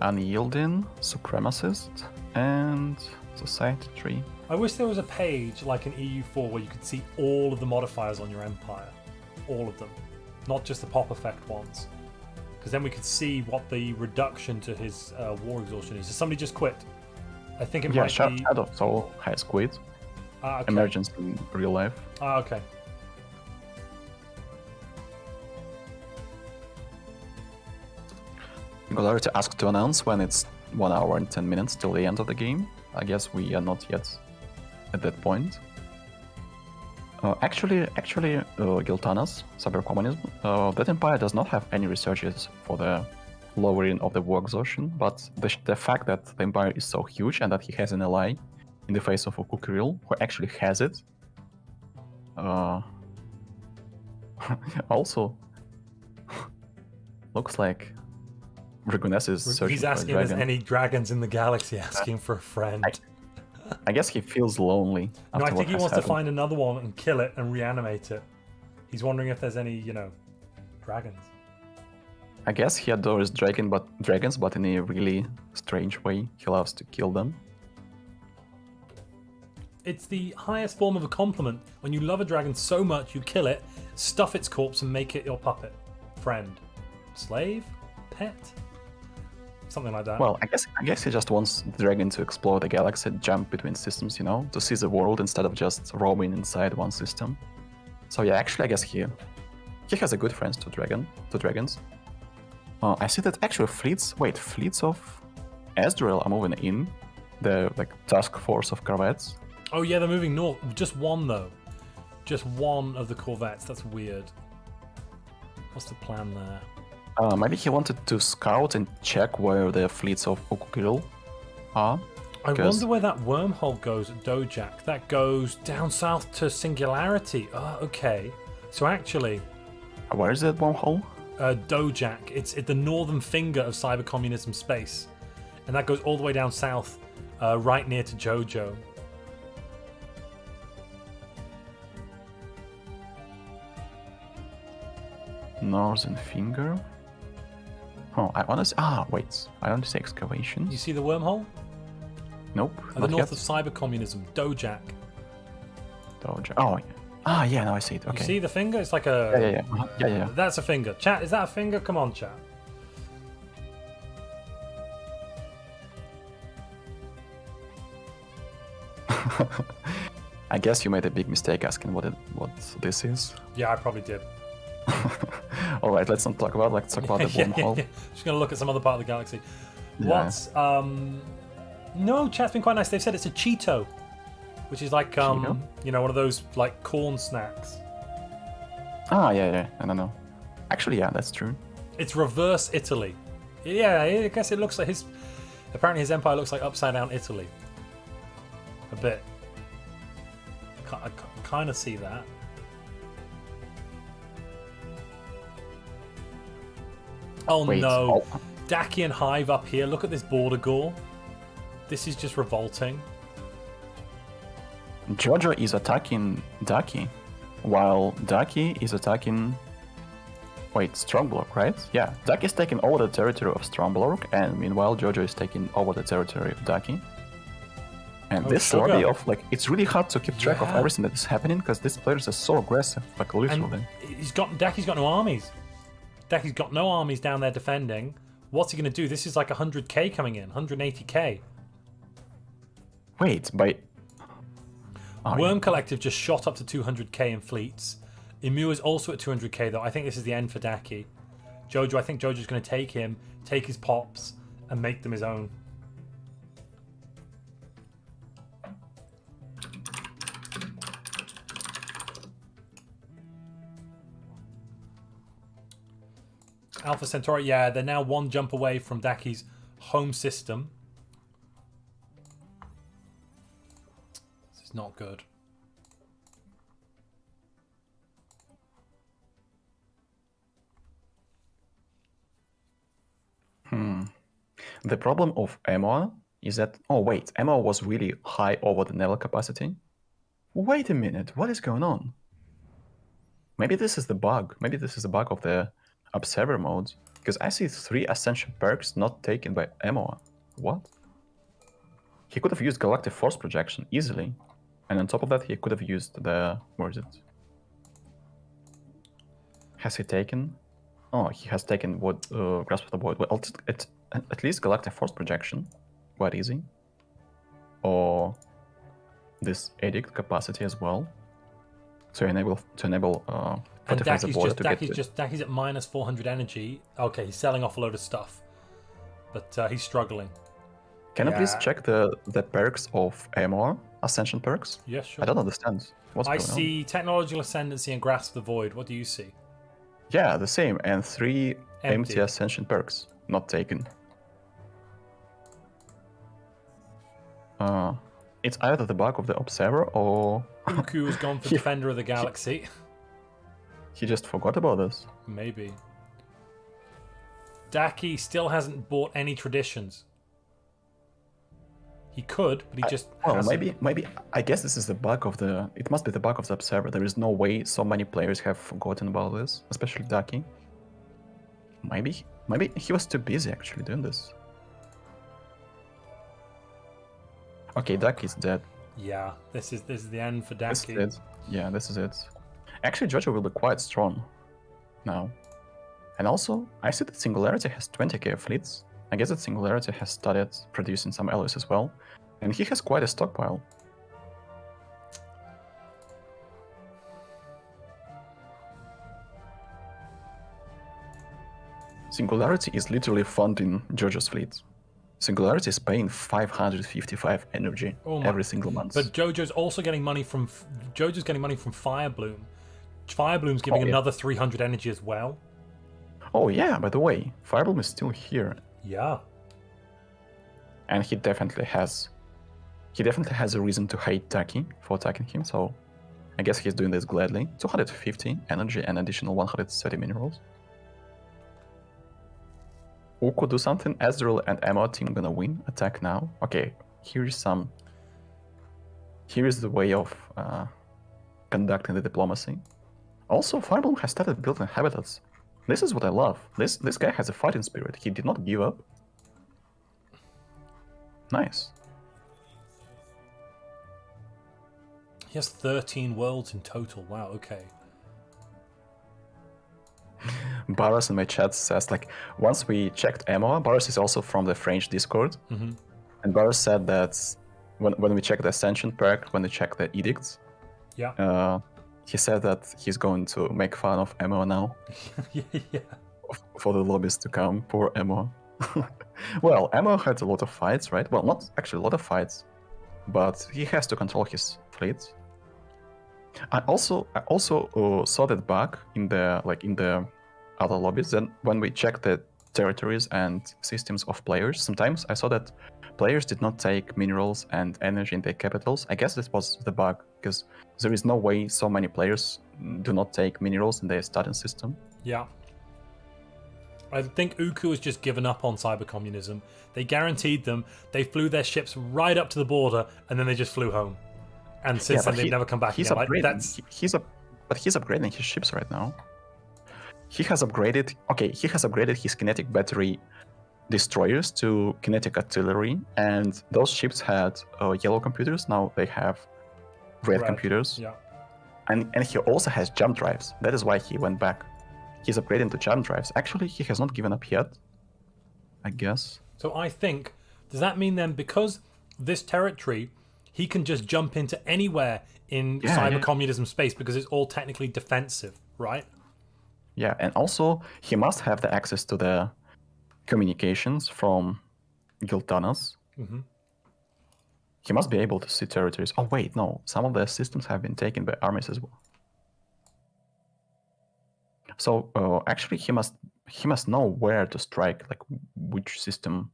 Unyielding, supremacist, and society tree. I wish there was a page like in EU4 where you could see all of the modifiers on your empire. All of them. Not just the pop effect ones. Because then we could see what the reduction to his war exhaustion is. Did somebody just quit? I think it might be... Shadow Soul has quit. Okay. Emergence in real life. Okay. Singularity asked to announce when it's 1 hour and 10 minutes till the end of the game. I guess we are not yet at that point. Actually, Giltanas, Cybercommunism, that empire does not have any researches for the lowering of the war exhaustion, but the fact that the empire is so huge and that he has an ally in the face of Ukukiril, who actually has it, also looks like Dragoness is searching He's for a asking if there's dragon. any dragons in the galaxy, asking for a friend. I guess he feels lonely. No, I after think he what has wants to happened. find another one and kill it and reanimate it. He's wondering if there's any, dragons. I guess he adores dragons, but in a really strange way. He loves to kill them. It's the highest form of a compliment when you love a dragon so much you kill it, stuff its corpse and make it your puppet. Friend. Slave? Pet? Something like that. Well, I guess he just wants the dragon to explore the galaxy, jump between systems, to see the world instead of just roaming inside one system. So yeah, actually, I guess he has a good friends to dragons. I see that actually fleets of Ezreal are moving in, the task force of corvettes. Oh yeah, they're moving north. Just one though. Just one of the corvettes. That's weird. What's the plan there? Maybe he wanted to scout and check where the fleets of Ukukiril are. I wonder where that wormhole goes at Dojak. That goes down south to Singularity. Oh, okay. So actually... Where is that wormhole? Dojak. It's at the northern finger of cyber communism space. And that goes all the way down south, right near to Jojo. Northern finger? Oh, I honestly... wait. I don't see excavations. You see the wormhole? Nope, At the not north yet. of cyber communism, Dojak. Oh, yeah, now I see it. Okay. You see the finger? It's like a... Yeah. That's a finger. Chat, is that a finger? Come on, chat. I guess you made a big mistake asking what this is. Yeah, I probably did. All right, let's not talk about. Let's talk about the wormhole. Just gonna look at some other part of the galaxy. Yeah. What's No, chat's been quite nice. They've said it's a Cheeto, which is like Cheeto? one of those like corn snacks. Yeah. I don't know. Actually, yeah, that's true. It's reverse Italy. Yeah, I guess it looks like apparently his empire looks like upside down Italy. A bit. I kind of see that. Oh Wait, no. Daki and Hive up here. Look at this border gore. This is just revolting. Jojo is attacking Daki, while Daki is attacking... Wait, Strongblock, right? Yeah, Daki is taking over the territory of Strongblock, and meanwhile Jojo is taking over the territory of Daki. And this sugar. lobby of, it's really hard to keep track of Yeah. everything that is happening, because these players are so aggressive, literally. And Daki's got no armies. Daki's got no armies down there defending. What's he going to do? This is like 100k coming in, 180k. Wait, by... Oh, Worm yeah. Collective just shot up to 200k in fleets. Emu is also at 200k though. I think this is the end for Daki. Jojo, I think Jojo's going to take him, take his pops, and make them his own. Alpha Centauri, yeah, they're now one jump away from Daki's home system. This is not good. The problem of MO is that, oh wait, MO was really high over the naval capacity. Wait a minute, what is going on? Maybe this is the bug. Maybe this is the bug of the observer mode. Because I see 3 ascension perks not taken by MO. What? He could have used Galactic Force Projection easily. And on top of that, he could have used the... where is it? Has he taken? Oh, he has taken what Grasp of the Void. Well, it's at least Galactic Force Projection. Quite easy. Or this Edict capacity as well. To enable and Fortify the Void to get Daki's at minus 400 energy. Okay, he's selling off a load of stuff, but he's struggling. Can you please check the perks of AMR Ascension perks? Yes, sure. I don't understand what's I going on. see Technological Ascendancy and Grasp the Void. What do you see? Yeah, the same, and 3 empty Ascension perks not taken. It's either the bug of the Observer or Uku has gone for Defender of the Galaxy. He just forgot about this. Maybe. Daki still hasn't bought any traditions. He could, but he just hasn't. Maybe I guess this is the bug of the... It must be the bug of the Observer. There is no way so many players have forgotten about this, especially Daki. Maybe he was too busy actually doing this. Okay, Daki is dead. Yeah, this is the end for Daki. This is it. Yeah, this is it. Actually, Jojo will be quite strong now. And also, I see that Singularity has 20k fleets. I guess that Singularity has started producing some alloys as well. And he has quite a stockpile. Singularity is literally funding Jojo's fleet. Singularity is paying 555 energy every single month. But Jojo's also getting money from Firebloom. Firebloom's giving another 300 energy as well. Oh yeah, by the way, Firebloom is still here. Yeah. And he definitely has a reason to hate Taki for attacking him, so I guess he's doing this gladly. 250 energy and additional 130 minerals. Uko do something. Ezreal and Emma team gonna win. Attack now. Okay, here is the way of conducting the diplomacy. Also, Firebloom has started building habitats. This is what I love. This guy has a fighting spirit. He did not give up. Nice. He has 13 worlds in total. Wow, okay. Barras in my chat says, like, once we checked Emma, Barras is also from the French Discord. Mm-hmm. And Barras said that when we check the Ascension perk, when we check the Edicts, he said that he's going to make fun of Emma now. Yeah. For the lobbies to come. Poor Emma. Well, Emma had a lot of fights, right? Well, not actually a lot of fights, but he has to control his fleet. I also saw that bug in the other lobbies. Then when we checked the territories and systems of players, sometimes I saw that players did not take minerals and energy in their capitals. I guess this was the bug, because there is no way so many players do not take minerals in their starting system. Yeah. I think Uku has just given up on cybercommunism. They guaranteed them. They flew their ships right up to the border, and then they just flew home. And since then, they've never come back again. He's upgrading his ships right now. He has upgraded his kinetic battery destroyers to kinetic artillery, and those ships had yellow computers. Now they have red computers. Yeah. And he also has jump drives. That is why he went back. He's upgrading to jump drives. Actually, he has not given up yet, I guess. So I think, does that mean then, because this territory, he can just jump into anywhere in cybercommunism space because it's all technically defensive, right? Yeah, and also he must have the access to the communications from guild tunnels. Mm-hmm. He must be able to see territories. Oh wait, no, some of the systems have been taken by armies as well. So actually, he must know where to strike, like which system.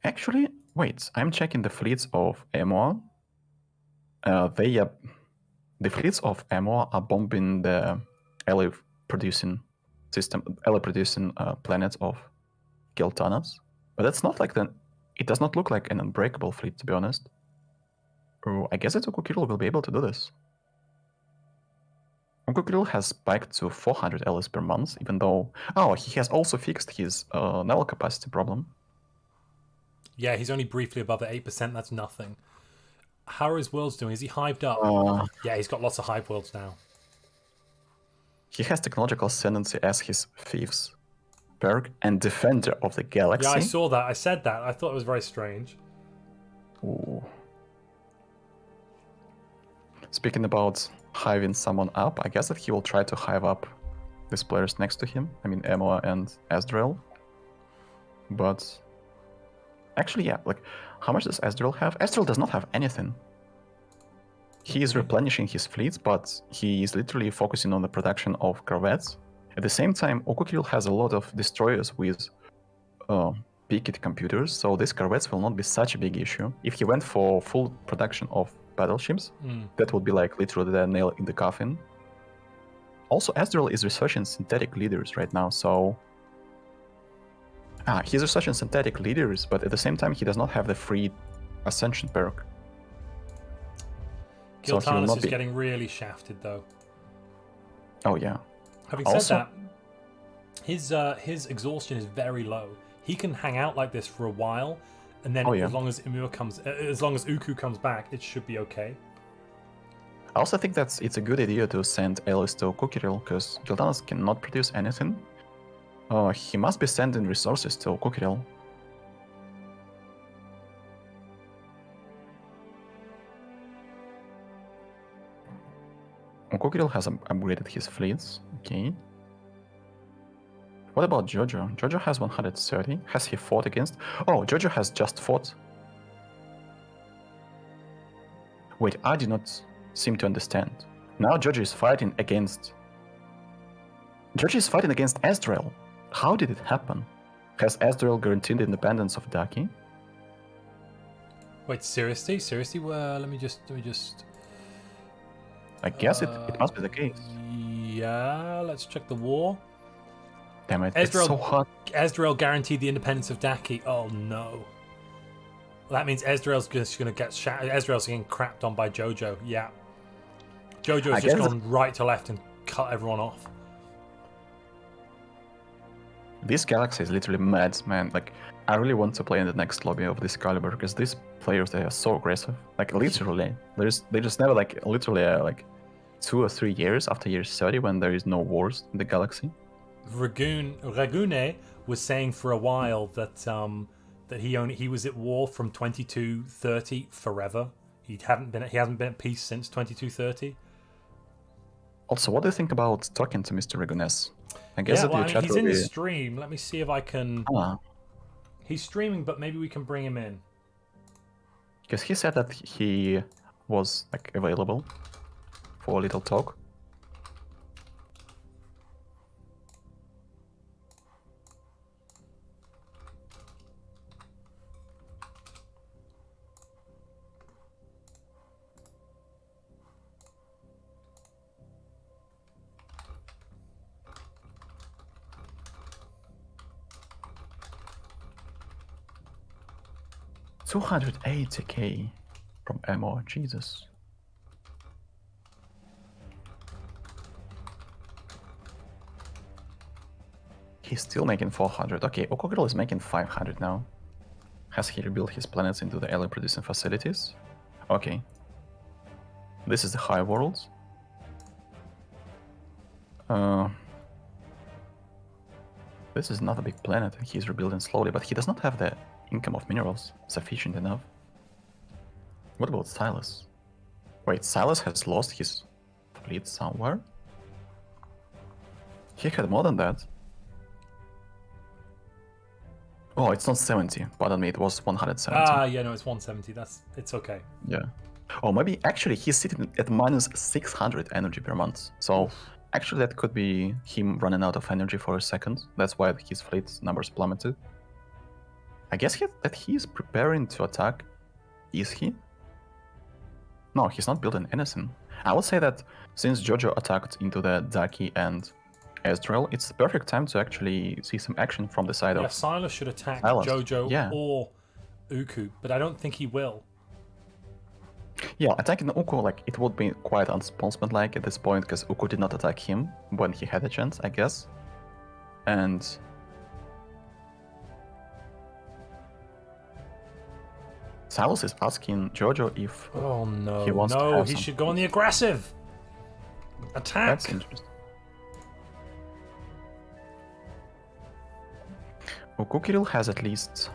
Actually, wait, I'm checking the fleets of MO. The fleets of MO are bombing the ally producing system, ally-producing planet of Giltanas. But that's not like it does not look like an unbreakable fleet, to be honest. Oh, I guess that Ukukiril will be able to do this. Ukukiril has spiked to 400 allies per month, even though... Oh, he has also fixed his naval capacity problem. Yeah, he's only briefly above the 8%. That's nothing. How are his worlds doing? Is he hyped up? Yeah, he's got lots of hype worlds now. He has technological ascendancy as his fifth perk and defender of the galaxy. Yeah, I saw that. I said that. I thought it was very strange. Ooh. Speaking about hiving someone up, I guess that he will try to hive up these players next to him. I mean, Emoa and Ezreal. But actually, yeah, like, how much does Ezreal have? Ezreal does not have anything. He is replenishing his fleets, but he is literally focusing on the production of corvettes. At the same time, Ukukiril has a lot of destroyers with peaked computers, so these corvettes will not be such a big issue. If he went for full production of battleships, that would be like literally the nail in the coffin. Also, Ezreal is researching synthetic leaders right now, so... he's researching synthetic leaders, but at the same time he does not have the free Ascension perk. Giltanas is getting really shafted, though. Oh, yeah. Having said that, his exhaustion is very low. He can hang out like this for a while, and then as long as Uku comes back, it should be okay. I also think that it's a good idea to send allies to Ukukiril, because Giltanas cannot produce anything. He must be sending resources to Ukukiril. Ukukiril has upgraded his fleets. Okay. What about Jojo? Jojo has 130. Has he fought against? Oh, Jojo has just fought. Wait, I do not seem to understand. Now Jojo is fighting against... Jojo is fighting against Ezreal. How did it happen? Has Ezreal guaranteed the independence of Daki? Wait, seriously? Seriously? Well, let me just... I guess it must be the case. Yeah, let's check the war. Damn it, Ezreal, it's so hard. Ezreal guaranteed the independence of Daki. Oh no. Well, that means Ezreal's just going to get Ezreal's getting crapped on by Jojo. Yeah. Jojo's just gone right to left and cut everyone off. This galaxy is literally mad, man. Like, I really want to play in the next lobby of this caliber because these players, they are so aggressive. Like, literally, they just never literally 2 or 3 years after year 30 when there is no wars in the galaxy. Ragune was saying for a while that that he was at war from 2230 forever. He hasn't been at peace since 2230. Also, what do you think about talking to Mr. Ragunes? I guess he's in his stream. Let me see if I can. He's streaming, but maybe we can bring him in. Because he said that he was available for a little talk. $280k from Emo, Jesus. He's still making 400. Okay, Ukukiril is making 500 now. Has he rebuilt his planets into the ally producing facilities? Okay. This is the high world. This is not a big planet. He's rebuilding slowly, but he does not have the income of minerals sufficient enough. What about Silas? Wait, Silas has lost his fleet somewhere? He had more than that. Oh, it's not 70. Pardon me, it was 170. Yeah, no, it's 170. It's okay. Yeah. Oh, maybe actually he's sitting at minus 600 energy per month. So actually that could be him running out of energy for a second. That's why his fleet numbers plummeted. I guess that he's preparing to attack. Is he? No, he's not building anything. I would say that since Jojo attacked into the Daki and Ezreal, it's the perfect time to actually see some action from the side Yeah, of Silas should attack Silas, Jojo yeah. or Uku, but I don't think he will. Yeah, attacking Uku, like, it would be quite unsportsmanlike at this point, because Uku did not attack him when he had a chance, I guess. And... Silas is asking Jojo if Oh no, he wants to no, have he some should go on the peace. aggressive. Attack. That's interesting. Uku Kirill has at least...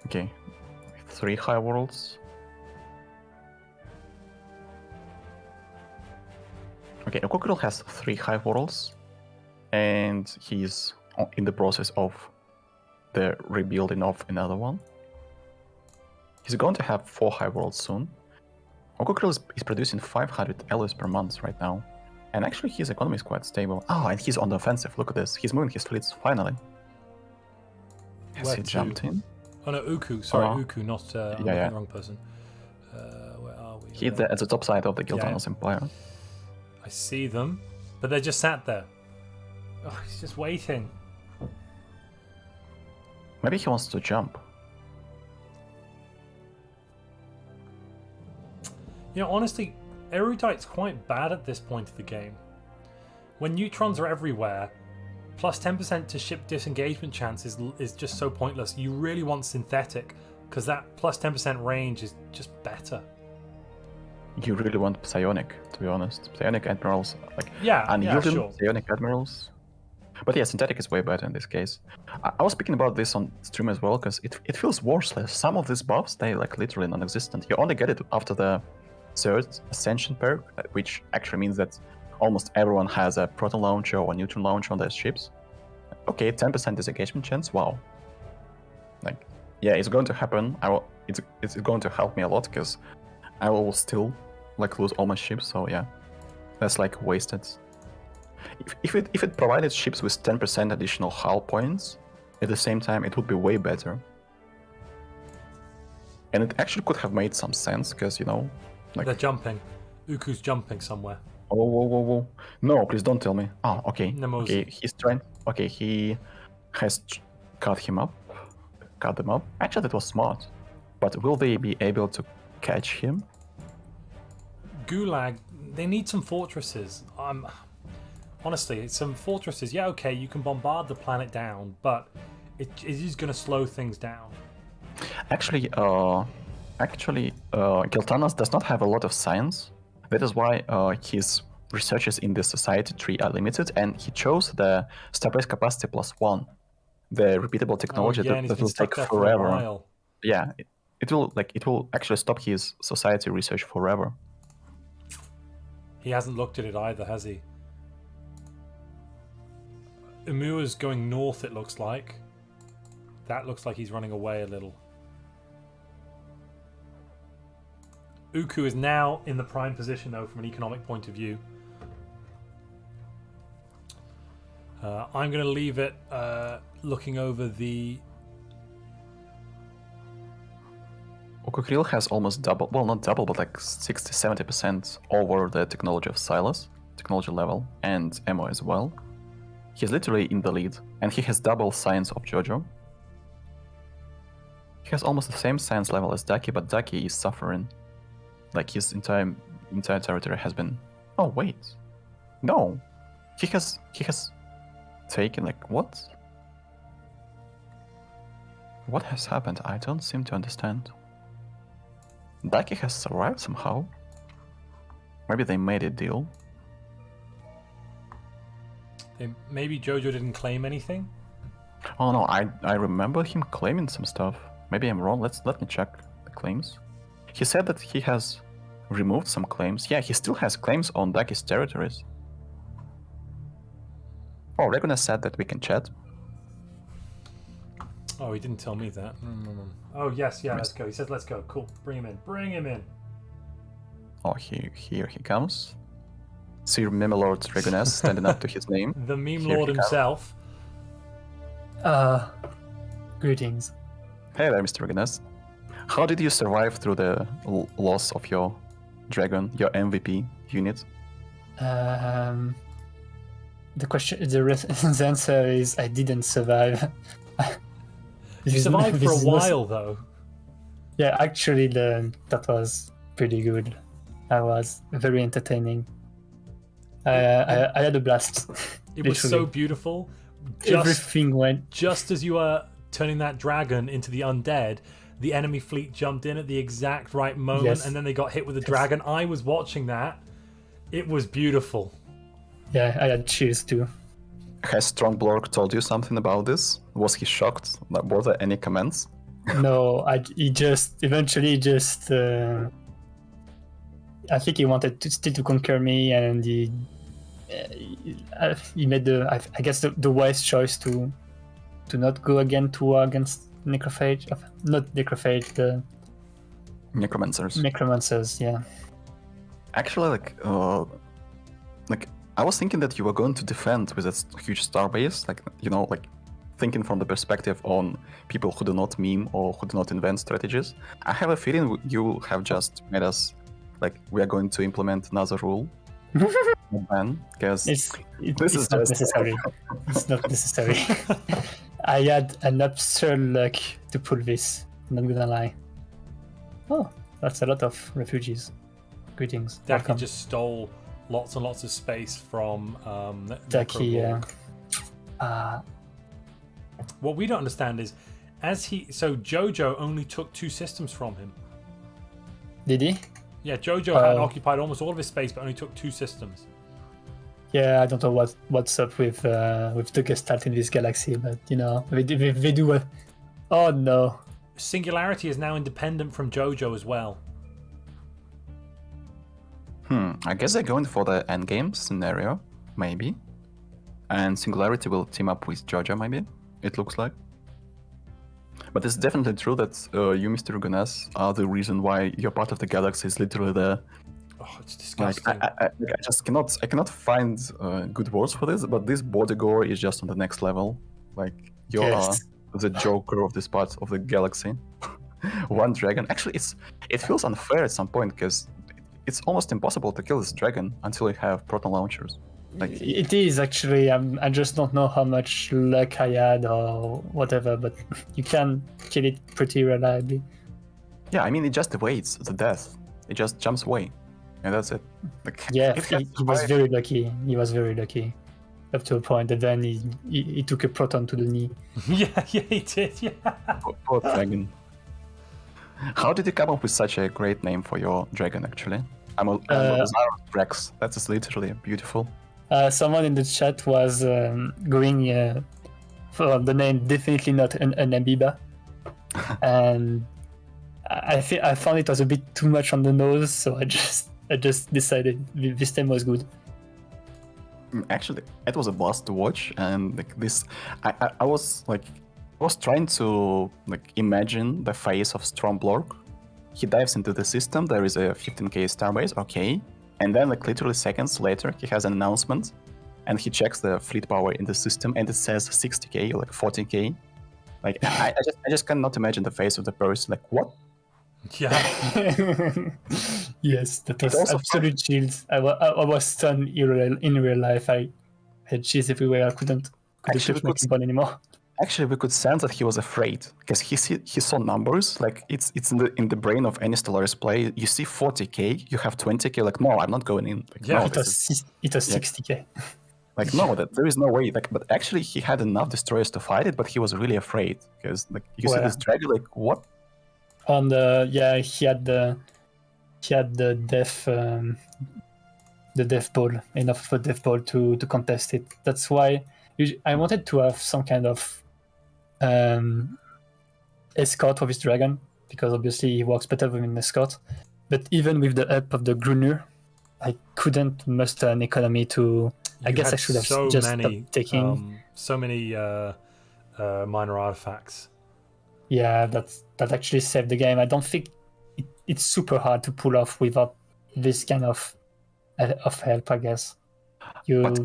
Okay, 3 high worlds. Okay, Uku Kirill has 3 high worlds, and he's in the process of the rebuilding of another one. He's going to have 4 high worlds soon. Uku Kirill is producing 500 alloys per month right now, and actually his economy is quite stable. Oh, and he's on the offensive, look at this. He's moving his fleets, finally. Has Where he to? jumped in? Oh no, Uku. Sorry, Oh. Uku, not I'm Yeah, looking yeah. at the wrong person. Where are we? He's at the top side of the Gildanos Empire. I see them, but they're just sat there. Oh, he's just waiting. Maybe he wants to jump. You know, honestly, Erudite's quite bad at this point of the game. When neutrons are everywhere, plus 10% to ship disengagement chance is just so pointless. You really want synthetic, because that plus 10% range is just better. You really want psionic, to be honest. Psionic admirals, like Yeah, unyielding sure. psionic admirals. But yeah, synthetic is way better in this case. I was speaking about this on stream as well, because it feels worthless. Some of these buffs, they like literally non-existent. You only get it after the 3rd Ascension perk, which actually means that almost everyone has a proton launcher or neutron launcher on their ships. Okay, 10% disengagement chance, wow. Like, yeah, it's going to happen. It's going to help me a lot, because I will still like lose all my ships, so yeah. That's like wasted. If it provided ships with 10% additional hull points, at the same time it would be way better. And it actually could have made some sense, because, you know, like... They're jumping. Uku's jumping somewhere. Oh, whoa, whoa, whoa. No, please don't tell me. Oh, okay. Nemosi. Okay, he's trying... Okay, he has cut them up. Actually, that was smart. But will they be able to catch him? Gulag, they need some fortresses. Honestly, some fortresses. Yeah, okay, you can bombard the planet down, but it is going to slow things down. Actually, Giltanas does not have a lot of science. That is why his researches in the society tree are limited, and he chose the starbase capacity +1, the repeatable technology that will take forever. Yeah, it will actually stop his society research forever. He hasn't looked at it either, has he? Umua's going north, it looks like. That looks like he's running away a little. Uku is now in the prime position, though, from an economic point of view. I'm going to leave it looking over the... Uku Kirill has almost double, well, not double, but like 60-70% over the technology of Silas, technology level, and ammo as well. He's literally in the lead, and he has double science of Jojo. He has almost the same science level as Daki, but Daki is suffering. Like, his entire territory has been... Oh, wait. No. He has taken, like, what? What has happened? I don't seem to understand. Daki has survived somehow. Maybe they made a deal. Maybe Jojo didn't claim anything? Oh no, I remember him claiming some stuff. Maybe I'm wrong. Let me check the claims. He said that he has removed some claims. Yeah, he still has claims on Daki's territories. Oh, Reguna said that we can chat. Oh, he didn't tell me that. Oh, yes, yeah, let's go. He says, let's go. Cool. Bring him in. Bring him in. Oh, here he comes. Sir Memelord Regunas standing up to his name. The meme Here lord he comes. himself. Greetings. Hey there, Mr. Regunas. How did you survive through the loss of your dragon, your MVP unit? the question, the answer is I didn't survive. You survived for a while, though. Yeah, actually, that was pretty good. I was very entertaining. I had a blast. It was so beautiful. Everything went. Just as you were turning that dragon into the undead, the enemy fleet jumped in at the exact right moment, Yes. and then they got hit with the dragon. I was watching that. It was beautiful. Yeah, I had chills too. Has Strongblorg told you something about this? Was he shocked? Were there any comments? No, he just eventually just. I think he wanted to still to conquer me, and he made I guess the wise choice to not go again to war against necrophage, not necrophage, the necromancers. Yeah. Actually, like I was thinking that you were going to defend with a huge star base, like thinking from the perspective on people who do not meme or who do not invent strategies. I have a feeling you have just made us like we are going to implement another rule. Because it's not necessary. It's not necessary. I had an absurd luck to pull this. I'm not gonna lie. Oh, that's a lot of refugees. Greetings. Daki just stole lots and lots of space from Daki. Yeah. What we don't understand is, so Jojo only took 2 systems from him. Did he? Yeah, Jojo had occupied almost all of his space, but only took 2 systems. Yeah, I don't know what's up with the Gestalt in this galaxy, but they do a. Oh no! Singularity is now independent from Jojo as well. I guess they're going for the endgame scenario, maybe, and Singularity will team up with Jojo, maybe. It looks like. But it's definitely true that you, Mr. Gunas, are the reason why your part of the galaxy is literally there. Oh, it's disgusting. I just cannot find good words for this, but this body gore is just on the next level. Like, you are the Joker of this part of the galaxy. One dragon. Actually, it feels unfair at some point, because it's almost impossible to kill this dragon until you have proton launchers. Like, it is actually. I just don't know how much luck I had or whatever, but you can kill it pretty reliably. Yeah, I mean, it just awaits the death. It just jumps away, and that's it. Like, yeah, he was very lucky. He was very lucky, up to a point, and then he took a proton to the knee. yeah, he did. Yeah. Poor dragon. How did you come up with such a great name for your dragon? Actually, I'm a Rex. That is literally beautiful. Someone in the chat was going for the name, definitely not an amoeba, and I found it was a bit too much on the nose, so I just decided this name was good. Actually, it was a blast to watch, and like this, I was trying to imagine the face of Stromblorg. He dives into the system. There is a 15k starbase, okay. And then, literally seconds later, he has an announcement, and he checks the fleet power in the system, and it says 60k, 40k. Like, I just cannot imagine the face of the person. Like, what? Yeah. Yes, that was absolute chills. I was stunned in real life. I had chills everywhere. I couldn't touch my keyboard anymore. Actually, we could sense that he was afraid, because he saw numbers. Like, it's in the brain of any Stellaris player. You see 40k, you have 20k. Like, no, I'm not going in. Like, yeah, no, it was 60k. Like, no, there is no way. Like, but actually, he had enough destroyers to fight it, but he was really afraid, because see this dragon. Like, what? On the he had the death ball, enough of a death ball to contest it. That's why I wanted to have some kind of escort of his dragon, because obviously he works better with an escort. But even with the help of the Grunur, I couldn't muster an economy to. I guess I should have stopped taking so many minor artifacts. Yeah, that actually saved the game. I don't think it's super hard to pull off without this kind of help, I guess. But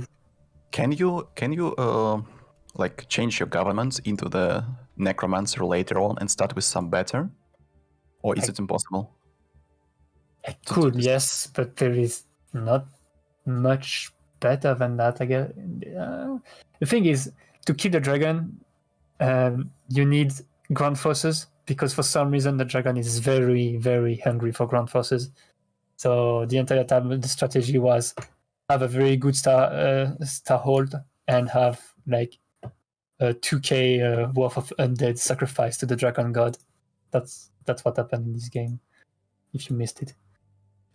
can you change your government into the necromancer later on and start with some better? Or is it impossible? I could, yes, but there is not much better than that, I guess. The thing is, to kill the dragon, you need ground forces, because for some reason the dragon is very, very hungry for ground forces. So the entire time the strategy was have a very good star hold and have like a 2k worth of undead sacrifice to the dragon god. That's what happened in this game, if you missed it.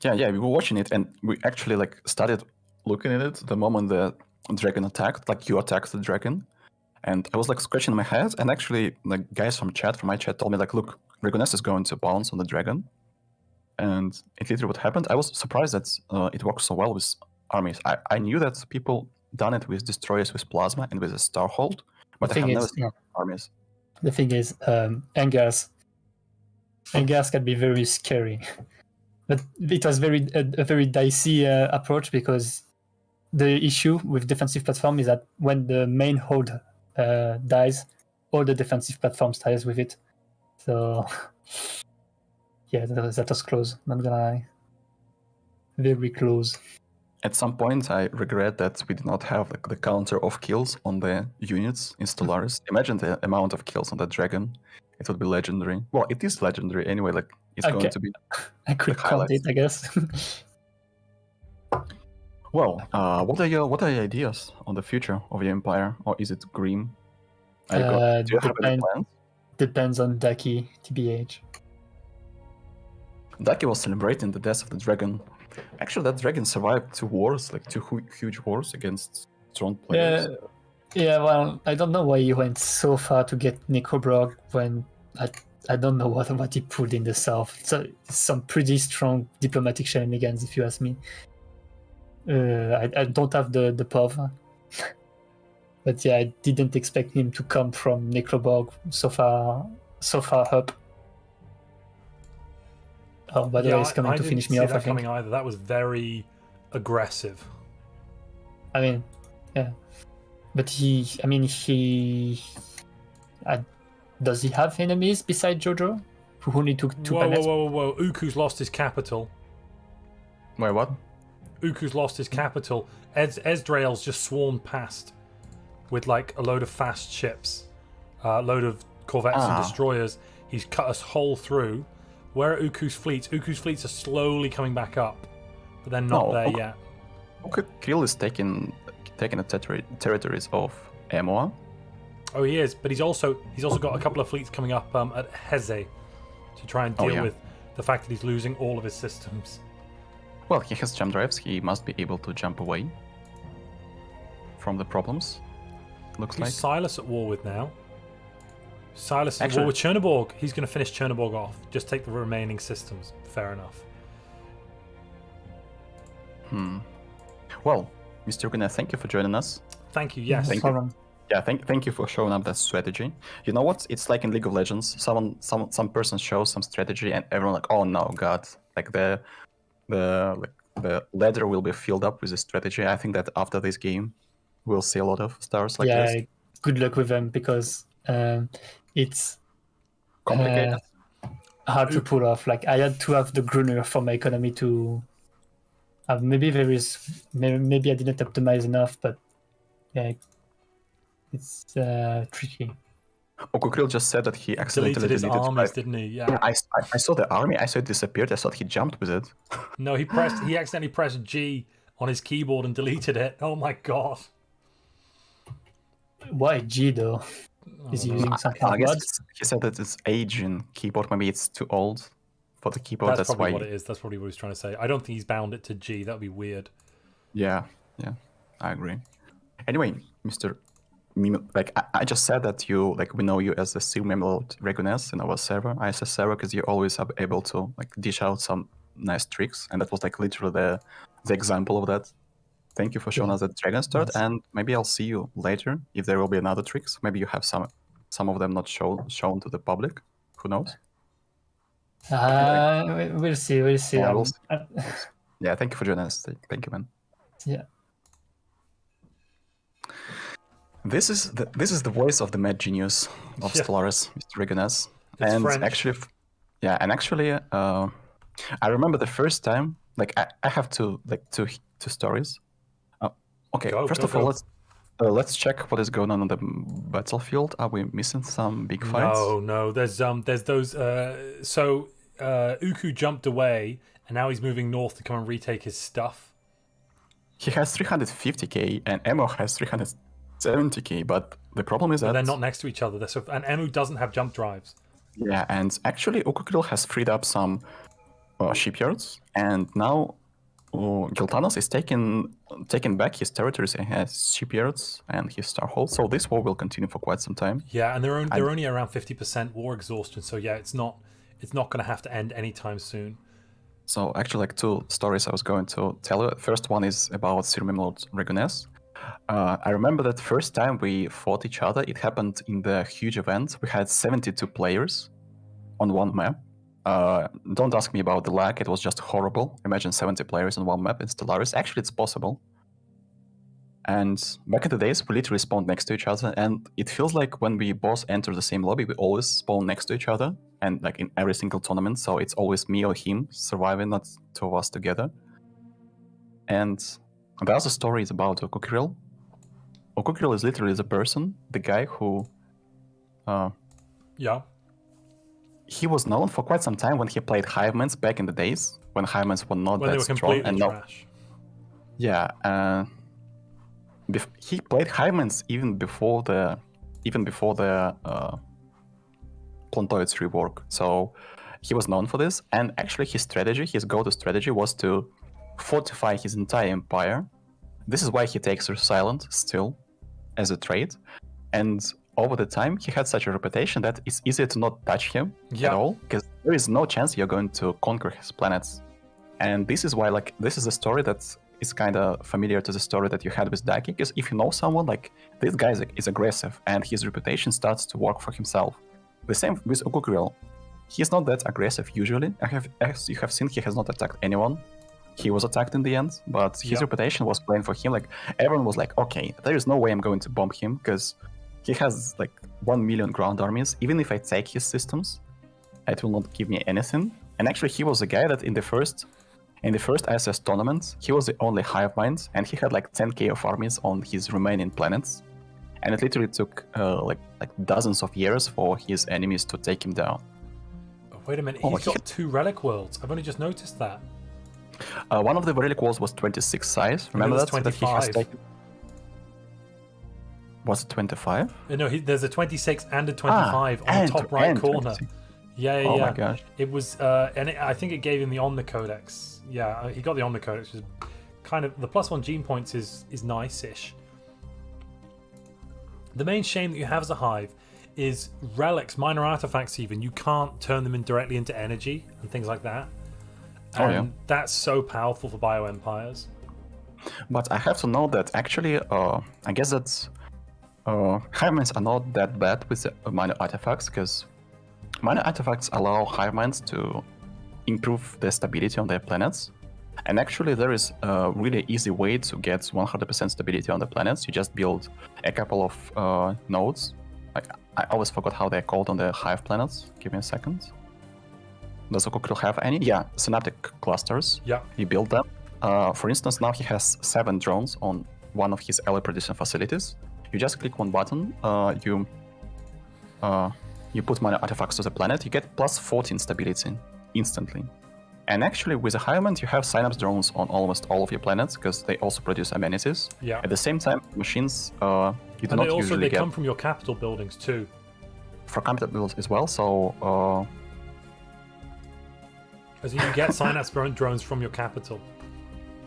Yeah, we were watching it, and we actually like started looking at it the moment the dragon attacked. Like you attacked the dragon, and I was like scratching my head. And actually, like guys from my chat, told me like, look, Dragoness is going to bounce on the dragon, and it literally what happened. I was surprised that it works so well with armies. I knew that people done it with destroyers with plasma and with a starhold, but I have never seen armies. The thing is, Angars can be very scary. But it was a very dicey approach, because the issue with defensive platform is that when the main hold dies, all the defensive platforms dies with it. So yeah, that was close. Not gonna lie, very close. At some point, I regret that we did not have like the counter of kills on the units in Stellaris. Imagine the amount of kills on that dragon. It would be legendary. Well, it is legendary anyway. Like it's going to be. I could count it, I guess. Well, what are your ideas on the future of your empire, or is it grim? Do you have any plans? Depends on Daki, TBH. Daki was celebrating the death of the dragon. Actually, that dragon survived 2 wars, like 2 huge wars against strong players. Yeah, well, I don't know why he went so far to get Necrobrog when I don't know what he pulled in the south. So some pretty strong diplomatic shenanigans, if you ask me. I don't have the power. But yeah, I didn't expect him to come from Necroborg so far up. Oh, by the way, he's coming to finish me off. I think. Coming either. That was very aggressive. I mean, yeah, but does he have enemies besides Jojo? Who only took 2 planets? Whoa! Uku's lost his capital. Wait, what? Uku's lost his capital. Ezdrael's just swarmed past with like a load of fast ships, a load of corvettes and destroyers. He's cut us whole through. Where are Uku's fleets? Uku's fleets are slowly coming back up, but they're not there yet. Krill is taking the territories of Emoa. Oh, he is, but he's also got a couple of fleets coming up at Heze to try and deal with the fact that he's losing all of his systems. Well, he has jump drives. He must be able to jump away from the problems. Looks like. Who's Silas at war with now? Silas is at war with Chernoborg. He's going to finish Chernoborg off. Just take the remaining systems. Fair enough. Well, Mr. Gunnar, thank you for joining us. Thank you. Yes. Thank you. Yeah, thank you for showing up that strategy. You know what? It's like in League of Legends. Some person shows some strategy, and everyone like, oh no, God! Like the ladder will be filled up with the strategy. I think that after this game, we'll see a lot of stars like this. Yeah, good luck with them, because it's complicated, hard to pull off. Like I had to have the Gruner for my economy to. Maybe I didn't optimize enough, but yeah, it's tricky. Okukril just said that he accidentally deleted his armies, didn't he? Yeah. I saw the army. I saw it disappeared. I thought he jumped with it. No, he accidentally pressed G on his keyboard and deleted it. Oh my god. Why G though? Is he using something? I guess he said that it's aging keyboard. Maybe it's too old for the keyboard. That's probably what it is. That's probably what he's trying to say. I don't think he's bound it to G. That would be weird. Yeah, I agree. Anyway, Mr. Like I just said that we know you as the Silmelord Dragoness in our server, ISL server, because you always are able to like dish out some nice tricks, and that was like literally the example of that. Thank you for showing us that Dragon Start, and maybe I'll see you later if there will be another tricks. Maybe you have some of them not shown to the public. Who knows? We'll see. Yeah, yeah, thank you for joining us. Thank you, man. Yeah. This is the voice of the mad genius of Stellaris, Mr. Dragoness. And French. Actually, I remember the first time. Like I have two stories. Okay, Go, first go, of all, go. let's check what is going on the battlefield. Are we missing some big fights? No. There's those. So Uku jumped away, and now he's moving north to come and retake his stuff. He has 350k, and Emo has 370k. But the problem is that they're not next to each other. And Emu doesn't have jump drives. Yeah, and actually, Ukukil has freed up some shipyards, and now Giltanos is taking back his territories and has shipyards and his strongholds. So this war will continue for quite some time. Yeah, and they're only around 50% war exhaustion. So yeah, it's not going to have to end anytime soon. So actually, like 2 stories I was going to tell you. First one is about Sirmimlord Regunes. I remember that first time we fought each other, it happened in the huge event. We had 72 players on one map. Don't ask me about the lag, it was just horrible. Imagine 70 players on one map in Stellaris. Actually, it's possible. And back in the days, we literally spawned next to each other, and it feels like when we both enter the same lobby, we always spawn next to each other, and like in every single tournament, so it's always me or him surviving, not 2 of us together. And the other story is about Okukiril. Okukiril is literally the person, the guy who... Yeah. He was known for quite some time when he played Hivemans back in the days, when Hivemans were not when that they were strong. completely trash. Yeah, he played Hivemans even before the Plantoids rework. So he was known for this, and actually his go-to strategy was to fortify his entire empire. This is why he takes Silent still as a trait, and over the time he had such a reputation that it's easier to not touch him at all, because there is no chance you're going to conquer his planets. And this is why, like, this is a story that is kind of familiar to the story that you had with Daki, because if you know someone, like, this guy is aggressive and his reputation starts to work for himself. The same with Ukukriel. He's not that aggressive usually. As you have seen, he has not attacked anyone. He was attacked in the end, but his reputation was playing for him. Like, everyone was like, okay, there is no way I'm going to bomb him, because he has like 1 million ground armies. Even if I take his systems, it will not give me anything. And actually, he was a guy that in the first ISS tournament, he was the only hive mind, and he had like 10k of armies on his remaining planets. And it literally took like dozens of years for his enemies to take him down. Oh, wait a minute, he's got 2 relic worlds. I've only just noticed that. One of the relic worlds was 26 size. Remember that? 25. That he has taken... Was it 25? No, there's a 26 and a 25 on the top right corner. 26. Yeah. Oh my gosh. It was, I think it gave him the Omni Codex. Yeah, he got the Omni Codex, which is kind of, the +1 gene points is nice-ish. The main shame that you have as a hive is relics, minor artifacts even, you can't turn them directly into energy and things like that. And that's so powerful for bioempires. But I have to know that actually, I guess that Hivemans are not that bad with the minor artifacts, because minor artifacts allow Hivemans to improve the stability on their planets. And actually, there is a really easy way to get 100% stability on the planets. You just build a couple of nodes. Like, I always forgot how they're called on the Hive planets. Give me a second. Does Okukil have any? Yeah, synaptic clusters. Yeah. You build them. For instance, now he has 7 drones on one of his ally producing facilities. You just click one button, you put minor artifacts to the planet, you get +14 stability instantly. And actually, with the Hivement, you have Synapse drones on almost all of your planets, because they also produce amenities. Yeah. At the same time, machines you do not usually they get... come from your capital buildings too. For capital buildings as well, so... As you get Synapse drones from your capital.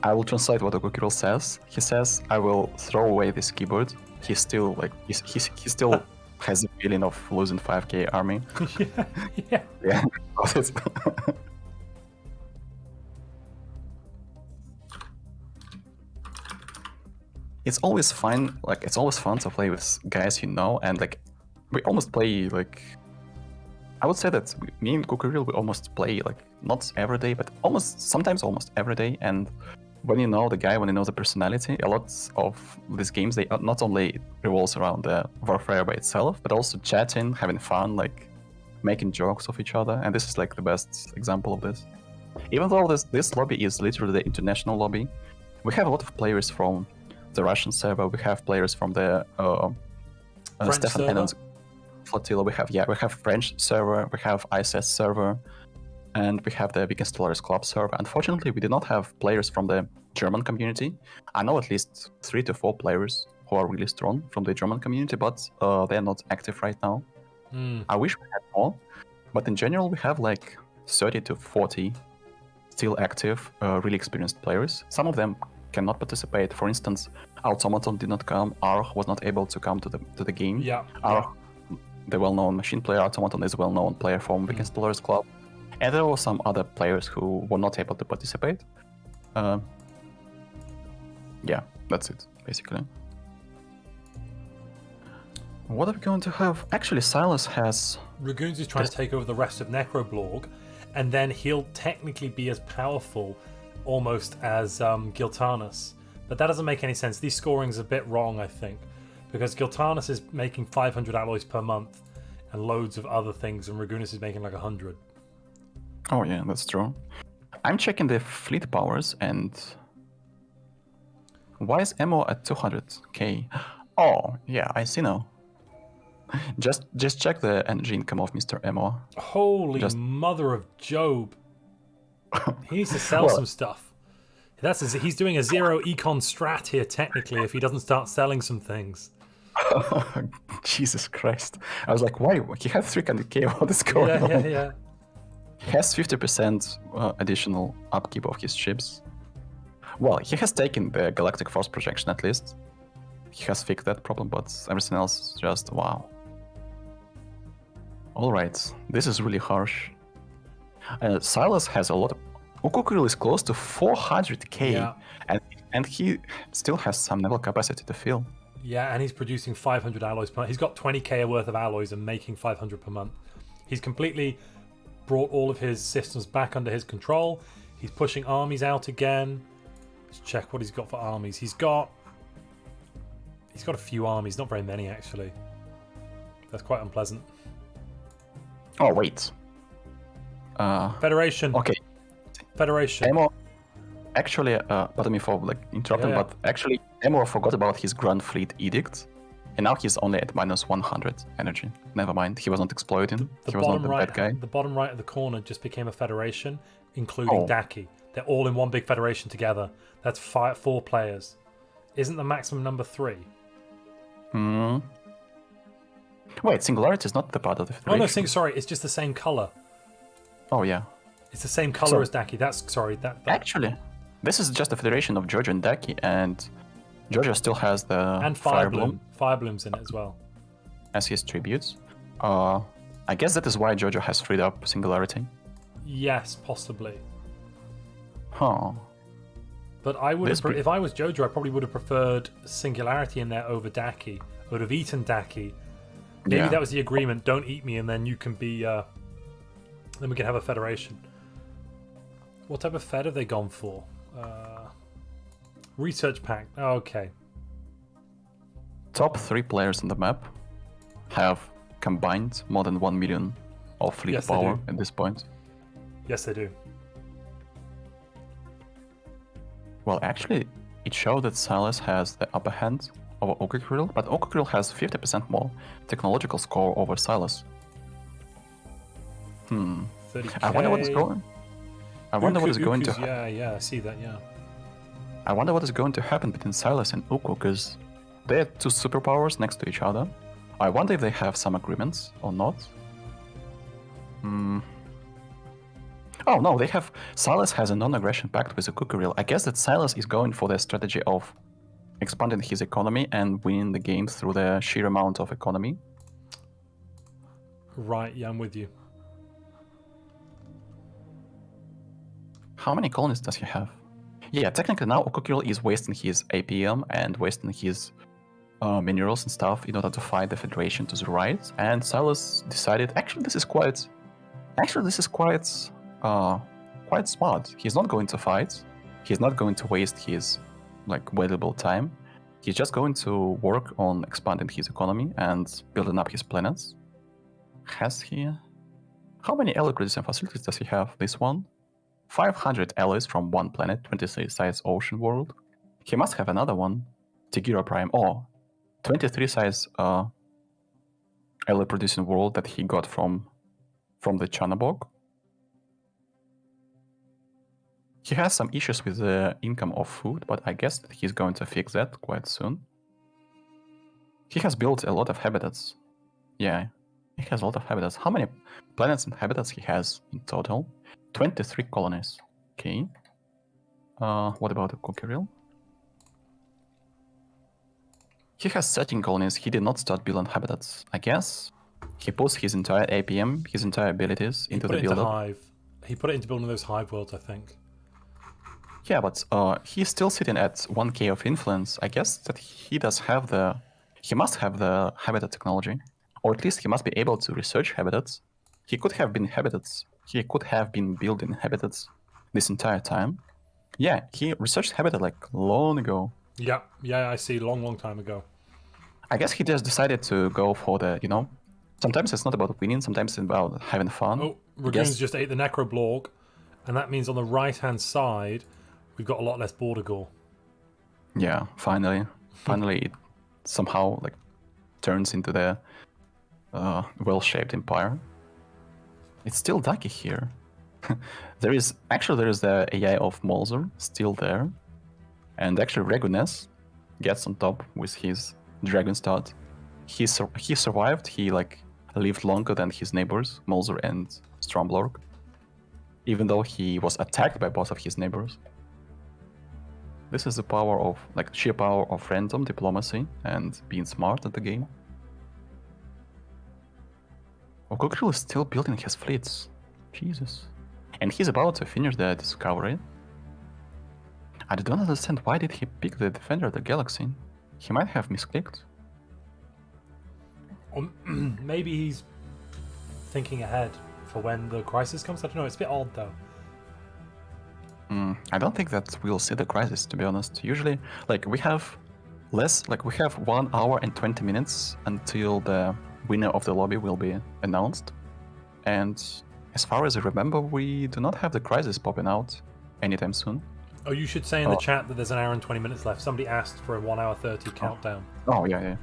I will translate what Okukiril says. He says, I will throw away this keyboard. He's still, like, he still has a feeling of losing 5k army. Yeah. It's always fun, like, it's always fun to play with guys you know, and, like, we almost play, like, I would say that me and Kukuril, we almost play, like, not every day, but sometimes almost every day, and when you know the guy, when you know the personality, a lot of these games, they not only revolves around the warfare by itself, but also chatting, having fun, like, making jokes of each other, and this is, like, the best example of this. Even though this lobby is literally the international lobby, we have a lot of players from the Russian server. We have players from the French Stefan server? Annon's flotilla. We have French server. We have ISS server, and we have the biggest Stellaris Club server. Unfortunately, we do not have players from the German community. I know at least 3 to 4 players who are really strong from the German community, but they are not active right now. I wish we had more, but in general, we have like 30 to 40 still active, really experienced players. Some of them cannot participate. For instance, Automaton did not come. Arch was not able to come to the game. Yeah. Arch, the well-known machine player, Automaton is a well-known player from Weekend Stellaris Club. And there were some other players who were not able to participate. Yeah, that's it, basically. What are we going to have? Actually, Silas has... Ragoons is trying to take over the rest of Necroblorg, and then he'll technically be as powerful almost as Giltanus. But that doesn't make any sense. These scoring's a bit wrong, I think, because Giltanus is making 500 alloys per month and loads of other things, and Ragoonus is making like 100. Oh yeah, that's true. I'm checking the fleet powers, and why is Emo at 200k? Oh yeah, I see now. Just check the energy income of Mr. Emo. Holy mother of Job! He needs to sell some stuff. He's doing a 0 econ strat here technically if he doesn't start selling some things. Jesus Christ! I was like, why? He has 300k. What is going on? Yeah. He has 50% additional upkeep of his ships. Well, he has taken the galactic force projection at least. He has fixed that problem, but everything else is just wow. Alright, this is really harsh. Silas has a lot of... Ukukul is close to 400k, and he still has some naval capacity to fill. Yeah, and he's producing 500 alloys per month. He's got 20k worth of alloys and making 500 per month. He's completely brought all of his systems back under his control. He's pushing armies out again. Let's check what he's got for armies. He's got a few armies, not very many actually. That's quite unpleasant. Oh wait. Federation. Okay. Federation. Emo, actually, pardon me for interrupting, but actually, Emo forgot about his Grand Fleet Edict, and now he's only at minus 100 energy. Never mind, he was not exploiting. He was not the bad guy. The bottom right of the corner just became a federation, including Daki. They're all in one big federation together. That's 4 players. Isn't the maximum number 3? Wait, Singularity is not the part of the federation. Oh no, sorry, it's just the same color. Oh yeah. It's the same color as Daki. Actually, this is just a federation of Georgia and Daki, and Georgia still has the and Firebloom. Firebloom's in it as well as his tributes. I guess that is why Georgia has freed up Singularity. Yes, possibly. Huh. But I would, if I was Jojo, I probably would have preferred Singularity in there over Daki. I would have eaten Daki. Maybe that was the agreement. Don't eat me, and then you can be. Then we can have a federation. What type of fed have they gone for? Research pack. Oh, okay. Top 3 players on the map have combined more than 1 million of fleet power at this point. Yes, they do. Well, actually, it showed that Silas has the upper hand over Okakrill, but Okakrill has 50% more technological score over Silas. 30K. I wonder what is going. I wonder what is going to. Yeah, I see that. Yeah. I wonder what is going to happen between Silas and Uku, because they're 2 superpowers next to each other. I wonder if they have some agreements or not. Oh no, they have. Silas has a non-aggression pact with Ukukuriel. I guess that Silas is going for the strategy of expanding his economy and winning the game through the sheer amount of economy. Right. Yeah, I'm with you. How many colonies does he have? Yeah, technically now Ukukuriel is wasting his APM and wasting his minerals and stuff in order to fight the Federation to the right. And Silas decided, this is quite smart. He's not going to fight. He's not going to waste his valuable time. He's just going to work on expanding his economy and building up his planets. Has he? How many ally credits and facilities does he have? This one? 500 allies from one planet, 23 size ocean world. He must have another one. Tigera Prime. Oh, 23 size alloy producing world that he got from the Chanabog. He has some issues with the income of food, but I guess that he's going to fix that quite soon. He has built a lot of habitats. Yeah, he has a lot of habitats. How many planets and habitats he has in total? 23 colonies. Okay. What about the Cookerill? He has 13 colonies. He did not start building habitats. I guess he puts his entire APM, his entire abilities into the build-up. Hive. He put it into building those hive worlds, I think. Yeah, but he's still sitting at 1k of influence. I guess that he must have the habitat technology, or at least he must be able to research habitats. He could have been building habitats this entire time. Yeah, he researched habitat like long ago. Yeah, I see. Long time ago. I guess he just decided to go for the, sometimes it's not about winning, sometimes it's about having fun. Oh, Ragoons just ate the Necroblorg, and that means on the right-hand side, we've got a lot less border gore. Yeah, finally it somehow like turns into the well-shaped empire. It's still Ducky here. there is the AI of Molzer still there, and actually Regulus gets on top with his Dragon Stud. He survived. He lived longer than his neighbors Molzer and Stromblorg, even though he was attacked by both of his neighbors. This is the power of sheer power of random diplomacy and being smart at the game. Cookerill is still building his fleets. Jesus. And he's about to finish the discovery. I don't understand why did he pick the Defender of the Galaxy. He might have misclicked. Or maybe he's thinking ahead for when the crisis comes. I don't know. It's a bit odd though. I don't think that we'll see the crisis, to be honest. Usually, we have 1 hour and 20 minutes until the winner of the lobby will be announced. And as far as I remember, we do not have the crisis popping out anytime soon. Oh, you should say in the chat that there's an hour and 20 minutes left. Somebody asked for a 1 hour 30 countdown. Oh, yeah.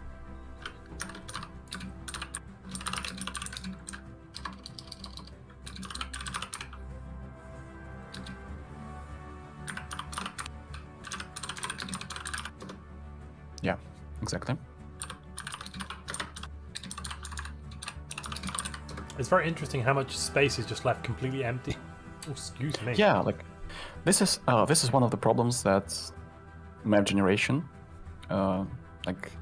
Yeah, exactly. It's very interesting how much space is just left completely empty. Oh, excuse me. Yeah, this is one of the problems that map generation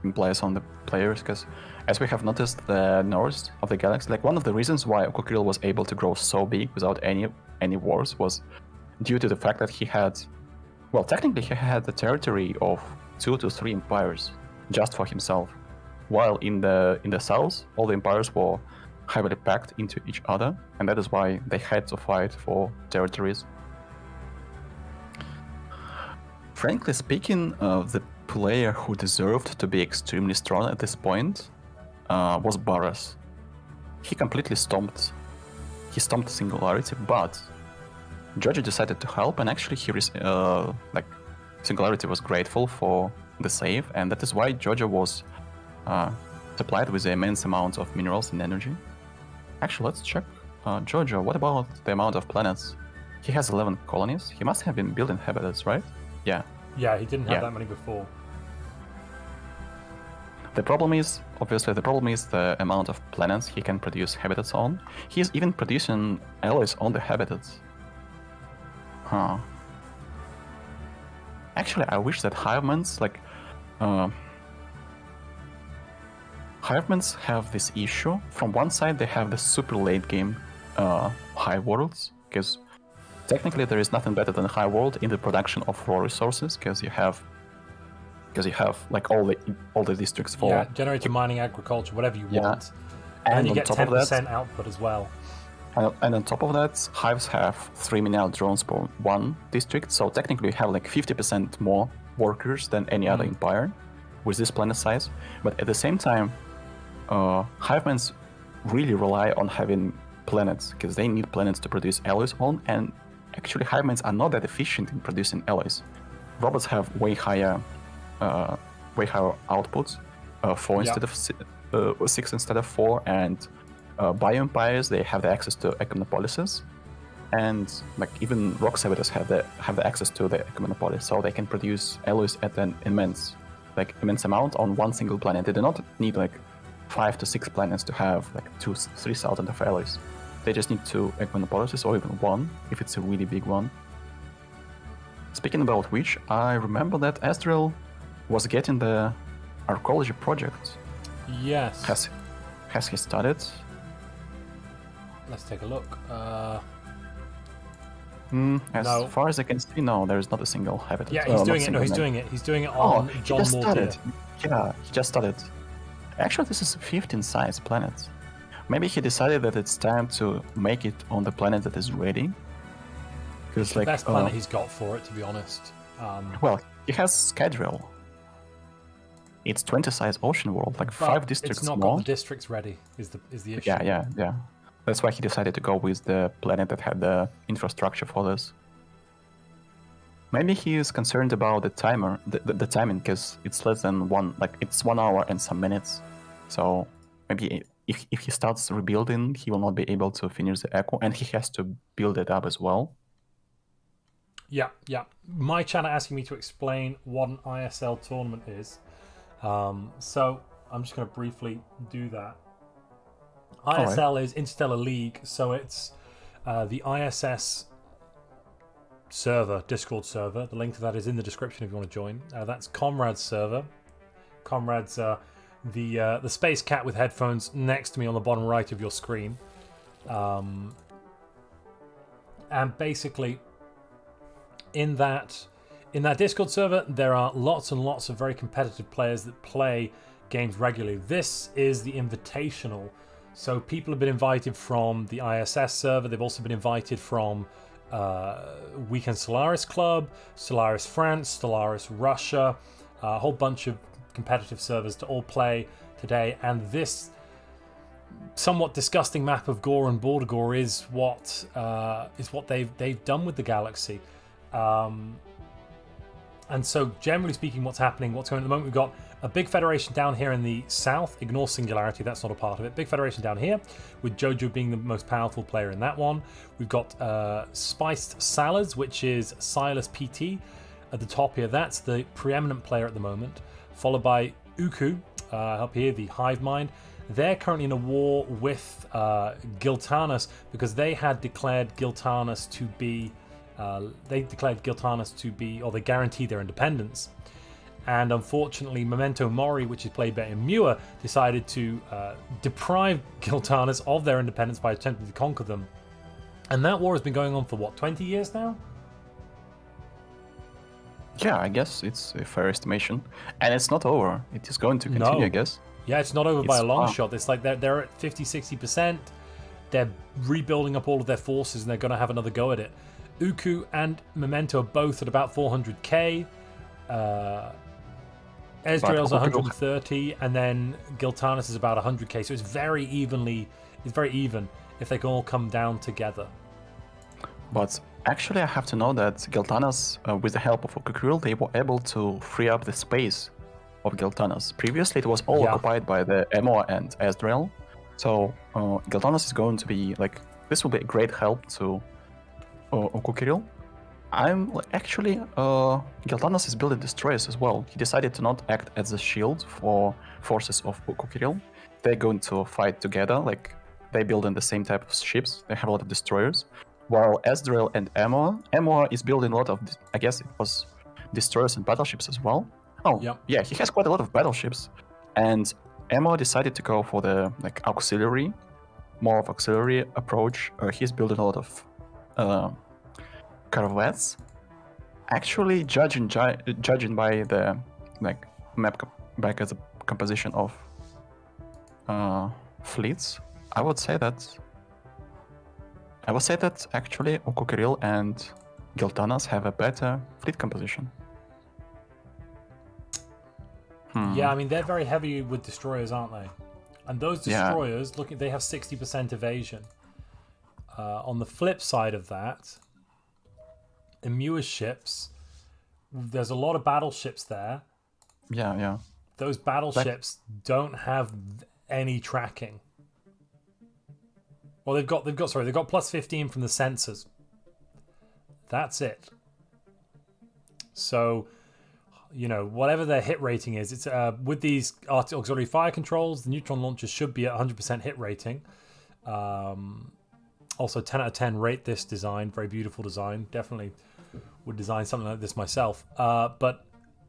implies on the players, because as we have noticed, the north of the galaxy, one of the reasons why Cookerill was able to grow so big without any wars was due to the fact that he had, technically he had the territory of 2 to 3 empires just for himself, while in the south all the empires were heavily packed into each other, and that is why they had to fight for territories. Frankly speaking, the player who deserved to be extremely strong at this point was Barras. He completely stomped Singularity, but Georgia decided to help, and actually Singularity was grateful for the save, and that is why Georgia was supplied with an immense amount of minerals and energy. Actually, let's check. Georgia, what about the amount of planets? He has 11 colonies. He must have been building habitats, right? Yeah. Yeah, he didn't have that many before. The problem is the amount of planets he can produce habitats on. He is even producing alloys on the habitats. Huh. Actually, I wish that Hivemans, Hivemans have this issue. From one side, they have the super late game hive worlds, because technically there is nothing better than a hive world in the production of raw resources, because you have all the districts for generator, mining, agriculture, whatever you want, and you get 10% output as well. And on top of that, hives have 3 mineral drones per 1 district, so technically you have 50% more workers than any other empire with this planet size. But at the same time, Hivemans really rely on having planets, because they need planets to produce alloys on, and actually Hivemans are not that efficient in producing alloys. Robots have way higher way higher outputs, 4 instead of 6 instead of 4, and bio-empires, they have the access to ecumenopolises, and like even rock servitors have the access to the ecumenopolis, so they can produce alloys at an immense amount on one single planet. They do not need like 5 to 6 planets to have like 2,000-3,000 of alloys. They just need 2 ecumenopolises, or even 1 if it's a really big one. Speaking about which, I remember that Asdril was getting the archaeology project. Yes. Has he started? Let's take a look. As No. far as I can see, no, there is not a single habitat. Yeah, he's doing it. No, he's doing it. He's doing it on he John just Moore. started. Yeah, he just started. Actually, this is a 15-size planet. Maybe he decided that it's time to make it on the planet that is ready. Because It's the best planet he's got for it, to be honest. Well, he has Skydrill. It's 20-size ocean world, like 5 districts It's not more. got the districts ready. Is the issue? Yeah. That's why he decided to go with the planet that had the infrastructure for this. Maybe he is concerned about the timer, the timing, because it's less than it's 1 hour and some minutes. So maybe if he starts rebuilding, he will not be able to finish the echo, and he has to build it up as well. Yeah. My chat are asking me to explain what an ISL tournament is. So I'm just going to briefly do that. ISL is Interstellar League, so it's the ISS server, Discord server. The link to that is in the description if you want to join. That's Comrade's server. Comrade's the space cat with headphones next to me on the bottom right of your screen. And basically, in that Discord server, there are lots and lots of very competitive players that play games regularly. This is the Invitational. So people have been invited from the ISS server. They've also been invited from Weekend Stellaris Club, Stellaris France, Stellaris Russia, a whole bunch of competitive servers to all play today. And this somewhat disgusting map of Gore and Border Gore is what they've done with the galaxy. And so, generally speaking, what's going on at the moment, we've got a big federation down here in the south. Ignore Singularity, that's not a part of it. Big federation down here, with Jojo being the most powerful player in that one. We've got Spiced Salads, which is Silas PT at the top here. That's the preeminent player at the moment, followed by Uku up here, the Hive Mind. They're currently in a war with Giltanus because they had declared Giltanus to be... they guaranteed their independence. And unfortunately, Memento Mori, which is played by Imua, decided to deprive Giltanus of their independence by attempting to conquer them. And that war has been going on for, 20 years now? Yeah, I guess it's a fair estimation. And it's not over. It is going to continue, No. I guess. Yeah, it's not over by a long far. shot. It's like they're at 50-60%. They're rebuilding up all of their forces and they're going to have another go at it. Uku and Memento are both at about 400k. Esdriel's 130, and then Giltanus is about 100k. So it's very even if they can all come down together. But actually, I have to know that Giltanus, with the help of Okukril, they were able to free up the space of Giltanus. Previously, it was all occupied by the Emo and Esdriel. So Giltanus is going to be this will be a great help to Okukril. Giltanus is building destroyers as well. He decided to not act as a shield for forces of Okukril. They're going to fight together, they build in the same type of ships. They have a lot of destroyers. While Esdriel and Emor is building a lot of, I guess it was destroyers and battleships as well. Yeah, he has quite a lot of battleships. And Emor decided to go for the more of auxiliary approach. He's building a lot of corvettes. Actually, judging by the map back as a composition of fleets, I would say that actually Okukril and Giltanus have a better fleet composition. Yeah, I mean they're very heavy with destroyers, aren't they? And those destroyers, they have 60% evasion. On the flip side of that, Imua's ships, there's a lot of battleships there, Yeah. Those battleships don't have any tracking. Well, they've got plus 15 from the sensors. That's it. So, whatever their hit rating is, it's with these auxiliary fire controls, the neutron launchers should be at 100% hit rating. Also, 10 out of 10 rate this design. Very beautiful design. Definitely would design something like this myself. But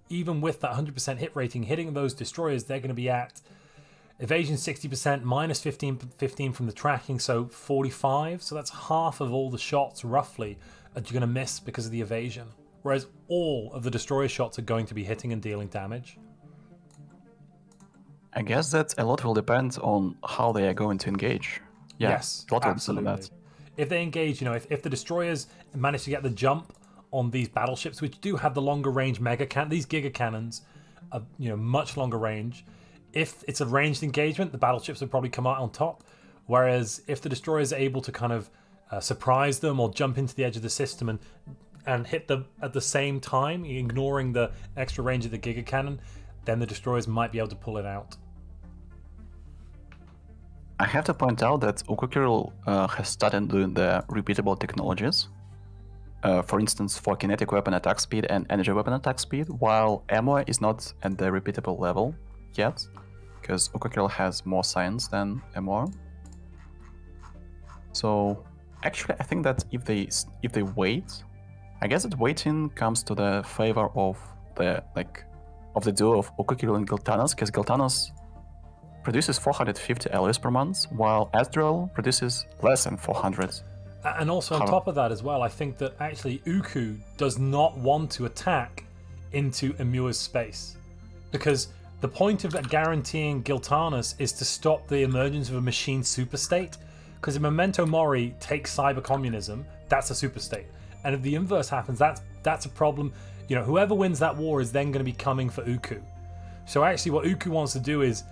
even with that 100% hit rating, hitting those destroyers, they're going to be at evasion 60%, minus 15 from the tracking, so 45. So that's half of all the shots, roughly, that you're going to miss because of the evasion. Whereas all of the destroyer shots are going to be hitting and dealing damage. I guess that a lot will depend on how they are going to engage. Yeah, Yes, a lot will depend absolutely. on that. If they engage, if the destroyers manage to get the jump on these battleships, which do have the longer range these giga cannons are much longer range. If it's a ranged engagement, the battleships will probably come out on top. Whereas if the destroyers are able to kind of surprise them or jump into the edge of the system and hit them at the same time, ignoring the extra range of the giga cannon, then the destroyers might be able to pull it out. I have to point out that Ukukiril has started doing the repeatable technologies. For instance, for kinetic weapon attack speed and energy weapon attack speed, while Ammo is not at the repeatable level yet, because Ukukiril has more science than Ammo. So actually, I think that if they wait, I guess that waiting comes to the favor of the duo of Ukukiril and Giltanas, because Giltanas produces 450 alloys per month, while Azrael produces less than 400. And also on top of that as well, I think that actually Uku does not want to attack into Emua's space. Because the point of guaranteeing Giltanas is to stop the emergence of a machine superstate. Because if Memento Mori takes cyber communism, that's a superstate. And if the inverse happens, that's a problem. Whoever wins that war is then going to be coming for Uku. So actually what Uku wants to do is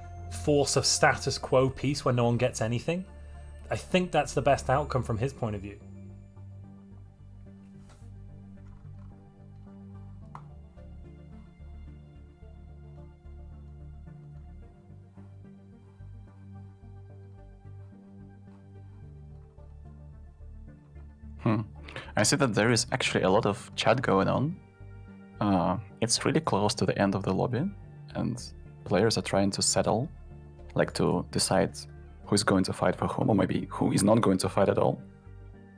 force a status quo peace where no one gets anything. I think that's the best outcome from his point of view. I see that there is actually a lot of chat going on. It's really close to the end of the lobby, and players are trying to settle, to decide who is going to fight for whom, or maybe who is not going to fight at all.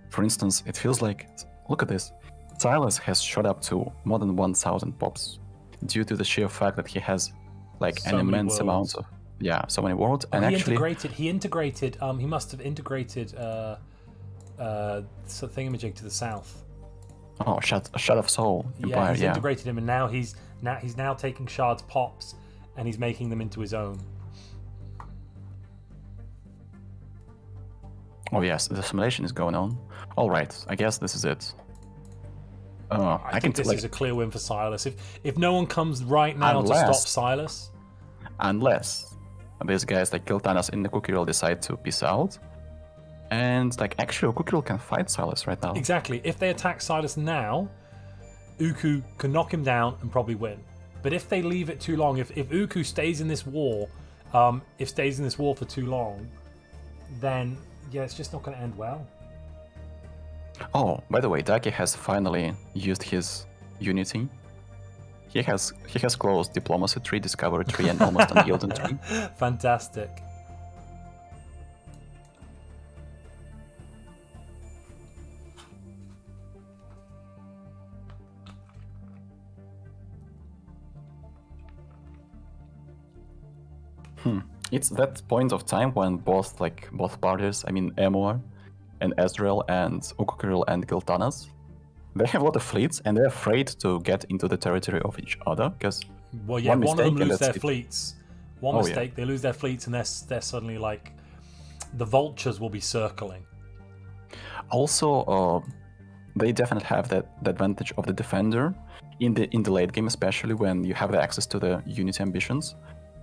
For instance, it feels like, look at this, Silas has shot up to more than 1,000 pops due to the sheer fact that he has an immense amount of so many worlds. And he actually integrated. He must have integrated thingamajig to the south. Oh, Shard of Soul Empire. He's integrated him, and now he's taking Shard's pops and he's making them into his own. Oh yes, the simulation is going on. All right, I guess this is it. I think this is a clear win for Silas. If no one comes right now to stop Silas, unless these guys like Giltanas and the Ukukiril decide to peace out, and actually Ukukiril can fight Silas right now. Exactly. If they attack Silas now, Uku can knock him down and probably win. But if they leave it too long, if Uku stays in this war, for too long, then it's just not going to end well. Oh, by the way, Daki has finally used his Unity. He has closed Diplomacy tree, Discovery tree, and almost Unyielding tree. Fantastic. It's that point of time when both parties, I mean Emor and Ezreal and Ukukiril and Giltanas, they have a lot of fleets and they're afraid to get into the territory of each other because one of them lose their fleets. One mistake, they lose their fleets and they're suddenly the vultures will be circling. Also, they definitely have that advantage of the defender in the late game, especially when you have the access to the Unity ambitions.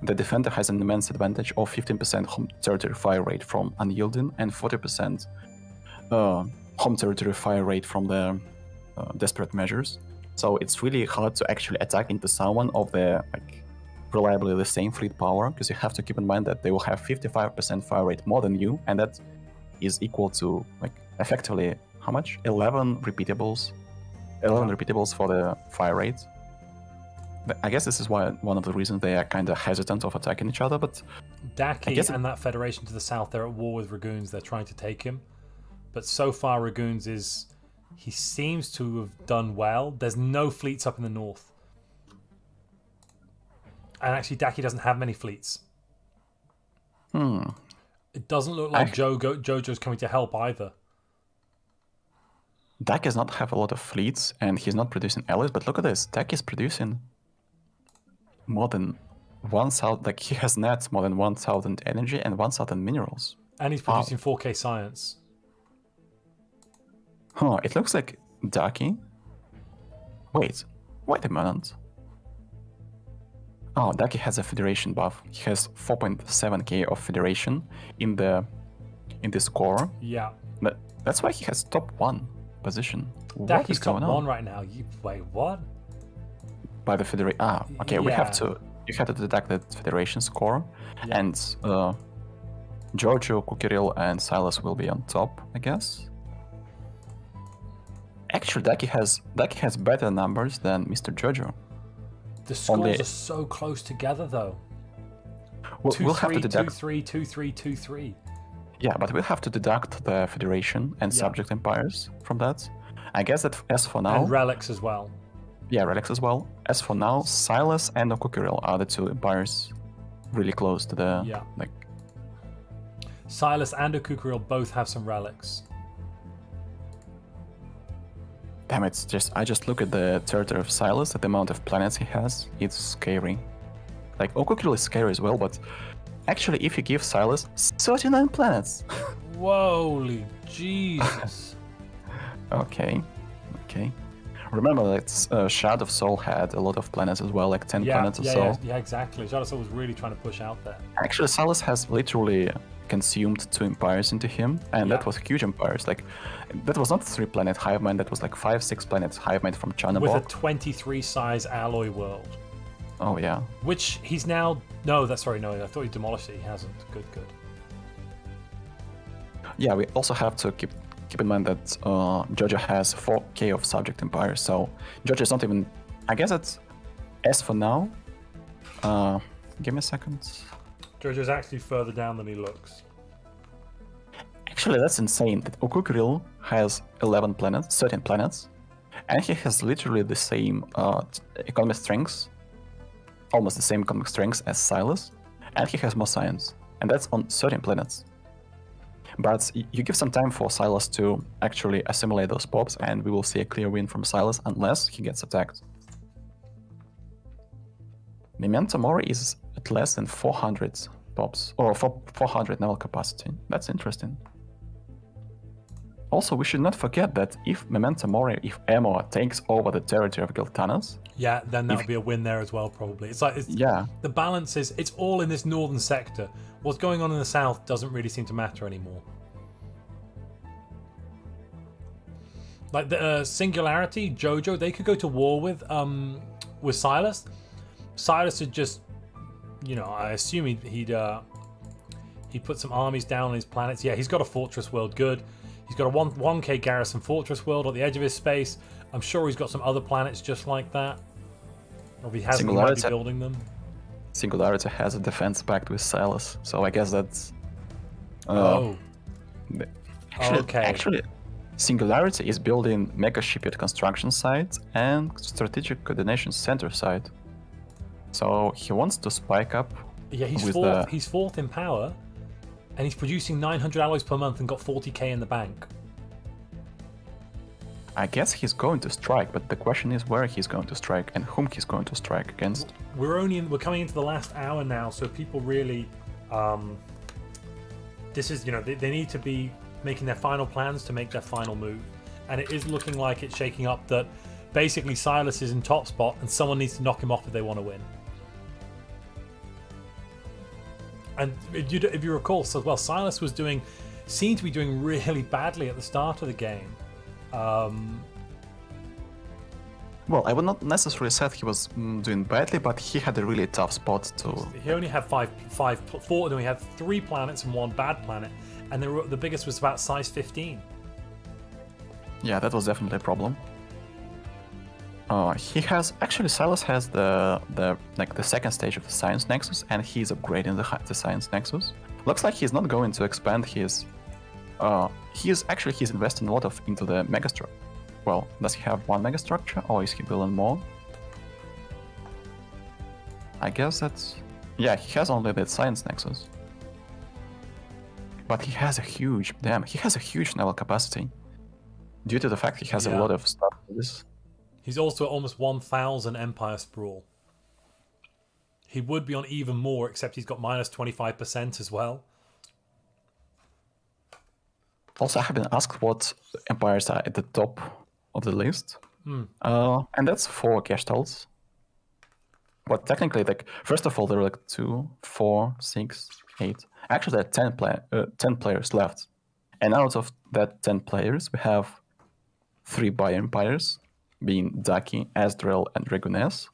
The defender has an immense advantage of 15% home territory fire rate from Unyielding and 40% home territory fire rate from the Desperate Measures. So it's really hard to actually attack into someone of the reliably the same fleet power, because you have to keep in mind that they will have 55% fire rate more than you, and that is equal to like effectively how much? 11 repeatables. 11 repeatables for the fire rate. I guess this is why one of the reasons they are kind of hesitant of attacking each other, but Daki guess and that Federation to the south, they're at war with Ragoons. They're trying to take him. But so far, Ragoons he seems to have done well. There's no fleets up in the north. And actually, Daki doesn't have many fleets. It doesn't look like Jojo's coming to help either. Dak does not have a lot of fleets, and he's not producing allies, but look at this. Dak is producing more than 1,000, like he has nets more than 1,000 energy and 1,000 minerals. And he's producing 4K science. Huh, it looks like Daki. Wait a moment. Oh, Daki has a Federation buff. He has 4.7k of Federation in this core. Yeah. But that's why he has top 1 position. What Daki's is going top on? 1 right now. Wait, what? By the Federation. Okay, you have to deduct the Federation score, and Giorgio, Kukiril, and Silas will be on top, I guess. Actually, Daki has better numbers than Mr. Giorgio. The scores are so close together, though. We'll have to deduct 2-3, 2-3, 2-3. Yeah, but we'll have to deduct the Federation and Subject Empires from that. I guess that as for now... And Relics as well. Yeah, Relics as well. As for now, Silas and Okukiril are the 2 empires really close to the... Yeah. Like... Silas and Okukiril both have some Relics. Damn, I just look at the territory of Silas, at the amount of planets he has. It's scary. Like, Okukiril is scary as well, but... Actually, if you give Silas 39 planets. Holy Jesus. Okay. Remember that Shard of Soul had a lot of planets as well, like 10 planets or so. Yeah, exactly. Shard of Soul was really trying to push out there. Actually, Silas has literally consumed 2 empires into him, and that was huge empires. Like, that was not 3-planet hive mind, that was like 5-6 planets hive mind from Chanabok. With a 23 size alloy world. Oh, yeah. Which he's now... No, I thought he demolished it. He hasn't. Good. Yeah, we also have to keep in mind that Jojo has 4k of subject empires, so Jojo is not even... I guess it's... As for now... give me a second. Jojo's actually further down than he looks. Actually, that's insane that Okukiril has 13 planets, and he has literally the same economic strengths, almost the same economic strengths as Silas, and he has more science, and that's on 13 planets. But you give some time for Silas to actually assimilate those pops, and we will see a clear win from Silas unless he gets attacked. Memento Mori is at less than 400 pops, or 400 naval capacity. That's interesting. Also, we should not forget that if Memento Mori, if Emo takes over the territory of Giltanas... Yeah, then that'll be a win there as well, probably. The balance is, it's all in this northern sector. What's going on in the south doesn't really seem to matter anymore. Like the Singularity, Jojo, they could go to war with Silas. Silas would just, I assume he'd put some armies down on his planets. Yeah, he's got a fortress world, good. He's got a 1k garrison fortress world on the edge of his space. I'm sure he's got some other planets just like that. Or if he hasn't, he might be building them. Singularity has a defense pact with Silas, so I guess that's... Actually, Singularity is building mega shipyard construction site and strategic coordination center site. So he wants to spike up. Yeah, he's fourth in power, and he's producing 900 alloys per month and got 40k in the bank. I guess he's going to strike, but the question is where he's going to strike and whom he's going to strike against. We're coming into the last hour now, so people really, this is, they need to be making their final plans to make their final move, and it is looking like it's shaking up that basically Silas is in top spot and someone needs to knock him off if they want to win. And if you recall, so well, Silas seemed to be doing really badly at the start of the game. Well, I would not necessarily say he was doing badly, but he had a really tough spot to... He only had four, then we had 3 planets and 1 bad planet, and the biggest was about size 15. Yeah, that was definitely a problem. He has... Actually, Silas has the second stage of the Science Nexus, and he's upgrading the Science Nexus. Looks like he's not going to expand his... He's investing a lot into the megastructure. Well, does he have 1 megastructure, or is he building more? I guess that's... Yeah, he has only the Science Nexus. But he has a huge... Damn, he has a huge naval capacity. Due to the fact he has a lot of stuff for this. He's also at almost 1,000 Empire Sprawl. He would be on even more, except he's got minus 25% as well. Also, I have been asked what empires are at the top of the list. And that's 4 Gestalts. But technically, like, first of all, there are like 2, 4, 6, 8. Actually, there are 10 players left. And out of that 10 players, we have 3 bio-empires, being Daki, Azrael, and Dragoness.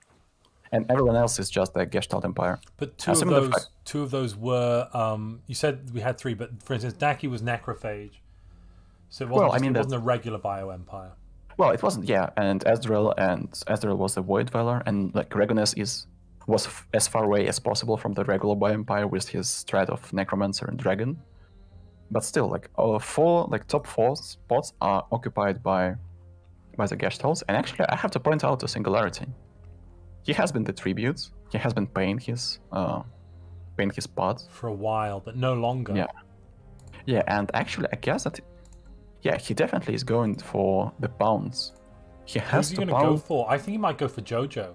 And everyone else is just a Gestalt empire. But two of those were, you said we had 3, but for instance, Daki was Necrophage. So it wasn't a regular bio-empire. Well, it wasn't, yeah. And Azrael was the Void Dweller, and like Dragoness was as far away as possible from the regular bio-empire with his strat of Necromancer and Dragon. But still, like top 4 spots are occupied by the Gestalts. And actually, I have to point out a singularity. He has been the tribute. He has been paying his part for a while, but no longer. Yeah, and actually, I guess that. Yeah, he definitely is going for the pounds. He has Who's he going to go for? I think he might go for Jojo.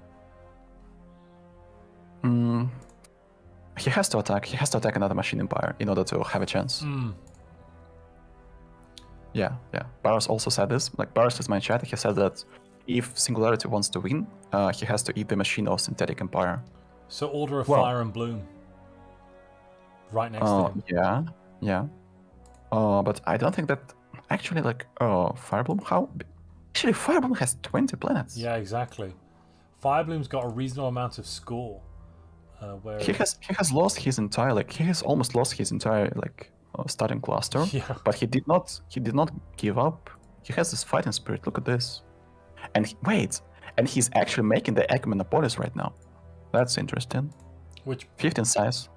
He has to attack. He has to attack another machine empire in order to have a chance. Yeah. Baros also said this. Like, Baros is my chat. He said that if Singularity wants to win, he has to eat the machine of Synthetic Empire. So Order of Fire and Bloom. Right next to him. Yeah. But I don't think that... Actually, like, Firebloom, how... Actually, Firebloom has 20 planets. Yeah, exactly. Firebloom's got a reasonable amount of score. Where he has lost his entire, like, he has almost lost his entire, like, starting cluster. Yeah. But he did not give up. He has this fighting spirit. Look at this. And he's actually making the Ecumenopolis right now. That's interesting. Which 15 size.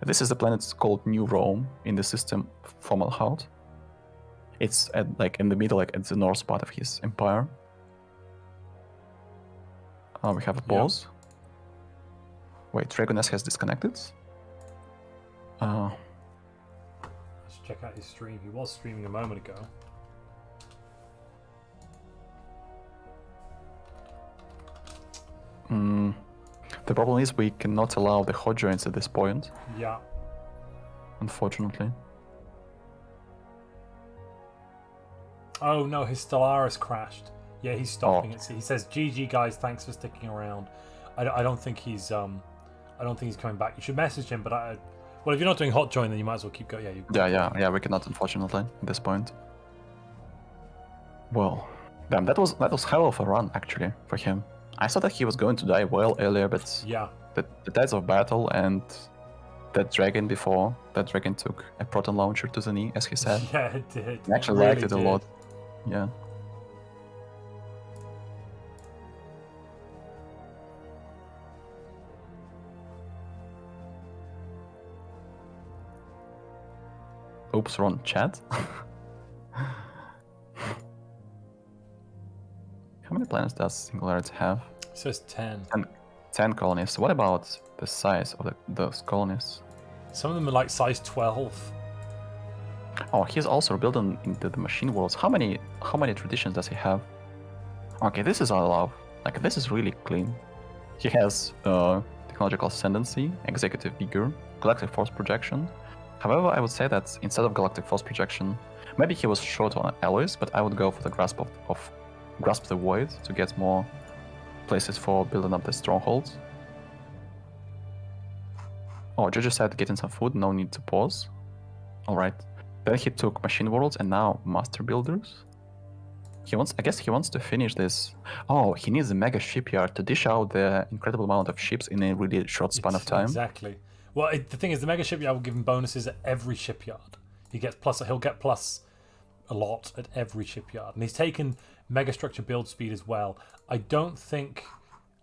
This is the planet called New Rome in the system Fomalhaut. It's like in the middle, like at the north part of his empire. We have a pause. Wait, Dragoness has disconnected. Let's check out his stream. He was streaming a moment ago. The problem is we cannot allow the hot joints at this point. Yeah. Unfortunately. Oh no, his Stellaris crashed. Yeah, he's stopping it. He says, "GG guys, thanks for sticking around." I don't think he's coming back. You should message him, but well, if you're not doing hot join, then you might as well keep going. Yeah. We cannot, unfortunately, at this point. Well, damn, that was hell of a run actually for him. I thought that he was going to die well earlier, but yeah, the tides of battle and that dragon before that dragon took a proton launcher to the knee, as he said. Yeah, it did. I actually liked it a lot. Yeah. Oops, wrong chat. How many planets does Singularity have? It says 10. 10 colonies. What about the size of those colonies? Some of them are like size 12. Oh, he's also building into the machine worlds. How many traditions does he have? Okay, this is all love. Like, this is really clean. He has technological ascendancy, executive vigor, galactic force projection. However, I would say that instead of galactic force projection, maybe he was short on alloys, but I would go for the grasp the void to get more places for building up the strongholds. Oh, Jojo said getting some food, no need to pause. Alright. Then he took machine worlds and now master builders. I guess he wants to finish this. Oh, he needs a mega shipyard to dish out the incredible amount of ships in a really short span of time. Exactly. Well, the thing is, the mega shipyard will give him bonuses at every shipyard. He'll get plus a lot at every shipyard, and he's taken mega structure build speed as well. I don't think.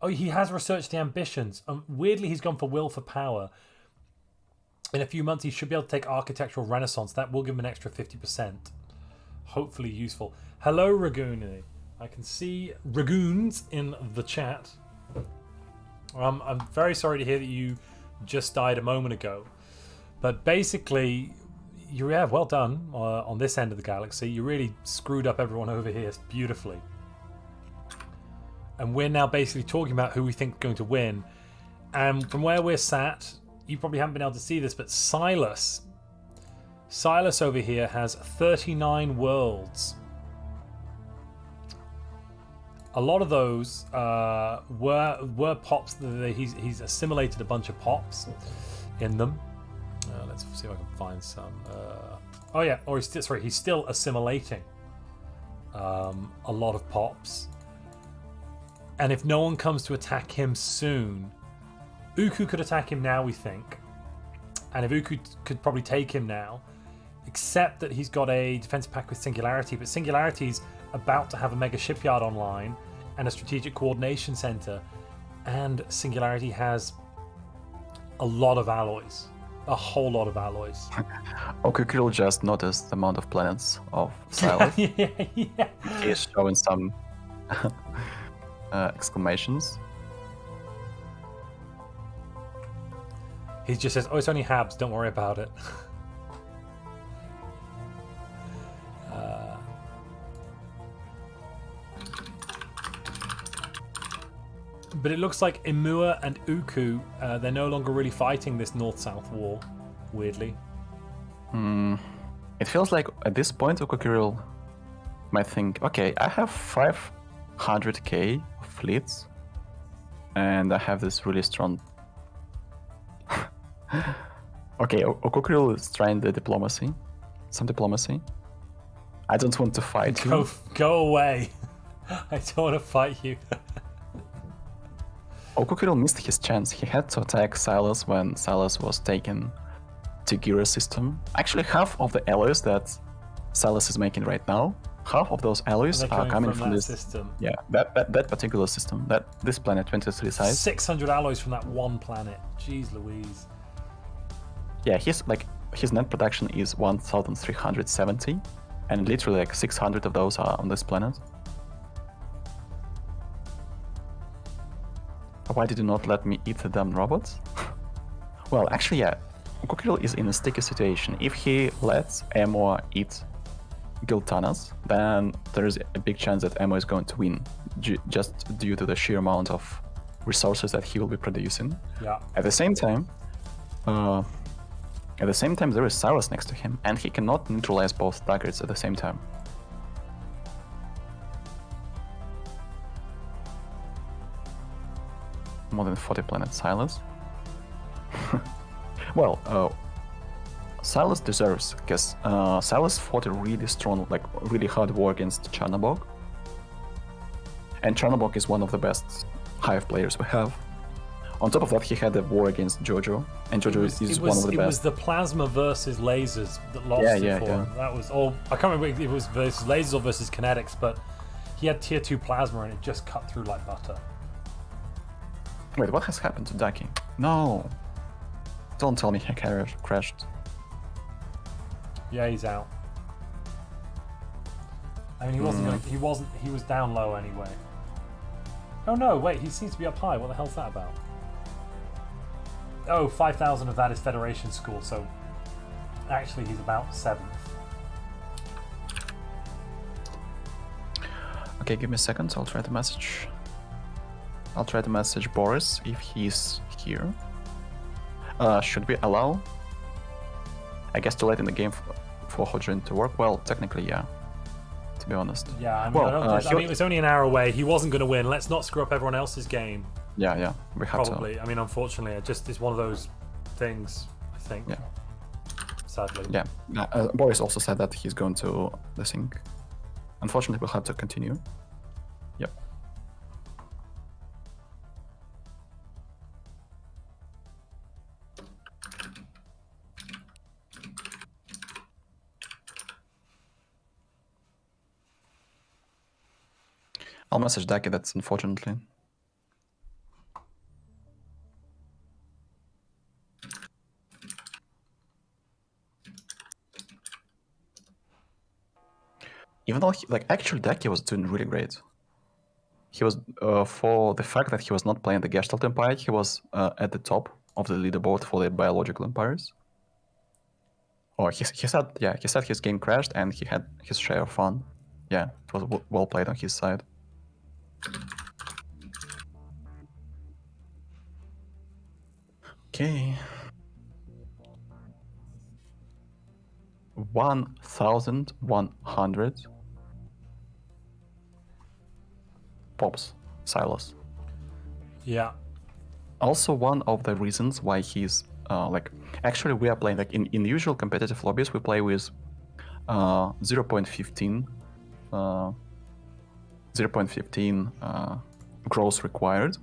Oh, he has researched the ambitions. Weirdly, he's gone for will for power. In a few months, he should be able to take architectural renaissance. That will give him an extra 50%. Hopefully useful. Hello, Ragooni. I can see Ragoons in the chat. I'm very sorry to hear that you just died a moment ago. But basically, well done on this end of the galaxy. You really screwed up everyone over here beautifully. And we're now basically talking about who we think is going to win. And from where we're sat, you probably haven't been able to see this, but Silas over here has 39 worlds. A lot of those were pops. He's assimilated a bunch of pops in them. Let's see if I can find some. Oh yeah, or he's still assimilating a lot of pops. And if no one comes to attack him soon, Uku could attack him now, we think. And if Uku could probably take him now, except that he's got a defense pact with Singularity, but Singularity's about to have a mega shipyard online and a strategic coordination center, and Singularity has a lot of alloys, a whole lot of alloys. Okukil just noticed the amount of planets of Silas. yeah. He's showing some exclamations. He just says, "Oh, it's only Habs. Don't worry about it." But it looks like Imua and Uku, they're no longer really fighting this North-South war, weirdly. It feels like at this point Okukil might think, okay, I have 500k fleets, and I have this really strong... Okay, Okukil is trying the diplomacy. Some diplomacy. I don't want to fight you. Go away. I don't want to fight you. Okukil missed his chance. He had to attack Silas when Silas was taken to Gira system. Actually, half of the alloys that Silas is making right now, half of those alloys are coming from this system. Yeah, that particular system. This planet 23 size. 600 alloys from that one planet. Jeez Louise. Yeah, his net production is 1,370, and literally like 600 of those are on this planet. Why did you not let me eat the damn robots? Well, actually, yeah, Okukil is in a sticky situation. If he lets Emo eat Giltanas, then there is a big chance that Emo is going to win, just due to the sheer amount of resources that he will be producing. Yeah. At the same time, there is Silas next to him, and he cannot neutralize both targets at the same time. More than 40 planets, Silas. Well, Silas deserves, because Silas fought a really strong, really hard war against Chernobog. And Chernobog is one of the best Hive players we have. On top of that, he had a war against Jojo, and Jojo is one of the best. It was the plasma versus lasers that lost it for him. That was all. I can't remember if it was versus lasers or versus kinetics, but he had tier 2 plasma and it just cut through like butter. Wait, what has happened to Ducky? No! Don't tell me he crashed. Yeah, he's out. I mean, he was down low anyway. Oh no, wait, he seems to be up high. What the hell's that about? Oh, 5,000 of that is Federation School, so actually he's about 7th. Okay, give me a second, I'll try to message Boris if he's here. Should we allow, I guess, to let in the game for Hodrin to work? Well, technically, yeah. To be honest. Yeah, I mean, it was only an hour away. He wasn't going to win. Let's not screw up everyone else's game. Yeah, we have Probably. I mean, unfortunately, it's one of those things, I think. Yeah. Sadly. Yeah. Boris also said that he's going to the sync. Unfortunately, we'll have to continue. Yep. I'll message Daki, that's unfortunately. Even though, actually Daki was doing really great. He was, for the fact that he was not playing the Gestalt Empire, he was at the top of the leaderboard for the biological empires. Oh, he said his game crashed and he had his share of fun. Yeah, it was well played on his side. Okay. 1,100 pops, Silas. Yeah. Also, one of the reasons why he's actually we are playing in usual competitive lobbies we play with 0.15 growth required.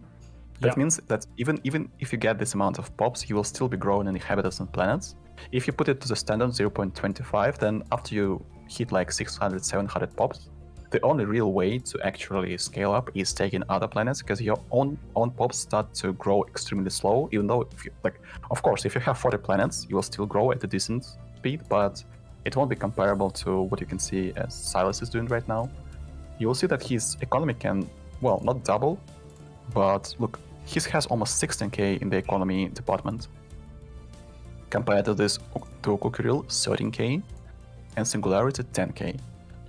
That means that even if you get this amount of pops, you will still be growing in inhabitants and planets. If you put it to the standard 0.25, then after you hit like 600, 700 pops, the only real way to actually scale up is taking other planets, because your own pops start to grow extremely slow. Even though, if you, of course, if you have 40 planets, you will still grow at a decent speed, but it won't be comparable to what you can see as Silas is doing right now. You will see that his economy can, well, not double, but look, he has almost 16k in the economy department. Compared to this, to Kukuril, 13k, and Singularity, 10k.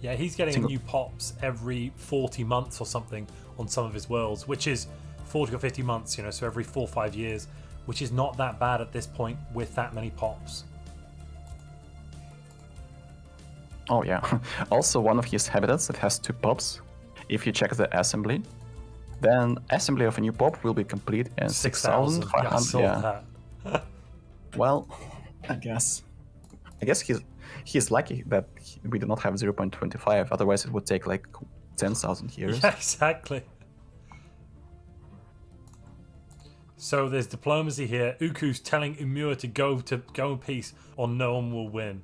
Yeah, he's getting new pops every 40 months or something on some of his worlds, which is 40 or 50 months, you know, so every 4 or 5 years, which is not that bad at this point with that many pops. Oh yeah, also one of his habitats that has 2 pops. If you check the assembly, then assembly of a new pop will be complete in 6,500. Yeah. Well, I guess he's lucky that we do not have 0.25. Otherwise, it would take like 10,000 years. Yeah, exactly. So there's diplomacy here. Uku's telling Umur to go in peace, or no one will win.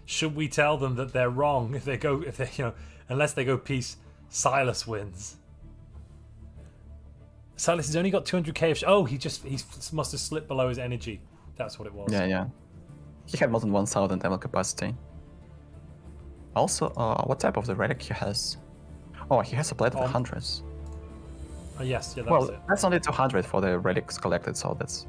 Should we tell them that they're wrong? If they unless they go peace, Silas wins. Silas has only got 200k of... he must have slipped below his energy. That's what it was. Yeah. He had more than 1,000 ML capacity. Also, what type of the relic he has? Oh, he has a plate of the hundreds. Oh, yes, yeah, that's it. That's only 200 for the relics collected, so that's...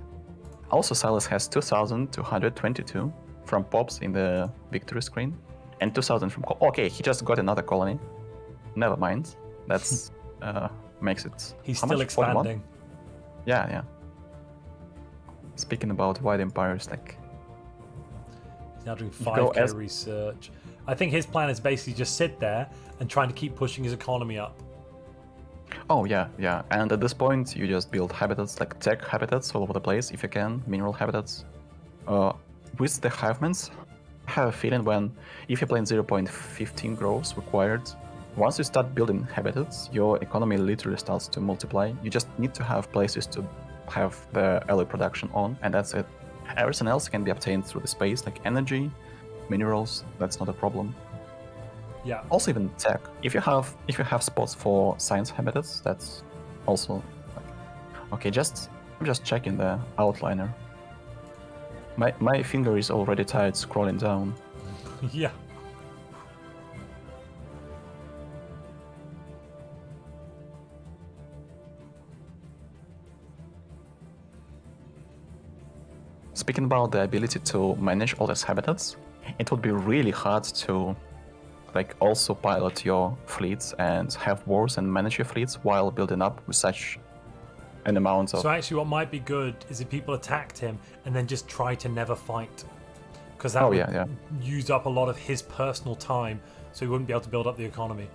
Also, Silas has 2,222 from pops in the victory screen, and 2,000 from... Okay, he just got another colony. Never mind. That's... makes it... He's still expanding. 41? Yeah. Speaking about wide empires, he's now doing 5k research. I think his plan is basically just sit there and trying to keep pushing his economy up. Oh yeah. And at this point, you just build habitats, like tech habitats all over the place, if you can, mineral habitats. With the hivements, I have a feeling if you're playing 0.15 growth required, once you start building habitats, your economy literally starts to multiply. You just need to have places to have the early production on, and that's it. Everything else can be obtained through the space, like energy, minerals. That's not a problem. Yeah. Also, even tech. If you have spots for science habitats, that's also okay. I'm just checking the outliner. My finger is already tired scrolling down. Yeah. Speaking about the ability to manage all these habitats, it would be really hard to also pilot your fleets and have wars and manage your fleets while building up with such an amount of... So actually what might be good is if people attacked him and then just try to never fight. Because that would use up a lot of his personal time, so he wouldn't be able to build up the economy.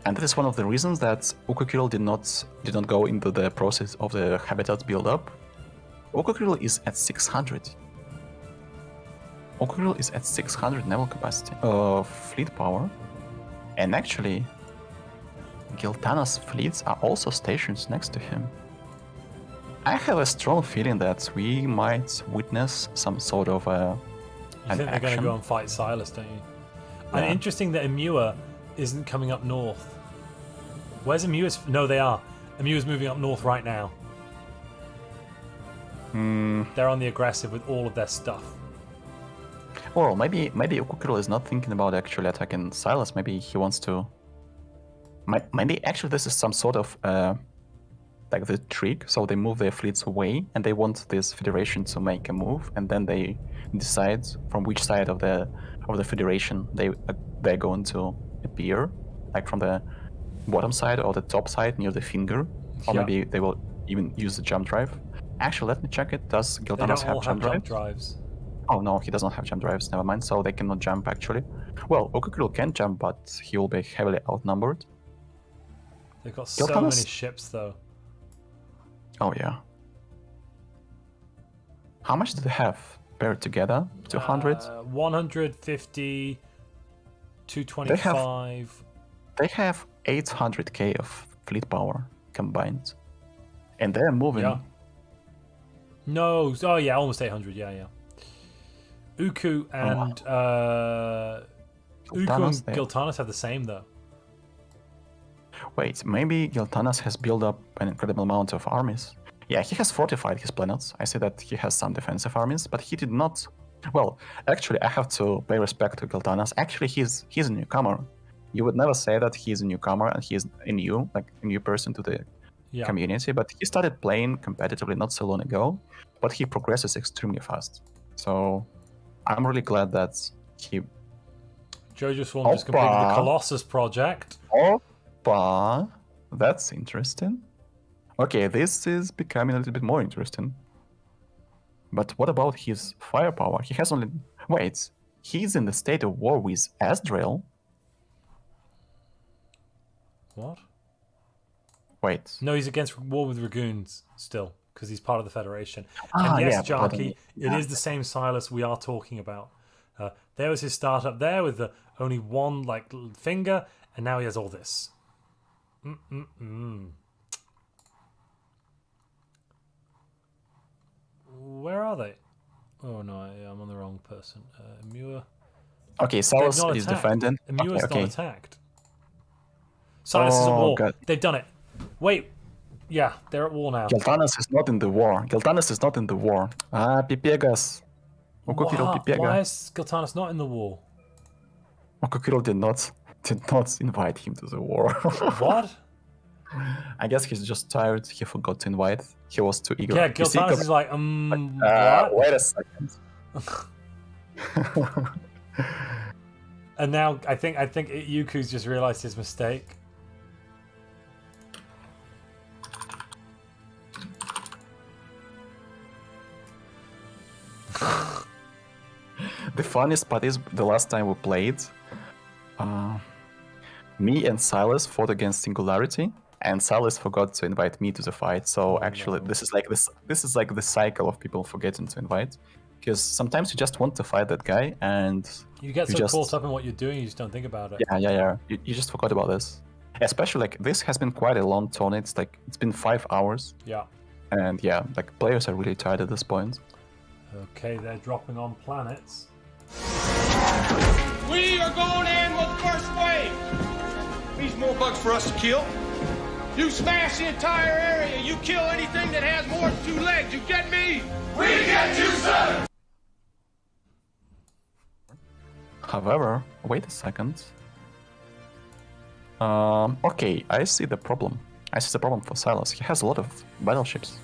And that is one of the reasons that Ukukiril did not go into the process of the habitat build-up, Okokrill is at 600. Okokrill is at 600 naval capacity of fleet power. And actually, Giltana's fleets are also stationed next to him. I have a strong feeling that we might witness some sort of You think they're going to action. go and fight Silas, don't you? Yeah. And interesting that Emua isn't coming up north. Where's Emua's? No, they are. Emua's moving up north right now. They're on the aggressive with all of their stuff. Well, maybe Okokrill is not thinking about actually attacking Silas. Maybe he wants to. Maybe actually this is some sort of like the trick. So they move their fleets away, and they want this federation to make a move, and then they decide from which side of the federation they're going to appear, like from the bottom side or the top side near the finger, or Yeah. maybe they will even use the jump drive. Actually, let me check it. Does They Giltanas don't all have jump have drive? jump drives. Oh no, he does not have jump drives, never mind, so they cannot jump actually. Well, Okokrill can jump, but he will be heavily outnumbered. They've got so Giltanas- many ships, though. Oh yeah. How much do they have paired together? 200? 150, 225. They have 800k of fleet power combined. And they're moving. Yeah. No, oh yeah, almost 800. Yeah. Uku and Giltanas, they- Giltanas have the same though. Wait, maybe Giltanas has built up an incredible amount of armies. Yeah, he has fortified his planets. I see that he has some defensive armies, but he did not. Well, actually, I have to pay respect to Giltanas. Actually, he's a newcomer. You would never say that he's a newcomer and he's a new person to the Yeah. community, but he started playing competitively not so long ago, but he progresses extremely fast. So I'm really glad that he. Jojo Swarm just completed the Opa. Colossus project. Opa, that's interesting. Okay, this is becoming a little bit more interesting. But what about his firepower? He has only. Wait, he's in the state of war with Asdrael? What? Wait. No, he's against war with Dragoons still, because he's part of the Federation. Ah, And yes, yeah, pardon Jarky, me. it is the same Silas we are talking about. There was his startup there with only one finger, and now he has all this. Where are they? Oh no, I'm on the wrong person. Emua. Okay, Salas They've not is attacked. defending. Emua's Okay. not attacked. Silas is at Oh, war. God. They've done it. Wait. Yeah, they're at war now. Giltanas is not in the war. Giltanas is not in the war. Ah, Pipegas. Okokrill Why Pipega. is Giltanas not in the war? Okokrill did not invite him to the war. What? I guess he's just tired. He forgot to invite. He was too eager. Yeah, You see, Giltanas is like, what? wait a second. And now I think Yuku's just realized his mistake. The funniest part is the last time we played, me and Silas fought against Singularity, and Silas forgot to invite me to the fight. So actually, no. this is like the cycle of people forgetting to invite, because sometimes you just want to fight that guy, and You get You so just- caught up in what you're doing, you just don't think about it. yeah, you just forgot about this. Especially like this has been quite a long tournament. It's been 5 hours, Yeah. and yeah, like players are really tired at this point. Okay, they're dropping on planets. We are going in with the first wave. Means more bugs for us to kill. You smash the entire area. You kill anything that has more than 2 legs. You get me? We get you, sir. However, wait a second. Okay, I see the problem. I see the problem for Silas. He has a lot of battleships,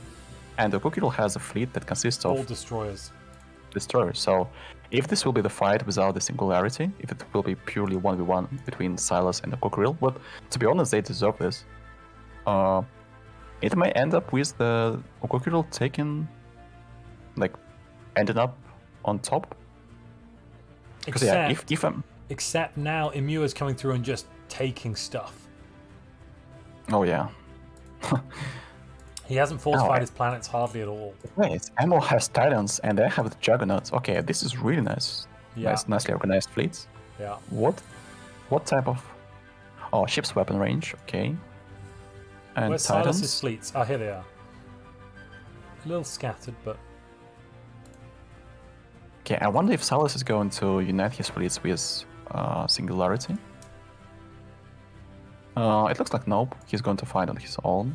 and the Okokrill has a fleet that consists All of destroyers. destroyers. So, if this will be the fight without the Singularity, if it will be purely 1v1 between Silas and the Okokrill, but to be honest, they deserve this. It may end up with the Okokrill ending up on top. Because yeah, if I'm Except now Emua's coming through and just taking stuff. oh yeah. He hasn't fortified his planets hardly at all. Wait, Ammo has Titans and I have the Juggernauts. Okay, this is really nice. Yeah. Nicely organized fleets. Yeah. What type of... Oh, ship's weapon range, okay. And Where's Titans? Silas's fleets? Oh, here they are. A little scattered, but... Okay, I wonder if Silas is going to unite his fleets with Singularity. It looks like nope, he's going to fight on his own.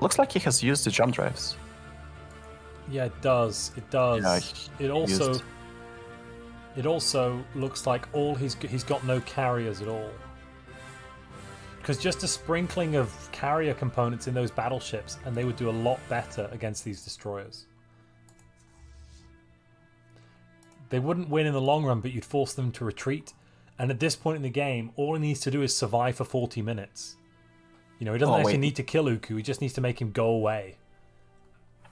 Looks like he has used the jump drives. Yeah, it does. It does. Yeah, it also looks like he's got no carriers at all. Because just a sprinkling of carrier components in those battleships, and they would do a lot better against these destroyers. They wouldn't win in the long run, but you'd force them to retreat. And at this point in the game, all he needs to do is survive for 40 minutes. You know, he doesn't actually need to kill Uku, he just needs to make him go away.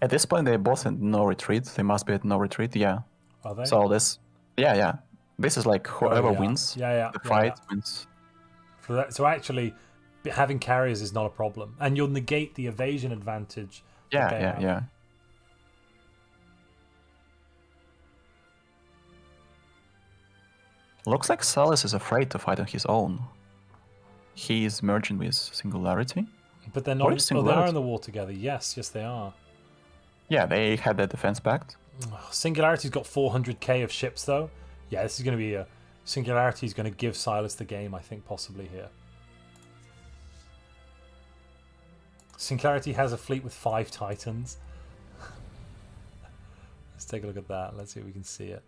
At this point, they're both in no retreat. They must be at no retreat, yeah. Are they? So this... Yeah. This is like whoever wins the fight wins. So actually, having carriers is not a problem. And you'll negate the evasion advantage. Yeah. Looks like Salis is afraid to fight on his own. He is merging with Singularity. But they're not. Oh, they are in the war together. Yes, they are. Yeah, they had their defense pact. Singularity's got 400k of ships, though. Yeah, this is going to be a... Singularity's going to give Silas the game, I think, possibly here. Singularity has a fleet with 5 Titans. Let's take a look at that. Let's see if we can see it.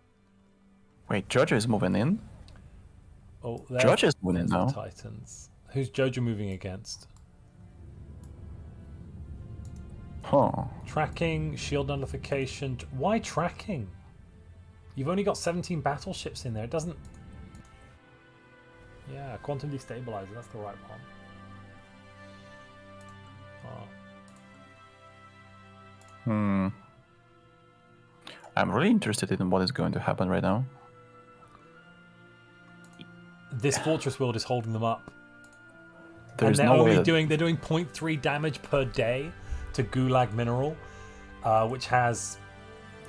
Wait, Jojo is moving in? Oh, Jojo is moving in now. Titans. Who's Jojo moving against? Huh. Tracking, shield nullification. Why tracking? You've only got 17 battleships in there. It doesn't... Yeah, quantum destabilizer. That's the right one. Oh. I'm really interested in what is going to happen right now. This fortress world is holding them up. There's and no way they're doing 0.3 damage per day to Gulag Mineral, which has...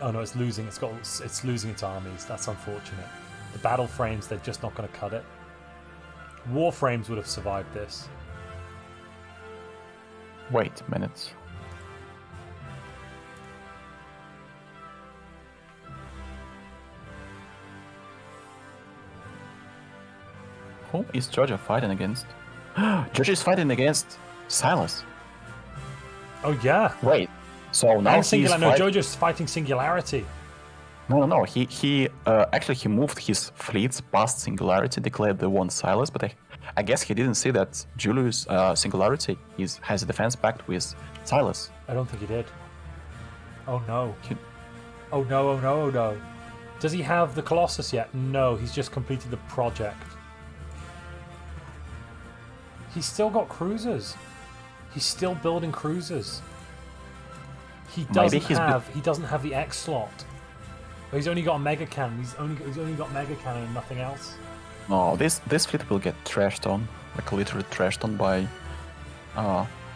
Oh no, it's losing its armies. That's unfortunate. The battle frames, they're just not going to cut it. War frames would have survived this. Wait a minute. Who is Jojo fighting against? Jojo is fighting against Silas. Oh yeah. Wait. So now Jojo's fighting Singularity. No. He actually moved his fleets past Singularity, declared they won Silas, but I guess he didn't see that Julius Singularity has a defense pact with Silas. I don't think he did. Oh no. Oh no. Does he have the Colossus yet? No, he's just completed the project. He's still got cruisers. He's still building cruisers. He doesn't have the X slot. He's only got a mega cannon. He's only got mega cannon and nothing else. No, this fleet will get trashed on, like literally trashed on by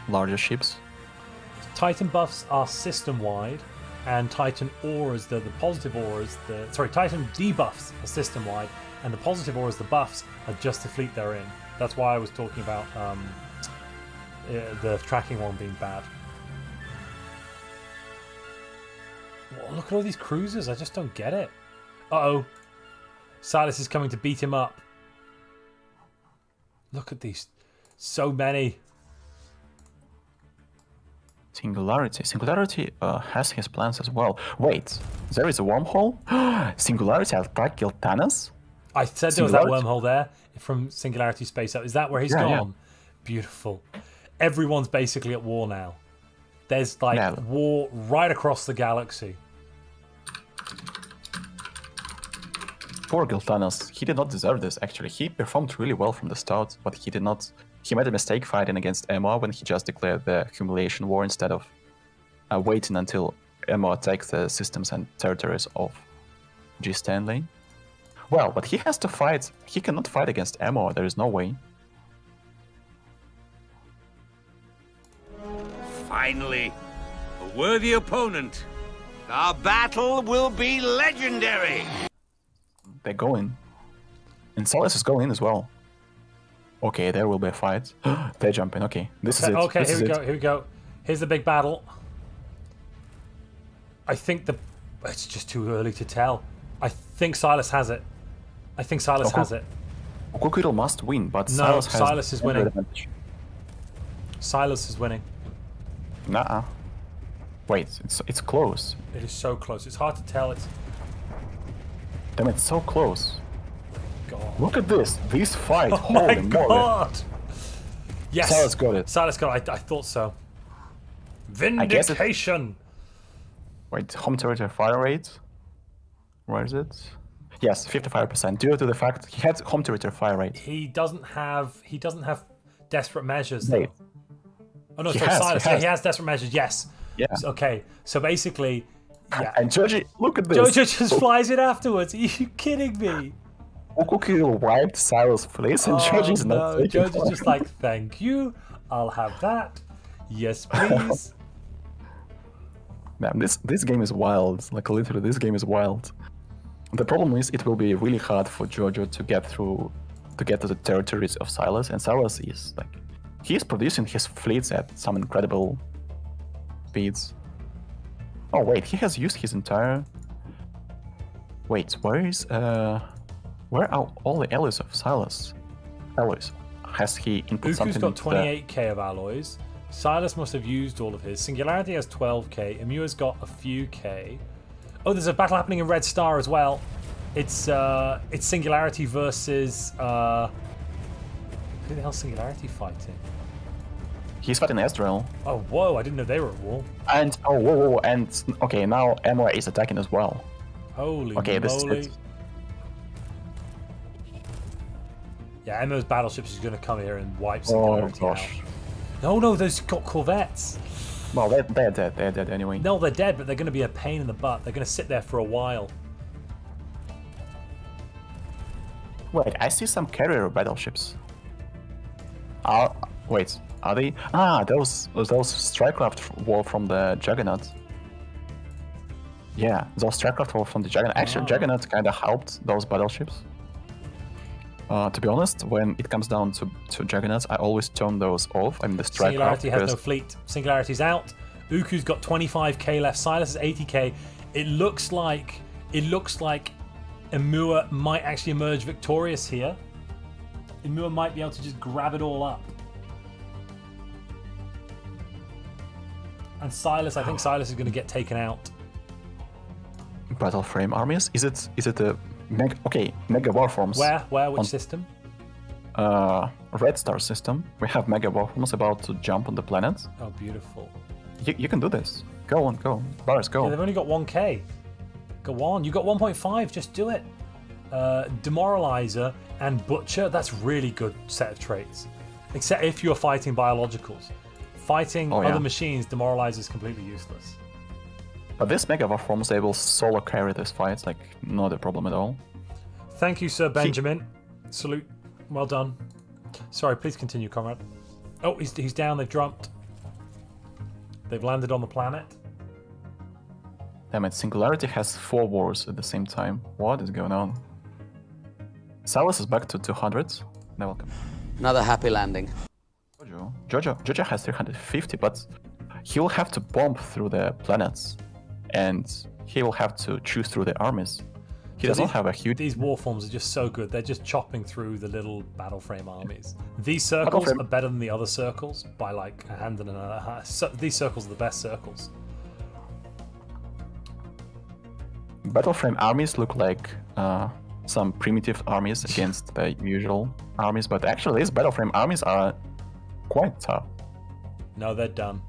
larger ships. Titan buffs are system wide, and Titan auras, the positive auras, Titan debuffs are system wide, and the positive auras, the buffs, are just the fleet they're in. That's why I was talking about the tracking one being bad. Well, look at all these cruisers. I just don't get it. Uh-oh. Silas is coming to beat him up. Look at these. So many. Singularity has his plans as well. Wait, there is a wormhole? Singularity attack killed Thanos? I said there was that wormhole there from Singularity Space Up. Is that where he's gone? Yeah. Beautiful. Everyone's basically at war now. There's war right across the galaxy. Poor Gilthanos. He did not deserve this, actually. He performed really well from the start, but he did not... He made a mistake fighting against Emma when he just declared the humiliation war instead of waiting until Emma attacks the systems and territories of G. Stanley. Well, but he has to fight... He cannot fight against Emma, there is no way. Finally, a worthy opponent. Our battle will be legendary. They go in. And Stellaris is going in as well. Okay, there will be a fight. They jump in. Okay, this is it. Okay, This here is we it. go. Here we go. Here's the big battle. I think it's just too early to tell. I think Silas has it. I think Silas has it. Okukudo must win, but No, Silas has Silas is winning. advantage. Silas is winning. Nuh-uh. Wait, it's close. It is so close. It's hard to tell. It's Damn, it's so close. God. Look at this. This fight. Oh Holy my moly. God. Yes. Silas got it. Silas got it. I thought so. guess it- Vindication. Wait, home territory fire rate? Where is it? Yes, 55%. Due to the fact he had home territory fire rate. He doesn't have desperate measures Wait. though. Oh no, He sorry, has, Silas. he Yeah, has. he has desperate measures. Yes. Yeah. Okay. So basically, yeah. And Joji, look at this. Jojo just flies it afterwards. Are you kidding me? Okukudo wiped Silas' place and Joji's not no, taking Jojo's just like, thank you. I'll have that. Yes, please. Man, this game is wild. Like literally, this game is wild. The problem is, it will be really hard for Jojo to get to the territories of Silas, and Silas is like, he's producing his fleets at some incredible speeds. Oh wait, he has used his entire. Wait, where are all the alloys of Silas? Alloys. Has he input Uku's something? got into 28k of alloys. Silas must have used all of his. Singularity has 12k. Emua's got a few k. Oh, there's a battle happening in Red Star as well. It's Singularity versus who the hell's Singularity fighting? He's fighting Ezreal. Oh, whoa! I didn't know they were at war. And oh whoa, and okay, now Emma is attacking as well. Holy Okay, this is moly! it. Yeah, Emma's battleships is going to come here and wipe Oh Singularity gosh. out. No, those got corvettes. Well, they're dead. They're dead anyway. No, they're dead, but they're going to be a pain in the butt. They're going to sit there for a while. Wait, I see some carrier battleships. Wait, are they? Those Strikecraft were from the Juggernaut. Yeah, those Strikecraft were from the Juggernaut. Actually, Juggernaut kind of helped those battleships. To be honest, when it comes down to Juggernauts, I always turn those off. I mean, the Strikecraft. Singularity has no because- fleet. Singularity's out. Uku's got 25k left. Silas has 80k. It looks like Emua might actually emerge victorious here. Emua might be able to just grab it all up. And Silas, I think Silas is going to get taken out. Battle frame armies? Is it a mega warforms? Where? Which On- system? Red Star system. We have mega warforms about to jump on the planet. Oh, beautiful. You can do this. Go on, go. Bars, go. Yeah, they've only got 1k. Go on, you got 1.5. Just do it. Demoralizer and Butcher. That's really good set of traits. Except if you're fighting biologicals. Fighting Oh, yeah. other machines, Demoralizer is completely useless. But this mega warforms, they will solo carry this fight, like not a problem at all. Thank you, Sir Benjamin. Salute. Well done. Sorry, please continue, comrade. Oh, he's down. They've jumped. They've landed on the planet. Damn it, Singularity has 4 wars at the same time. What is going on? Silas is back to 200. Now welcome. Another happy landing. Jojo has 350, but he will have to bomb through the planets, and he will have to choose through the armies. He does not have a huge. These warforms are just so good. They're just chopping through the little battle frame armies. These circles Battleframe- are better than the other circles by like a hand and a half. So these circles are the best circles. Battleframe armies look like some primitive armies against the usual armies, but actually these Battleframe armies are quite tough. No, they're done.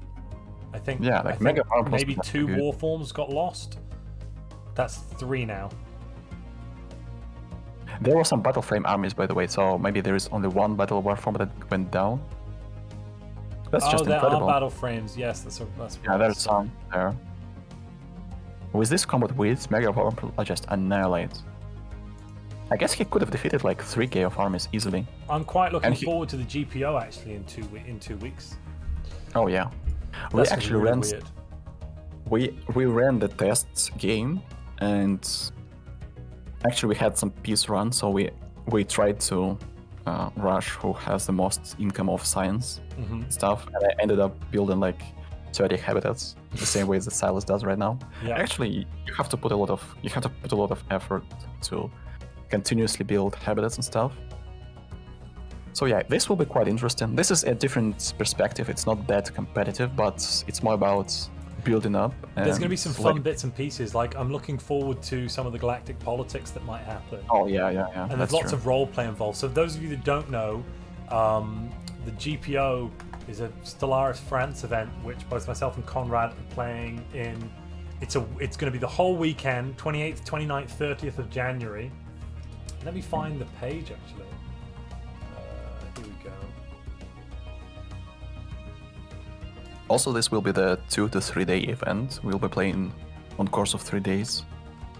I think. Yeah, like I think Mega Warforms maybe are 2 good. warforms got lost. That's 3 now. There were some Battleframe armies, by the way, so maybe there is only 1 Battle Warform that went down. That's just there incredible. are battle frames. Yes, that's Yeah, right. there's some there. With this combat with Mega Warform, I just annihilate. I guess he could have defeated like 3k of armies easily. I'm quite looking And he- forward to the GPO actually in 2 weeks. Oh yeah. We That's actually really ran weird. we ran the test game, and actually we had some peace run, so we tried to rush who has the most income of science stuff, and I ended up building like 30 habitats the same way that Silas does right now. Yeah. Actually, you have to put a lot of effort to continuously build habitats and stuff. So yeah, this will be quite interesting. This is a different perspective. It's not that competitive, but it's more about building up. There's going to be and, some like, fun bits and pieces. Like, I'm looking forward to some of the galactic politics that might happen. Oh yeah. And there's lots of role play involved. So those of you that don't know, the GPO is a Stellaris France event, which both myself and Conrad are playing in. It's going to be the whole weekend, 28th, 29th, 30th of January. Let me find the page actually. Here we go. Also, this will be the 2 to 3 day event. We'll be playing on course of 3 days.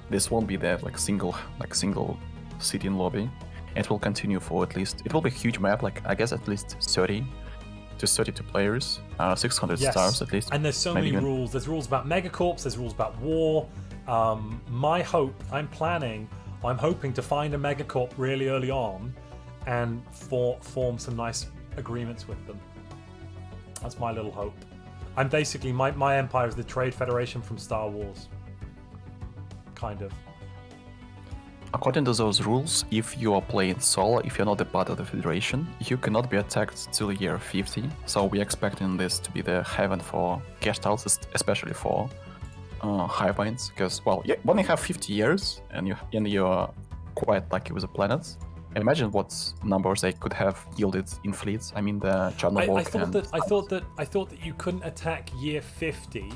This won't be the single city in lobby. It will continue for at least. It will be a huge map. Like I guess at least 30 to 32 players, 600 stars at least. And there's so many rules. There's rules about megacorps. There's rules about war. My hope, I'm hoping to find a megacorp really early on, and form some nice agreements with them. That's my little hope. I'm basically my empire is the Trade Federation from Star Wars. Kind of. According to those rules, if you are playing solo, if you're not a part of the Federation, you cannot be attacked till year 50. So we're expecting this to be the heaven for Gestalts, especially for Highbinds, because well, yeah, when you have 50 years and you're quite lucky with the planets, imagine what numbers they could have yielded in fleets. I mean, the Chernobyl. I thought that you couldn't attack year 50,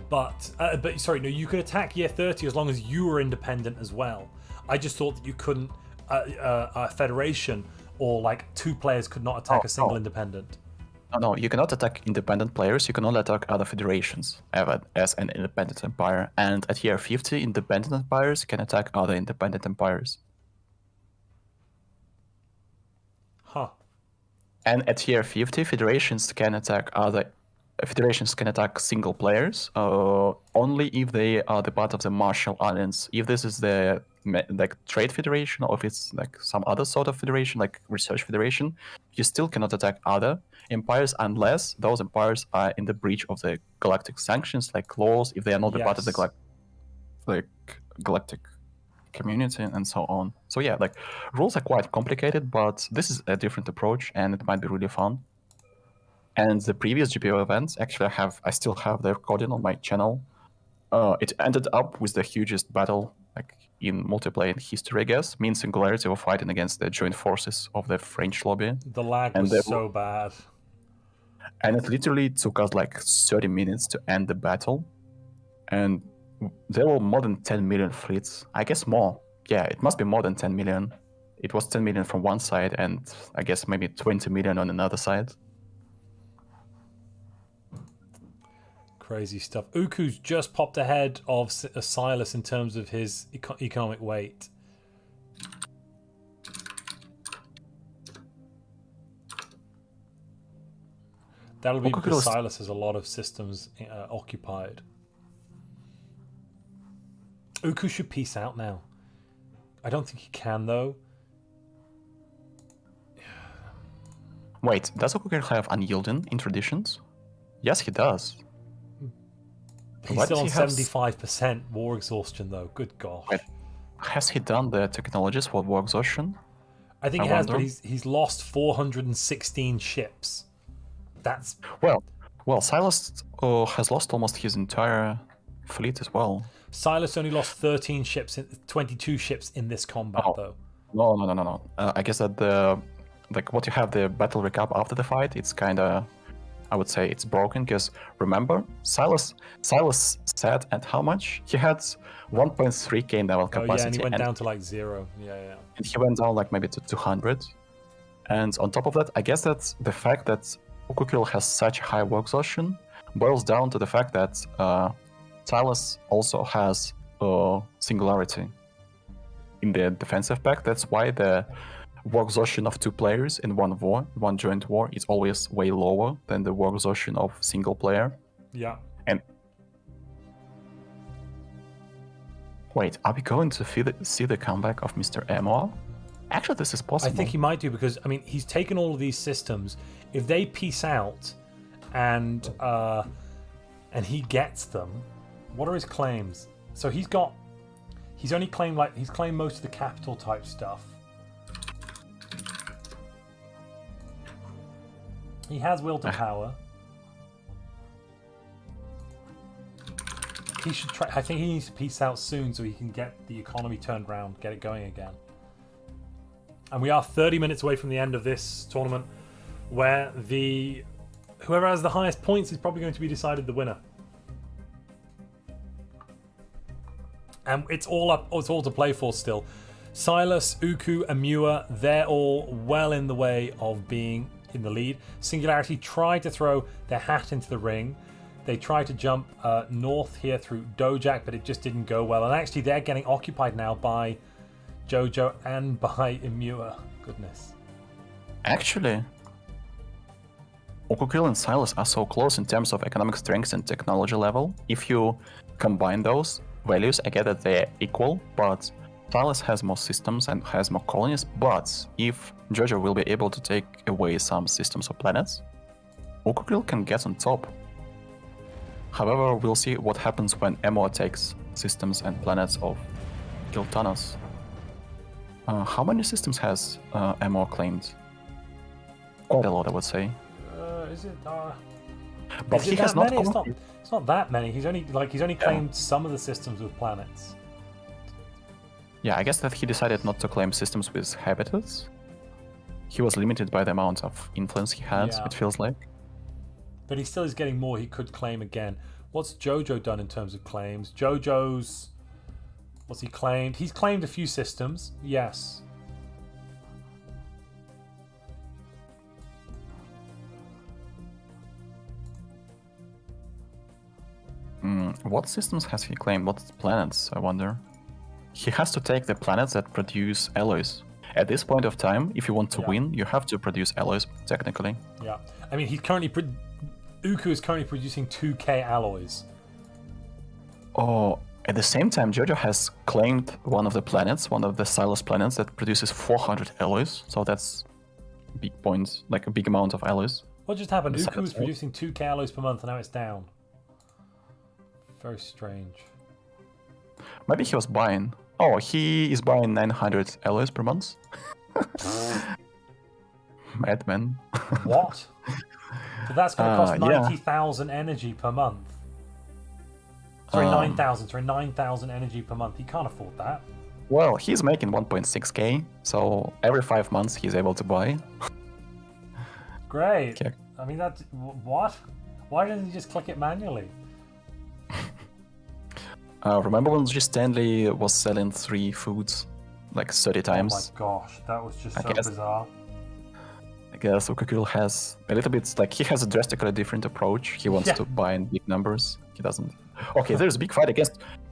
but sorry, no, you could attack year 30 as long as you were independent as well. I just thought that you couldn't. A federation or like two players could not attack a single independent. No, you cannot attack independent players. You can only attack other federations ever as an independent empire. And at year 50, independent empires can attack other independent empires. Huh. And at year 50, federations can attack single players only if they are the part of the Marshall Alliance. If this is the trade federation, or if it's like some other sort of federation, like research federation, you still cannot attack other empires unless those empires are in the breach of the galactic sanctions, like laws, if they are not the part of the galactic community and so on. So yeah, like rules are quite complicated, but this is a different approach and it might be really fun. And the previous GPO events, actually I still have the recording on my channel. It ended up with the hugest battle like in multiplayer history, I guess. Me and Singularity were fighting against the joint forces of the French lobby. The lag was so bad. And it literally took us like 30 minutes to end the battle. And there were more than 10 million fleets. I guess more. Yeah, it must be more than 10 million. It was 10 million from one side and I guess maybe 20 million on another side. Crazy stuff. Uku's just popped ahead of Silas in terms of his economic weight. That'll be because Silas has a lot of systems occupied. Uku should peace out now. I don't think he can, though. Wait, does Uku have unyielding in traditions? Yes, he does. He's still on 75% war exhaustion, though. Good gosh. Wait, has he done the technologies for war exhaustion? I think he has, but he's lost 416 ships. That's... Well, Silas has lost almost his entire fleet as well. Silas only lost 13 ships, 22 ships in this combat, though. No. I guess that what you have the battle recap after the fight, it's kind of... I would say it's broken because remember, Silas said at how much? He had 1.3k naval capacity. Yeah, and he went down to like 0. Yeah. And he went down like maybe to 200. And on top of that, I guess that's the fact that Ukukil has such high war exhaustion boils down to the fact that Silas also has Singularity in the defensive pack. That's why the war exhaustion of 2 players in one joint war is always way lower than the war exhaustion of single player. Yeah. And wait, are we going to see the comeback of Mr. Amor? Actually, this is possible. I think he might do because, I mean, he's taken all of these systems. If they peace out and he gets them, what are his claims? So he's claimed most of the capital type stuff. He has will to power. He should try. I think he needs to peace out soon so he can get the economy turned around, get it going again. And we are 30 minutes away from the end of this tournament, where whoever has the highest points is probably going to be decided the winner. And it's all to play for still. Silas, Uku, and Mua, they're all well in the way of being in the lead. Singularity tried to throw their hat into the ring. They tried to jump north here through Dojak, but it just didn't go well. And actually, they're getting occupied now by Jojo and by Imua. Goodness. Actually, Okukil and Silas are so close in terms of economic strength and technology level. If you combine those values, I get that they're equal, but Silas has more systems and has more colonies. But if Jojo will be able to take away some systems or planets, Okukil can get on top. However, we'll see what happens when Emo takes systems and planets of Giltanos. How many systems has Emo claimed? Quite a lot, I would say. Is it? But is he it has that not. many? It's not that many. He's only claimed some of the systems with planets. Yeah, I guess that he decided not to claim systems with habitats. He was limited by the amount of influence he had. Yeah. It feels like. But he still is getting more. He could claim again. What's Jojo done in terms of claims? What's he claimed? He's claimed a few systems. Yes. What systems has he claimed? What planets, I wonder? He has to take the planets that produce alloys. At this point of time, if you want to win, you have to produce alloys, technically. Yeah. I mean, he's currently... Uku is currently producing 2k alloys. Oh, at the same time, Jojo has claimed one of the planets, one of the Silas planets that produces 400 alloys. So that's a big point, like a big amount of alloys. What just happened? Besides Uku was that- producing 2k alloys per month and now it's down. Very strange. Maybe he was buying. Oh, he is buying 900 alloys per month? Madman. What? So that's going to cost yeah. 90,000 energy per month. Sorry, 9,000. Sorry, 9,000 energy per month. He can't afford that. Well, he's making 1.6k, so every 5 months he's able to buy. Great. Okay. I mean, that's... What? Why doesn't he just click it manually? Remember when G. Stanley was selling 3 foods like 30 times? Oh my gosh, that was just I so guess- bizarre. I guess Ukukil has a little bit, like, he has a drastically different approach. He wants Yeah. to buy in big numbers. He doesn't. Okay, there's a big fight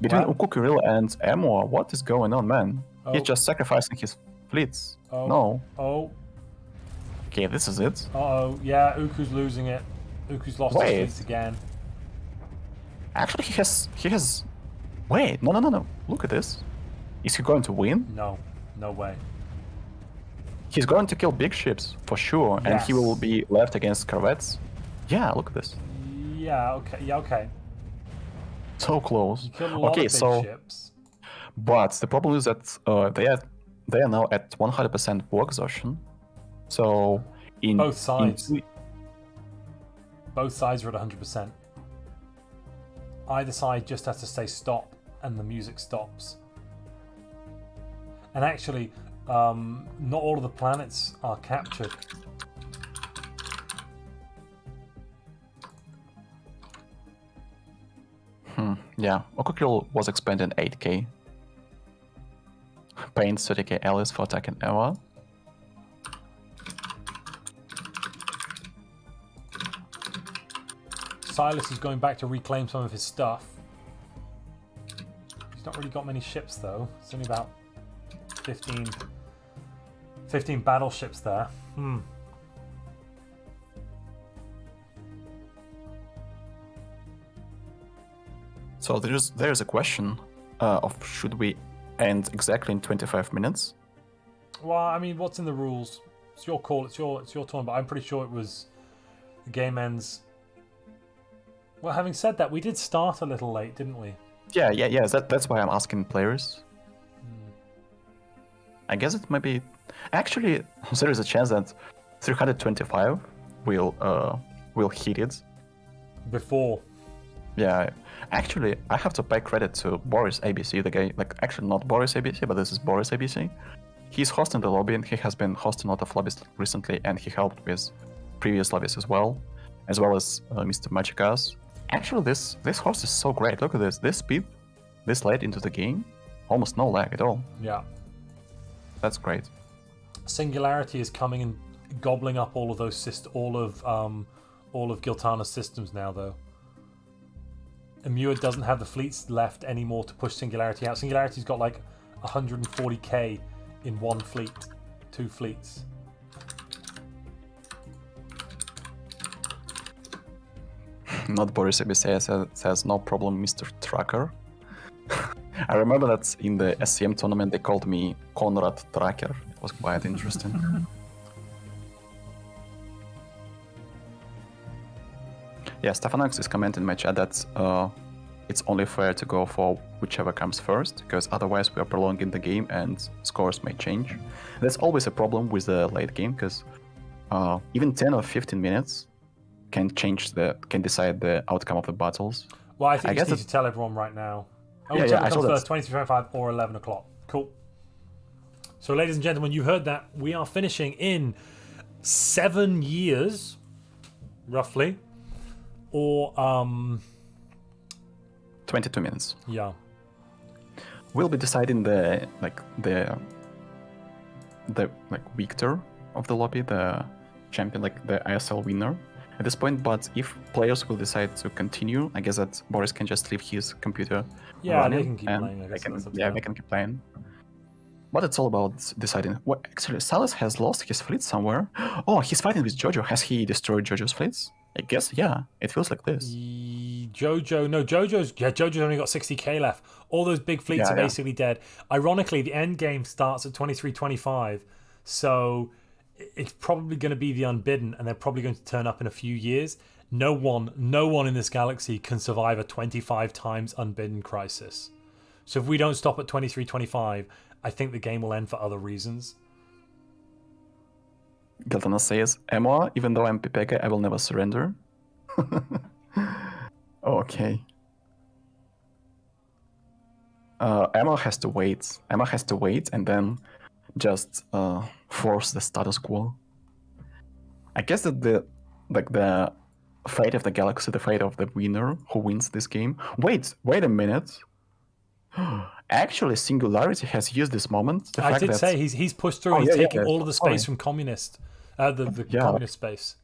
between Wow. Ukukil and Amor. What is going on, man? Oh. He's just sacrificing his fleets. Oh. No. Oh, Okay, this is it. uh-oh. Yeah, Uku's losing it. Uku's lost his Wait. fleets again. Actually, he has... Wait, no. Look at this. Is he going to win? No, no way. He's going to kill big ships, for sure, and he Yes. will be left against corvettes. Yeah, look at this. Yeah, okay. So close. You killed a lot Okay, of big so... ships. But the problem is that they are now at 100% war exhaustion. So in Both sides. in- Both sides are at 100%. Either side just has to say stop, and the music stops. And actually, not all of the planets are captured. yeah, Okukil was expending 8k. Paying 30k allies for attacking Ewa. Silas is going back to reclaim some of his stuff. He's not really got many ships though. It's only about 15 15 battleships there. So there's a question of should we end exactly in 25 minutes? Well, I mean, what's in the rules? It's your call. It's your turn. But I'm pretty sure it was the game ends. Well, having said that, we did start a little late, didn't we? Yeah. That's why I'm asking players. I guess it might be. Actually, there is a chance that 325 will hit it. Before. Yeah. Actually, I have to pay credit to Boris ABC, the guy. Like, actually, not Boris ABC, but this is Boris ABC. He's hosting the lobby, and he has been hosting a lot of lobbies recently, and he helped with previous lobbies as well as Mr. Magikas. Actually, this host is so great. Look at this. This speed, this late into the game, almost no lag at all. Yeah. That's great. Singularity is coming and gobbling up all of those all of Giltana's systems now, though. Emua doesn't have the fleets left anymore to push Singularity out. Singularity's got like 140k in one fleet, 2 fleets. Not Boris ABC says no problem, Mr. Tracker. I remember that in the SCM tournament they called me Konrad Tracker. It was quite interesting. Yeah, Stefanox is commenting in my chat that it's only fair to go for whichever comes first, because otherwise we are prolonging the game and scores may change. That's always a problem with the late game, because even 10 or 15 minutes can decide the outcome of the battles. Well, I think you need to tell everyone right now. Yeah, I saw comes first, 23:25 or 11 o'clock. Cool. So, ladies and gentlemen, you heard that. We are finishing in 7 years, roughly, or 22 minutes. Yeah. We'll be deciding the victor of the lobby, the champion, like the ISL winner at this point. But if players will decide to continue, I guess that Boris can just leave his computer running. They can keep playing. I guess they can keep playing. But it's all about deciding. Well, actually, Salas has lost his fleet somewhere. Oh, he's fighting with Jojo. Has he destroyed Jojo's fleets? I guess, yeah. It feels like this. Jojo's only got 60k left. All those big fleets are basically dead. Ironically, the end game starts at 23:25, so it's probably going to be the Unbidden, and they're probably going to turn up in a few years. No one in this galaxy can survive a 25 times Unbidden crisis. So if we don't stop at 23:25, I think the game will end for other reasons. Galtana says, Emma, even though I'm Pipeka, I will never surrender. Okay. Emma has to wait. Emma has to wait and then just force the status quo. I guess that the fate of the galaxy, the fate of the winner who wins this game. Wait a minute. Actually, Singularity has used this moment. I did say he's pushed through and he's taking all of the space from communist, communist space.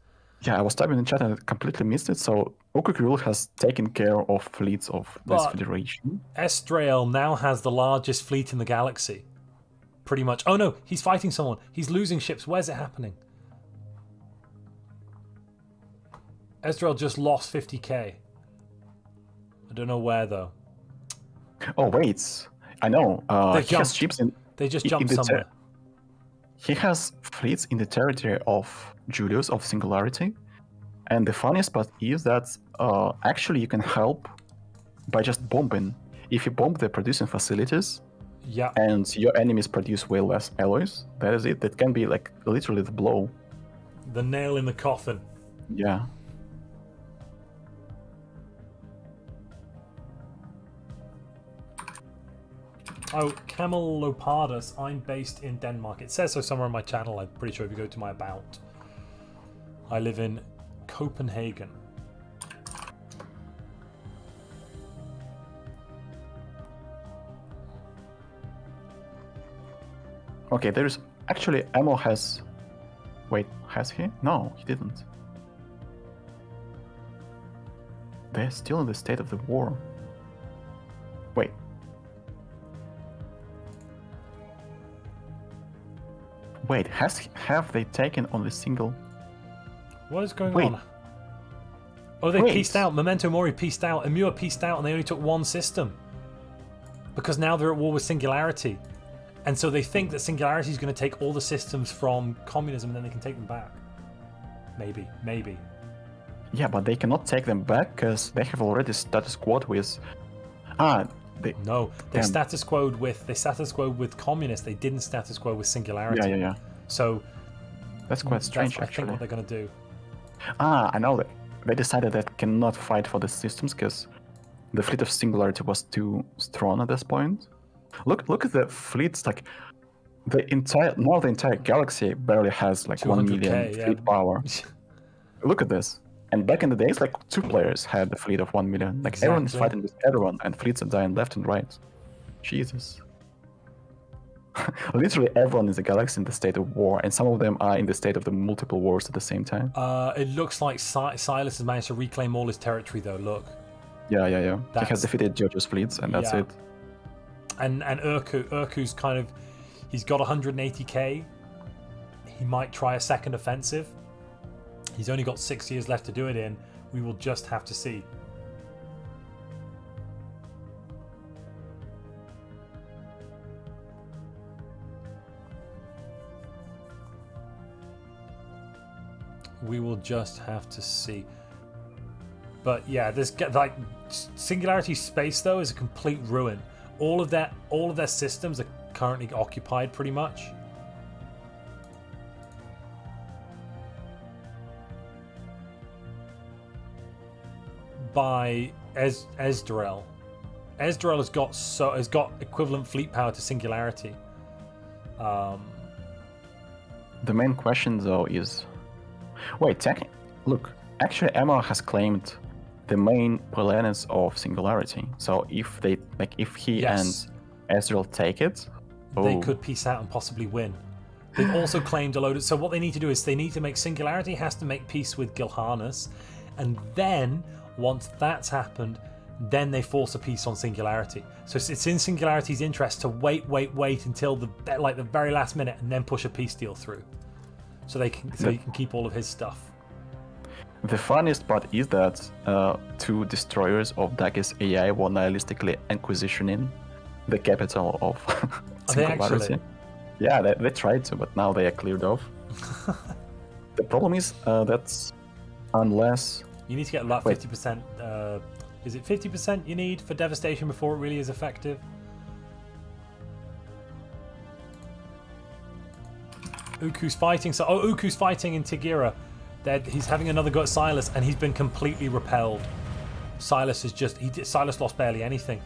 Yeah, I was typing in chat and I completely missed it. So Okukirul has taken care of fleets of this federation. Estrail now has the largest fleet in the galaxy. Pretty much. Oh no, he's fighting someone. He's losing ships. Where's it happening? Estrail just lost 50k. I don't know where though. Oh wait, I know. He has ships in. They just jumped somewhere. He has fleets in the territory of Julius of Singularity, and the funniest part is that actually you can help by just bombing. If you bomb the producing facilities, and your enemies produce way less alloys, that is it. That can be like literally the blow. The nail in the coffin. Yeah. Oh, Camel Lopardus, I'm based in Denmark. It says so somewhere on my channel. I'm pretty sure if you go to my about. I live in Copenhagen. Okay, there's actually Ammo has. Wait, has he? No, he didn't. They're still in the state of the war. Wait. Wait, have they taken only single? What is going Wait. on? Oh, they Wait. pieced out. Memento Mori pieced out. Emua pieced out, and they only took one system. Because now they're at war with Singularity. And so they think that Singularity is going to take all the systems from communism and then they can take them back. Maybe. Yeah, but they cannot take them back because they have already status quo with. They They Damn. status quoed with communists. They didn't status quo with Singularity. Yeah. So That's quite strange, I think actually. what they're going to do. I know that they decided that cannot fight for the systems because the fleet of Singularity was too strong at this point. Look at the fleets, like the entire galaxy barely has like 1 million 200K, yeah. fleet power. Look at this. And back in the days, like 2 players had a fleet of 1 million. Like everyone is Exactly. fighting with everyone, and fleets are dying left and right. Jesus. Literally everyone in the galaxy in the state of war, and some of them are in the state of the multiple wars at the same time. It looks like Silas has managed to reclaim all his territory, though. Look. Yeah. He That's- has defeated Jojo's fleets, and that's Yeah. it. And Urku's kind of, he's got 180k. He might try a second offensive. He's only got 6 years left to do it in. We will just have to see. We will just have to see. But yeah, this like Singularity space though is a complete ruin. All of their systems are currently occupied pretty much. By Ezdrael. Ezdrael has got equivalent fleet power to Singularity. The main question though is, wait, look, actually Emma has claimed the main planets of Singularity. So if he Yes. and Ezreal take it, They could peace out and possibly win. They've also claimed a load of... So what they need to do is they need to make... Singularity has to make peace with Gilharnus, and then, once that's happened, then they force a peace on Singularity. So it's in Singularity's interest to wait until the very last minute and then push a peace deal through. So he can keep all of his stuff. The funniest part is that 2 destroyers of Dagger's AI were nihilistically inquisitioning the capital of Are they Singularity. actually? Yeah, they tried to, but now they are cleared off. The problem is that unless... You need to get about Wait. 50%. Is it 50% you need for devastation before it really is effective? Uku's fighting. Uku's fighting in Tigira. He's having another go at Silas, and he's been completely repelled. Silas lost barely anything.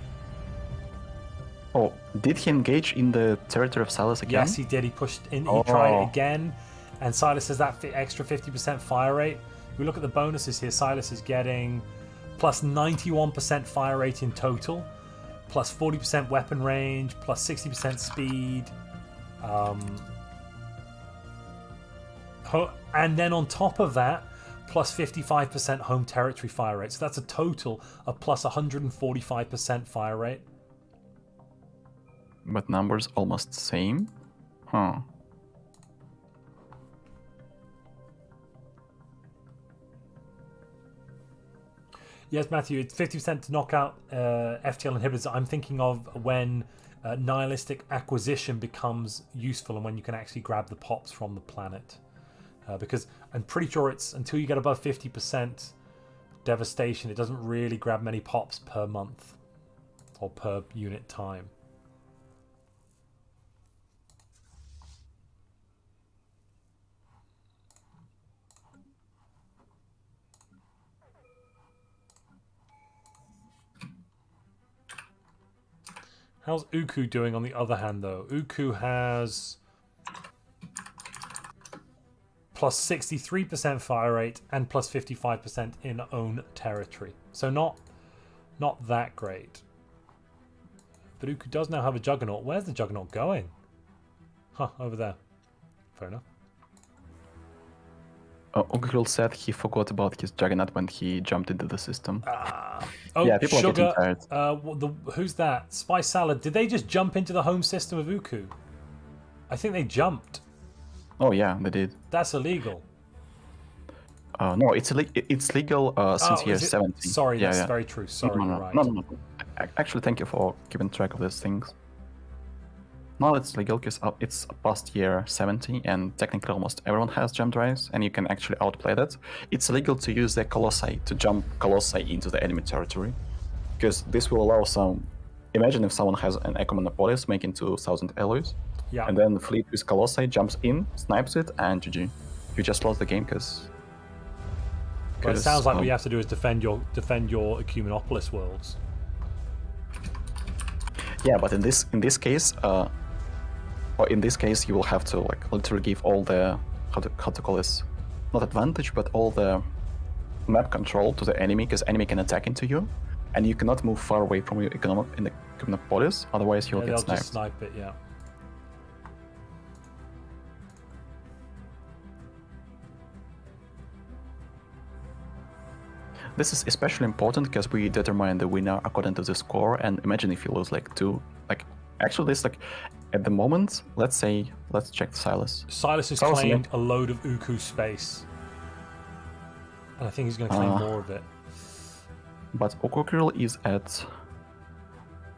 Oh, did he engage in the territory of Silas again? Yes, he did. He pushed in. He tried it again, and Silas has that extra 50% fire rate. If we look at the bonuses here, Silas is getting plus 91% fire rate in total, plus 40% weapon range, plus 60% speed. And then on top of that, plus 55% home territory fire rate. So that's a total of plus 145% fire rate. But numbers almost same? Huh. Yes, Matthew, it's 50% to knock out FTL inhibitors. I'm thinking of when nihilistic acquisition becomes useful and when you can actually grab the pops from the planet. Because I'm pretty sure it's until you get above 50% devastation, it doesn't really grab many pops per month or per unit time. How's Uku doing on the other hand, though? Uku has plus 63% fire rate and plus 55% in own territory. So not that great. But Uku does now have a Juggernaut. Where's the Juggernaut going? Huh, over there. Fair enough. Ugril said he forgot about his Juggernaut when he jumped into the system. Oh, Yeah, people are Sugar. getting tired. Who's that? Spice Salad. Did they just jump into the home system of Uku? I think they jumped. Oh yeah, they did. That's illegal. No, it's legal since year is it? 70. Sorry, yeah, that's yeah. very true. Sorry, no, you're right. no. Actually, thank you for keeping track of these things. Now it's legal because it's past year 70, and technically almost everyone has gem drives, and you can actually outplay that. It's illegal to use the Colossi to jump Colossi into the enemy territory, because this will allow some. Imagine if someone has an Echo Monopolis making 2,000 alloys, Yeah. and then the fleet with Colossi jumps in, snipes it, and GG. You just lost the game because. What it sounds like what you have to do is defend your Ecumenopolis worlds. Yeah, but in this case, you will have to like literally give all the how to call this, not advantage, but all the map control to the enemy, because enemy can attack into you, and you cannot move far away from your Ecumenopolis, otherwise you'll Yeah, get they'll sniped. just snipe it. Yeah. This is especially important because we determine the winner according to the score, and imagine if you lose like two, like actually this like at the moment, let's check Silas. Silas has Silas claimed a load of Uku space, and I think he's going to claim more of it. But Okokiril is at.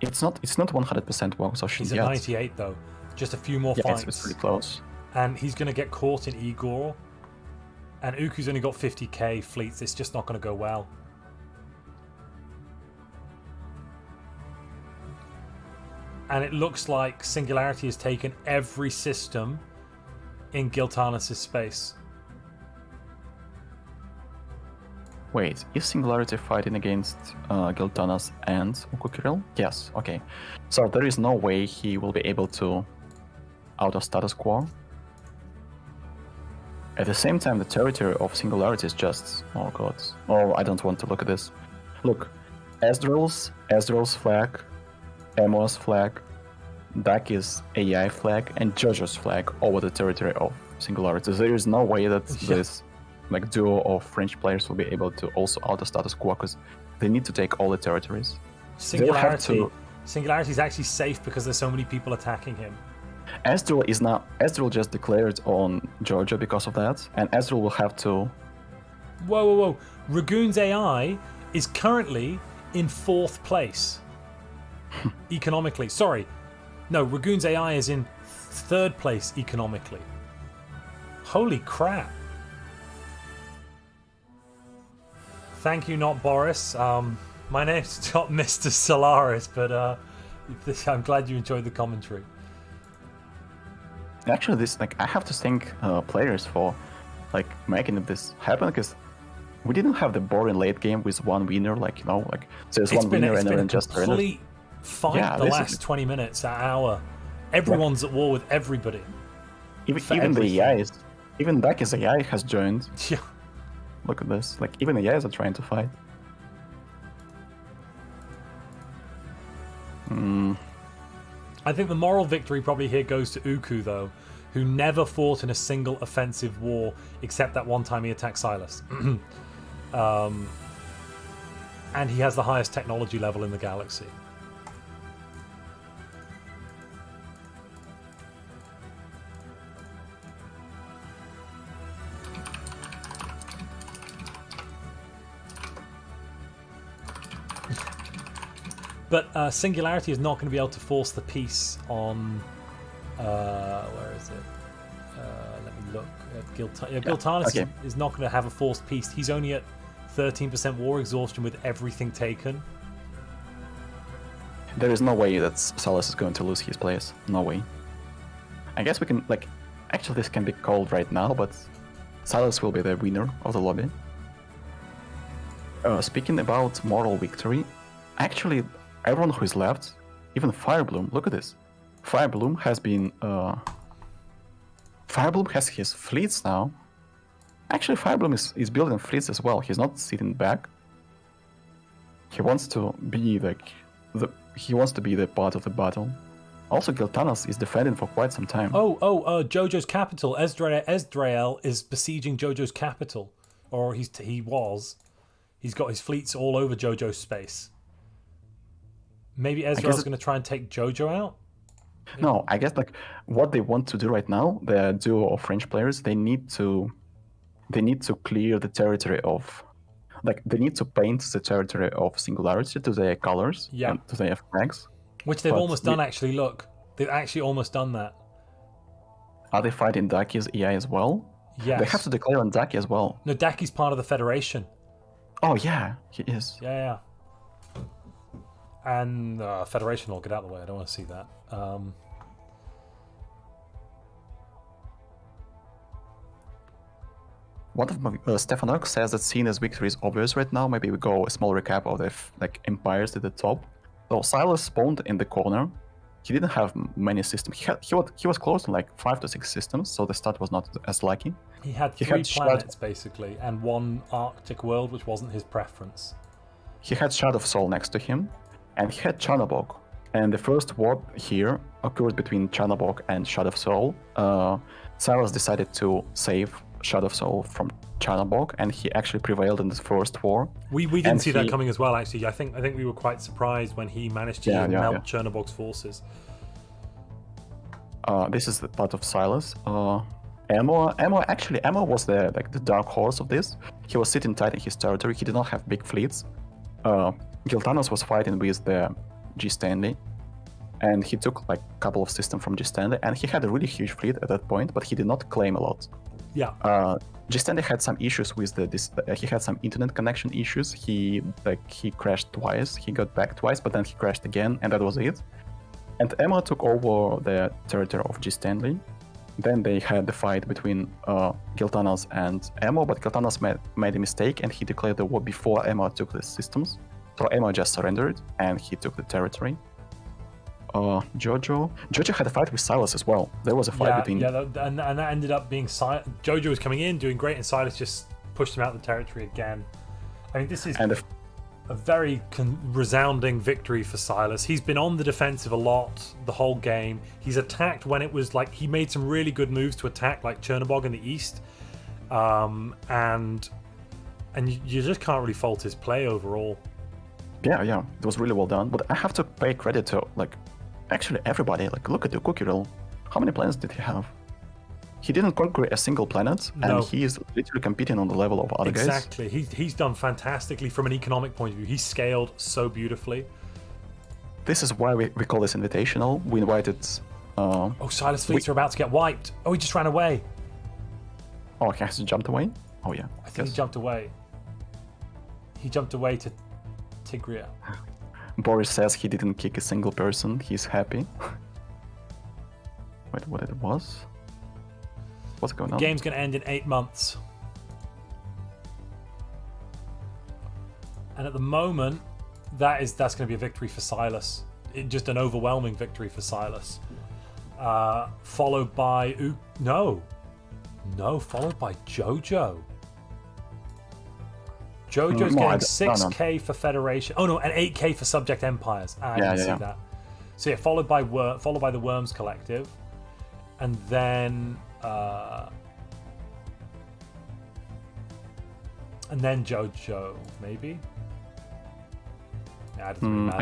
It's not 100% wow, so He's yet. at 98 though. Just a few more Yeah, fights, it's pretty close. and he's going to get caught in Igor. And Uku's only got 50k fleets. It's just not going to go well. And it looks like Singularity has taken every system in Giltanis' space. Wait, is Singularity fighting against Giltanas and Ukukiril? Yes, okay. So there is no way he will be able to out of status quo. At the same time, the territory of Singularity is just... Oh god. Oh, I don't want to look at this. Look, Ezreal's flag, Emo's flag, Daki's AI flag, and Jojo's flag over the territory of Singularity. There is no way that this like duo of French players will be able to also out of status quo, because they need to take all the territories. Singularity is actually safe because there's so many people attacking him. Ezreal just declared on Georgia because of that, and Ezreal will have to. Whoa. Ragoon's AI is currently in 4th place. Economically. Sorry. No, Ragoon's AI is in 3rd place economically. Holy crap. Thank you, not Boris. My name's not Mr. Stellaris, but I'm glad you enjoyed the commentary. Actually, this I have to thank players for making this happen, because we didn't have the boring late game with one winner, there's one winner and then just a complete fight the last 20 minutes, an hour. Everyone's at war with everybody. Even the AIs, even Daki's AI has joined. Yeah. Look at this, even the AIs are trying to fight. I think the moral victory probably here goes to Uku, though, who never fought in a single offensive war except that one time he attacked Silas. And he has the highest technology level in the galaxy. But Singularity is not going to be able to force the peace on... where is it? Let me look. Giltanis is not going to have a forced peace. He's only at 13% war exhaustion with everything taken. There is no way that Silas is going to lose his place. No way. I guess we can, actually this can be called right now, but Silas will be the winner of the lobby. Speaking about moral victory, actually, everyone who is left, even Firebloom, look at this. Firebloom has been... Firebloom has his fleets now. Actually, Firebloom is building fleets as well. He's not sitting back. He wants to be the part of the battle. Also, Giltanas is defending for quite some time. Jojo's capital. Ezreal is besieging Jojo's capital. Or he was. He's got his fleets all over Jojo's space. Maybe Ezreal's going to try and take Jojo out? No, I guess like what they want to do right now, the duo of French players, they need to clear the territory of, like they need to paint the territory of Singularity to their colors Yeah. and to their flags. Which they've But almost done, actually. Look, they've actually almost done that. Are they fighting Daki's EI as well? Yes. They have to declare on Daki as well. No, Daki's part of the Federation. Oh yeah, he is. Yeah. And Federation will get out of the way. I don't want to see that. One of my Stefanok says that seeing as victory is obvious right now, maybe we go a small recap of the like empires at the top. So Silas spawned in the corner. He didn't have many systems. He was close to like 5 to 6 systems, so the start was not as lucky. He had three planets basically, and one Arctic world, which wasn't his preference. He had Shadow of Soul next to him, and he had Chanabog. And the first war here occurred between Chanabog and Shadow of Soul. Silas decided to save Shadow of Soul from Chanabog, and he actually prevailed in the first war. We didn't see that coming as well, actually. I think we were quite surprised when he managed to melt Chernobog's forces. This is the part of Silas. Ammo was the dark horse of this. He was sitting tight in his territory. He did not have big fleets. Giltanos was fighting with the G Stanley, and he took like a couple of systems from G Stanley, and he had a really huge fleet at that point, but he did not claim a lot. Yeah. G Stanley had some issues with he had some internet connection issues. He crashed twice. He got back twice, but then he crashed again, and that was it. And Emma took over the territory of G Stanley. Then they had the fight between Giltanos and Emma, but Giltanos made a mistake and he declared the war before Emma took the systems. So Emma just surrendered and he took the territory. Jojo had a fight with Silas as well. There was a fight between... and that ended up being... Jojo was coming in, doing great, and Silas just pushed him out of the territory again. I mean, this is a very resounding victory for Silas. He's been on the defensive a lot the whole game. He's attacked when it was like... He made some really good moves to attack, like Chernobog in the east. And you just can't really fault his play overall. Yeah, it was really well done. But I have to pay credit to, like, actually everybody. Like, look at the cookie roll. How many planets did he have? He didn't conquer a single planet, and he is literally competing on the level of other guys. Exactly. He's done fantastically from an economic point of view. He's scaled so beautifully. This is why we call this invitational. We invited... Silas fleets are about to get wiped. Oh, he just ran away. Oh, he has jumped away? Oh, yeah. I think he jumped away. He jumped away to Tigria. Boris says he didn't kick a single person. He's happy. Wait, what it was? What's going on? The game's going to end in 8 months. And at the moment, that's going to be a victory for Silas. Just an overwhelming victory for Silas. Followed by... followed by Jojo. Jojo's getting 6k for Federation. Oh no, and 8k for Subject Empires. I didn't see that. So yeah, followed by the Worms Collective, and then Jojo maybe. Yeah, it doesn't really matter.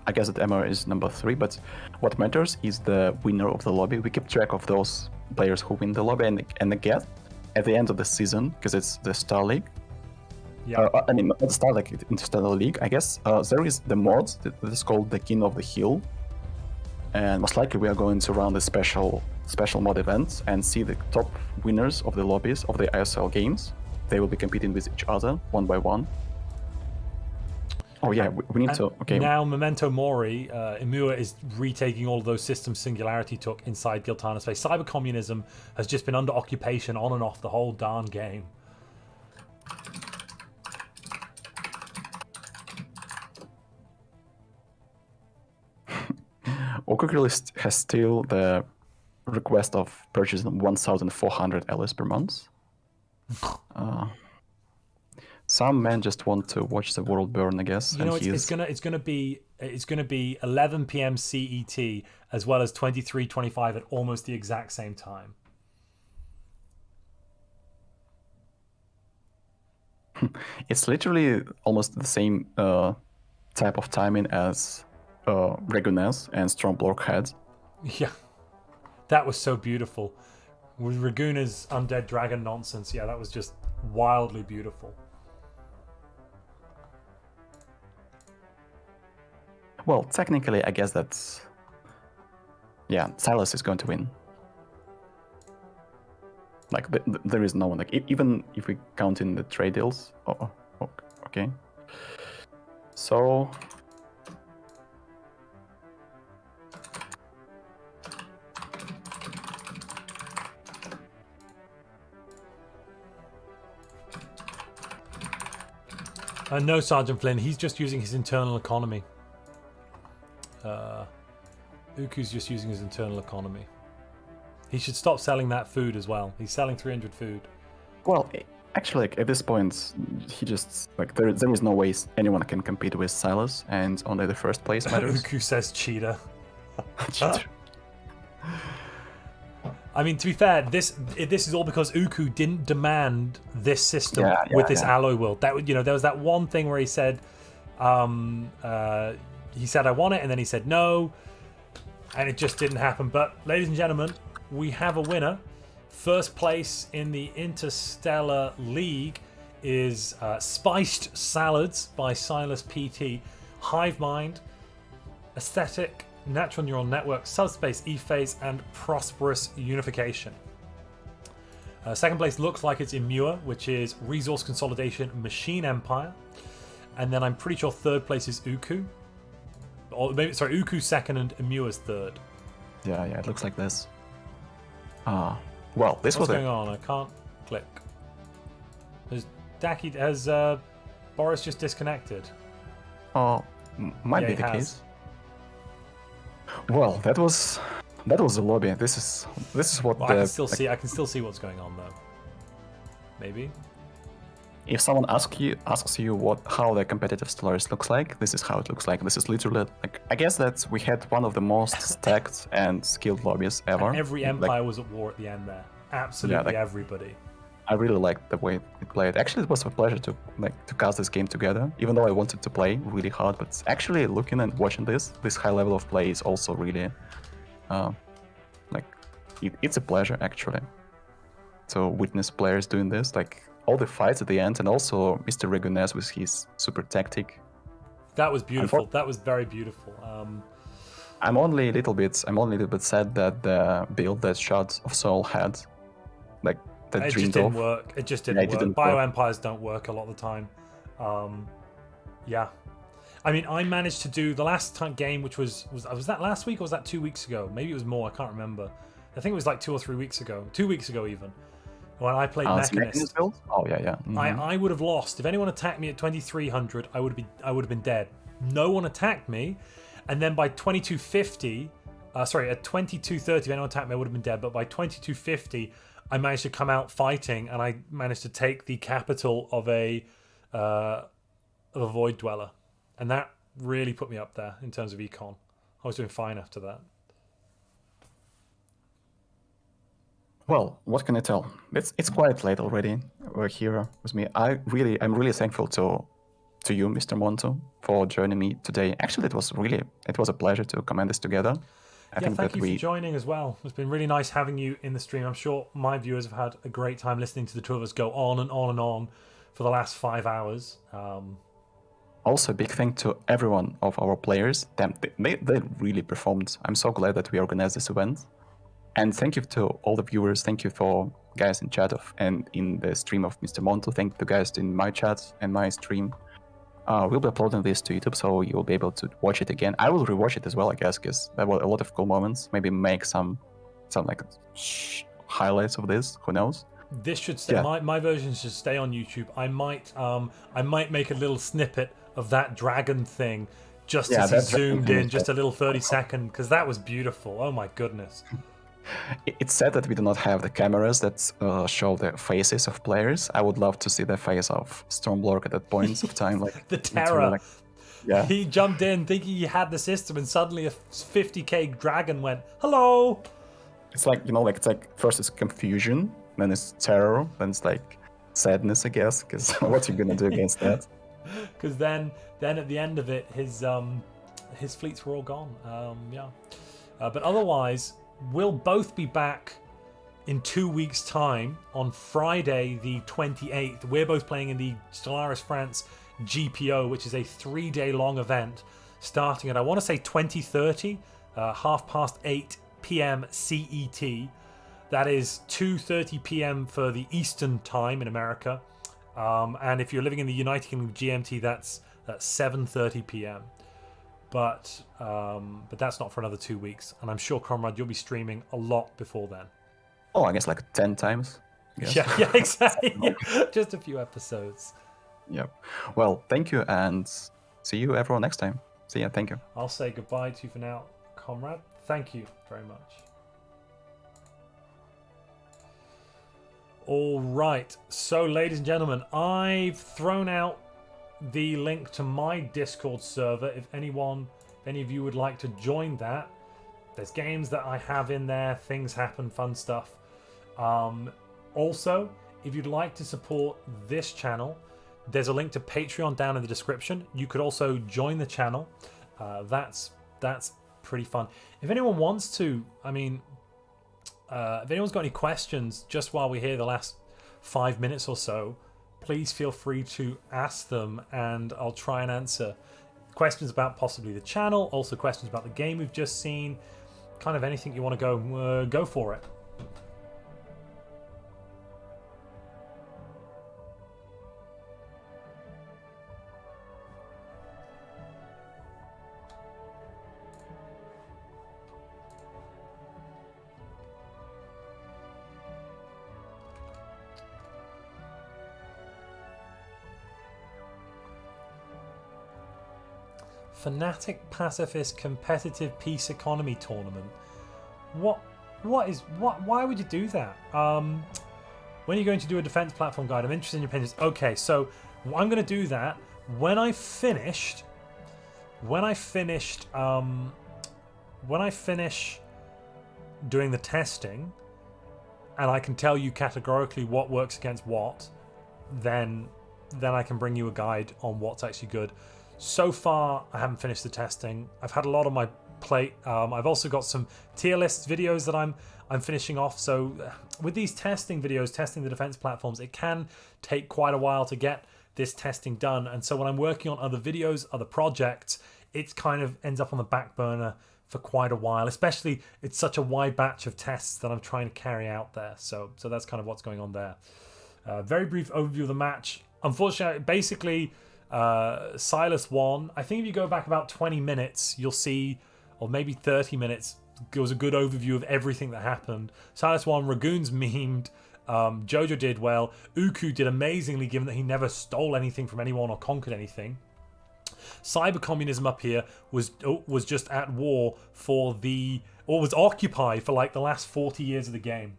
I guess that Emma is number 3. But what matters is the winner of the lobby. We keep track of those players who win the lobby and again at the end of the season, because it's the Star League. Yeah. I mean, not Star League, Interstellar League, I guess. There is the mod that is called the King of the Hill. And most likely we are going to run the special mod events and see the top winners of the lobbies of the ISL games. They will be competing with each other, one by one. Oh yeah, we need to... Okay. Now Memento Mori, Imua is retaking all of those systems Singularity took inside Giltana's space. Cyber communism has just been under occupation on and off the whole darn game. Okugrill has still the request of purchasing 1,400 LS per month. Some men just want to watch the world burn, I guess. You know, it's gonna be 11 p.m. CET as well as 23:25 at almost the exact same time. It's literally almost the same type of timing as Regunez and Stormblock had. Yeah, that was so beautiful. With Raguna's undead dragon nonsense, yeah, that was just wildly beautiful. Well, technically, I guess that's... Yeah, Silas is going to win. Like, there is no one. Like, even if we count in the trade deals... Oh, okay. So... No, Sergeant Flynn, he's just using his internal economy. Uku's just using his internal economy. He should stop selling that food as well. He's selling 300 food. Well, actually, like, at this point, he just... Like, there is no way anyone can compete with Silas, and only the first place matters. Uku says cheater. I mean, to be fair, this is all because Uku didn't demand this system with this alloy world. That, there was that one thing where he said, he said I want it, and then he said no, and it just didn't happen. But ladies and gentlemen, we have a winner. First place in the Interstellar League is Spiced Salads by Silas PT, Hive Mind, Aesthetic, Natural Neural Network, Subspace E-Phase, and Prosperous Unification. Second place looks like it's Immua, which is Resource Consolidation Machine Empire. And then I'm pretty sure third place is Uku. Or maybe, sorry, Uku's second and Imua's third. Yeah, it looks like this. Well, this What's was going on? I can't click. Has Boris just disconnected? Oh, might be the case. Well, that was the lobby. This is what I can still see. I can still see what's going on though. Maybe. If someone asks you how the competitive Stellaris looks like, this is how it looks like. This is literally like, I guess that we had one of the most stacked and skilled lobbies ever. And every empire was at war at the end there. Absolutely everybody. I really liked the way it played. Actually, it was a pleasure to cast this game together, even though I wanted to play really hard. But actually, looking and watching this high level of play is also really, it's a pleasure actually to witness players doing this. Like all the fights at the end, and also Mr. Regunes with his super tactic. That was beautiful. That was very beautiful. I'm only a little bit sad that the build that Shards of Soul had, like. It just didn't work. It just didn't work. Bioempires don't work a lot of the time. Yeah. I mean, I managed to do the last game, which was that last week or was that 2 weeks ago? Maybe it was more. I can't remember. I think it was like 2 or 3 weeks ago. 2 weeks ago even. When I played Mechanist. Build? Oh yeah. Mm-hmm. I would have lost. If anyone attacked me at 2300, I would have been dead. No one attacked me, and then by 2250, at 2230, if anyone attacked me, I would have been dead. But by 2250. I managed to come out fighting, and I managed to take the capital of a Void Dweller, and that really put me up there in terms of econ. I was doing fine after that. Well, what can I tell? It's quite late already. We're here with me. I'm really thankful to you, Mr. Montu, for joining me today. Actually, it was a pleasure to comment this together. Thank you for joining as well. It's been really nice having you in the stream. I'm sure my viewers have had a great time listening to the two of us go on and on and on for the last 5 hours. Also, a big thank to every one of our players. They really performed. I'm so glad that we organized this event. And thank you to all the viewers. Thank you for guys in chat and in the stream of Mr. Montu. Thank you to guys in my chat and my stream. We'll be uploading this to YouTube, so you'll be able to watch it again. I will rewatch it as well, I guess, because there were a lot of cool moments. Maybe make some like highlights of this. Who knows? This should stay. Yeah. My version should stay on YouTube. I might make a little snippet of that dragon thing, just as he zoomed in, just a little 30-second, because that was beautiful. Oh my goodness. It's sad that we do not have the cameras that show the faces of players. I would love to see the face of Stormlord at that point of time. Like the terror. He jumped in thinking he had the system, and suddenly a 50k dragon went, "Hello." It's like it's like first it's confusion, then it's terror, then it's like sadness, I guess. Because what are you gonna do against that? Because then at the end of it, his fleets were all gone. Yeah. But otherwise, we'll both be back in 2 weeks' time on Friday the 28th. We're both playing in the Stellaris France GPO, which is a 3-day long event starting at, I want to say 20:30, 8:30 p.m. CET. That is 2:30 p.m. for the Eastern time in America. And if you're living in the United Kingdom GMT, that's 7:30 p.m. But that's not for another 2 weeks. And I'm sure, Comrade, you'll be streaming a lot before then. Oh, I guess like 10 times. Yes. Yeah, exactly. Yeah. Just a few episodes. Yep. Well, thank you, and see you everyone next time. See ya. Thank you. I'll say goodbye to you for now, Comrade. Thank you very much. All right. So, ladies and gentlemen, I've thrown out the link to my Discord server. If any of you would like to join that, there's games that I have in there. Things happen, fun stuff. Also, if you'd like to support this channel, there's a link to Patreon down in the description. You could also join the channel. That's pretty fun. If anyone wants to, if anyone's got any questions just while we're here the last 5 minutes or so, please feel free to ask them and I'll try and answer questions about possibly the channel, also questions about the game we've just seen, kind of anything you want to go for it. Fanatic Pacifist Competitive Peace Economy Tournament. Why would you do that? When are you going to do a defense platform guide? I'm interested in your opinions. Okay, so I'm going to do that when I finish doing the testing, and I can tell you categorically what works against what, then I can bring you a guide on what's actually good. So far, I haven't finished the testing. I've had a lot on my plate. I've also got some tier list videos that I'm finishing off. So with these testing videos, testing the defense platforms, it can take quite a while to get this testing done. And so when I'm working on other videos, other projects, it kind of ends up on the back burner for quite a while. Especially, it's such a wide batch of tests that I'm trying to carry out there. So that's kind of what's going on there. Very brief overview of the match. Unfortunately, basically, Silas won. I think if you go back about 20 minutes, you'll see, or maybe 30 minutes, it was a good overview of everything that happened. Silas won, Ragoon's memed, Jojo did well, Uku did amazingly given that he never stole anything from anyone or conquered anything. Cyber communism up here was just at war was occupied for like the last 40 years of the game.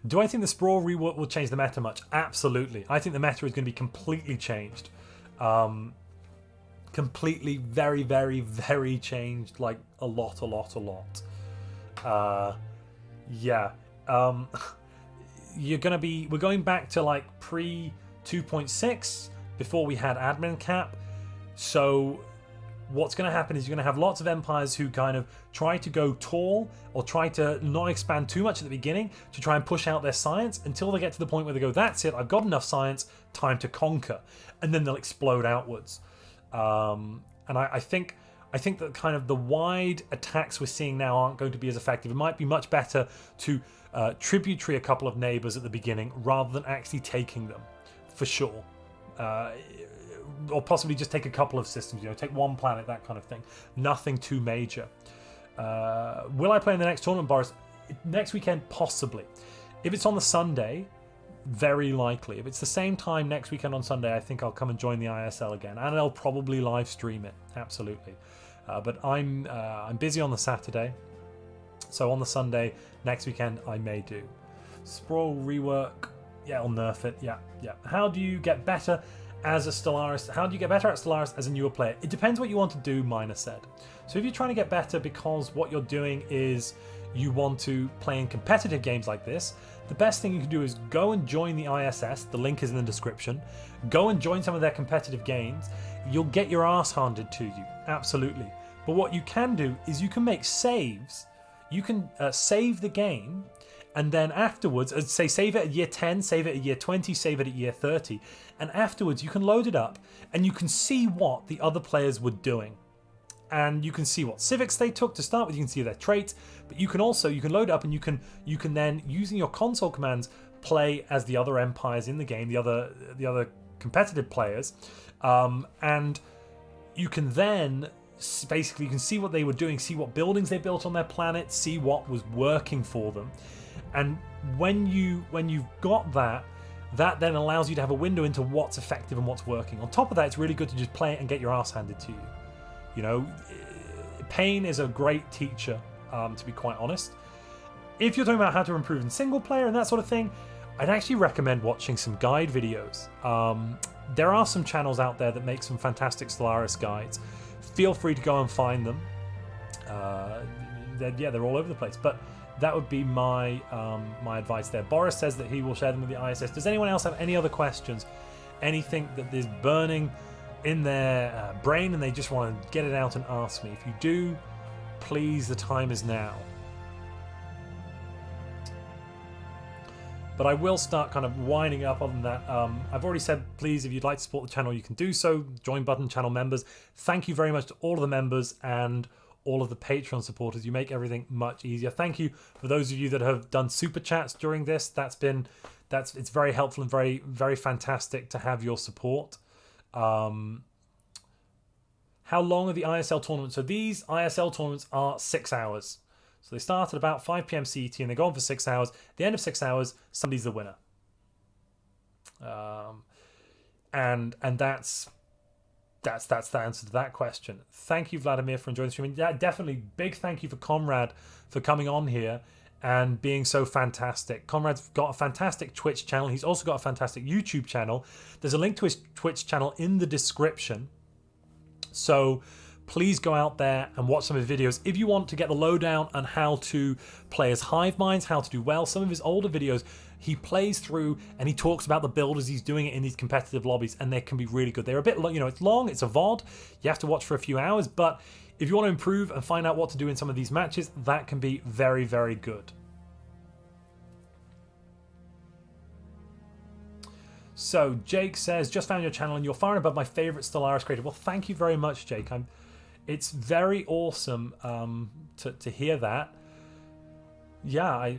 Do I think the Sprawl rework will change the meta much? Absolutely. I think the meta is going to be completely changed. Completely, very, very, very changed. Like, a lot. Yeah. We're going back to, like, pre 2.6, before we had admin cap. So what's going to happen is you're going to have lots of empires who kind of try to go tall or try to not expand too much at the beginning to try and push out their science until they get to the point where they go, that's it, I've got enough science, time to conquer. And then they'll explode outwards. And I think that kind of the wide attacks we're seeing now aren't going to be as effective. It might be much better to tributary a couple of neighbors at the beginning rather than actually taking them, for sure. Or possibly just take a couple of systems, take one planet, that kind of thing. Nothing too major. Will I play in the next tournament, Boris? Next weekend, possibly. If it's on the Sunday, very likely. If it's the same time next weekend on Sunday, I think I'll come and join the ISL again, and I'll probably live stream it. Absolutely. But I'm busy on the Saturday, so on the Sunday next weekend I may do. Sprawl rework. Yeah, I'll nerf it. Yeah. How do you get better as a Stellaris? How do you get better at Stellaris as a newer player? It depends what you want to do, Miner said. So if you're trying to get better because what you're doing is you want to play in competitive games like this, the best thing you can do is go and join the ISS. The link is in the description. Go and join some of their competitive games. You'll get your ass handed to you, absolutely. But what you can do is you can make saves. You can save the game, and then afterwards, say save it at year 10, save it at year 20, save it at year 30, and afterwards you can load it up and you can see what the other players were doing. And you can see what civics they took to start with, you can see their traits, but you can load it up and you can then, using your console commands, play as the other empires in the game, the other competitive players, and you can then basically, you can see what they were doing, see what buildings they built on their planet, see what was working for them. And when you've got that then allows you to have a window into what's effective and what's working. On top of that, it's really good to just play it and get your ass handed to you. You know, pain is a great teacher, to be quite honest. If you're talking about how to improve in single player and that sort of thing, I'd actually recommend watching some guide videos. There are some channels out there that make some fantastic Stellaris guides. Feel free to go and find them. They're all over the place. But that would be my my advice there. Boris says that he will share them with the ISS. Does anyone else have any other questions? Anything that is burning in their brain and they just want to get it out and ask me? If you do, please, the time is now. But I will start kind of winding up. Other than that, I've already said, please, if you'd like to support the channel, you can do so. Join button, channel members. Thank you very much to all of the members and all of the Patreon supporters. You make everything much easier. Thank you for those of you that have done super chats during this. It's very helpful and very, very fantastic to have your support. How long are the ISL tournaments? So these ISL tournaments are 6 hours. So they start at about 5 p.m. CET and they go on for 6 hours. At the end of 6 hours, somebody's the winner. And that's the answer to that question. Thank you, Vladimir, for enjoying the stream. Yeah, definitely big thank you for Conrad for coming on here and being so fantastic. Conrad's got a fantastic Twitch channel. He's also got a fantastic YouTube channel. There's a link to his Twitch channel in the description. So please go out there and watch some of his videos. If you want to get the lowdown on how to play as hive minds, how to do well, some of his older videos, he plays through and he talks about the build as he's doing it in these competitive lobbies, and they can be really good. They're a bit, it's long, it's a VOD, you have to watch for a few hours, but if you want to improve and find out what to do in some of these matches, that can be very, very good. So Jake says, just found your channel and you're far and above my favorite Stellaris creator. Well, thank you very much, Jake. It's very awesome to hear that. I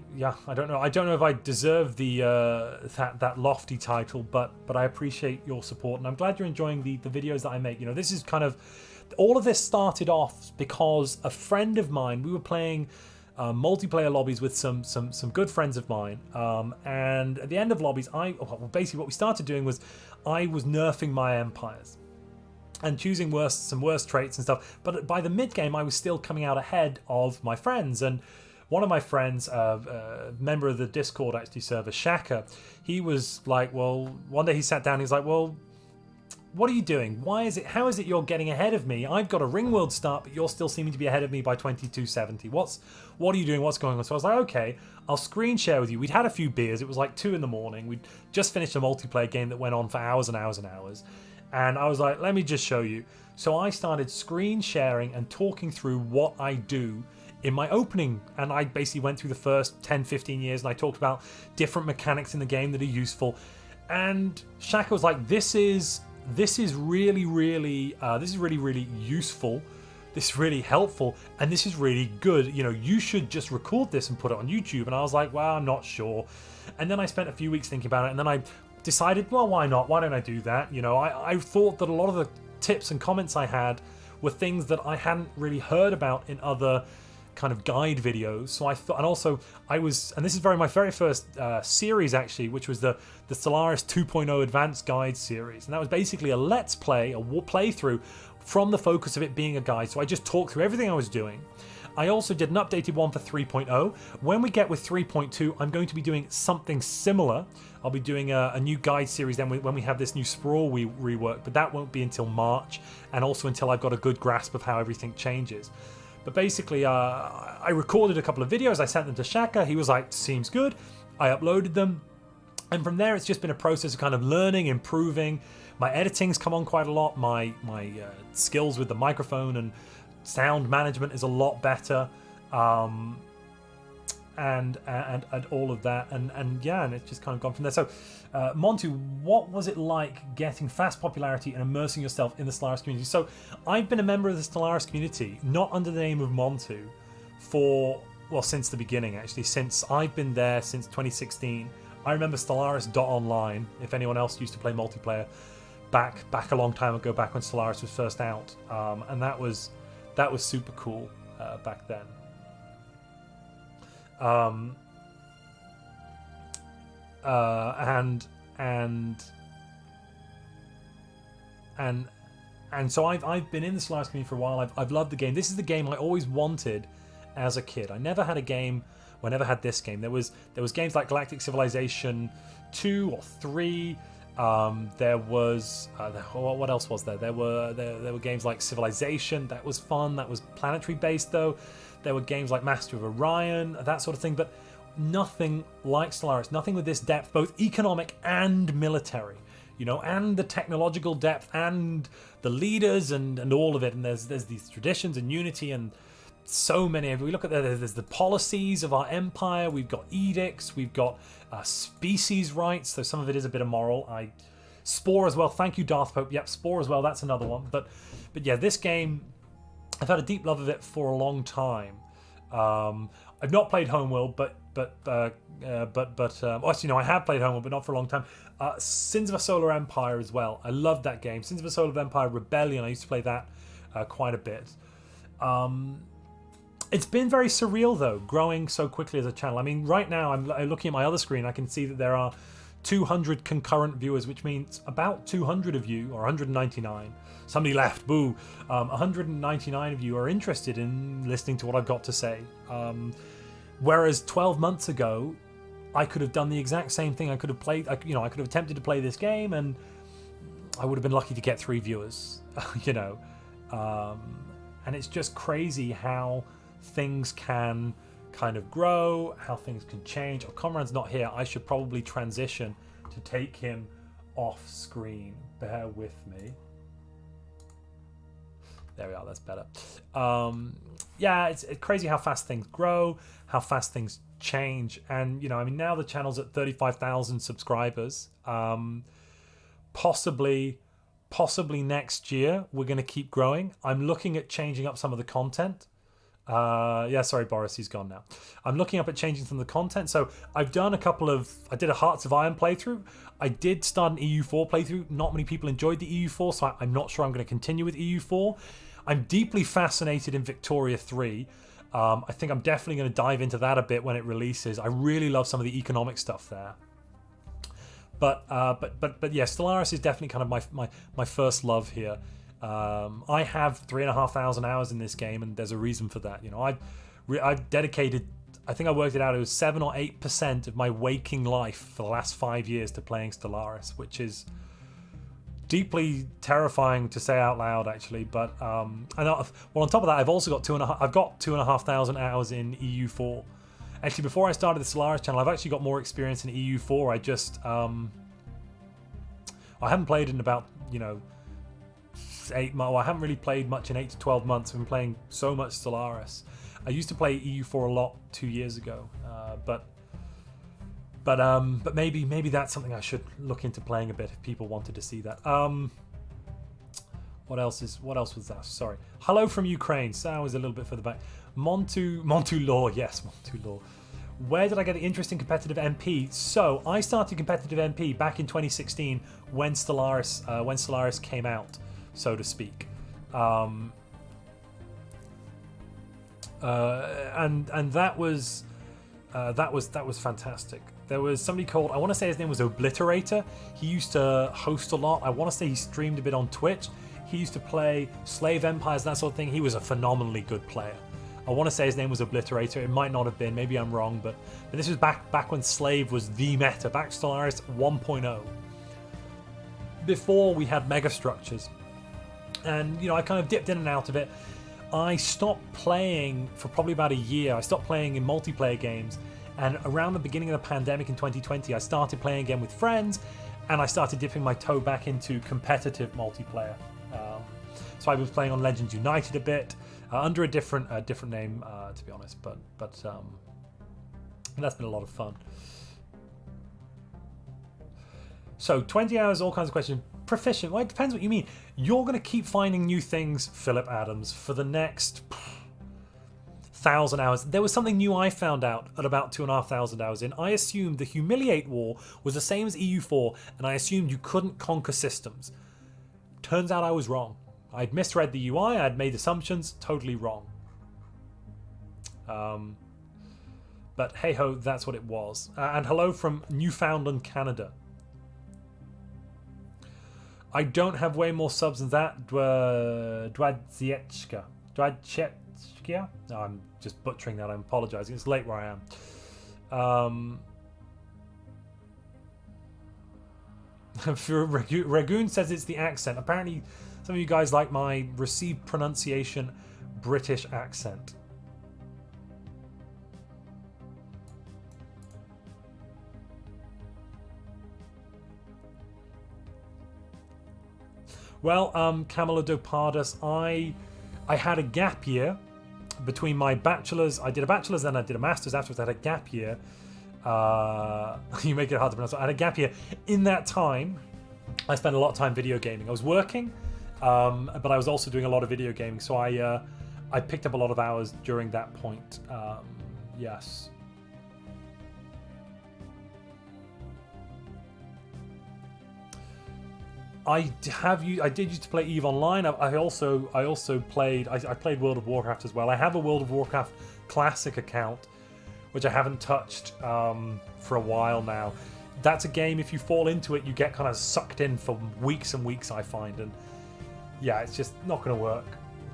don't know. I don't know if I deserve the that lofty title, but I appreciate your support, and I'm glad you're enjoying the videos that I make. This is kind of, all of this started off because a friend of mine, we were playing multiplayer lobbies with some good friends of mine, and at the end of lobbies, basically what we started doing was I was nerfing my empires and choosing some worse traits and stuff. But by the mid game, I was still coming out ahead of my friends. And one of my friends, a member of the Discord actually server, Shaka, he was like, well, one day he sat down, he was like, well, what are you doing? How is it you're getting ahead of me? I've got a ring world start, but you're still seeming to be ahead of me by 2270. What are you doing? What's going on? So I was like, okay, I'll screen share with you. We'd had a few beers. It was like 2 in the morning. We'd just finished a multiplayer game that went on for hours and hours and hours. And I was like, let me just show you. So I started screen sharing and talking through what I do in my opening, and I basically went through the first 10-15 years and I talked about different mechanics in the game that are useful. And Shaka was like, this is really useful, this is really helpful, and this is really good. You should just record this and put it on YouTube. And I was like, well, I'm not sure. And then I spent a few weeks thinking about it, and then I decided, well, why not? Why don't I do that? I thought that a lot of the tips and comments I had were things that I hadn't really heard about in other kind of guide videos. So I thought, and also and this is my very first series actually, which was the Stellaris 2.0 Advanced Guide series, and that was basically a let's play, a playthrough from the focus of it being a guide. So I just talked through everything I was doing. I also did an updated one for 3.0. When we get with 3.2, I'm going to be doing something similar. I'll be doing a new guide series then when we have this new sprawl rework, but that won't be until March, and also until I've got a good grasp of how everything changes. But basically, I recorded a couple of videos. I sent them to Shaka. He was like, seems good. I uploaded them. And from there, it's just been a process of kind of learning, improving. My editing's come on quite a lot. My skills with the microphone and sound management is a lot better. And all of that. And it's just kind of gone from there. So, Montu, what was it like getting fast popularity and immersing yourself in the Stellaris community? So, I've been a member of the Stellaris community, not under the name of Montu, since the beginning, actually. Since I've been there since 2016. I remember Stellaris.online, if anyone else used to play multiplayer, back a long time ago, back when Stellaris was first out. And that was super cool back then. And so I've been in the Stellaris community for a while. I've loved the game. This is the game I always wanted as a kid. I never had a game. I never had this game. There was games like Galactic Civilization 2 or 3. There was what else was there? There were games like Civilization. That was fun. That was planetary based though. There were games like Master of Orion, that sort of thing, but nothing like Stellaris. Nothing with this depth, both economic and military, and the technological depth and the leaders and all of it. And there's these traditions and unity and so many. If we look at there's the policies of our empire. We've got edicts. We've got species rights. So some of it is a bit immoral. Spore as well. Thank you, Darth Pope. Yep, Spore as well. That's another one. But yeah, this game, I've had a deep love of it for a long time. I've not played Homeworld, but actually no, I have played Homeworld, but not for a long time. Sins of a Solar Empire as well. I loved that game. Sins of a Solar Empire Rebellion. I used to play that quite a bit. It's been very surreal though, growing so quickly as a channel. I mean, right now I'm looking at my other screen. I can see that there are 200 concurrent viewers, which means about 200 of you, or 199. Somebody left, boo. 199 of you are interested in listening to what I've got to say. Whereas 12 months ago, I could have done the exact same thing. I could have played, I could have attempted to play this game, and I would have been lucky to get 3 viewers. And it's just crazy how things can kind of grow, how things can change. Oh, Conrad's not here. I should probably transition to take him off screen. Bear with me. There we are, that's better. Yeah, it's crazy how fast things grow, how fast things change. And, now the channel's at 35,000 subscribers. Possibly next year, we're going to keep growing. I'm looking at changing up some of the content. Sorry, Boris, he's gone now. I'm looking up at changing some of the content. So I've done I did a Hearts of Iron playthrough. I did start an EU4 playthrough. Not many people enjoyed the EU4, so I'm not sure I'm going to continue with EU4. I'm deeply fascinated in Victoria 3. I think I'm definitely going to dive into that a bit when it releases. I really love some of the economic stuff there. But yeah, Stellaris is definitely kind of my first love here. I have 3,500 hours in this game, and there's a reason for that. I've dedicated, I think I worked it out, it was 7 or 8% of my waking life for the last 5 years to playing Stellaris, which is deeply terrifying to say out loud, actually. But on top of that, I've also got 2,500 hours in EU4. Actually, before I started the Stellaris channel, I've actually got more experience in EU4. I haven't played in about 8 months. I haven't really played much in 8 to 12 months. I've been playing so much Stellaris. I used to play EU4 a lot 2 years ago, but maybe that's something I should look into playing a bit if people wanted to see that. What else was that? Sorry. Hello from Ukraine. So I was a little bit further back. Montu Law. Yes, Montu Law. Where did I get the interest in competitive MP? So I started competitive MP back in 2016 when Stellaris came out, so to speak. And that was fantastic. There was somebody called, I want to say his name was Obliterator. He used to host a lot. I want to say he streamed a bit on Twitch. He used to play Slave Empires, that sort of thing. He was a phenomenally good player. I want to say his name was Obliterator. It might not have been. Maybe I'm wrong, but this was back when Slave was the meta, back Stellaris 1.0. Before we had megastructures. And, I kind of dipped in and out of it. I stopped playing for probably about a year. I stopped playing in multiplayer games, and around the beginning of the pandemic in 2020, I started playing again with friends, and I started dipping my toe back into competitive multiplayer. So I was playing on Legends United a bit, under a different name, to be honest, but that's been a lot of fun. So 20 hours, all kinds of questions. Proficient, well, it depends what you mean. You're going to keep finding new things, Philip Adams, for the next 1,000 hours. There was something new I found out at about 2,500 hours in. I assumed the Humiliate War was the same as EU4, and I assumed you couldn't conquer systems. Turns out I was wrong. I'd misread the UI, I'd made assumptions, totally wrong. But hey ho, that's what it was. And hello from Newfoundland, Canada. I don't have way more subs than that. Dwadzieczka. No, I'm just butchering that. I'm apologizing. It's late where I am. Ragoon says it's the accent. Apparently, some of you guys like my received pronunciation British accent. Well, Camilla Dopardus, I had a gap year between my bachelor's. I did a bachelor's, then I did a master's. Afterwards, I had a gap year. You make it hard to pronounce. I had a gap year. In that time, I spent a lot of time video gaming. I was working, but I was also doing a lot of video gaming. So I picked up a lot of hours during that point. Yes. I did used to play EVE Online. I also played. I played World of Warcraft as well. I have a World of Warcraft Classic account, which I haven't touched for a while now. That's a game. If you fall into it, you get kind of sucked in for weeks and weeks. I find, and yeah, it's just not going to work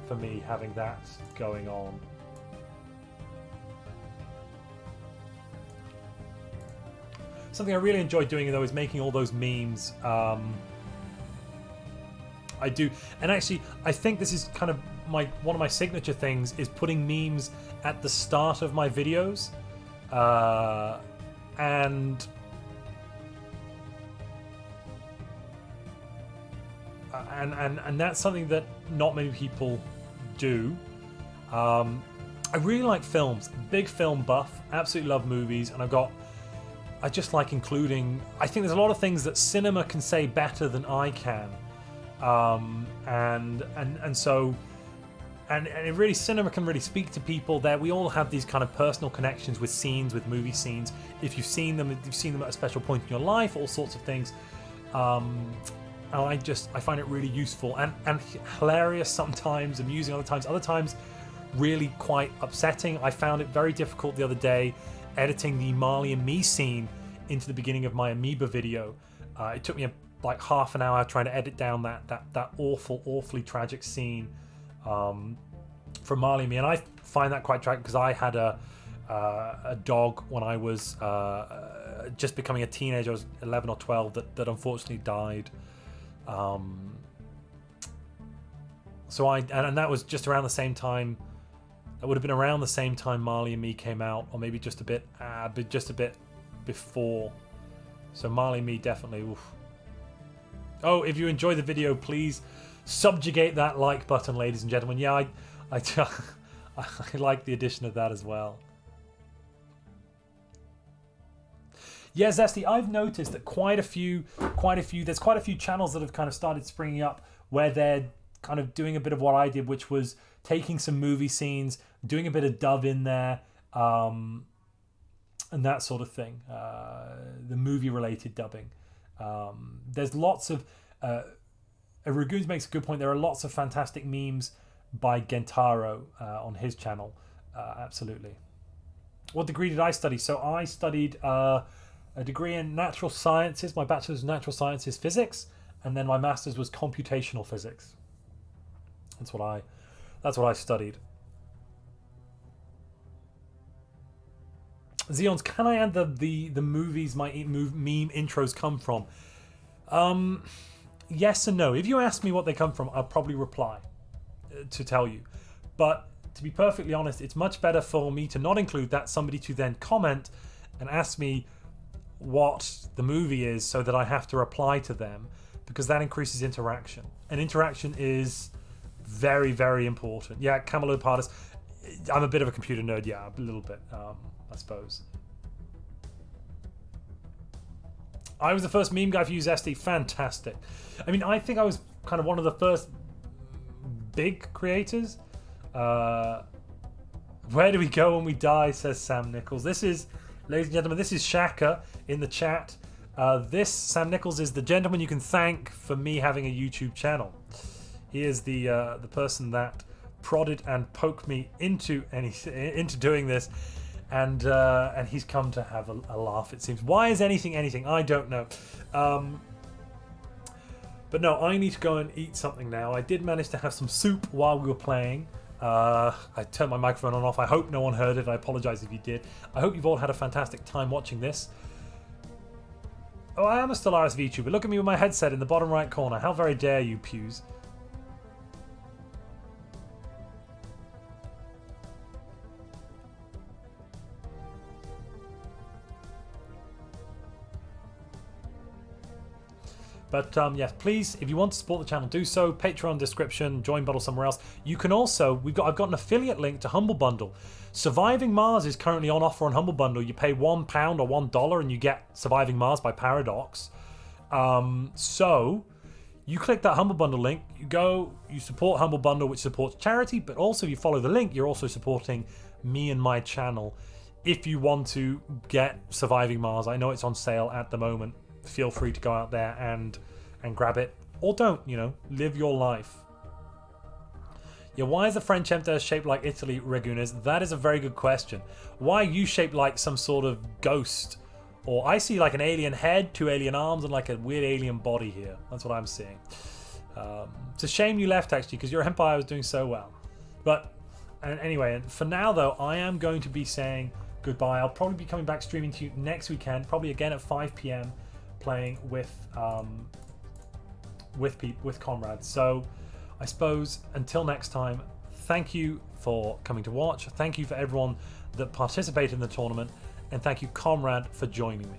for me having that going on. Something I really enjoy doing though is making all those memes. I do, and actually, I think this is kind of one of my signature things is putting memes at the start of my videos, and that's something that not many people do. I really like films, big film buff, absolutely love movies, and I just like including. I think there's a lot of things that cinema can say better than I can. So it really, cinema can really speak to people there. We all have these kind of personal connections with scenes, with movie scenes. If you've seen them at a special point in your life, all sorts of things. And I find it really useful and hilarious sometimes, amusing other times really quite upsetting. I found it very difficult the other day editing the Marley and Me scene into the beginning of my Amoeba video. It took me like half an hour trying to edit down that awfully tragic scene from Marley and Me, and I find that quite tragic because I had a dog when I was just becoming a teenager. I was 11 or 12 that unfortunately died. So and that was just around the same time. That would have been around the same time Marley and Me came out, or maybe just a bit before. So Marley and Me definitely. Oof. Oh, if you enjoy the video, please subjugate that like button, ladies and gentlemen. Yeah, I like the addition of that as well. Yeah, Zesty, I've noticed that quite a few channels that have kind of started springing up where they're kind of doing a bit of what I did, which was taking some movie scenes, doing a bit of dub in there, and that sort of thing. The movie-related dubbing. There's lots of Ragoons makes a good point. There are lots of fantastic memes by Gentaro on his channel. Absolutely. What degree did I study? So I studied a degree in natural sciences. My bachelor's in natural sciences physics, and then my master's was computational physics. That's what I studied. Zeons, can I add the movies my meme intros come from? Yes and no. If you ask me what they come from, I'll probably reply to tell you. But to be perfectly honest, it's much better for me to not include that, somebody to then comment and ask me what the movie is so that I have to reply to them, because that increases interaction. And interaction is very, very important. Yeah, Camelopardus. I'm a bit of a computer nerd, yeah, a little bit, I suppose. I was the first meme guy for UseSD. Fantastic. I mean, I think I was kind of one of the first big creators. Where do we go when we die, says Sam Nichols. This is, ladies and gentlemen, this is Shaka in the chat. This, Sam Nichols, is the gentleman you can thank for me having a YouTube channel. He is the person that prodded and poked me into doing this, and he's come to have a laugh, it seems. Why is anything? I don't know. But no, I need to go and eat something now. I did manage to have some soup while we were playing. I turned my microphone on off. I hope no one heard it. I apologize if you did. I hope you've all had a fantastic time watching this. Oh, I am a Stellaris VTuber. Look at me with my headset in the bottom right corner. How very dare you, Pews. But yes, please, if you want to support the channel, do so. Patreon description, join bundle somewhere else. You can also, I've got an affiliate link to Humble Bundle. Surviving Mars is currently on offer on Humble Bundle. You pay £1 or $1 and you get Surviving Mars by Paradox. So you click that Humble Bundle link, you go, you support Humble Bundle, which supports charity, but also you follow the link, you're also supporting me and my channel. If you want to get Surviving Mars, I know it's on sale at the moment. Feel free to go out there and grab it, or don't, live your life. Yeah, why is the French Empire shaped like Italy, Ragunas? That is a very good question. Why are you shaped like some sort of ghost? Or I see like an alien head, 2 alien arms, and like a weird alien body here. That's what I'm seeing. It's a shame you left, actually, because your empire was doing so well. But anyway, for now though, I am going to be saying goodbye. I'll probably be coming back streaming to you next weekend, probably again at 5 p.m. playing with comrades. So I suppose until next time, thank you for coming to watch. Thank you for everyone that participated in the tournament, and thank you, Comrade, for joining me.